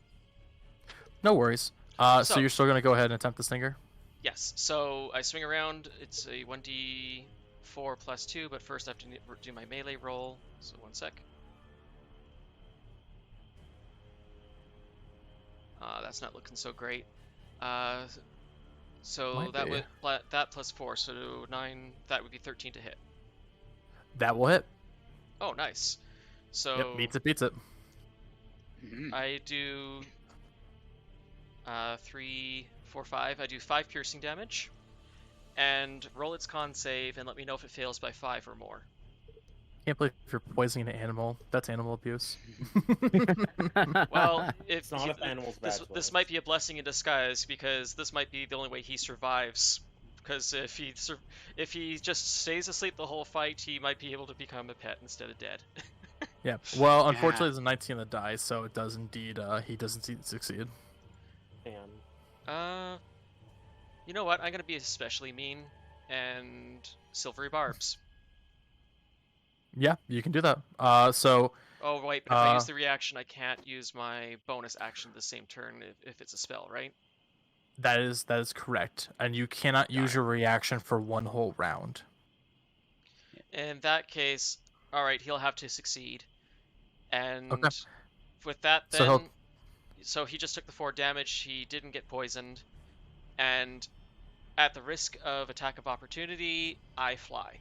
No worries. So So- you're still gonna go ahead and attempt the stinger? Yes. So I swing around. It's a 1d4 plus 2, but first I have to do my melee roll. So 1 sec. That's not looking so great. So Might that be. would that plus 4, so 9. That would be 13 to hit. That will hit. Oh, nice. So Yep, beats it. I do 3, 4, 5. I do 5 piercing damage, and roll its con save, and let me know if it fails by 5 or more. Can't believe you're poisoning an animal. That's animal abuse. Well, It's not if animals this might be a blessing in disguise, because this might be the only way he survives. Because if he just stays asleep the whole fight, he might be able to become a pet instead of dead. Yeah. Well, unfortunately, there's a 19 on the die, so it does indeed. He doesn't succeed. And You know what? I'm gonna be especially mean and silvery barbs. Yeah, you can do that. So Oh wait, but if I use the reaction, I can't use my bonus action the same turn if it's a spell, right? that is correct, and you cannot use it. your reaction for one whole round. In that case, all right, he'll have to succeed. And Okay. with that, So then, he'll- so he just took the 4 damage. He didn't get poisoned, and at the risk of attack of opportunity, I fly.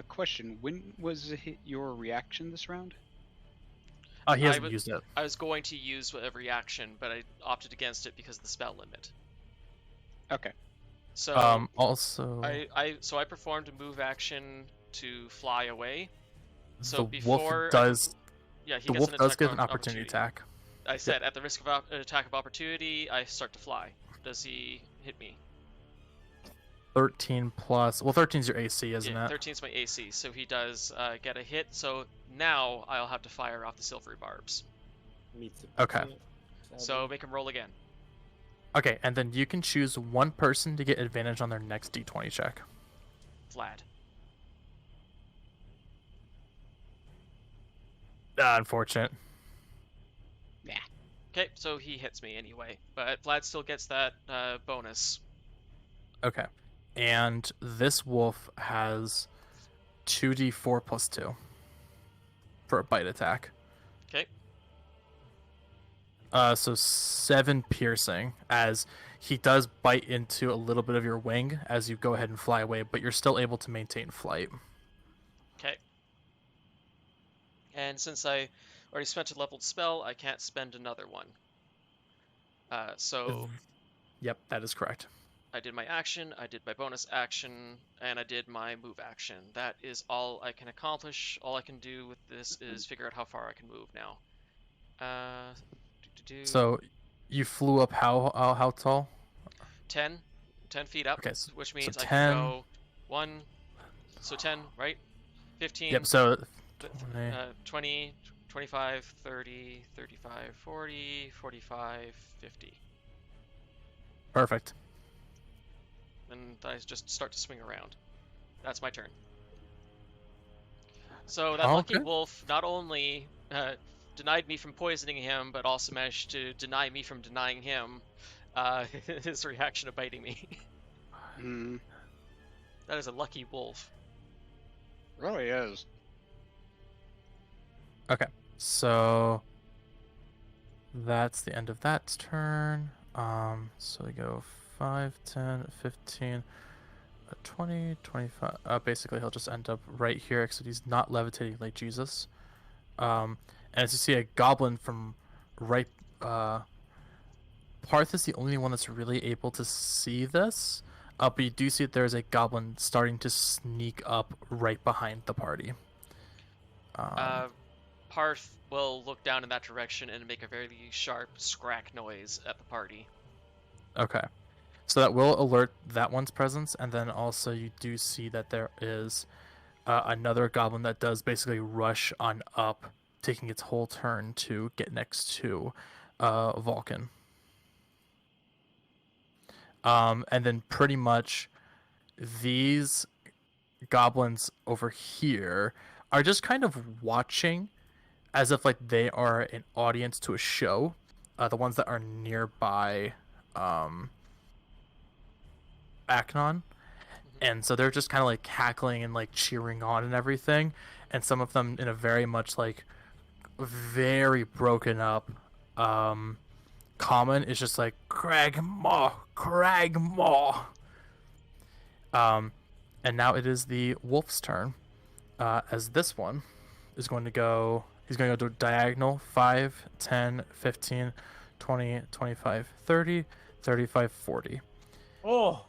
Question: when was your reaction this round? He hasn't would- used it. I was going to use a reaction, but I opted against it because of the spell limit. Okay. So Also, I performed a move action to fly away. So the before wolf does. Yeah, he The gets wolf an does attack give an opportunity attack. I said at the risk of an attack of opportunity, I start to fly. Does he hit me? 13 plus. Well, 13 is your AC, isn't Yeah, it? 13 is my AC, so he does get a hit. So now I'll have to fire off the silvery barbs. Okay. So make him roll again. Okay, and then you can choose one person to get advantage on their next D20 check. Vlad. Unfortunate. Okay, so he hits me anyway, but Vlad still gets that bonus. Okay. And this wolf has 2d4 plus 2 for a bite attack. Okay. So 7 piercing, as he does bite into a little bit of your wing as you go ahead and fly away, but you're still able to maintain flight. Okay. And since I already spent a leveled spell, I can't spend another one. So Yep, that is correct. I did my action, I did my bonus action, and I did my move action. That is all I can accomplish. All I can do with this is figure out how far I can move now. So you flew up how tall? 10 feet up, Okay, which means so I 10... can go 1, so 10, right? 15, Yep, so 20, 25, 30, 35, 40, 45, 50. Perfect. And I just start to swing around. That's my turn. So that lucky Okay. wolf not only denied me from poisoning him, but also managed to deny me from denying him his reaction of biting me. That is a lucky wolf. Really is. Okay, so that's the end of that turn. So we go 5, 10, 15, 20, 25. Basically, he'll just end up right here, except he's not levitating like Jesus. And as you see, a goblin from right... Paarth is the only one that's really able to see this. But you do see that there's a goblin starting to sneak up right behind the party. Paarth will look down in that direction and make a very sharp scrack noise at the party. Okay. So that will alert that one's presence, and then also you do see that there is another goblin that does basically rush on up, taking its whole turn to get next to Valkin. And then pretty much these goblins over here are just kind of watching as if like they are an audience to a show. The ones that are nearby Aknon. And so they're just kind of like cackling and like cheering on and everything. And some of them in a very much like very broken up common is just like Cragmaw. And now it is the wolf's turn. As this one is going to go, he's going to go to diagonal 5, 10, 15, 20, 25, 30, 35, 40. Oh.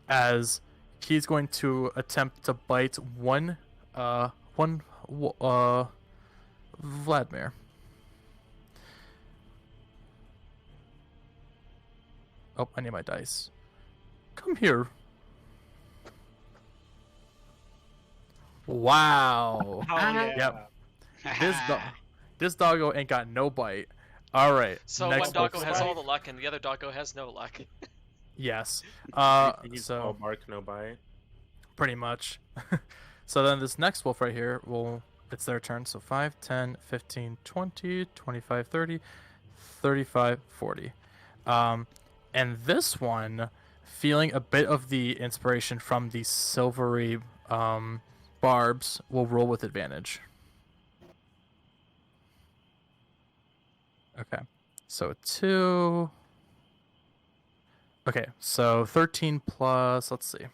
As he's going to attempt to bite one Vladimir. Oh, I need my dice. Come here. Wow. Oh, yeah. Yep. This doggo ain't got no bite. All right. So next one doggo wolf's has fight. all the luck, and the other doggo has no luck. Yes. He's So all bark, no bite. pretty much. So then this next wolf right here it's their turn. So 5, 10, 15, 20, 25, 30, 35, 40. And this one, feeling a bit of the inspiration from the silvery barbs, will roll with advantage. Okay. So 2. Okay, so 13 plus, let's see.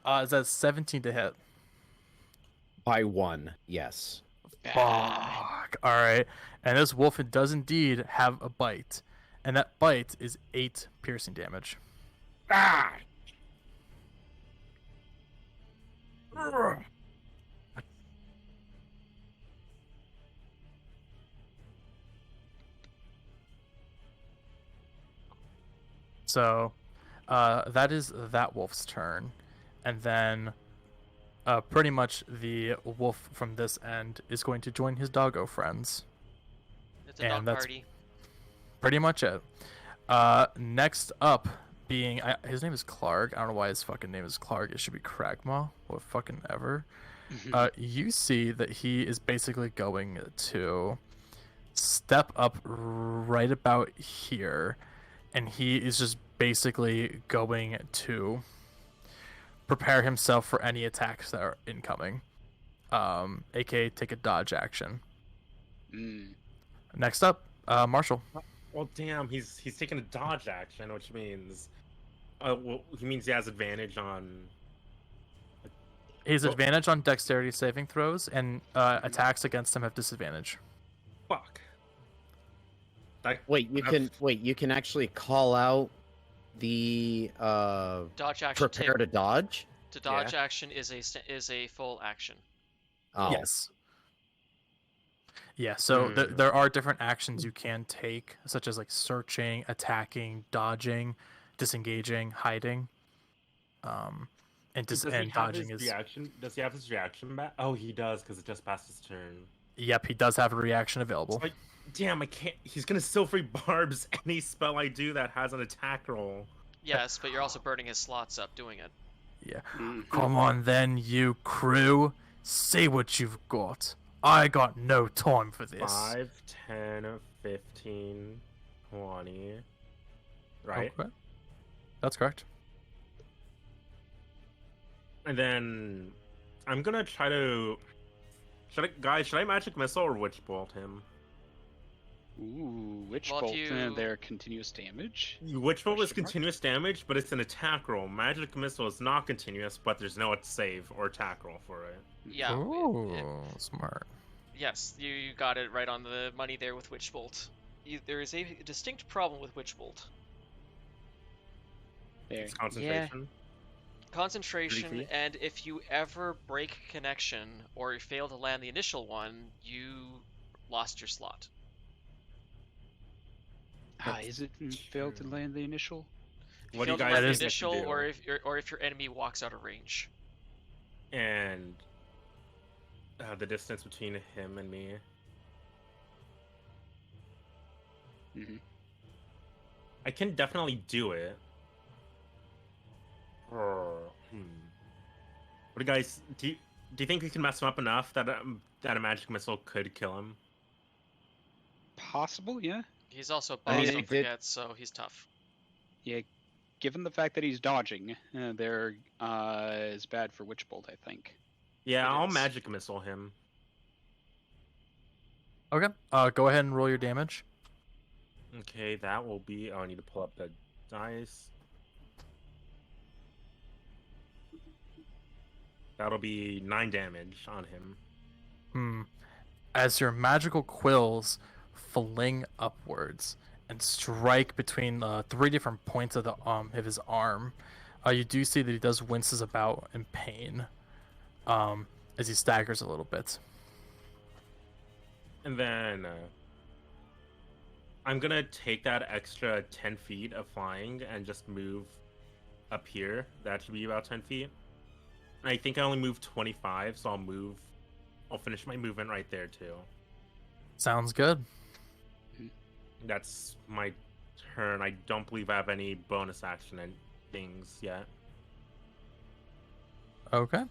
Is that 17 to hit? By 1, yes. Fuck. All right. And this wolf does indeed have a bite. And that bite is 8 piercing damage. Ah! So that is that wolf's turn. And then pretty much the wolf from this end is going to join his doggo friends. It's a dog party. Pretty much it. Next up being... his name is Clark. I don't know why his fucking name is Clark. It should be Cragmaw. What fucking ever. You see that he is basically going to step up right about here. And he is just basically going to prepare himself for any attacks that are incoming. AKA take a dodge action. Next up Marshall. Well, damn, he's taking a dodge action, which means, well, he means he has advantage on. He has Well- advantage on dexterity saving throws, and attacks against him have disadvantage. Fuck. Wait, you can actually call out the Dodge action. prepare to dodge. To dodge action is a full action. Oh. Yes. Yeah, so there are different actions you can take, such as like searching, attacking, dodging, disengaging, hiding. And dodging is. Reaction? Does he have his reaction back? Oh, he does, because it just passed his turn. Yep, he does have a reaction available. Like, damn, I can't. He's gonna still free barbs any spell I do that has an attack roll. Yes, but you're also burning his slots up doing it. Yeah. Come on then, you crew. Say what you've got. I got no time for this. 5, 10, 15, 20. Right? Okay. That's correct. And then I'm gonna try to. Should I magic missile or witch bolt him? Ooh, Witch Well, if Bolt, you- their continuous damage. Witch bolt is Question mark? continuous damage, but it's an attack roll. Magic missile is not continuous, but there's no save or attack roll for it. Yeah. Ooh, smart. Yes, you got it right on the money there with Witch Bolt. There is a distinct problem with Witch Bolt. There. It's concentration. Concentration, 30 feet? and if you ever break connection or fail to land the initial one, you lost your slot. Is it failed to land the initial? If you What do fail you to guys land the think I should initial, do? or if your enemy walks out of range. And the distance between him and me. Mm-hmm. I can definitely do it. What do you guys do? You think we can mess him up enough that that a magic missile could kill him? Possible, yeah. He's also I mean, boss, it don't did- forget, so he's tough. Yeah, given the fact that he's dodging, there is bad for Witch Bolt, I think. Yeah, It I'll is. magic missile him. Okay. Go ahead and roll your damage. Okay, that will be. Oh, I need to pull up the dice. That'll be 9 damage on him. As your magical quills fling upwards and strike between 3 different points of his arm, you do see that he does winces about in pain as he staggers a little bit. And then I'm gonna take that extra 10 feet of flying and just move up here. That should be about 10 feet. And I think I only moved 25, so I'll finish my movement right there too. Sounds good. That's my turn. I don't believe I have any bonus action and things yet. Okay.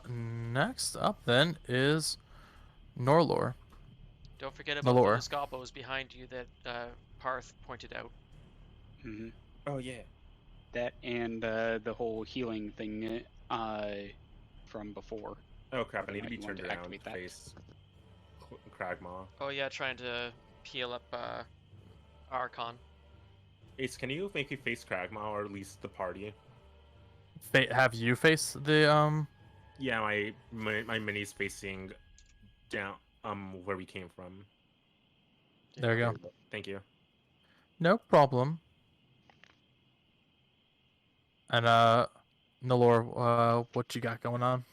Next up then is Norelor. Don't forget about Nelor. those gobos behind you that Paarth pointed out. Mm-hmm. Oh yeah. That and the whole healing thing from before. Oh crap! I need to be You turned want to around activate to that. face Kragmaw. Oh yeah, trying to peel up Archon. Ace, can you make me face Kragmaw or at least the party? Have you face the Yeah, my mini's facing down where we came from. There you go. Thank you. No problem. And Nelor, what you got going on?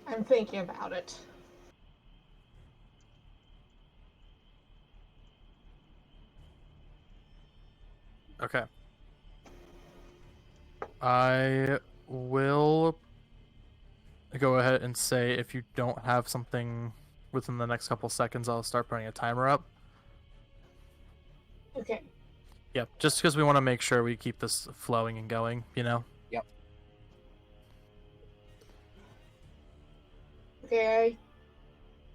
I'm thinking about it. Okay. I will go ahead and say if you don't have something within the next couple seconds, I'll start putting a timer up. Okay. Yep, just because we want to make sure we keep this flowing and going, you know? Okay, I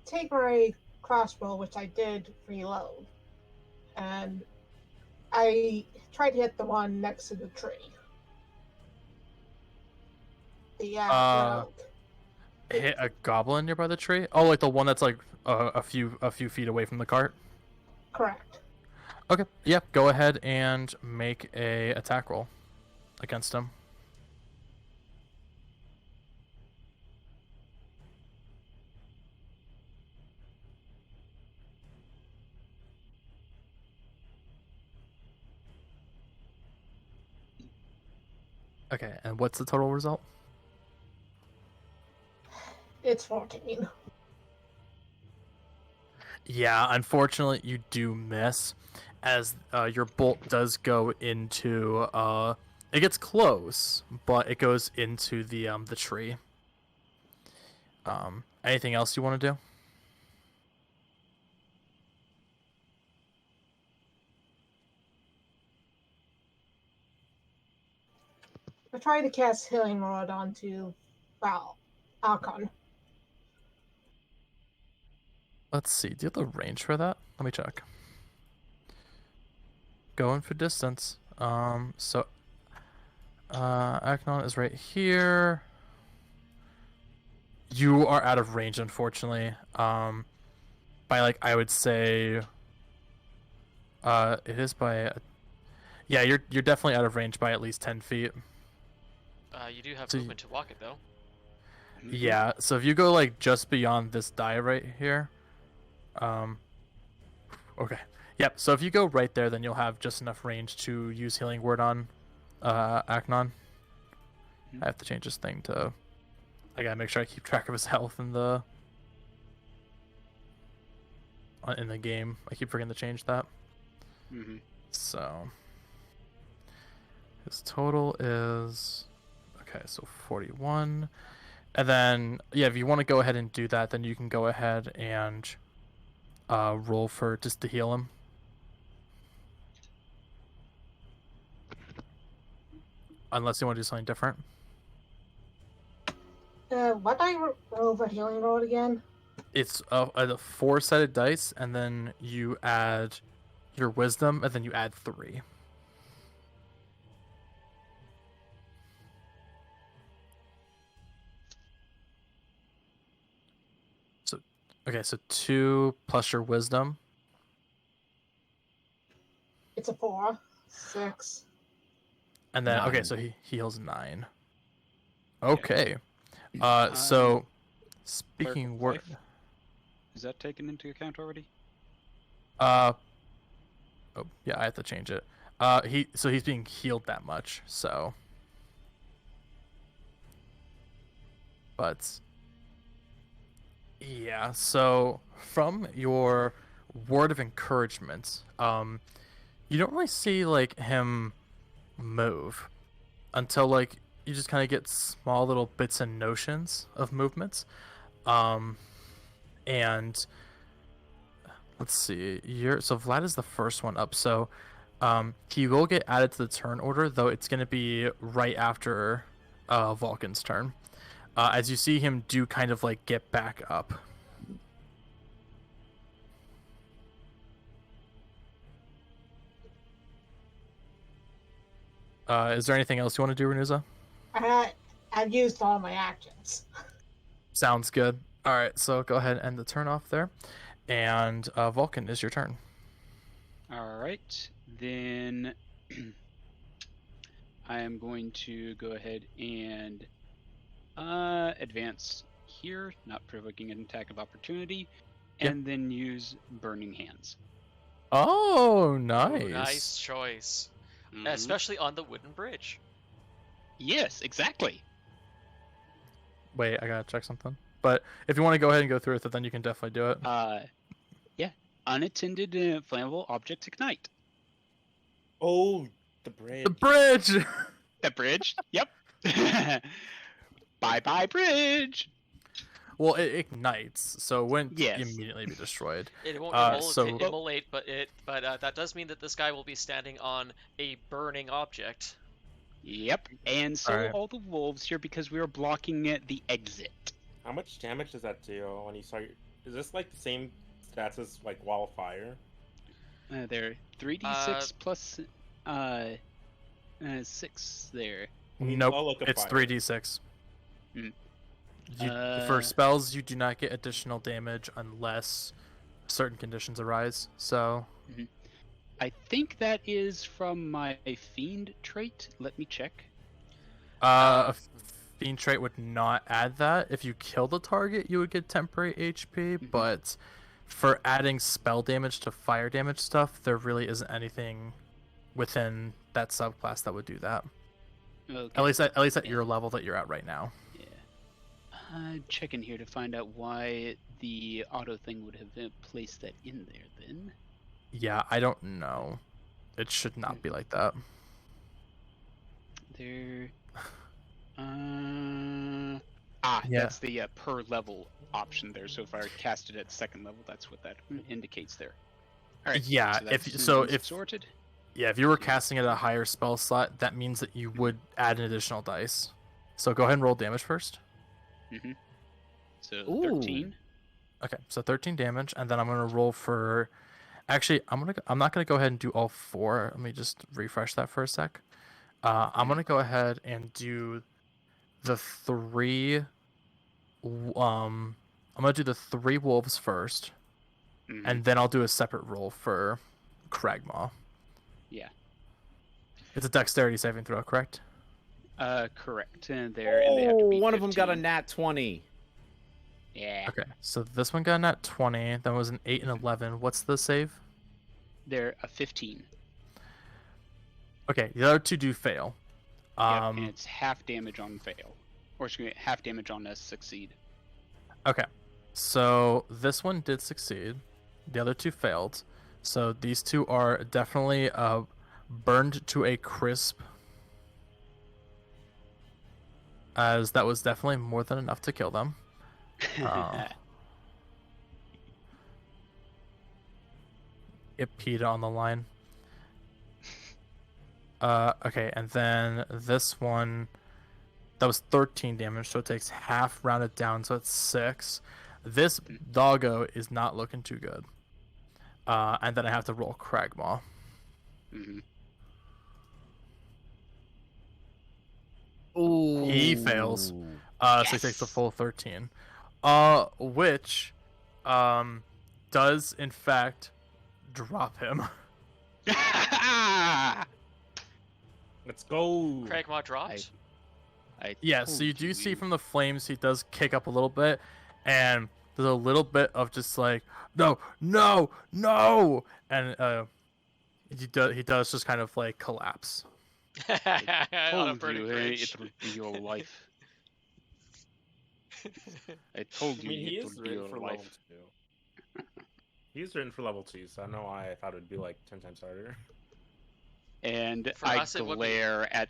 take my crossbow, which I did reload, and I try to hit the one next to the tree. The oak. hit a goblin nearby the tree? Oh, like the one that's like a few feet away from the cart. Correct. Okay. Yep. Go ahead and make a attack roll against him. Okay, and what's the total result? It's 14. Yeah, unfortunately, you do miss, as your bolt does go into. It gets close, but it goes into the tree. Anything else you want to do? I tried to cast Healing Rod onto, well, Alcon. Let's see. Do you have the range for that? Let me check. Going for distance. So Aknon is right here. You are out of range, unfortunately. By like I would say, it is by. Yeah, you're definitely out of range by at least 10 feet. You do have So movement to walk it though. Yeah, so if you go like just beyond this die right here, okay, yep. So if you go right there, then you'll have just enough range to use Healing Word on, Aknon. I have to change this thing to. I gotta make sure I keep track of his health in the game. I keep forgetting to change that. Mm-hmm. So his total is okay. So 41. And then, yeah, if you want to go ahead and do that, then you can go ahead and roll for just to heal him. Unless you want to do something different. What I roll for Healing Rod again? It's a 4-sided dice, and then you add your wisdom, and then you add 3. Okay, so 2 plus your wisdom. It's a 4. 6. And then, okay, 9. so he heals 9. Okay. Um, So, Clerical speaking word. Life? Is that taken into account already? Oh, yeah, I have to change it. He's being healed that much, so. But. Yeah, so from your word of encouragement, you don't really see like him move until like you just kind of get small little bits and notions of movements. And let's see, so Vlad is the first one up, so he will get added to the turn order, though it's going to be right after Valkin's turn. As you see him do kind of like get back up. Is there anything else you want to do, Renewza? I've used all my actions. Sounds good. All right, so go ahead and end the turn off there. And Valkin, is your turn. All right, then I am going to go ahead and advance here, not provoking an attack of opportunity, and then use Burning Hands. Oh, nice. Ooh, nice choice. Mhm. Especially on the wooden bridge. Yes, exactly. Wait, I gotta check something. But if you want to go ahead and go through with it, then you can definitely do it. Yeah. Unattended flammable objects ignite. Oh, the bridge. The bridge! The bridge? Yep. Bye-bye, bridge! Well, it ignites, so it wouldn't Yes. immediately be destroyed. It won't so- immolate, but that does mean that this guy will be standing on a burning object. Yep. And so Alright. all the wolves here because we were blocking the exit. How much damage does that do when you start? Is this like the same stats as like Wall of Fire? There, 3d6 plus 6 there. I mean, Nope, I'll look at it's fire. 3d6. For spells, you do not get additional damage unless certain conditions arise. So, I think that is from my fiend trait. Let me check. a fiend trait would not add that. If you kill the target, you would get temporary HP. But for adding spell damage to fire damage stuff, there really isn't anything within that subclass that would do that. Okay. At least at your level that you're at right now. Yeah. I'm checking here to find out why the auto thing would have placed that in there then. Yeah, I don't know. It should not be like that. There. Yeah. That's the per level option there. So if I cast it at second level, that's what that indicates there. All right. Yeah, if sorted. Yeah, if you were casting it at a higher spell slot, that means that you would add an additional dice. So go ahead and roll damage first. So Ooh. 13. Okay, so 13 damage, and then I'm gonna roll for. Actually, I'm not gonna go ahead and do all 4. Let me just refresh that for a sec. I'm gonna go ahead and do the 3. I'm gonna do the 3 wolves first, and then I'll do a separate roll for Kragmaw. Yeah. It's a dexterity saving throw, correct? Correct. And there, and they have to be one of them got a 15. nat 20. Yeah. Okay, so this one got a nat 20. That was an 8 and 11. What's the save? They're a 15. Okay, the other 2 do fail. And it's half damage on fail, or excuse me, half damage on a succeed. Okay, so this one did succeed. The other 2 failed. So these 2 are definitely burned to a crisp, as that was definitely more than enough to kill them. Get PETA on the line. Okay, and then this one, that was 13 damage, so it takes half rounded down, so it's 6. This doggo is not looking too good. And then I have to roll Kragmaw. Ooh. He fails. So he takes the full 13. Which does in fact drop him. Let's go. Kragmaw dropped. Yeah, so you do see from the flames he does kick up a little bit, and there's a little bit of just like no, and he does just kind of like collapse. On a Told burning you bridge. it would be your life. I told you he it is would be written your for level life. 2. He's written for level 2, so I know why I thought it would be like 10 times harder. And For I us, it would be. glare at.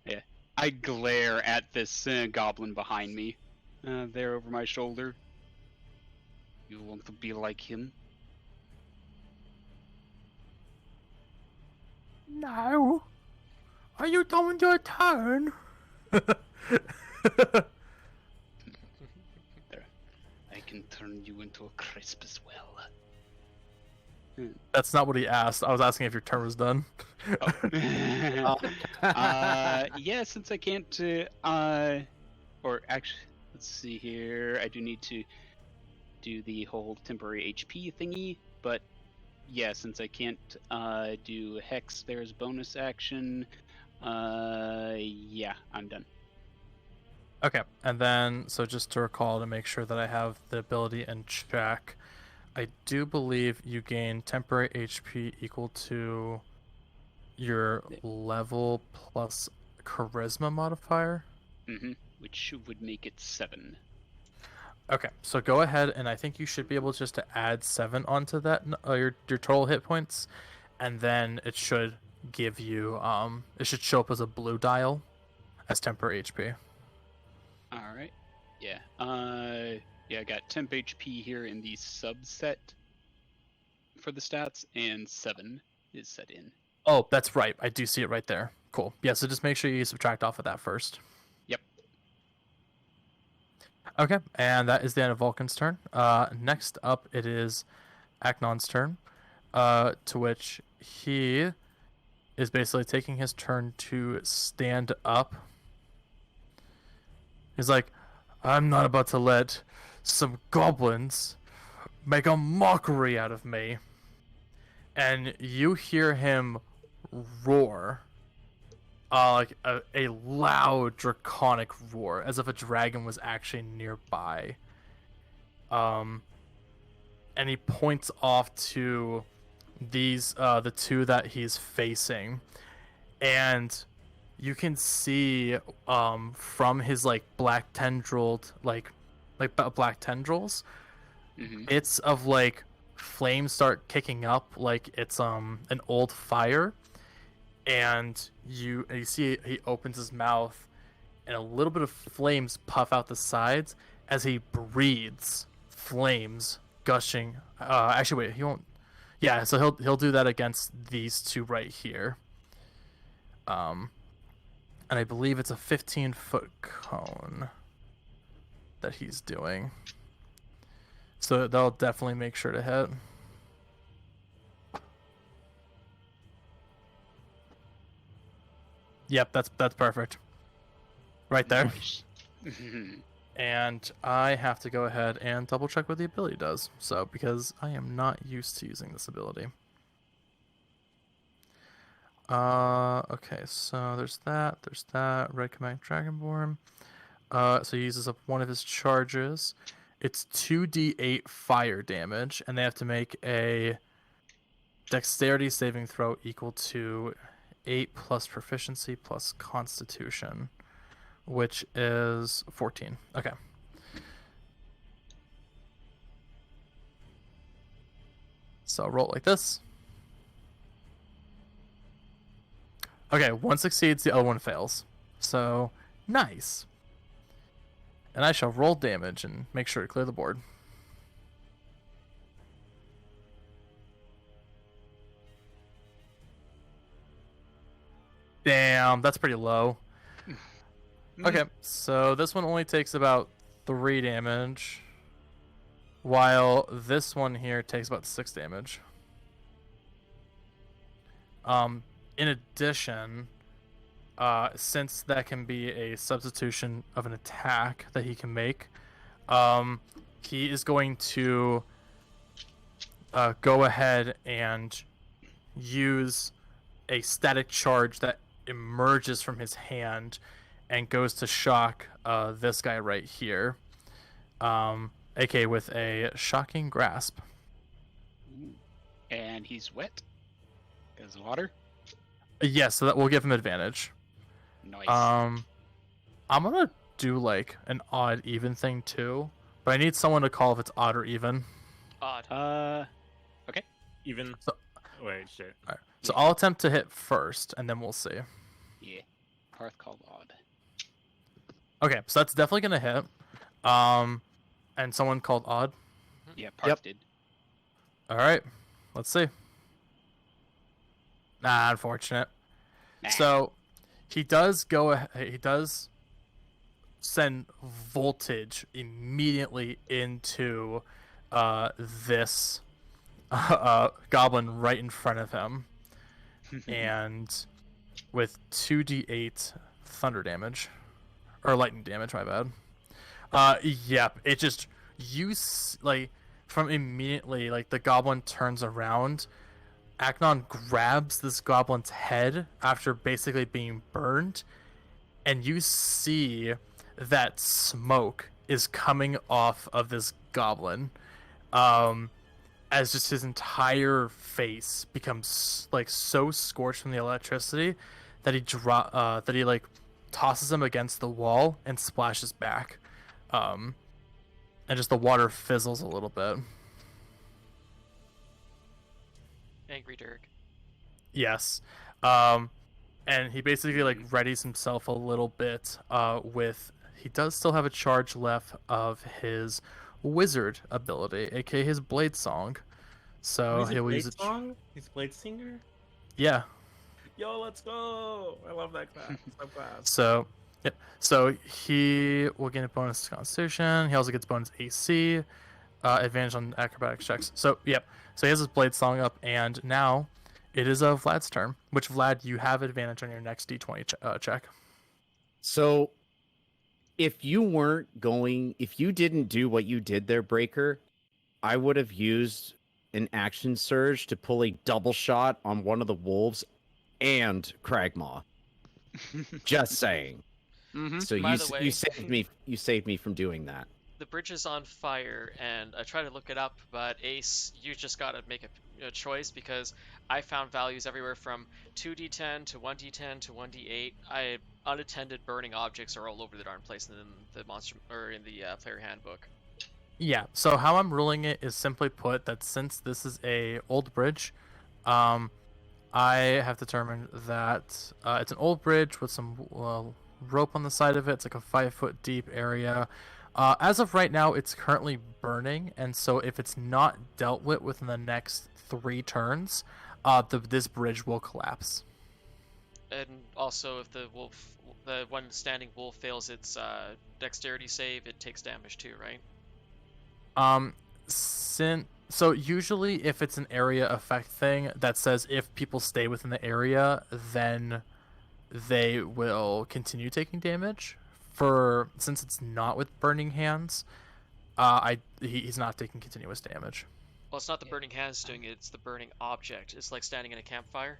Yeah, I glare at this goblin behind me, there over my shoulder. You want to be like him? No. Are you doing your turn? There. I can turn you into a crisp as well. That's not what he asked. I was asking if your turn was done. Yeah, since I can't, or actually, let's see here. I do need to do the whole temporary HP thingy, but yeah, since I can't do Hex, there's bonus action. Yeah, I'm done. Okay, and then, so just to recall to make sure that I have the ability in check, I do believe you gain temporary HP equal to your level plus charisma modifier. Which would make it 7. Okay, so go ahead, and I think you should be able just to add 7 onto that, your total hit points, and then it should give you, it should show up as a blue dial as temporary HP. Alright. Yeah. Yeah, I got temp HP here in the subset for the stats, and 7 is set in. Oh, that's right. I do see it right there. Cool. Yeah, so just make sure you subtract off of that first. Yep. Okay, and that is the end of Vulcan's turn. Next up, it is Aknon's turn, to which he is basically taking his turn to stand up. He's like, I'm not about to let some goblins make a mockery out of me. And you hear him roar, like a loud draconic roar, as if a dragon was actually nearby. And he points off to these the two that he's facing, and you can see from his like black tendrils, black tendrils, bits of like flames start kicking up, like it's an old fire, and you see he opens his mouth, and a little bit of flames puff out the sides as he breathes flames gushing. Actually, wait, he won't. Yeah, so he'll do that against these two right here. And I believe it's a 15-foot cone that he's doing. So they'll definitely make sure to hit. Yep, that's perfect. Right there. Nice. And I have to go ahead and double check what the ability does. So, because I am not used to using this ability. Okay, so there's that, Red Command Dragonborn. So he uses up one of his charges. It's 2d8 fire damage, and they have to make a dexterity saving throw equal to 8 plus proficiency plus constitution, which is 14. Okay. So roll like this. Okay, one succeeds, the other one fails. So, nice. And I shall roll damage and make sure to clear the board. Damn, that's pretty low. Okay, so this one only takes about 3 damage, while this one here takes about 6 damage. In addition, since that can be a substitution of an attack that he can make, he is going to go ahead and use a static charge that emerges from his hand and goes to shock this guy right here, aka with a shocking grasp. And he's wet. Because water. Yes, so that will give him advantage. Nice. I'm gonna do like an odd even thing too, but I need someone to call if it's odd or even. Odd. Okay. Even. So, Wait, shit. all right. So I'll attempt to hit first, and then we'll see. Yeah. Paarth called odd. Okay, so that's definitely gonna hit. And someone called odd. Yeah, Paarth did. All right, let's see. Nah, unfortunate. Nah. So he does he does send voltage immediately into this goblin right in front of him, and with 2d8 thunder damage or lightning damage, my bad. Yep, it just like from immediately, like the goblin turns around. Aknon grabs this goblin's head after basically being burned, and you see that smoke is coming off of this goblin, as just his entire face becomes like so scorched from the electricity that he like tosses him against the wall and splashes back, and just the water fizzles a little bit. Angry Dirk. Yes. And he basically like readies himself a little bit with, he does still have a charge left of his wizard ability, aka his blade song. So he'll use a song? He's Blade Singer? Yeah. Yo, let's go! I love that class. So yep. So he will get a bonus to Constitution. He also gets bonus AC, advantage on acrobatics checks. So yep. So he has his blade song up, and now it is Vlad's turn. Which, Vlad, you have advantage on your next D20 check. So if you didn't do what you did there, Breaker, I would have used an action surge to pull a double shot on one of the wolves and Cragmaw. Just saying. So By the way, you saved me from doing that. the bridge is on fire, and I tried to look it up, but Ace, you just gotta make a choice, because I found values everywhere from 2d10 to 1d10 to 1d8. Unattended burning objects are all over the darn place in the monster or in the player handbook. Yeah, so how I'm ruling it is simply put that since this is a old bridge, I have determined that it's an old bridge with some rope on the side of it. It's like a 5-foot deep area. As of right now, it's currently burning, and so if it's not dealt with within the next 3 turns, this bridge will collapse. And also, if the one standing wolf fails its dexterity save, it takes damage too, right? So usually if it's an area effect thing that says if people stay within the area, then they will continue taking damage. Since it's not with burning hands, he's not taking continuous damage. Well, it's not the burning hands doing it, it's the burning object. It's like standing in a campfire.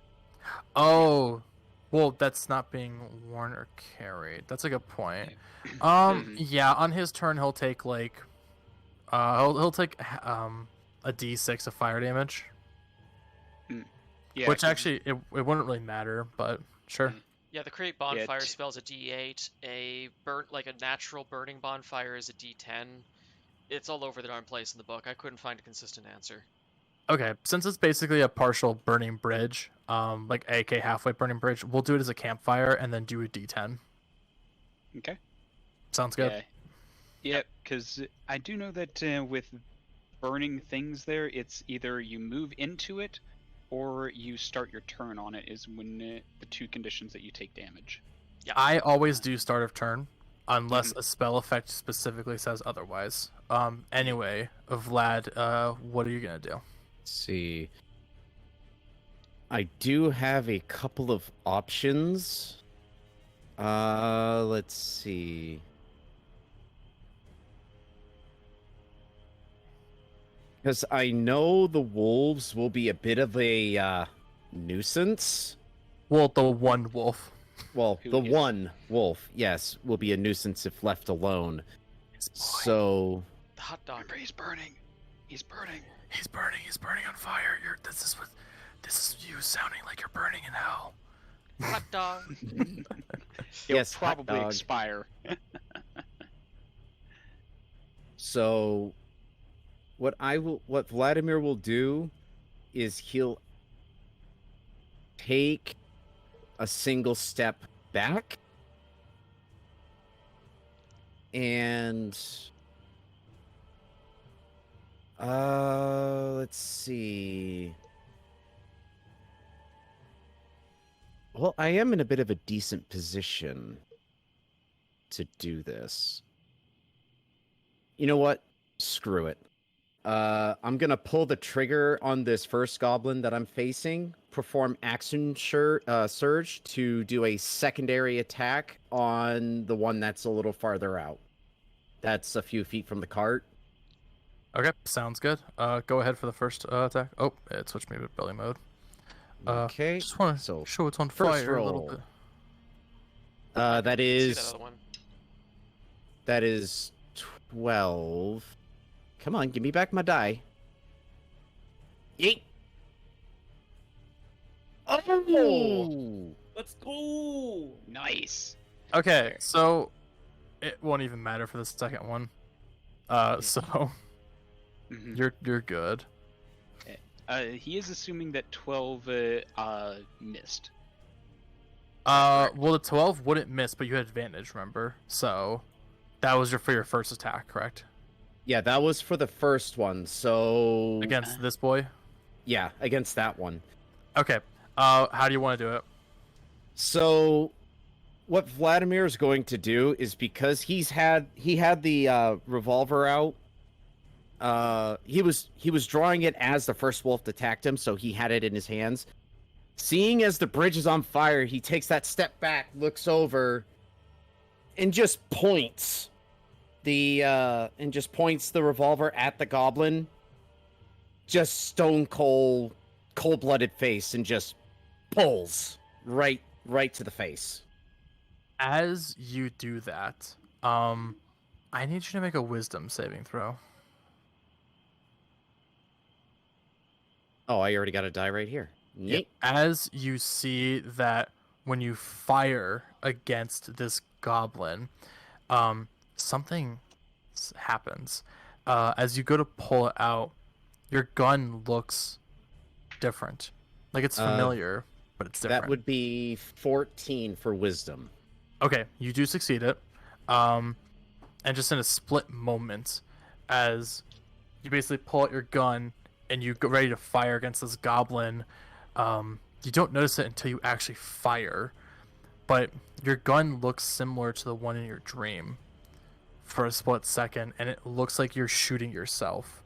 Oh, well, that's not being worn or carried. That's a good point. Yeah, on his turn he'll take like he'll take a d6 of fire damage. Yeah, which actually it wouldn't really matter, but sure. Yeah, the create bonfire spell's a d8. A natural burning bonfire is a d10. It's all over the darn place in the book. I couldn't find a consistent answer. Okay, since it's basically a partial burning bridge, like AK halfway burning bridge, we'll do it as a campfire and then do a d10. Okay. Sounds good. Yeah, because I do know that with burning things there, it's either you move into it or you start your turn on it is when the 2 conditions that you take damage. Yeah. I always do start of turn, unless a spell effect specifically says otherwise. Anyway, Vlad, what are you gonna do? Let's see. I do have a couple of options. Let's see. Because I know the wolves will be a bit of a nuisance. Well, the one wolf. Well, one wolf, yes, will be a nuisance if left alone. So... The hot dog. Remember, he's burning. He's burning. He's burning on fire. This is you sounding like you're burning in hell. Hot dog. He'll Yes, hot probably dog. expire. So... What Vladimir will do is he'll take a single step back and let's see. Well, I am in a bit of a decent position to do this. You know what? Screw it. I'm gonna pull the trigger on this first goblin that I'm facing, perform action surge to do a secondary attack on the one that's a little farther out. That's a few feet from the cart. Okay, sounds good. Go ahead for the first attack. Oh, it switched me to belly mode. Okay, Just want to so show it's on first fire a little roll. bit. That See is that other one. that is 12. Come on, give me back my die. Yeet. Oh! Let's go. Nice. Okay, so it won't even matter for the second one. So Mhm. you're good. He is assuming that 12 missed. Well, the 12 wouldn't miss, but you had advantage, remember? So that was for your first attack, correct? Yeah, that was for the first one. So Against this boy? yeah, against that one. Okay. How do you want to do it? So what Vladimir is going to do is because he had the revolver out. He was drawing it as the first wolf attacked him, so he had it in his hands. Seeing as the bridge is on fire, he takes that step back, looks over, and just points the revolver at the goblin. Just stone cold-blooded face, and just pulls right to the face. As you do that, I need you to make a wisdom saving throw. Oh, I already got a die right here. Neat. As you see that when you fire against this goblin, something happens. As you go to pull it out, your gun looks different. Like it's familiar, but it's different. That would be 14 for wisdom. Okay, you do succeed it. And just in a split moment, as you basically pull out your gun and you get ready to fire against this goblin, you don't notice it until you actually fire. But your gun looks similar to the one in your dream for a split second, and it looks like you're shooting yourself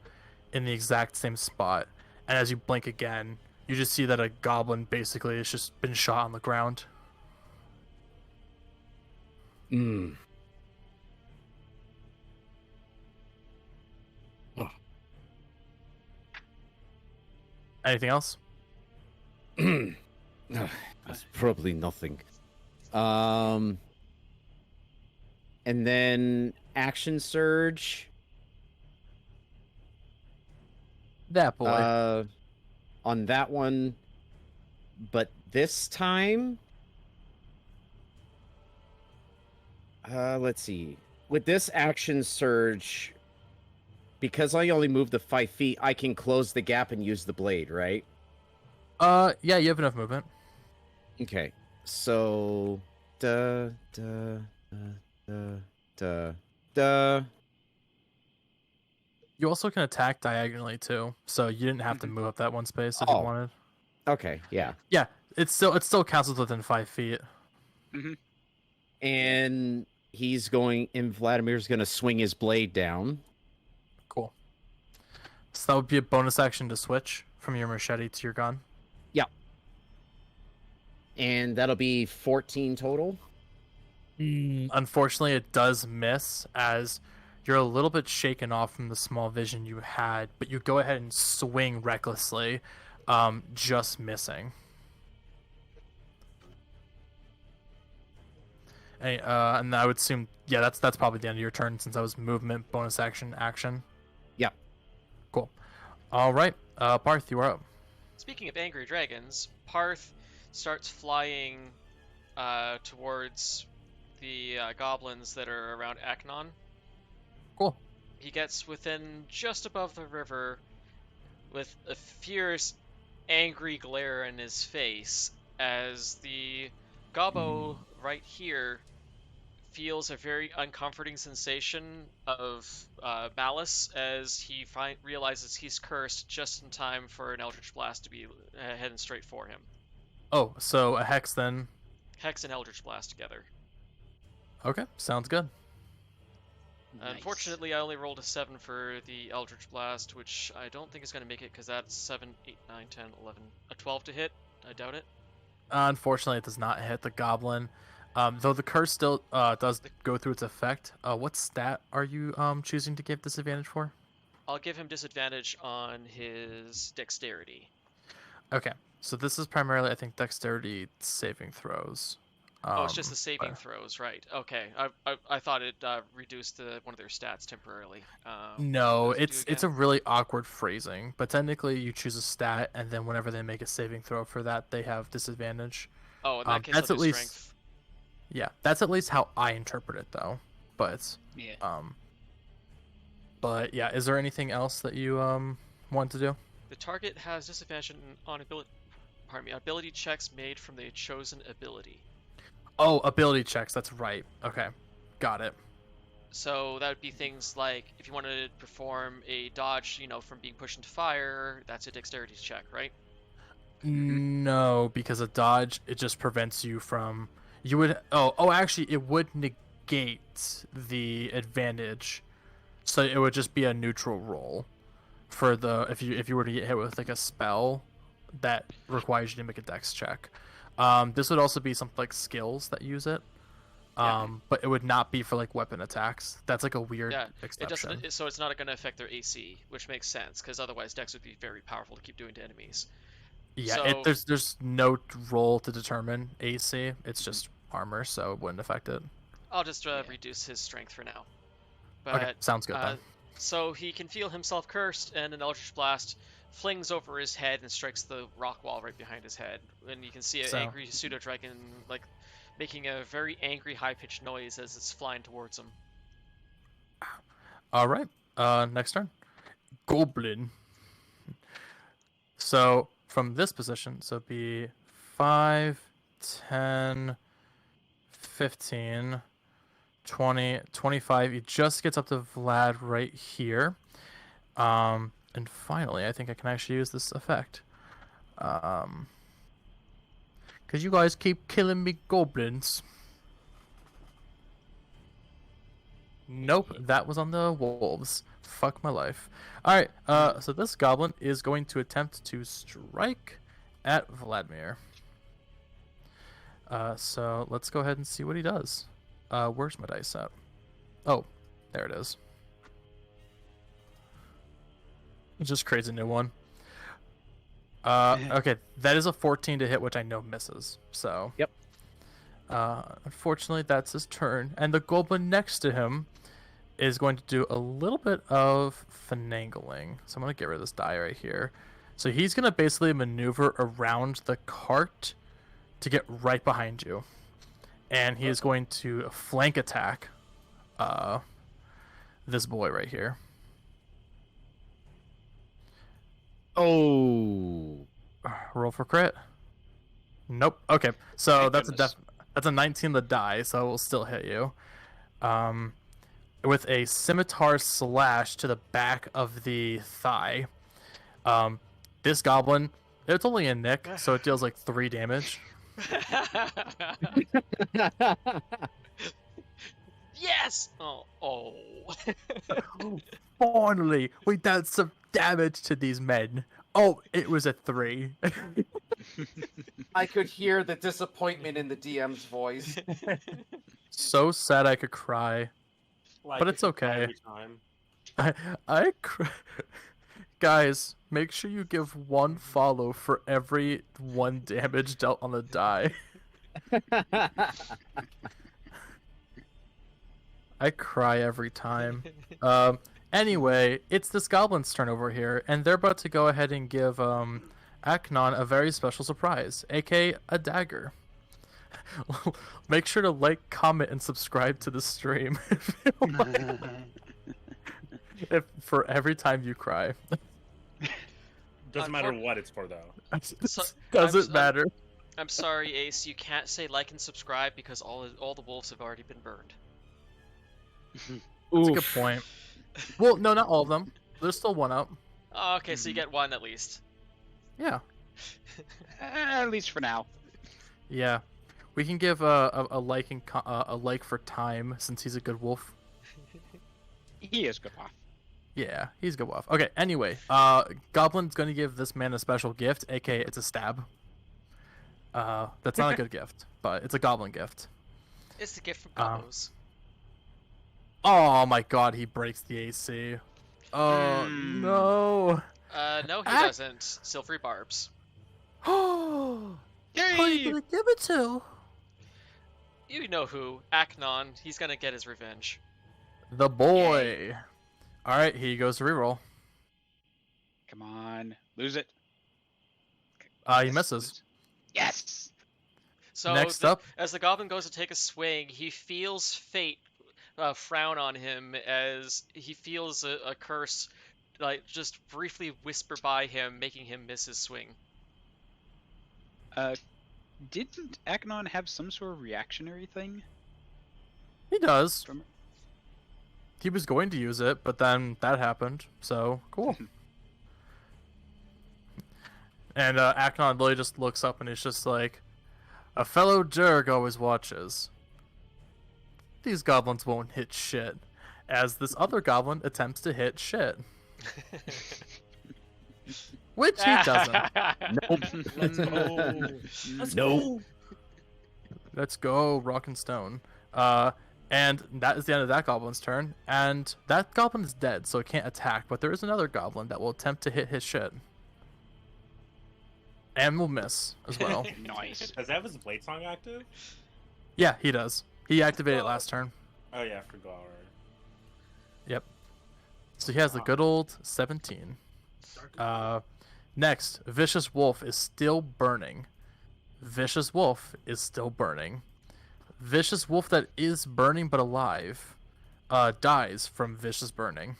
in the exact same spot. And as you blink again, you just see that a goblin basically has just been shot on the ground. Oh. Anything else? That's probably nothing. And then action surge. That boy. On that one, but this time, let's see. With this action surge, because I only moved the 5 feet, I can close the gap and use the blade, right? Yeah, you have enough movement. Okay, so duh. You also can attack diagonally too, so you didn't have to move up that one space if you wanted. Okay, yeah. Yeah, it still counts as within 5 feet. And Vladimir's gonna swing his blade down. Cool. So that would be a bonus action to switch from your machete to your gun. Yeah. And that'll be 14 total. Unfortunately, it does miss, as you're a little bit shaken off from the small vision you had, but you go ahead and swing recklessly, just missing. And I would assume, yeah, that's probably the end of your turn, since that was movement, bonus action. Yeah. Cool. All right, Paarth, you are up. Speaking of angry dragons, Paarth starts flying towards the goblins that are around Aknon. Cool. He gets within just above the river with a fierce, angry glare in his face as the gobbo right here feels a very uncomforting sensation of malice as he realizes he's cursed just in time for an Eldritch Blast to be heading straight for him. Oh, so a hex then? Hex and Eldritch Blast together. Okay, sounds good. Nice. Unfortunately, I only rolled a 7 for the Eldritch Blast, which I don't think is going to make it because that's 7, 8, 9, 10, 11, a 12 to hit. I doubt it. Unfortunately, it does not hit the goblin. Though the curse still does go through its effect. What stat are you choosing to give disadvantage for? I'll give him disadvantage on his dexterity. Okay, so this is primarily, I think, dexterity saving throws. It's just the saving throws, right? Okay, I thought it reduced one of their stats temporarily. No, it's a really awkward phrasing, but technically you choose a stat, and then whenever they make a saving throw for that, they have disadvantage. Oh, in that case, that's I'll at do least strength. Yeah, that's at least how I interpret it, though. But Yeah. But yeah, is there anything else that you want to do? The target has disadvantage on ability checks made from the chosen ability. Oh, ability checks. That's right. Okay, got it. So that would be things like if you want to perform a dodge, from being pushed into fire, that's a dexterity check, right? No, because a dodge, it just prevents you from. You would. Actually, it would negate the advantage, so it would just be a neutral roll for the if you were to get hit with like a spell that requires you to make a dex check. This would also be something like skills that use it. But it would not be for like weapon attacks. That's like a weird Yeah, exception. it doesn't. So it's not going to affect their AC, which makes sense because otherwise Dex would be very powerful to keep doing to enemies. Yeah, So- there's no role to determine AC. It's just armor, so it wouldn't affect it. I'll just reduce his strength for now. But, Okay, sounds good then. So he can feel himself cursed, and an Eldritch Blast flings over his head and strikes the rock wall right behind his head. And you can see an So- angry pseudodragon like making a very angry, high-pitched noise as it's flying towards him. All right. Next turn. Goblin. So from this position, so it'd be 5, 10, 15, 20, 25. He just gets up to Vlad right here. And finally, I think I can actually use this effect. Because you guys keep killing me goblins. Nope, that was on the wolves. Fuck my life. Alright, so this goblin is going to attempt to strike at Vladimir. So let's go ahead and see what he does. Where's my dice at? Oh, there it is. It just creates a new one. Okay, that is a 14 to hit, which I know misses. So. Yep. Unfortunately, that's his turn, and the goblin next to him is going to do a little bit of finagling. So I'm gonna get rid of this die right here. So he's gonna basically maneuver around the cart to get right behind you, and he is going to flank attack this boy right here. Oh. Roll for crit. Nope. Okay, so Thank that's goodness. that's a 19 the die, so it will still hit you. With a scimitar slash to the back of the thigh. This goblin, it's only a nick, so it deals like 3 damage. Yes! Oh. Finally, we done some damage to these men. Oh, it was a 3. I could hear the disappointment in the DM's voice. So sad I could cry. Like, But it's you cry okay. every time. Guys, make sure you give 1 follow for every 1 damage dealt on the die. I cry every time. Anyway, it's this goblin's turn over here, and they're about to go ahead and give Aknon a very special surprise, aka a dagger. Make sure to like, comment, and subscribe to the stream if for every time you cry. Doesn't matter what it's for, though. So- Doesn't matter. I'm sorry, Ace. You can't say like and subscribe because all the wolves have already been burned. That's a good point. Well, no, not all of them. There's still 1 up. Oh, okay, so you get 1 at least. Yeah. At least for now. Yeah. We can give a like a like for time since he's a good wolf. He is good off. Yeah, he's a good wolf. Okay, anyway, Goblin's going to give this man a special gift, aka it's a stab. That's not a good gift, but it's a goblin gift. It's the gift from Gobos. Oh my god, he breaks the AC. Oh no. No, he Ah! doesn't. Silvery barbs. Oh, who are you Yay! gonna give it to? You know who. Aknon. He's gonna get his revenge. The boy. All right, he goes to reroll. Come on, lose it. He Yes, misses. lose. Yes. So Next up, as the goblin goes to take a swing, he feels fate frown on him as he feels a curse like just briefly whisper by him, making him miss his swing. Didn't Aknon have some sort of reactionary thing? he does. From- He was going to use it, but then that happened. So cool. And Aknon literally just looks up and he's just like, "A fellow Durg always watches. These goblins won't hit shit." As this other goblin attempts to hit shit, which he doesn't. Let's go. Nope. Let's go, Rock and Stone. And that is the end of that goblin's turn. And that goblin is dead, so it can't attack. But there is another goblin that will attempt to hit his shit. And will miss as well. Nice. Does that have his blade song active? Yeah, he does. He activated it last turn. Oh yeah, I forgot. Yep. So he has the good old 17. Next, Vicious Wolf is still burning. Vicious Wolf is still burning. Vicious Wolf that is burning but alive dies from Vicious Burning.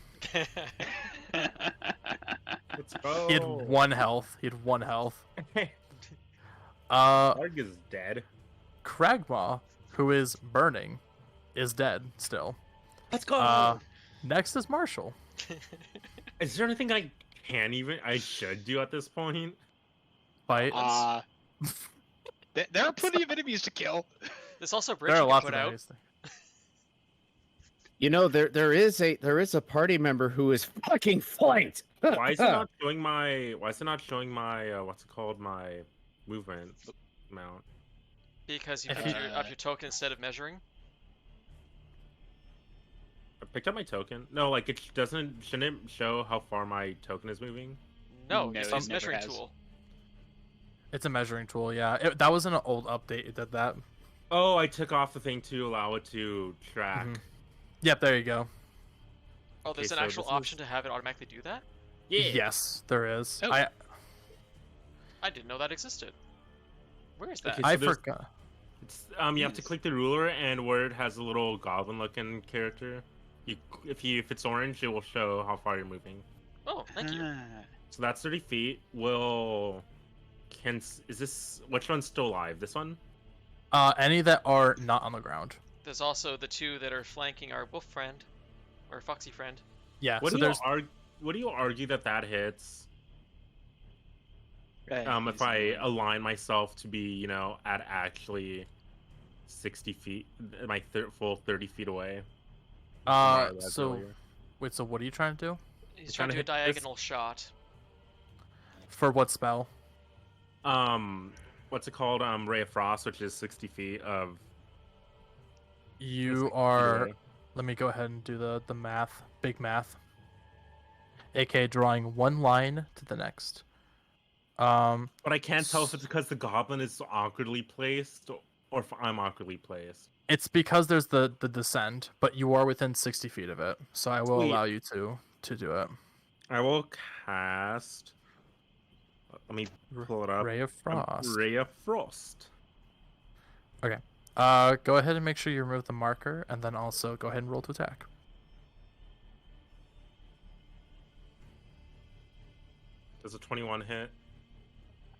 Let's go. He had 1 health. Arg is dead. Kragmaw, who is burning, is dead still. Let's go. Next is Marshall. Is there anything I should do at this point? Fight. There are plenty of enemies to kill. There's also bridge There are you can lots put of out. enemies. You know, there is a party member who is fucking flanked. Why is it not showing my? What's it called? My movement amount. Because you If picked you- up your token instead of measuring. I picked up my token. No, like shouldn't it show how far my token is moving? No, No, it's it a never measuring has. tool. It's a measuring tool, yeah. That was in an old update. It did that. Oh, I took off the thing to allow it to track. Mhm. Yep, there you go. Oh, there's Okay, an so actual this option to have it automatically do that? Yeah. Yes, there is. Oh. I didn't know that existed. Where is that? Okay, so I there's- forgot. It's, you have to click the ruler, and where it has a little goblin-looking character, if it's orange, it will show how far you're moving. Oh, thank you. So that's 30 feet. Which one's still alive? This one? Any that are not on the ground. There's also the 2 that are flanking our wolf friend, or foxy friend. Yeah, What so do you there's what do you argue that hits? If He's I annoying. align myself to be, at actually 60 feet, my full 30 feet away. from where I was so earlier. wait, so what are you trying to do? He's trying trying to to do a hit this- diagonal shot. For what spell? What's it called? Ray of Frost, which is 60 feet of. You 60 feet are away. let me go ahead and do the math. Big math. AK drawing 1 line to the next. But I can't tell if it's because the goblin is awkwardly placed or if I'm awkwardly placed. It's because there's the descent, but you are within 60 feet of it, so I will Sweet. allow you to do it. I will cast. Let me pull it up. Ray of Frost. Ray of Frost. Go ahead and make sure you remove the marker, and then also go ahead and roll to attack. Does a 21 hit?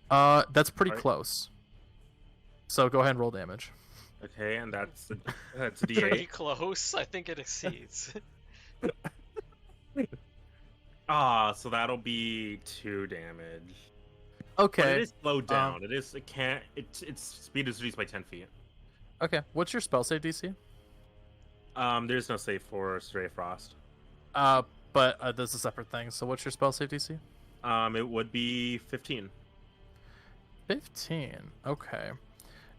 That's pretty Alright. close. So go ahead and roll damage. Okay, and that's a Pretty D8. close. I think it exceeds. So that'll be 2 damage. Okay. But it is slowed down. Its speed is reduced by 10 feet. Okay. What's your spell save DC? There's no save for Ray of Frost. But there's a separate thing. So what's your spell save DC? It would be 15. 15. Okay.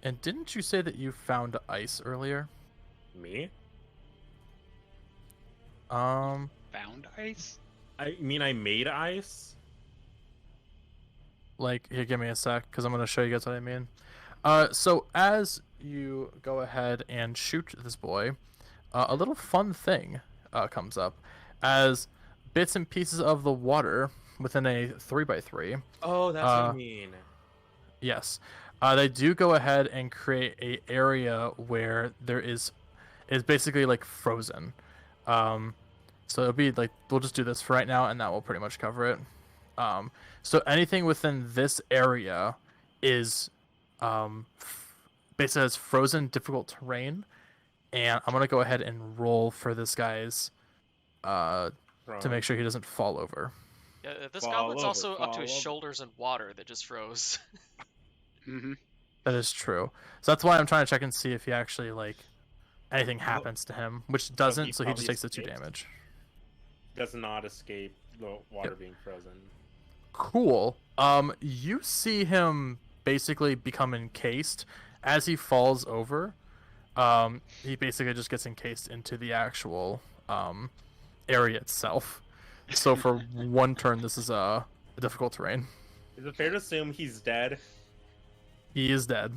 And didn't you say that you found ice earlier? Me? Um. Found ice? I mean, I made ice. Like, here, give me a sec, because I'm going to show you guys what I mean. So as you go ahead and shoot this boy, a little fun thing comes up. As bits and pieces of the water within a 3x3, Oh, that's what I mean. yes, they do go ahead and create a area where there is basically like frozen. So it'll be like, we'll just do this for right now, and that will pretty much cover it. So anything within this area is basically has frozen difficult terrain, and I'm gonna go ahead and roll for this guy's to make sure he doesn't fall over. Yeah, this Fall goblin's over, also up to fall his over. shoulders in water that just froze. Mm-hmm. That is true. So that's why I'm trying to check and see if he actually like anything happens to him, which doesn't. So he just probably takes the 2 escapes. damage. Does not escape the water being frozen. Cool. You see him basically become encased as he falls over. he basically just gets encased into the actual area itself. So for one turn, this is a difficult terrain. Is it fair to assume he's dead? He is dead.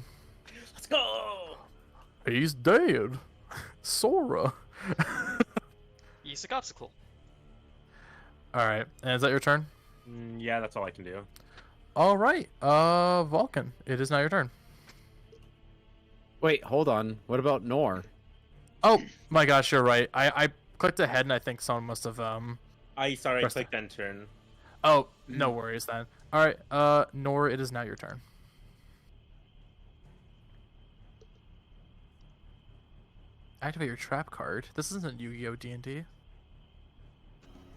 Let's go! He's dead. Sora. He's a gobsicle. All right, and is that your turn? Yeah, that's all I can do. All right, Valkin, it is now your turn. Wait, hold on. What about Nor? Oh my gosh, you're right. I clicked ahead and I think someone must have I Press clicked enter. Oh, no worries then. All right, Nor, it is now your turn. Activate your trap card. This isn't Yu-Gi-Oh! D&D.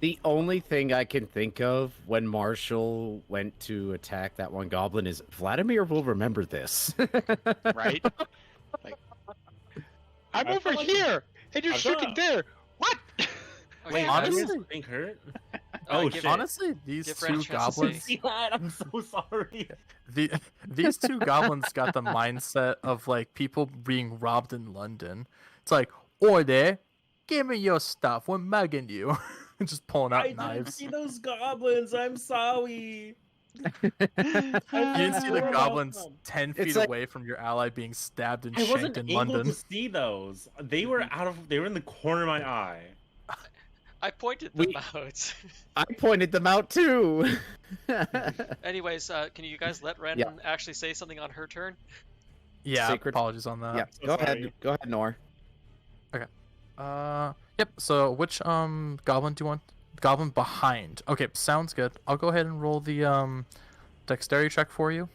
The only thing I can think of when Marshall went to attack that one goblin is Vladimir will remember this. Right? Like, I'm over here, and you're shooting there. What? Okay, Wait, honestly- honestly, being hurt? Oh, Oh, give- shit. Honestly, these Give Ren a two chance to goblins, say. I'm so sorry. these two goblins got the mindset of like people being robbed in London. It's like, oi there, give me your stuff. We're mugging you. Just pulling out I didn't knives. see those goblins. I'm sorry. You didn't see the Sorry about goblins them. 10 It's feet like- away from your ally being stabbed and I shanked wasn't in able London. to see those. They were they were in the corner of my eye. I pointed them out. I pointed them out too. Anyways, can you guys let Ren Yeah. actually say something on her turn? Yeah, Sacred- apologies on that. Yeah, so go sorry. ahead. Go ahead, Nor. Yep. So which goblin do you want? Goblin behind. Okay, sounds good. I'll go ahead and roll the dexterity check for you.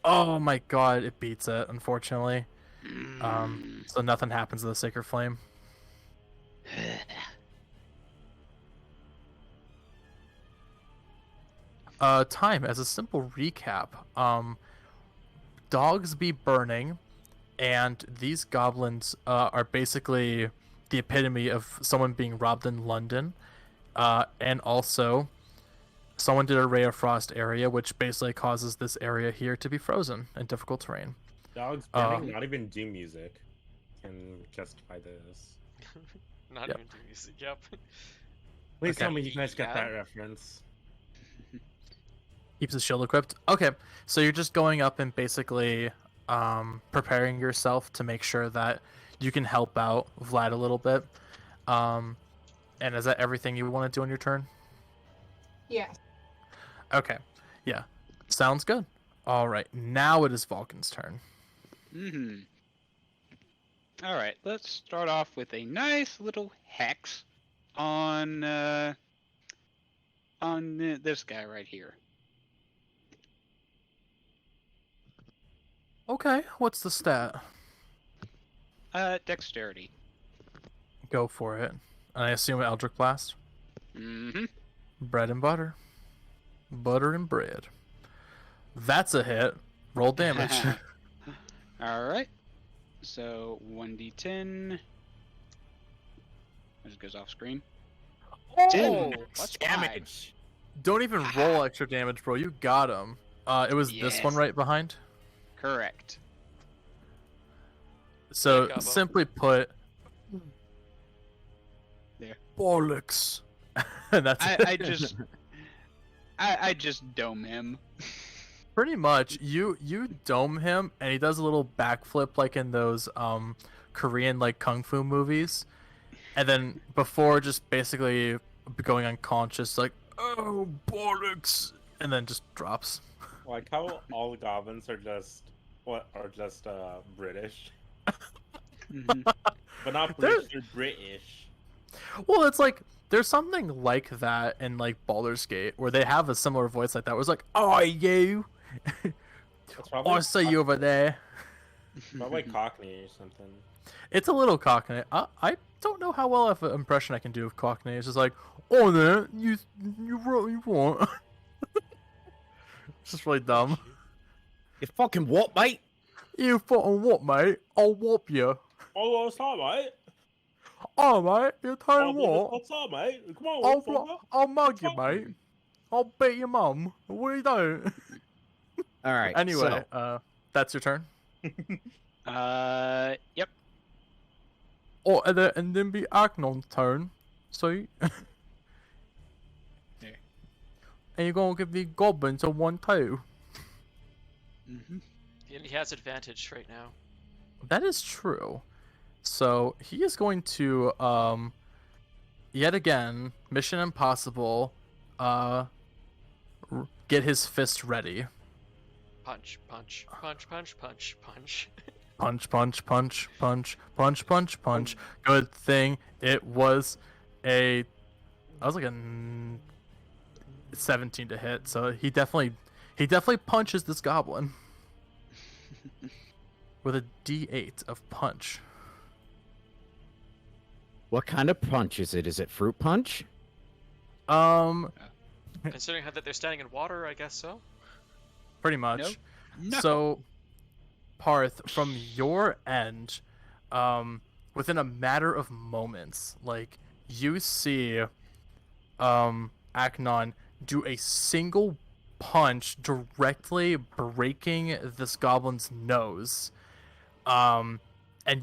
Oh my god, it beats it, unfortunately. So nothing happens to the Sacred Flame. Time as a simple recap. Dogs be burning, and these goblins are basically the epitome of someone being robbed in London, and also someone did a Ray of Frost area, which basically causes this area here to be frozen and difficult terrain. Dogs burning, not even doom music can justify this. Not Yep. even doing music. Yep. Please Okay. tell me you guys got Yeah. that reference. Keeps his shield equipped. Okay, so you're just going up and basically preparing yourself to make sure that you can help out Vlad a little bit. And is that everything you want to do on your turn? Yes. Okay, yeah, sounds good. All right, now it is Valkin's turn. All right, let's start off with a nice little hex on this guy right here. Okay, what's the stat? Dexterity. Go for it. And I assume Eldritch Blast. Mm-hmm. Bread and butter. Butter and bread. That's a hit. Roll damage. All right. So 1d10. This goes off screen. Oh, Plus Damage. don't even roll extra damage, bro. You got him. It was this one Yes. right behind. Correct. So Gobbo. simply put, There. bollocks. And that's it. I just dome him. Pretty much. You dome him, and he does a little backflip like in those Korean like kung fu movies, and then before just basically going unconscious, like oh bollocks, and then just drops. Like how all the goblins are just British, Mhm. but not They're- British. They're British. Well, it's like there's something like that in like Baldur's Gate where they have a similar voice like that. Where it's like, "Oh, you, That's probably I see you over there." probably Cockney or something. It's a little Cockney. I don't know how well of an impression I can do of Cockney. It's just like, "Oh, there, you want." It's just really dumb. You fucking what, mate? You fucking what, mate? I'll whop you. Oh, what's up, mate? Oh, mate, you tell you what. What's up, mate? Come on, I'll mug you, Fuck mate. you. I'll beat your mum. What are you doing? All right. Anyway, so, that's your turn. Yep. Oh, and then be Agnon's turn. See? There. And you're gonna give the goblins a 1-2. Mm-hmm. He has advantage right now. That is true. So he is going to yet again, Mission Impossible, get his fist ready. Punch, punch, punch, punch, punch, punch. Punch, punch, punch, punch, punch, punch, punch. Good thing it was I was like a 17 to hit, so he definitely punches this goblin with a D8 of punch. What kind of punch is it? Is it fruit punch? Considering how that they're standing in water, I guess so. Pretty much. Nope. No. So, Paarth, from your end, within a matter of moments, like, you see Aknon do a single punch directly breaking this goblin's nose. And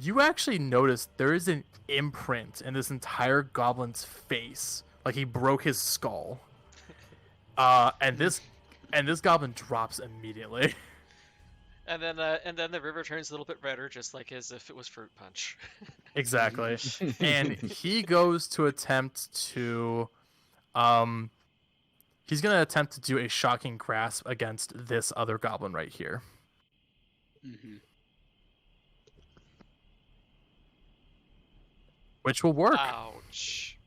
you actually notice there is an imprint in this entire goblin's face. Like, he broke his skull. And this goblin drops immediately. And then the river turns a little bit redder, just like as if it was fruit punch. Exactly. And he goes to attempt to he's going to attempt to do a shocking grasp against this other goblin right here. Mm-hmm. Which will work. Ouch.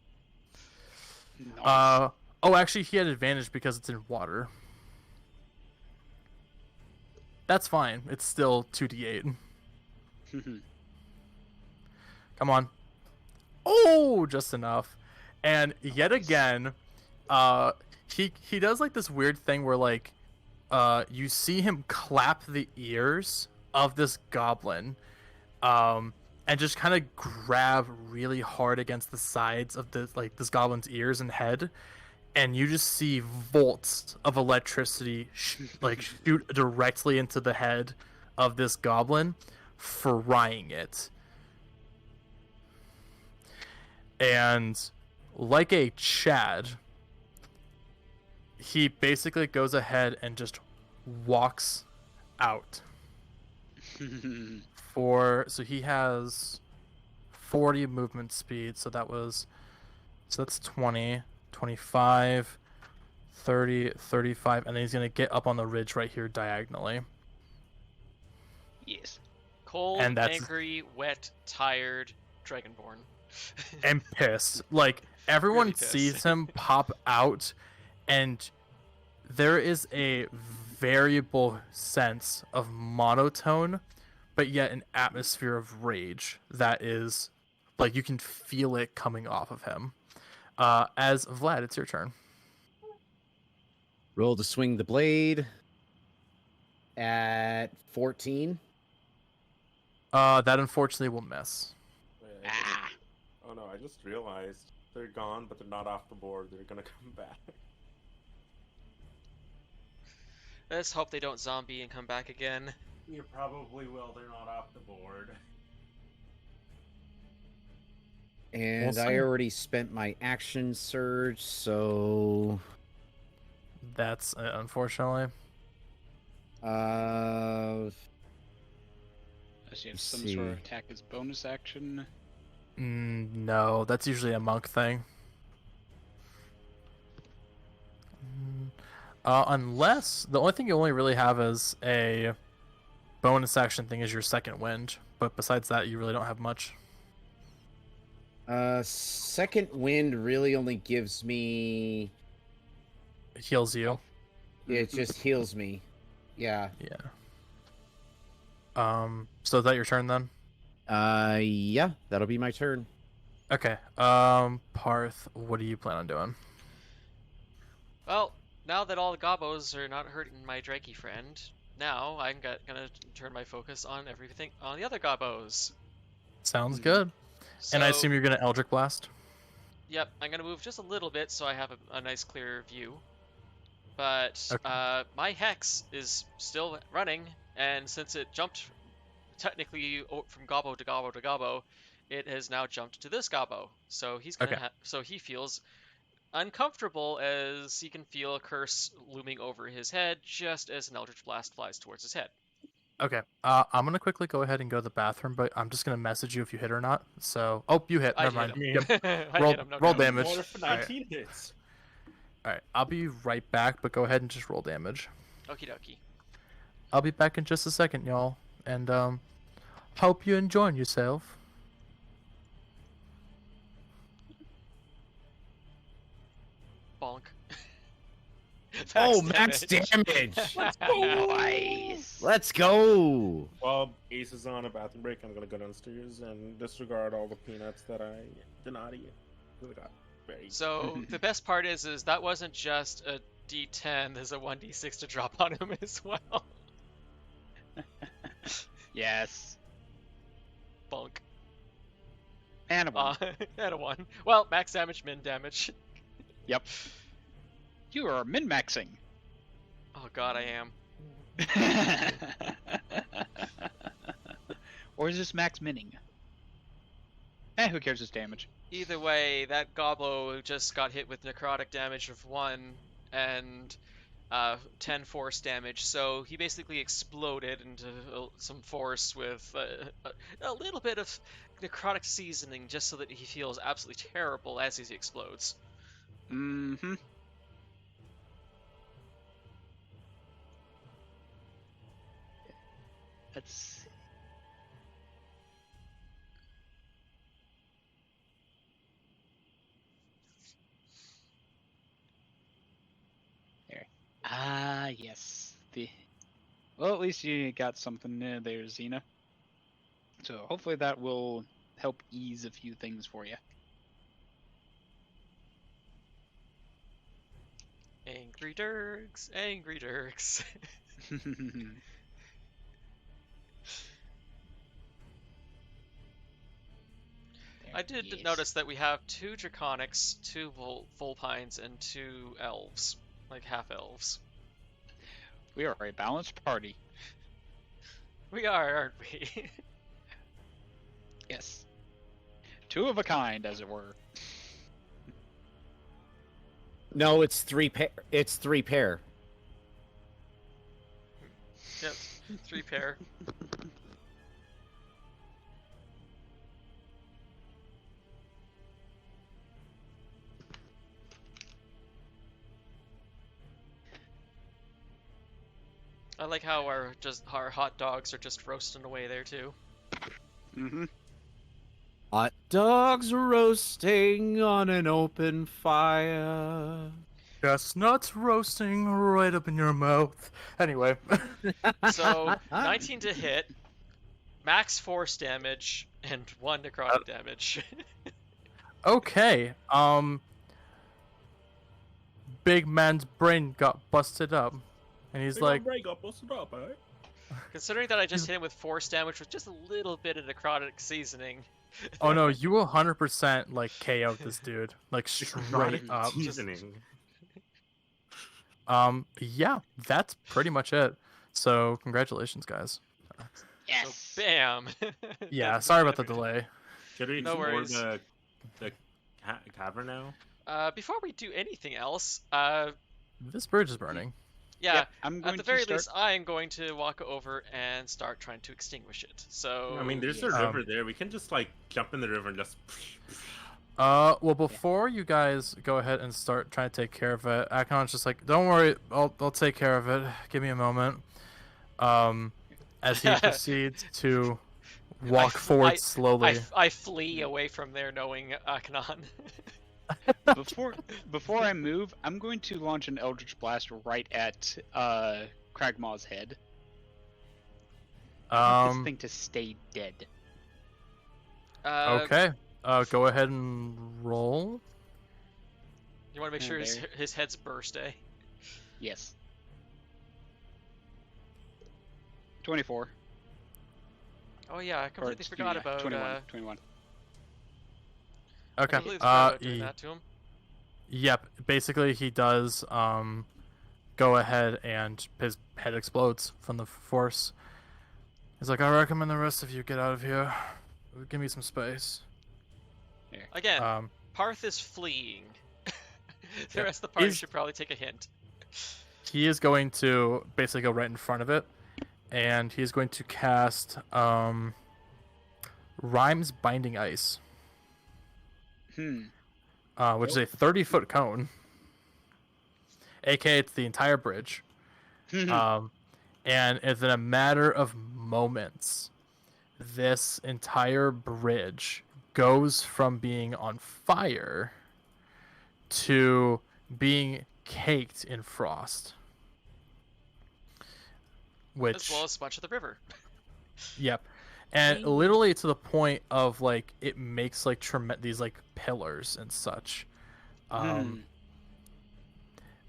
Nice. Oh, actually he had advantage because it's in water. That's fine. It's still 2d8. Come on. Oh, just enough. And yet again, he does like this weird thing where like you see him clap the ears of this goblin, and just kind of grab really hard against the sides of this goblin's ears and head, and you just see volts of electricity shoot directly into the head of this goblin, frying it. And like a Chad, he basically goes ahead and just walks out. So he has 40 movement speed, so that's 20, 25, 30, 35, and then he's going to get up on the ridge right here diagonally. Yes. Cold, And that's- angry, wet, tired, dragonborn. And pissed. Like, everyone Really pissed. sees him pop out, and there is a variable sense of monotone, but yet an atmosphere of rage that is, like, you can feel it coming off of him. As Vlad, it's your turn. Roll to swing the blade at 14. That unfortunately will miss. Wait, oh no, I just realized they're gone, but they're not off the board. They're gonna come back. Let's hope they don't zombie and come back again. You probably will. They're not off the board. And We'll I see. already spent my action surge, so That's unfortunately. uh Unless you have Let's some sort of see. attack as bonus action. No, that's usually a monk thing. Unless the only thing you only really have as a bonus action thing is your second wind, but besides that, you really don't have much. second wind really only gives me, It heals you. it just heals me. Yeah. Yeah. So is that your turn then? Yeah, that'll be my turn. Okay. Paarth, what do you plan on doing? Well, now that all the gobos are not hurting my Drakey friend, now I'm gonna turn my focus on everything on the other gobos. Sounds good. And I So- assume you're gonna Eldritch Blast. Yep, I'm gonna move just a little bit so I have a nice clear view. But Okay. my hex is still running, and since it jumped technically from gobbo to gobbo to gobbo, it has now jumped to this gobbo. So he's gonna Okay. so he feels uncomfortable as he can feel a curse looming over his head just as an Eldritch Blast flies towards his head. Okay. I'm gonna quickly go ahead and go to the bathroom, but I'm just gonna message you if you hit or not. So, oh, you hit. I Never hit mind. him. Yep. I Roll, hit him, no roll doubt. damage. What if 19 hits? All right. I'll be right back, but go ahead and just roll damage. Okie dokie. I'll be back in just a second, y'all, and hope you enjoying yourself. Bonk. Oh, max damage. Nice. Let's go. While Ace is on a bathroom break, I'm gonna go downstairs and disregard all the peanuts that I did not eat. 'Cause I got very... So the best part is that wasn't just a D10. There's a 1d6 to drop on him as well. Yes. Bonk. And a one. And a 1. Well, max damage, min damage. Yep. You are min-maxing. Oh god, I am. Or is this max minning? Who cares? It's damage. Either way, that Gobbo just got hit with necrotic damage of 1 and 10 force damage, so he basically exploded into some force with a little bit of necrotic seasoning just so that he feels absolutely terrible as he explodes. Mm-hmm. Let's see. There. Ah, yes. Well, at least you got something there, Xena. So hopefully that will help ease a few things for you. Angry Dirks, angry Dirks. I did Yes. notice that we have 2 Draconics, 2 Volpines, and 2 Elves. Like half elves. We are a balanced party. We are, aren't we? Yes. Two of a kind, as it were. No, it's 3 pair. It's 3 pair. Yep, 3 pair. I like how our hot dogs are just roasting away there too. Mm-hmm. Hot dogs roasting on an open fire. Chestnuts roasting right up in your mouth. Anyway. So 19 to hit, max force damage, and 1 necrotic damage. Okay. Big man's brain got busted up, and he's like, Considering that I just hit him with force damage with just a little bit of necrotic seasoning. "Oh no, you 100% like KO'd this dude, like straight up." Seasoning. Yeah, that's pretty much it. So congratulations, guys. Yes. So bam. Yeah, sorry about the delay. Should we No explore worries. the cavern now? Before we do anything else, This bridge is burning. yeah, Yep, I'm going at the to very start... least, I am going to walk over and start trying to extinguish it. So I mean, there's a river there. We can just like jump in the river and just. Well, before you guys go ahead and start trying to take care of it, Akon's just like, "Don't worry, I'll take care of it. Give me a moment." As he proceeds to walk forward slowly. I flee away from there, knowing Akhenon. Before I move, I'm going to launch an Eldritch Blast right at Kragmaw's head. I want this thing to stay dead. Okay. Go ahead and roll. You want to make sure there. his head's burst, eh? Yes. 24. Oh yeah, I completely forgot about 21. 21. Okay. completely forgot about doing that to him. Yep. Basically, he does go ahead and his head explodes from the force. He's like, I recommend the rest of you get out of here. Give me some space. Again, Paarth is fleeing. The rest of the party should probably take a hint. He is going to basically go right in front of it, and he's going to cast Rhyme's Binding Ice. Which is a 30-foot cone. AKA, it's the entire bridge. And within a matter of moments, this entire bridge goes from being on fire to being caked in frost. As well as much of the river. Yep. And literally to the point of, like, it makes, like, these, like, pillars and such.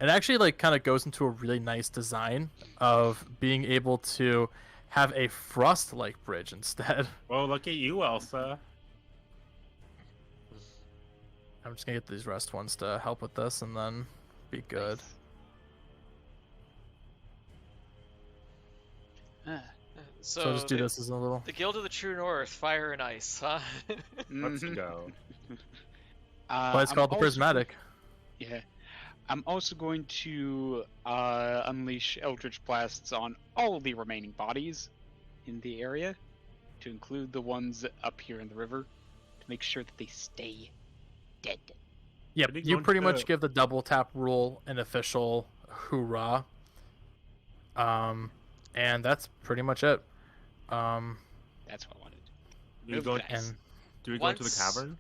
It actually, like, kind of goes into a really nice design of being able to have a frost-like bridge instead. Well, look at you, Elsa. I'm just gonna get these rest ones to help with this, and then be good. So just do this as a little... The Guild of the True North, Fire and Ice, huh? Let's go. But it's called the Prismatic. Yeah. I'm also going to unleash Eldritch Blasts on all the remaining bodies in the area, to include the ones up here in the river, to make sure that they stay dead. Yep, you pretty much give the double tap rule an official hoorah. And that's pretty much it. That's what I wanted. Do we go into the cavern?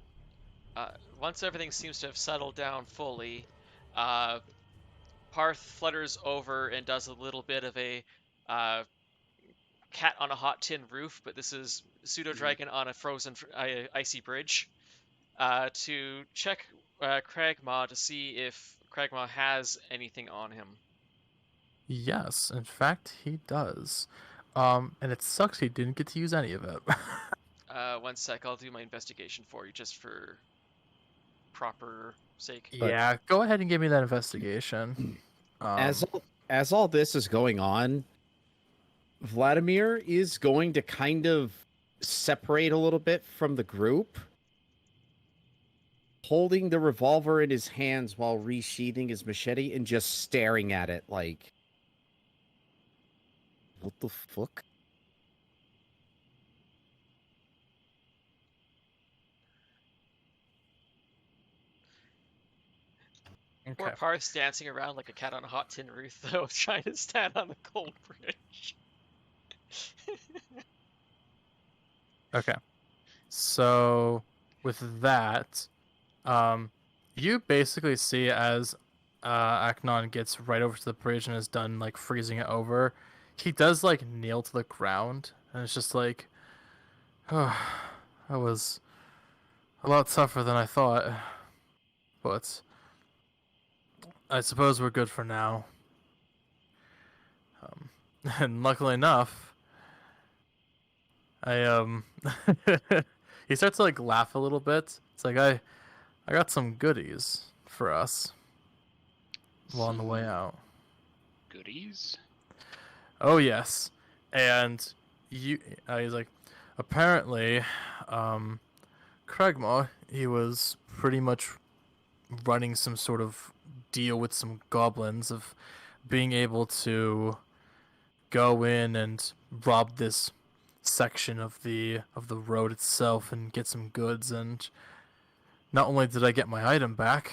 Once everything seems to have settled down fully, Paarth flutters over and does a little bit of a cat on a hot tin roof, but this is pseudodragon on a frozen icy bridge, to check Cragmaw to see if Cragmaw has anything on him. Yes, in fact, he does. And it sucks he didn't get to use any of it. 1 sec, I'll do my investigation for you, just for proper sake. Yeah, go ahead and give me that investigation. As all this is going on, Vladimir is going to kind of separate a little bit from the group, holding the revolver in his hands while resheathing his machete and just staring at it like, what the fuck? Okay. Poor Paarth's dancing around like a cat on a hot tin roof, though, trying to stand on the cold bridge. Okay. So, with that, you basically see as Aknon gets right over to the bridge and is done, like, freezing it over, he does, like, kneel to the ground, and it's just like, oh, that was a lot tougher than I thought, but I suppose we're good for now. And luckily enough, he starts to, like, laugh a little bit. It's like, I got some goodies for us while on the way out. Goodies? Oh yes, and he's like, apparently, Cragmaw, he was pretty much running some sort of deal with some goblins of being able to go in and rob this section of the road itself and get some goods. And not only did I get my item back,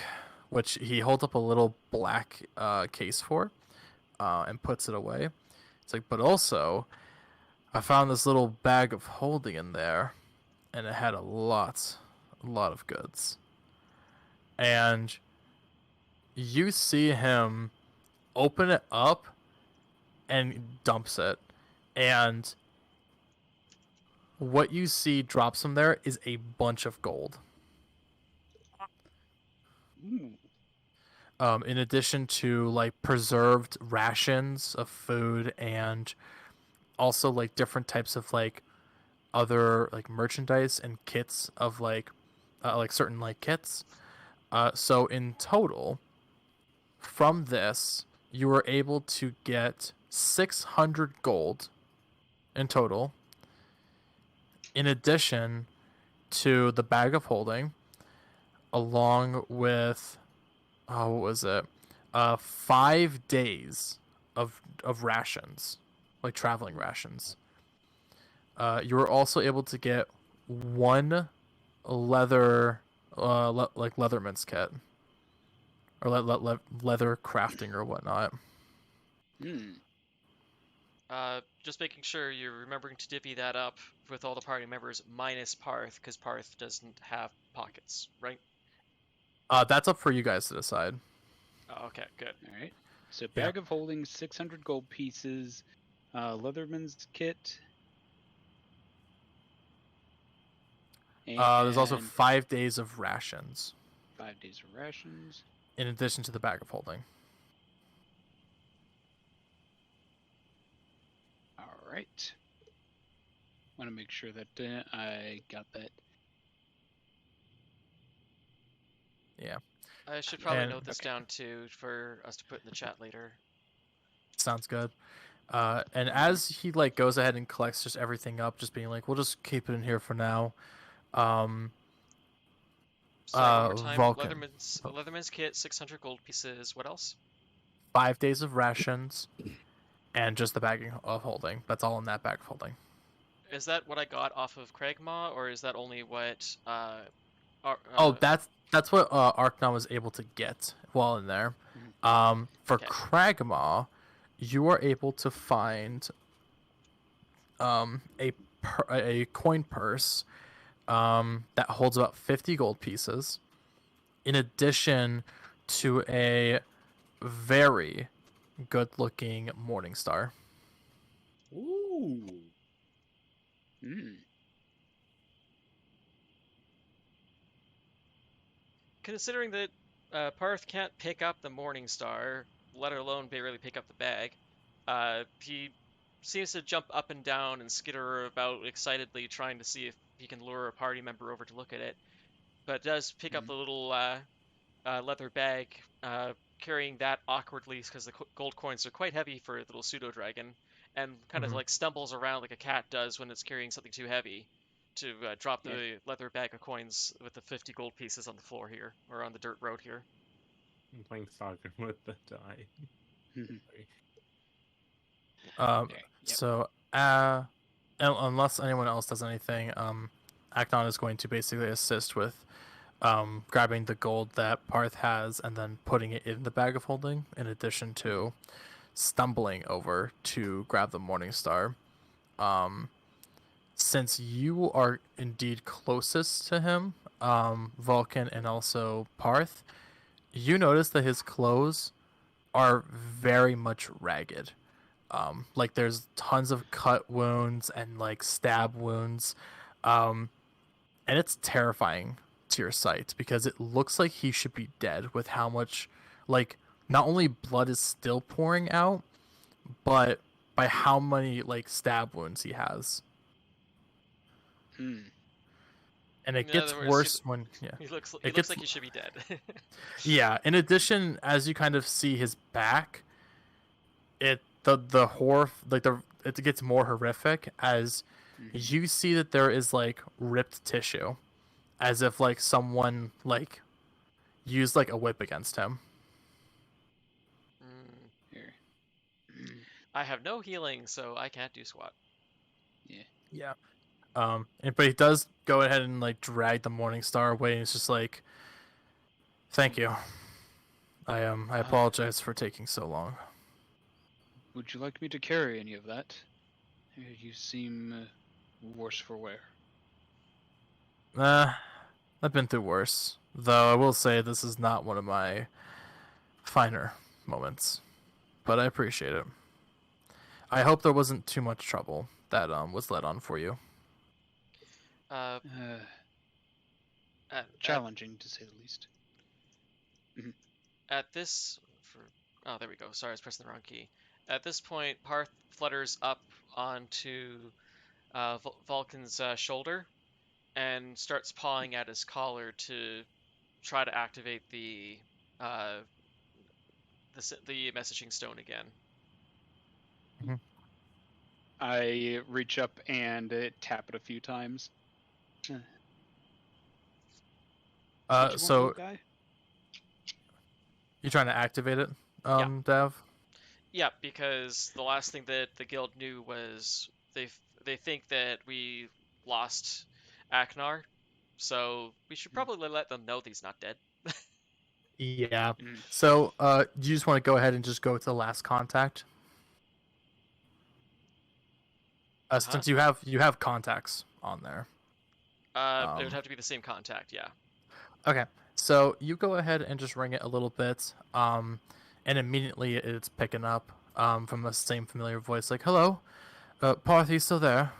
which he holds up a little black case for, and puts it away. It's like, but also, I found this little bag of holding in there, and it had a lot of goods. And you see him open it up and dumps it. And what you see drops from there is a bunch of gold. In addition to, like, preserved rations of food and also, like, different types of, like, other, like, merchandise and kits of, like certain, like, kits. So in total, from this, you were able to get 600 gold in total in addition to the bag of holding, along with, what was it? 5 days of rations, like traveling rations. You were also able to get one leather, like leatherman's kit, or leather crafting or whatnot. Hmm. Just making sure you're remembering to divvy that up with all the party members minus Paarth, because Paarth doesn't have pockets, right? That's up for you guys to decide. Oh, okay, good. All right. So Yeah. bag of holding, 600 gold pieces, Leatherman's kit. There's also And 5 days of rations 5 days of rations. in addition to the bag of holding. All right. Want to make sure that I got that. Yeah. I should probably And- note this Okay. down too for us to put in the chat later. Sounds good. And as he like goes ahead and collects just everything up, just being like, we'll just keep it in here for now. Sorry, one more time. Valkin. Leatherman's kit, 600 gold pieces. What else? 5 days of rations, and just the bag of holding. That's all in that bag of holding. Is that what I got off of Craigmaw, or is that only what? That's what Arkna was able to get while in there. For Okay. Cragmaw, you are able to find a coin purse that holds about 50 gold pieces, in addition to a very good-looking morning star. Ooh. Hmm. Considering that Paarth can't pick up the Morning Star, let alone barely pick up the bag, he seems to jump up and down and skitter about excitedly, trying to see if he can lure a party member over to look at it. But does pick up the little leather bag, carrying that awkwardly because the gold coins are quite heavy for a little pseudodragon, and kind of like stumbles around like a cat does when it's carrying something too heavy, to drop the leather bag of coins with the 50 gold pieces on the floor here, or on the dirt road here. I'm playing soccer with the die. Okay, yep. So, unless anyone else does anything, Acton is going to basically assist with grabbing the gold that Paarth has and then putting it in the bag of holding, in addition to stumbling over to grab the Morning Star. Since you are indeed closest to him, Valkin and also Paarth, you notice that his clothes are very much ragged. Like there's tons of cut wounds and like stab wounds, and it's terrifying to your sight because it looks like he should be dead with how much, like, not only blood is still pouring out, but by how many like stab wounds he has. And it In gets other words, worse when He looks It like gets- he should be dead. yeah. In addition, as you kind of see his back, the horror, like it gets more horrific as you see that there is like ripped tissue, as if like someone like used like a whip against him. Here. I have no healing, so I can't do squat. Yeah. But he does go ahead and like drag the Morning Star away, and it's just like, thank you. I apologize for taking so long. Would you like me to carry any of that? You seem worse for wear. I've been through worse. Though I will say this is not one of my finer moments. But I appreciate it. I hope there wasn't too much trouble that was let on for you. Challenging, to say the least. At this, oh, there we go. Sorry, I was pressing the wrong key. At this point, Paarth flutters up onto Vulcan's shoulder and starts pawing at his collar to try to activate the messaging stone again. I reach up and tap it a few times. What you want, So little guy? you're trying to activate it, Yeah. Dav? Yeah, because the last thing that the guild knew was they think that we lost Aknar, so we should probably let them know that he's not dead. Yeah. Mm. So, do you just want to go ahead and just go to the last contact? Since you have contacts on there. It would have to be the same contact, yeah. Okay. So you go ahead and just ring it a little bit, and immediately it's picking up from the same familiar voice, like, "Hello, Paarth, you still there?"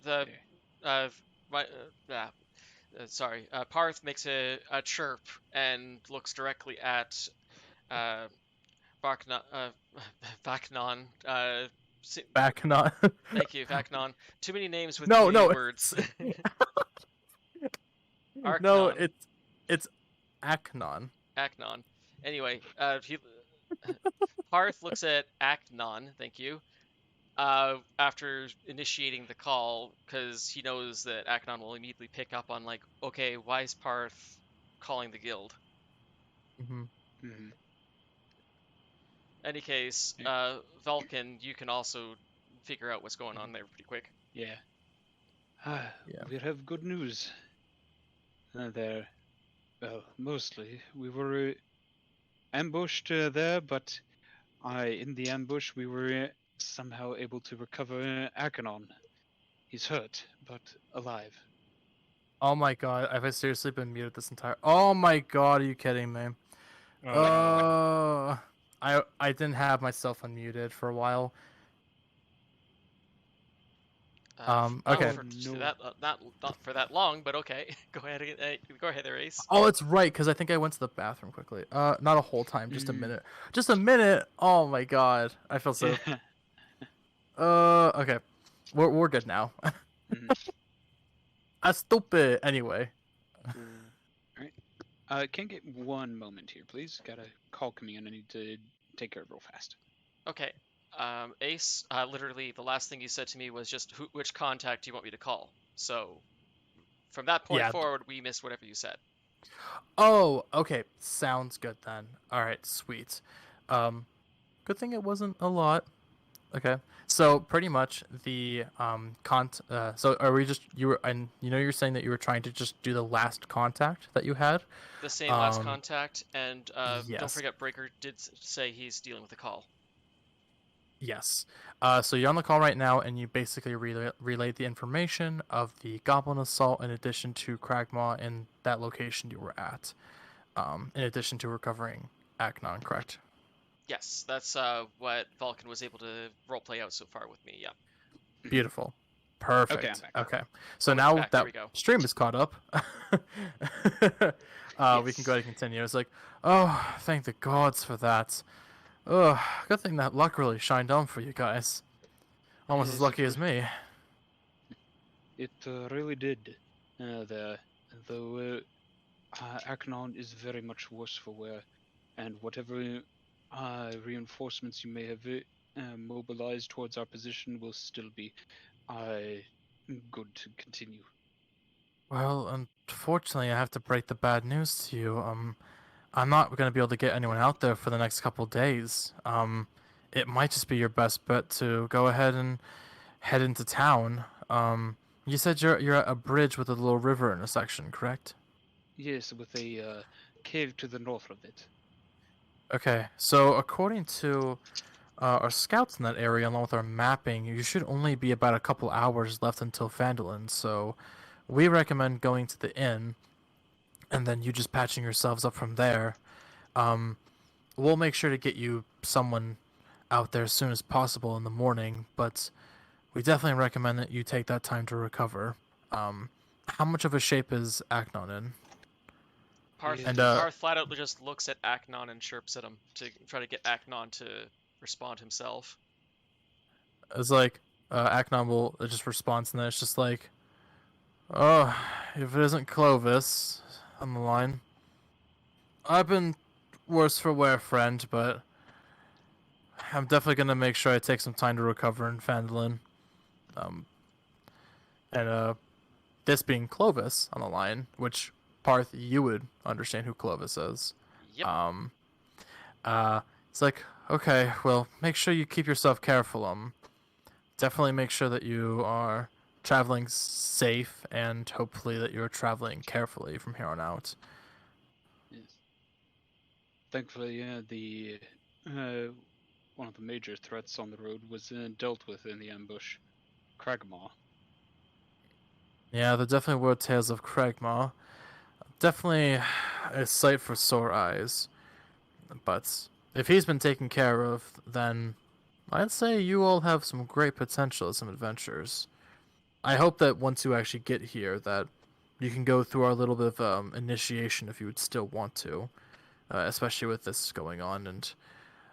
The Paarth makes a chirp and looks directly at Vaknon. Vaknon. Back not. Thank you, Vaknon. Too many names with No, too many no. words. No, Arknon. it's Aknon. Aknon. Anyway, Paarth looks at Aknon. Thank you. After initiating the call, because he knows that Aknon will immediately pick up on, like, okay, why is Paarth calling the guild? Mm-hmm. Mm-hmm. Any case, Valkin, you can also figure out what's going on there pretty quick. Yeah. Yeah. We have good news. There. Well, mostly. We were ambushed there, but in the ambush, we were somehow able to recover Akanon. He's hurt, but alive. Oh my god, have I seriously been muted this entire? Oh my god, are you kidding me? I didn't have myself unmuted for a while. Okay. Not for that long, but okay. Go ahead, Ace. Oh, it's right, because I think I went to the bathroom quickly. Not a whole time, just a minute. Just a minute. Oh my god, I feel so. Okay, we're good now. That's stupid. Anyway. Alright. Can I get one moment here, please? Got a call coming in. I need to take care of it real fast. Okay. Ace, literally the last thing you said to me was just which contact do you want me to call? So from that point forward, we missed whatever you said. Oh, okay. Sounds good then. All right, sweet. Good thing it wasn't a lot. Okay. So pretty much the so are we just and you're saying that you were trying to just do the last contact that you had? The same last contact, and yes. Don't forget Breaker did say he's dealing with the call. Yes. So you're on the call right now, and you basically relayed the information of the goblin assault in addition to Kragmaw in that location you were at, in addition to recovering Aknon, correct? Yes, that's what Valkin was able to roleplay out so far with me, yeah. Beautiful. Perfect. Okay, I'm back. Okay. So now back. that Here we go. stream is caught up, we can go ahead and continue. It's like, oh, thank the gods for that. Ugh, good thing that luck really shined on for you guys. Almost as lucky as me. It really did. Though Aknon is very much worse for wear, and whatever reinforcements you may have mobilized towards our position will still be good to continue. Well, unfortunately, I have to break the bad news to you. I'm not going to be able to get anyone out there for the next couple days. It might just be your best bet to go ahead and head into town. You said you're at a bridge with a little river intersection, correct? Yes, with a cave to the north of it. Okay, so according to our scouts in that area, along with our mapping, you should only be about a couple hours left until Phandalin, so we recommend going to the inn, and then you just patching yourselves up from there. We'll make sure to get you someone out there as soon as possible in the morning, but we definitely recommend that you take that time to recover. How much of a shape is Aknon in? Paarth flat out just looks at Aknon and chirps at him to try to get Aknon to respond himself. It's like, Aknon will just respond, and then it's just like, oh, if it isn't Clovis on the line. I've been worse for wear, friend, but I'm definitely gonna make sure I take some time to recover in Phandalin. And this being Clovis on the line, which Paarth, you would understand who Clovis is. Yep. Um, it's like, okay, well, make sure you keep yourself careful. Definitely make sure that you are traveling safe, and hopefully that you're traveling carefully from here on out. Yes. Thankfully, one of the major threats on the road was dealt with in the ambush. Cragmaw. Yeah, there definitely were tales of Cragmaw. Definitely a sight for sore eyes. But if he's been taken care of, then I'd say you all have some great potential, some adventures. I hope that once you actually get here, that you can go through our little bit of initiation if you would still want to, especially with this going on, and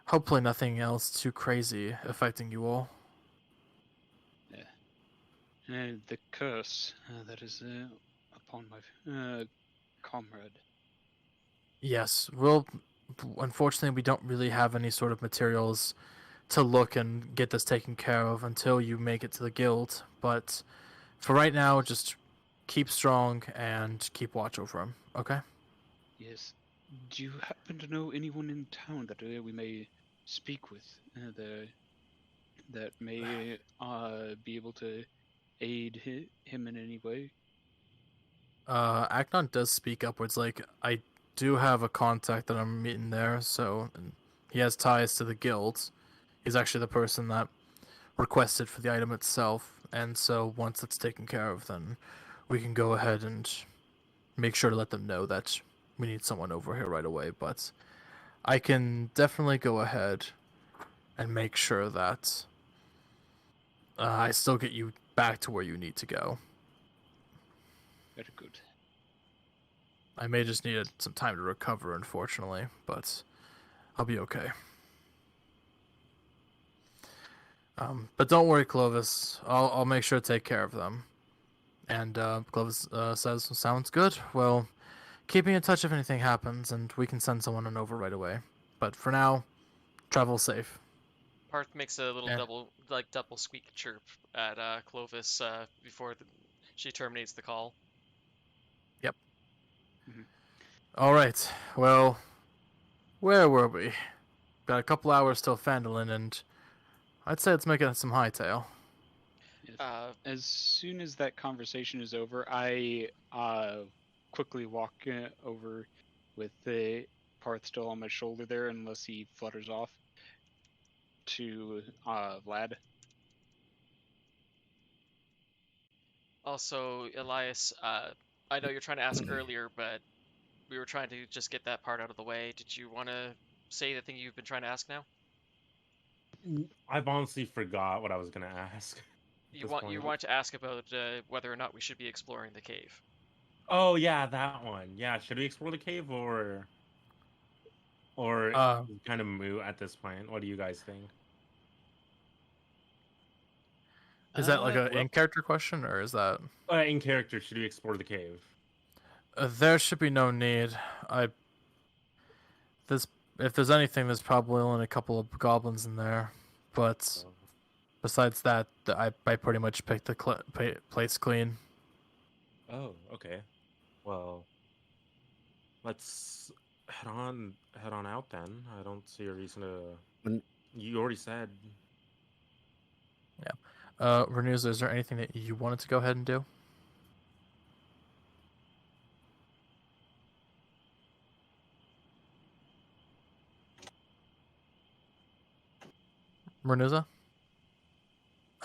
hopefully nothing else too crazy affecting you all. Yeah. The curse that is upon my comrade. Yes, well, unfortunately, we don't really have any sort of materials to look and get this taken care of until you make it to the guild. But for right now, just keep strong and keep watch over him, okay? Yes. Do you happen to know anyone in town that we may speak with that may be able to aid him in any way? Acnon does speak upwards, like, I do have a contact that I'm meeting there, so and he has ties to the guild. He's actually the person that requested for the item itself, and so once it's taken care of, then we can go ahead and make sure to let them know that we need someone over here right away. But I can definitely go ahead and make sure that I still get you back to where you need to go. Very good. I may just need some time to recover, unfortunately, but I'll be okay. But don't worry, Clovis. I'll make sure to take care of them. And Clovis says, "Sounds good. Well, keep me in touch if anything happens, and we can send someone on over right away. But for now, travel safe." Paarth makes a little Yeah. double squeak chirp at Clovis before she terminates the call. Yep. Mm-hmm. All right. Well, where were we? Got a couple hours till Phandalin, and I'd say let's make it some hightail. Yes. As soon as that conversation is over, I quickly walk over with the Paarth still on my shoulder there, unless he flutters off, to Vlad. Also, Elias, I know you're trying to ask earlier, but we were trying to just get that part out of the way. Did you want to say the thing you've been trying to ask now? I've honestly forgot what I was gonna ask. You want to ask about whether or not we should be exploring the cave. Oh yeah, that one. Yeah, should we explore the cave or kind of moot at this point? What do you guys think? Is that like a Well, in-character question, or is that... In character, should we explore the cave? There should be no need. If there's anything, there's probably only a couple of goblins in there. But besides that, I pretty much picked the place clean. Oh, okay. Well, let's head on out then. I don't see a reason to. You already said. Yeah. Renewza, is there anything that you wanted to go ahead and do? Renewza?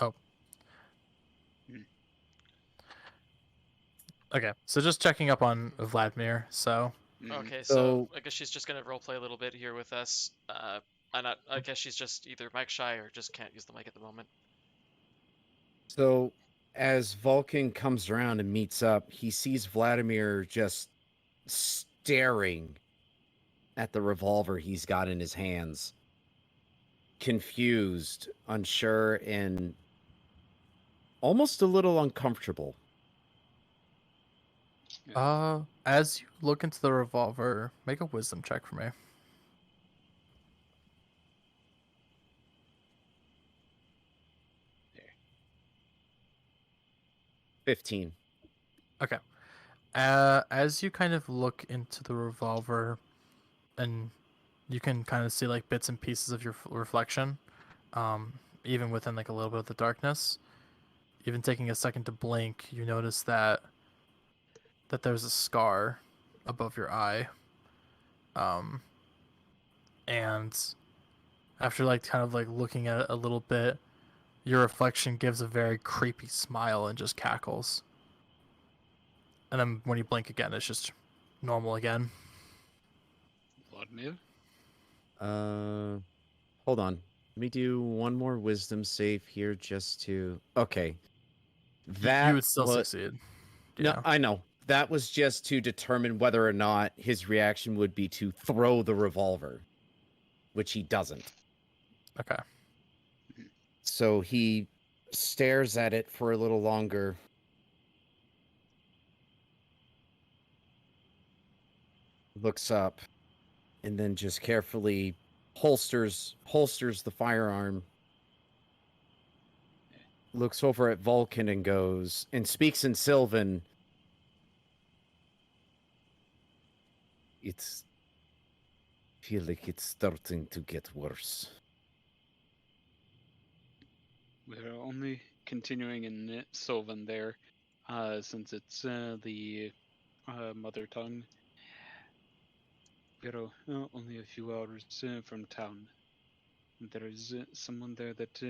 Oh. Okay, so just checking up on Vladimir, so... Okay, so I guess she's just gonna roleplay a little bit here with us. I guess she's just either mic shy or just can't use the mic at the moment. So, as Valkin comes around and meets up, he sees Vladimir just staring at the revolver he's got in his hands, confused, unsure, and almost a little uncomfortable. As you look into the revolver, make a wisdom check for me. 15. Okay. As you kind of look into the revolver, and you can kind of see like bits and pieces of your reflection, even within like a little bit of the darkness. Even taking a second to blink, you notice that there's a scar above your eye. And after like kind of like looking at it a little bit, your reflection gives a very creepy smile and just cackles. And then when you blink again, it's just normal again. Vladimir? Hold on. Let me do one more wisdom save here just to... Okay. That you would still succeed. No, Yeah. I know. That was just to determine whether or not his reaction would be to throw the revolver, which he doesn't. Okay. So he stares at it for a little longer. Looks up, and then just carefully holsters the firearm. Looks over at Valkin and goes, and speaks in Sylvan. Feel like it's starting to get worse. We're only continuing in Sylvan there, since it's the mother tongue. We're only a few hours from town. There is someone there that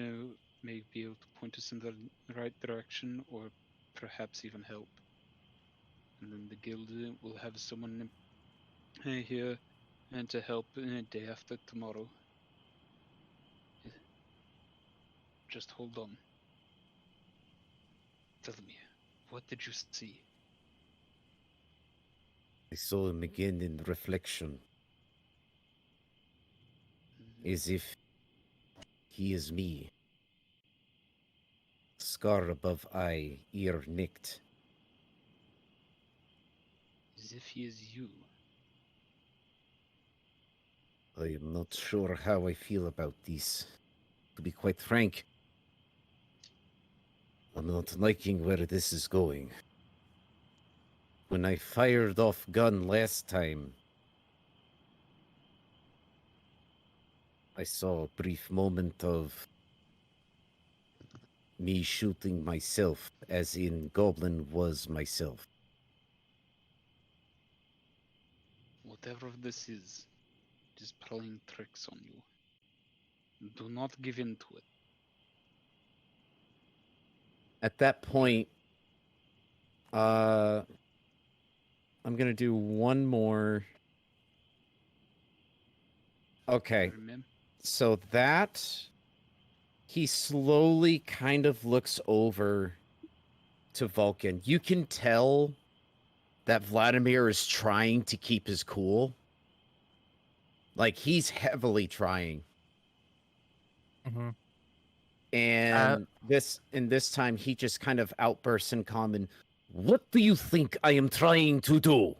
may be able to point us in the right direction, or perhaps even help. And then the guild will have someone here and to help day after tomorrow. Just hold on. Tell me, what did you see? I saw him again in reflection. As if he is me. Scar above eye, ear nicked. As if he is you. I am not sure how I feel about this. To be quite frank, I'm not liking where this is going. When I fired off gun last time, I saw a brief moment of me shooting myself, as in Goblin was myself. Whatever this is, it is playing tricks on you. Do not give in to it. At that point, I'm gonna do one more. Okay, so that he slowly kind of looks over to Vulcan. You can tell that Vladimir is trying to keep his cool. Like, he's heavily trying. Mm-hmm. And this time he just kind of outbursts in common. What do you think I am trying to do?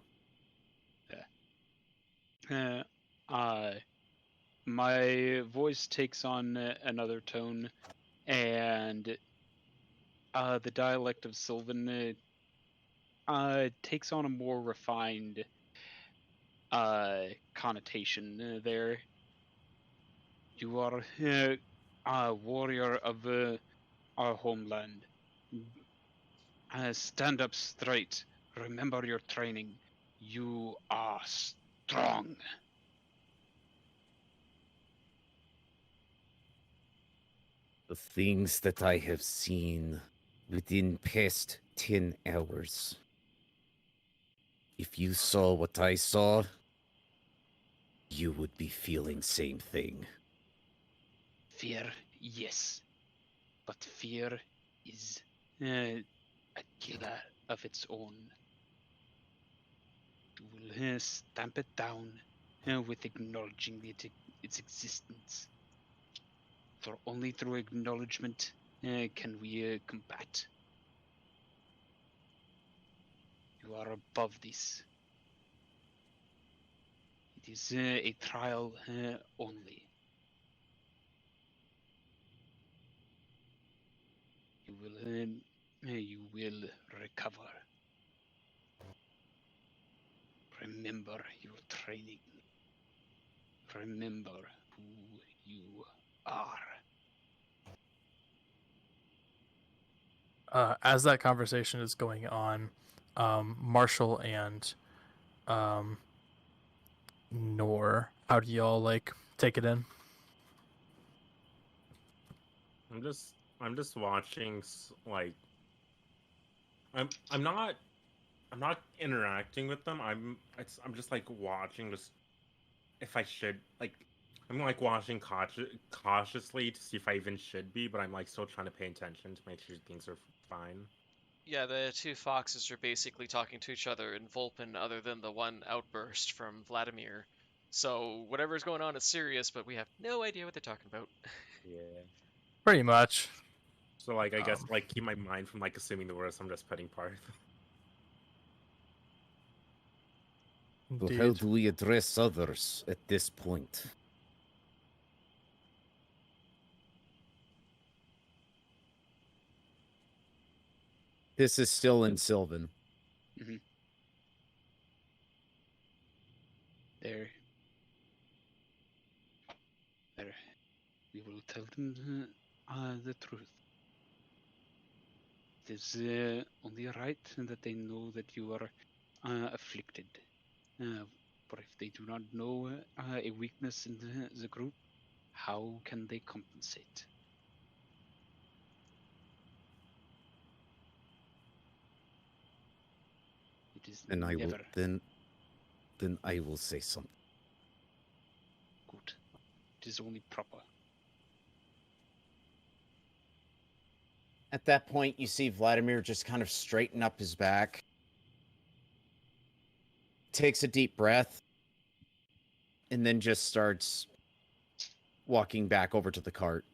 My voice takes on another tone, and the dialect of Sylvan takes on a more refined connotation there. You are a warrior of our homeland. Stand up straight. Remember your training. You are strong. The things that I have seen within past 10 hours. If you saw what I saw, you would be feeling same thing. Fear, yes. But fear is a killer of its own. You will stamp it down with acknowledging its existence. For only through acknowledgement can we combat. You are above this. It is a trial only. You will recover. Remember your training. Remember who you are. As that conversation is going on, Marshall and Nor, how do y'all like take it in? I'm just watching. Like, I'm not interacting with them. I'm just like watching. Just if I should like, I'm like watching cautiously to see if I even should be, but I'm like still trying to pay attention to make sure things are fine. Yeah, the two foxes are basically talking to each other in Vulpin, other than the one outburst from Vladimir. So whatever's going on is serious, but we have no idea what they're talking about. Yeah. Pretty much. So like I guess like keep my mind from like assuming the worst. I'm just petting Paarth. So how Indeed. do we address others at this point? This is still in Sylvan. There. We will tell them the truth. It is only right that they know that you are afflicted. For if they do not know a weakness in the group, how can they compensate? It is And I will never then I will say something. good. It is only proper. At that point, you see Vladimir just kind of straighten up his back, takes a deep breath, and then just starts walking back over to the cart.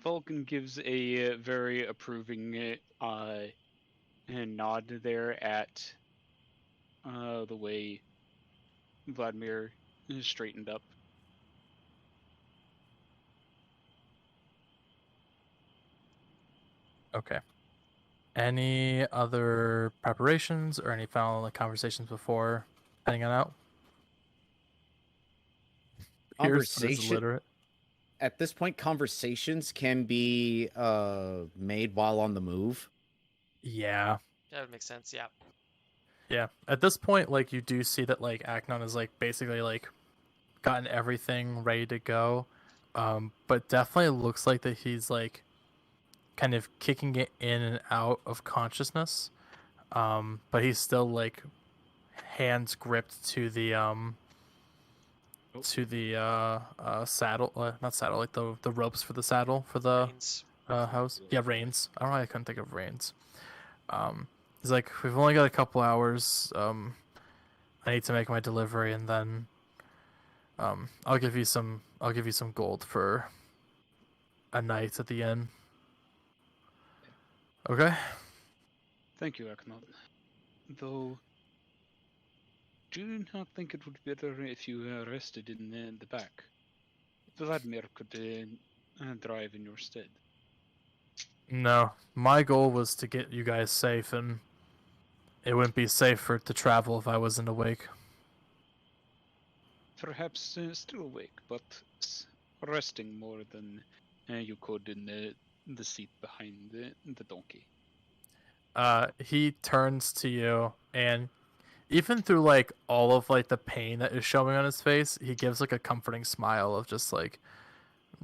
Valkin gives a very approving nod there at the way Vladimir is straightened up. Okay. Any other preparations or any final like, conversations before heading on out? Pierce is Conversation illiterate. at this point, conversations can be made while on the move. Yeah. That would make sense, yeah. Yeah. At this point, like you do see that like Aknon is like basically like gotten everything ready to go. But definitely looks like that he's like kind of kicking it in and out of consciousness. But he's still like hands gripped to the saddle, not saddle, like the ropes for the saddle for the Reins. house. Yeah, reins. I don't know why I couldn't think of reins. He's like, we've only got a couple hours. I need to make my delivery, and then I'll give you some gold for a night at the inn. Okay. Thank you, Aknot. Though, do you not think it would be better if you rested in the back? Vladimir could drive in your stead. No, my goal was to get you guys safe, and it wouldn't be safe to travel if I wasn't awake. Perhaps still awake, but resting more than you could in the seat behind the donkey. He turns to you, and even through like all of like the pain that is showing on his face, he gives like a comforting smile of just like,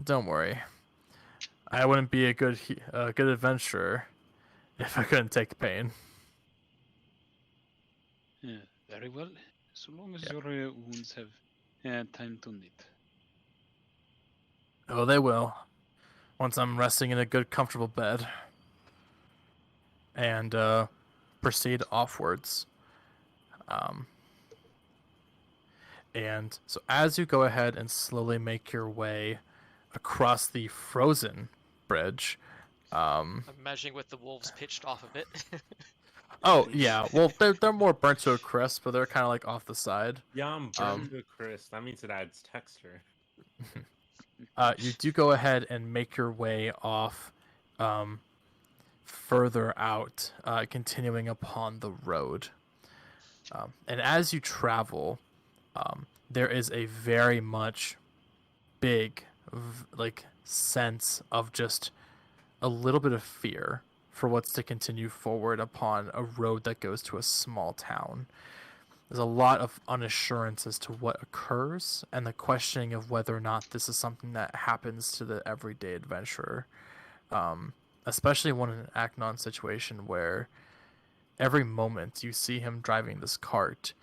"Don't worry, I wouldn't be a good adventurer if I couldn't take pain." Very well, so long as Yeah. your wounds have time to knit. Oh, they will. Once I'm resting in a good, comfortable bed. And proceed offwards. And so as you go ahead and slowly make your way across the frozen bridge. I'm imagining with the wolves pitched off of it. Oh yeah, well they're more burnt to a crisp, but they're kind of like off the side. Yeah, I'm burnt to a crisp. That means it adds texture. You do go ahead and make your way off further out, continuing upon the road. And as you travel, there is a very much big, sense of just a little bit of fear for what's to continue forward upon a road that goes to a small town. There's a lot of unassurance as to what occurs and the questioning of whether or not this is something that happens to the everyday adventurer. Especially when in an Acnon situation where every moment you see him driving this cart,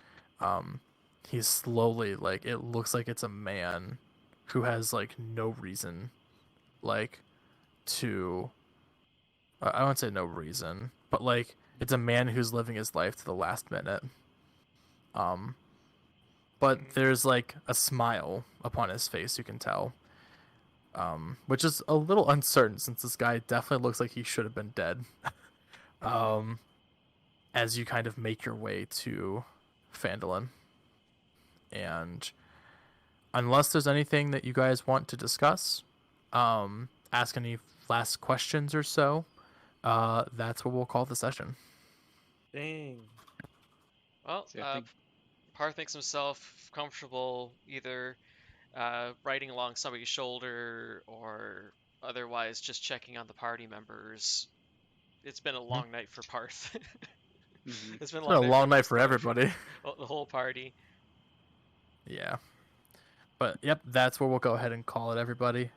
he's slowly, it looks like it's a man who has, no reason, to... I won't say no reason, but, it's a man who's living his life to the last minute. But there's, a smile upon his face, you can tell. Which is a little uncertain since this guy definitely looks like he should have been dead. As you kind of make your way to Phandalin. And unless there's anything that you guys want to discuss, ask any last questions or so, that's what we'll call the session. Dang. Well, See, I think- Paarth makes himself comfortable either riding along somebody's shoulder or otherwise just checking on the party members. It's been a long night for Paarth. Mhm. It's been It's been a long night most for of everybody. the whole party. Yeah. But, yep, that's where we'll go ahead and call it, everybody.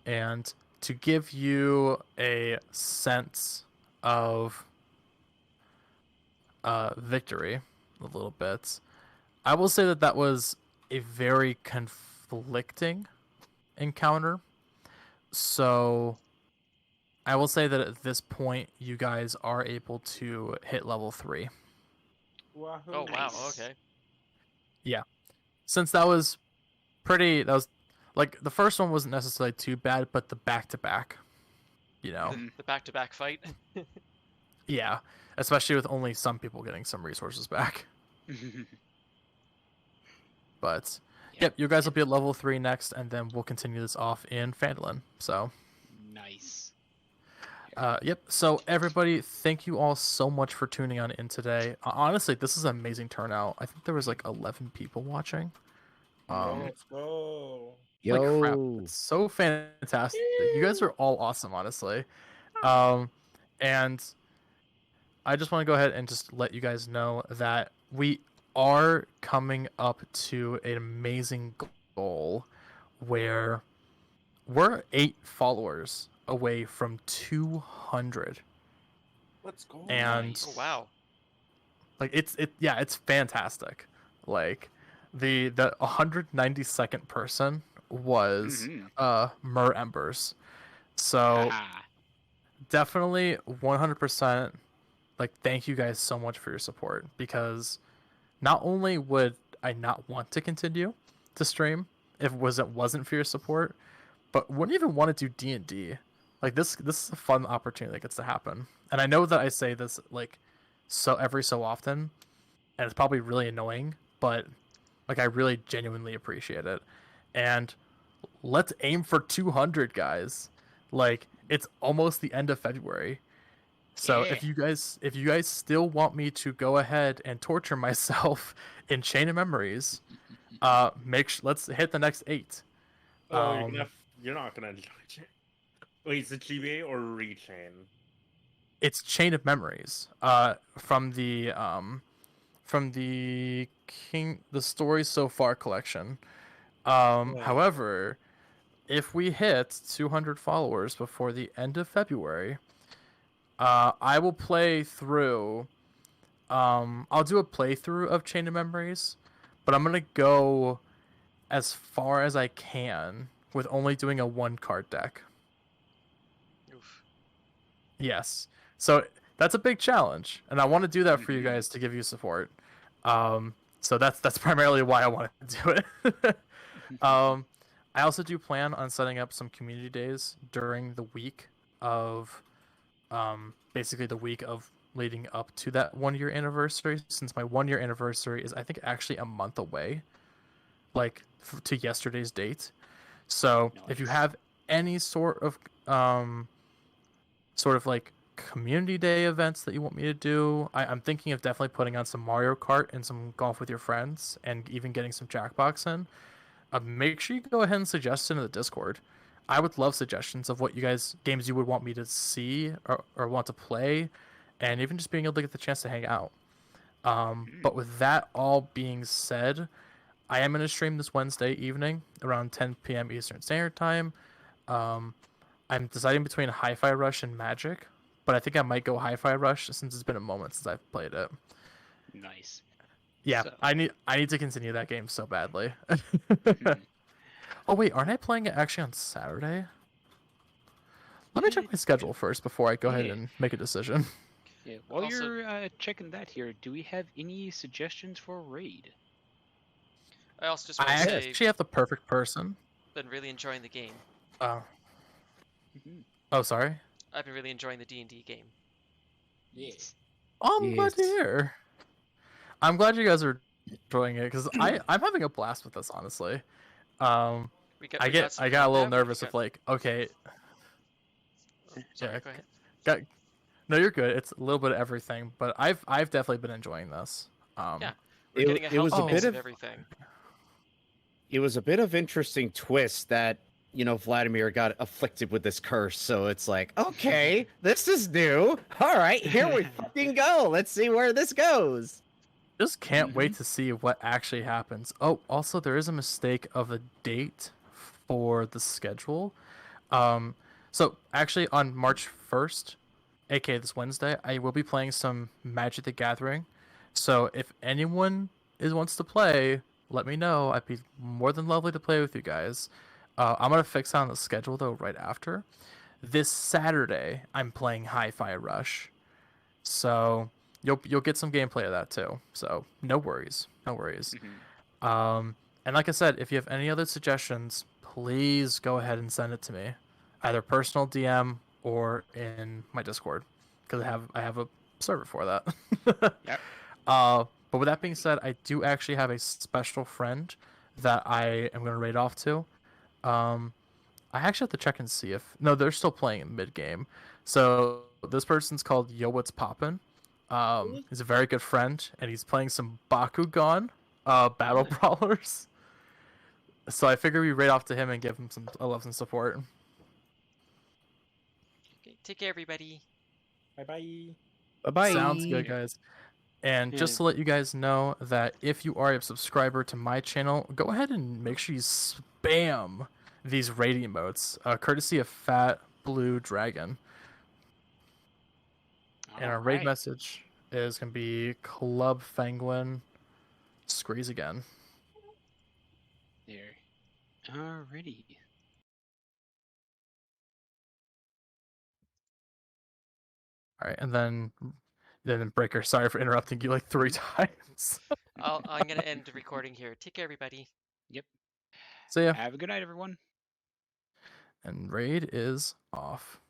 And to give you a sense of victory a little bit, I will say that was a very conflicting encounter. So I will say that at this point, you guys are able to hit level 3. Wahoo. Oh, wow, Nice. okay. Yeah. Since that was the first one wasn't necessarily too bad, but the back-to-back, Mhm. The back-to-back fight. yeah, especially with only some people getting some resources back. But, yep, you guys will be at level 3 next, and then we'll continue this off in Phandalin. So, Nice. yep. So, everybody, thank you all so much for tuning on in today. Honestly, this is an amazing turnout. I think there was 11 people watching. Let's go. Yo. Holy crap, it's so fantastic. You guys are all awesome, honestly. And I just want to go ahead and just let you guys know that we are coming up to an amazing goal where we're 8 followers away from 200. Let's go. And Nice. Oh, wow. it's fantastic. The 192nd person was Mhm. Mer Embers. So Haha. definitely 100%, thank you guys so much for your support, because not only would I not want to continue to stream if it wasn't for your support, but wouldn't even want to do D&D. This is a fun opportunity that gets to happen. And I know that I say this so every so often, and it's probably really annoying, but I really genuinely appreciate it. And let's aim for 200, guys. It's almost the end of February. So Yeah. if you guys still want me to go ahead and torture myself in Chain of Memories, let's hit the next 8. Oh, you're not gonna enjoy it. Wait, is it GBA or Rechain? It's Chain of Memories. From the the Stories So Far collection. However, if we hit 200 followers before the end of February, I will play through. I'll do a playthrough of Chain of Memories, but I'm gonna go as far as I can with only doing a 1-card deck. Oof. Yes, so that's a big challenge, and I want to do that for you guys to give you support. So that's primarily why I want to do it. I also do plan on setting up some community days during the week of, basically the week of leading up to that 1-year anniversary, since my 1-year anniversary is, I think, actually a month away, to yesterday's date. So if you Nice. have any sort of like community day events that you want me to do, I'm thinking of definitely putting on some Mario Kart and some golf with your friends, and even getting some Jackbox in. Make sure you go ahead and suggest into the Discord. I would love suggestions of what games you would want me to see or want to play, and even just being able to get the chance to hang out. But with that all being said, I am going to stream this Wednesday evening around 10 p.m. Eastern Standard Time. I'm deciding between Hi-Fi Rush and Magic, but I think I might go Hi-Fi Rush since it's been a moment since I've played it. Nice. Yeah, So- I need to continue that game so badly. Mhm. Oh wait, aren't I playing it actually on Saturday? Let me check my schedule first before I go ahead Yeah. and make a decision. Yeah, while Also- you're checking that here, do we have any suggestions for a raid? I also just I want to say, actually have the perfect person. been really enjoying the game. Oh, Mhm. oh, sorry. I've been really enjoying the D&D game. Yes. Oh, I'm glad to Yes. hear. I'm glad you guys are enjoying it because I'm having a blast with this, honestly. We got I some got a little combat, nervous we've of like, okay, Sorry, yeah, go ahead. no, you're good. It's a little bit of everything, but I've definitely been enjoying this. Yeah. We're It- getting a it was healthy a mix bit of of- everything. It was a bit of interesting twist that, Vladimir got afflicted with this curse. So it's like, okay, this is new. All right, here we fucking go. Let's see where this goes. Just can't wait to see what actually happens. Oh, also there is a mistake of a date for the schedule. So actually on March 1st, aka this Wednesday, I will be playing some Magic the Gathering. So if anyone wants to play, let me know. I'd be more than lovely to play with you guys. I'm gonna fix on the schedule though right after. This Saturday, I'm playing Hi-Fi Rush, so you'll get some gameplay of that too. So no worries, no worries. And like I said, if you have any other suggestions, please go ahead and send it to me, either personal DM or in my Discord, because I have a server for that. Yep. But with that being said, I do actually have a special friend that I am going to raid off to. I actually have to check and see if they're still playing in mid game. So this person's called Yo What's Poppin'. He's a very good friend, and he's playing some Bakugan battle brawlers. So I figure we raid off to him and give him some love and support. Okay, take care, everybody. Bye bye. Bye-bye. Sounds good, guys. And just to let you guys know that if you are a subscriber to my channel, go ahead and make sure you spam these raid emotes, courtesy of Fat Blue Dragon. And our raid Alright. message is going to be Club Fangwin Screes again. There. Alrighty. All right, and then Breaker, sorry for interrupting you like 3 times. I'm gonna end the recording here. Take care, everybody. So yeah, Have a good night, everyone. and raid is off.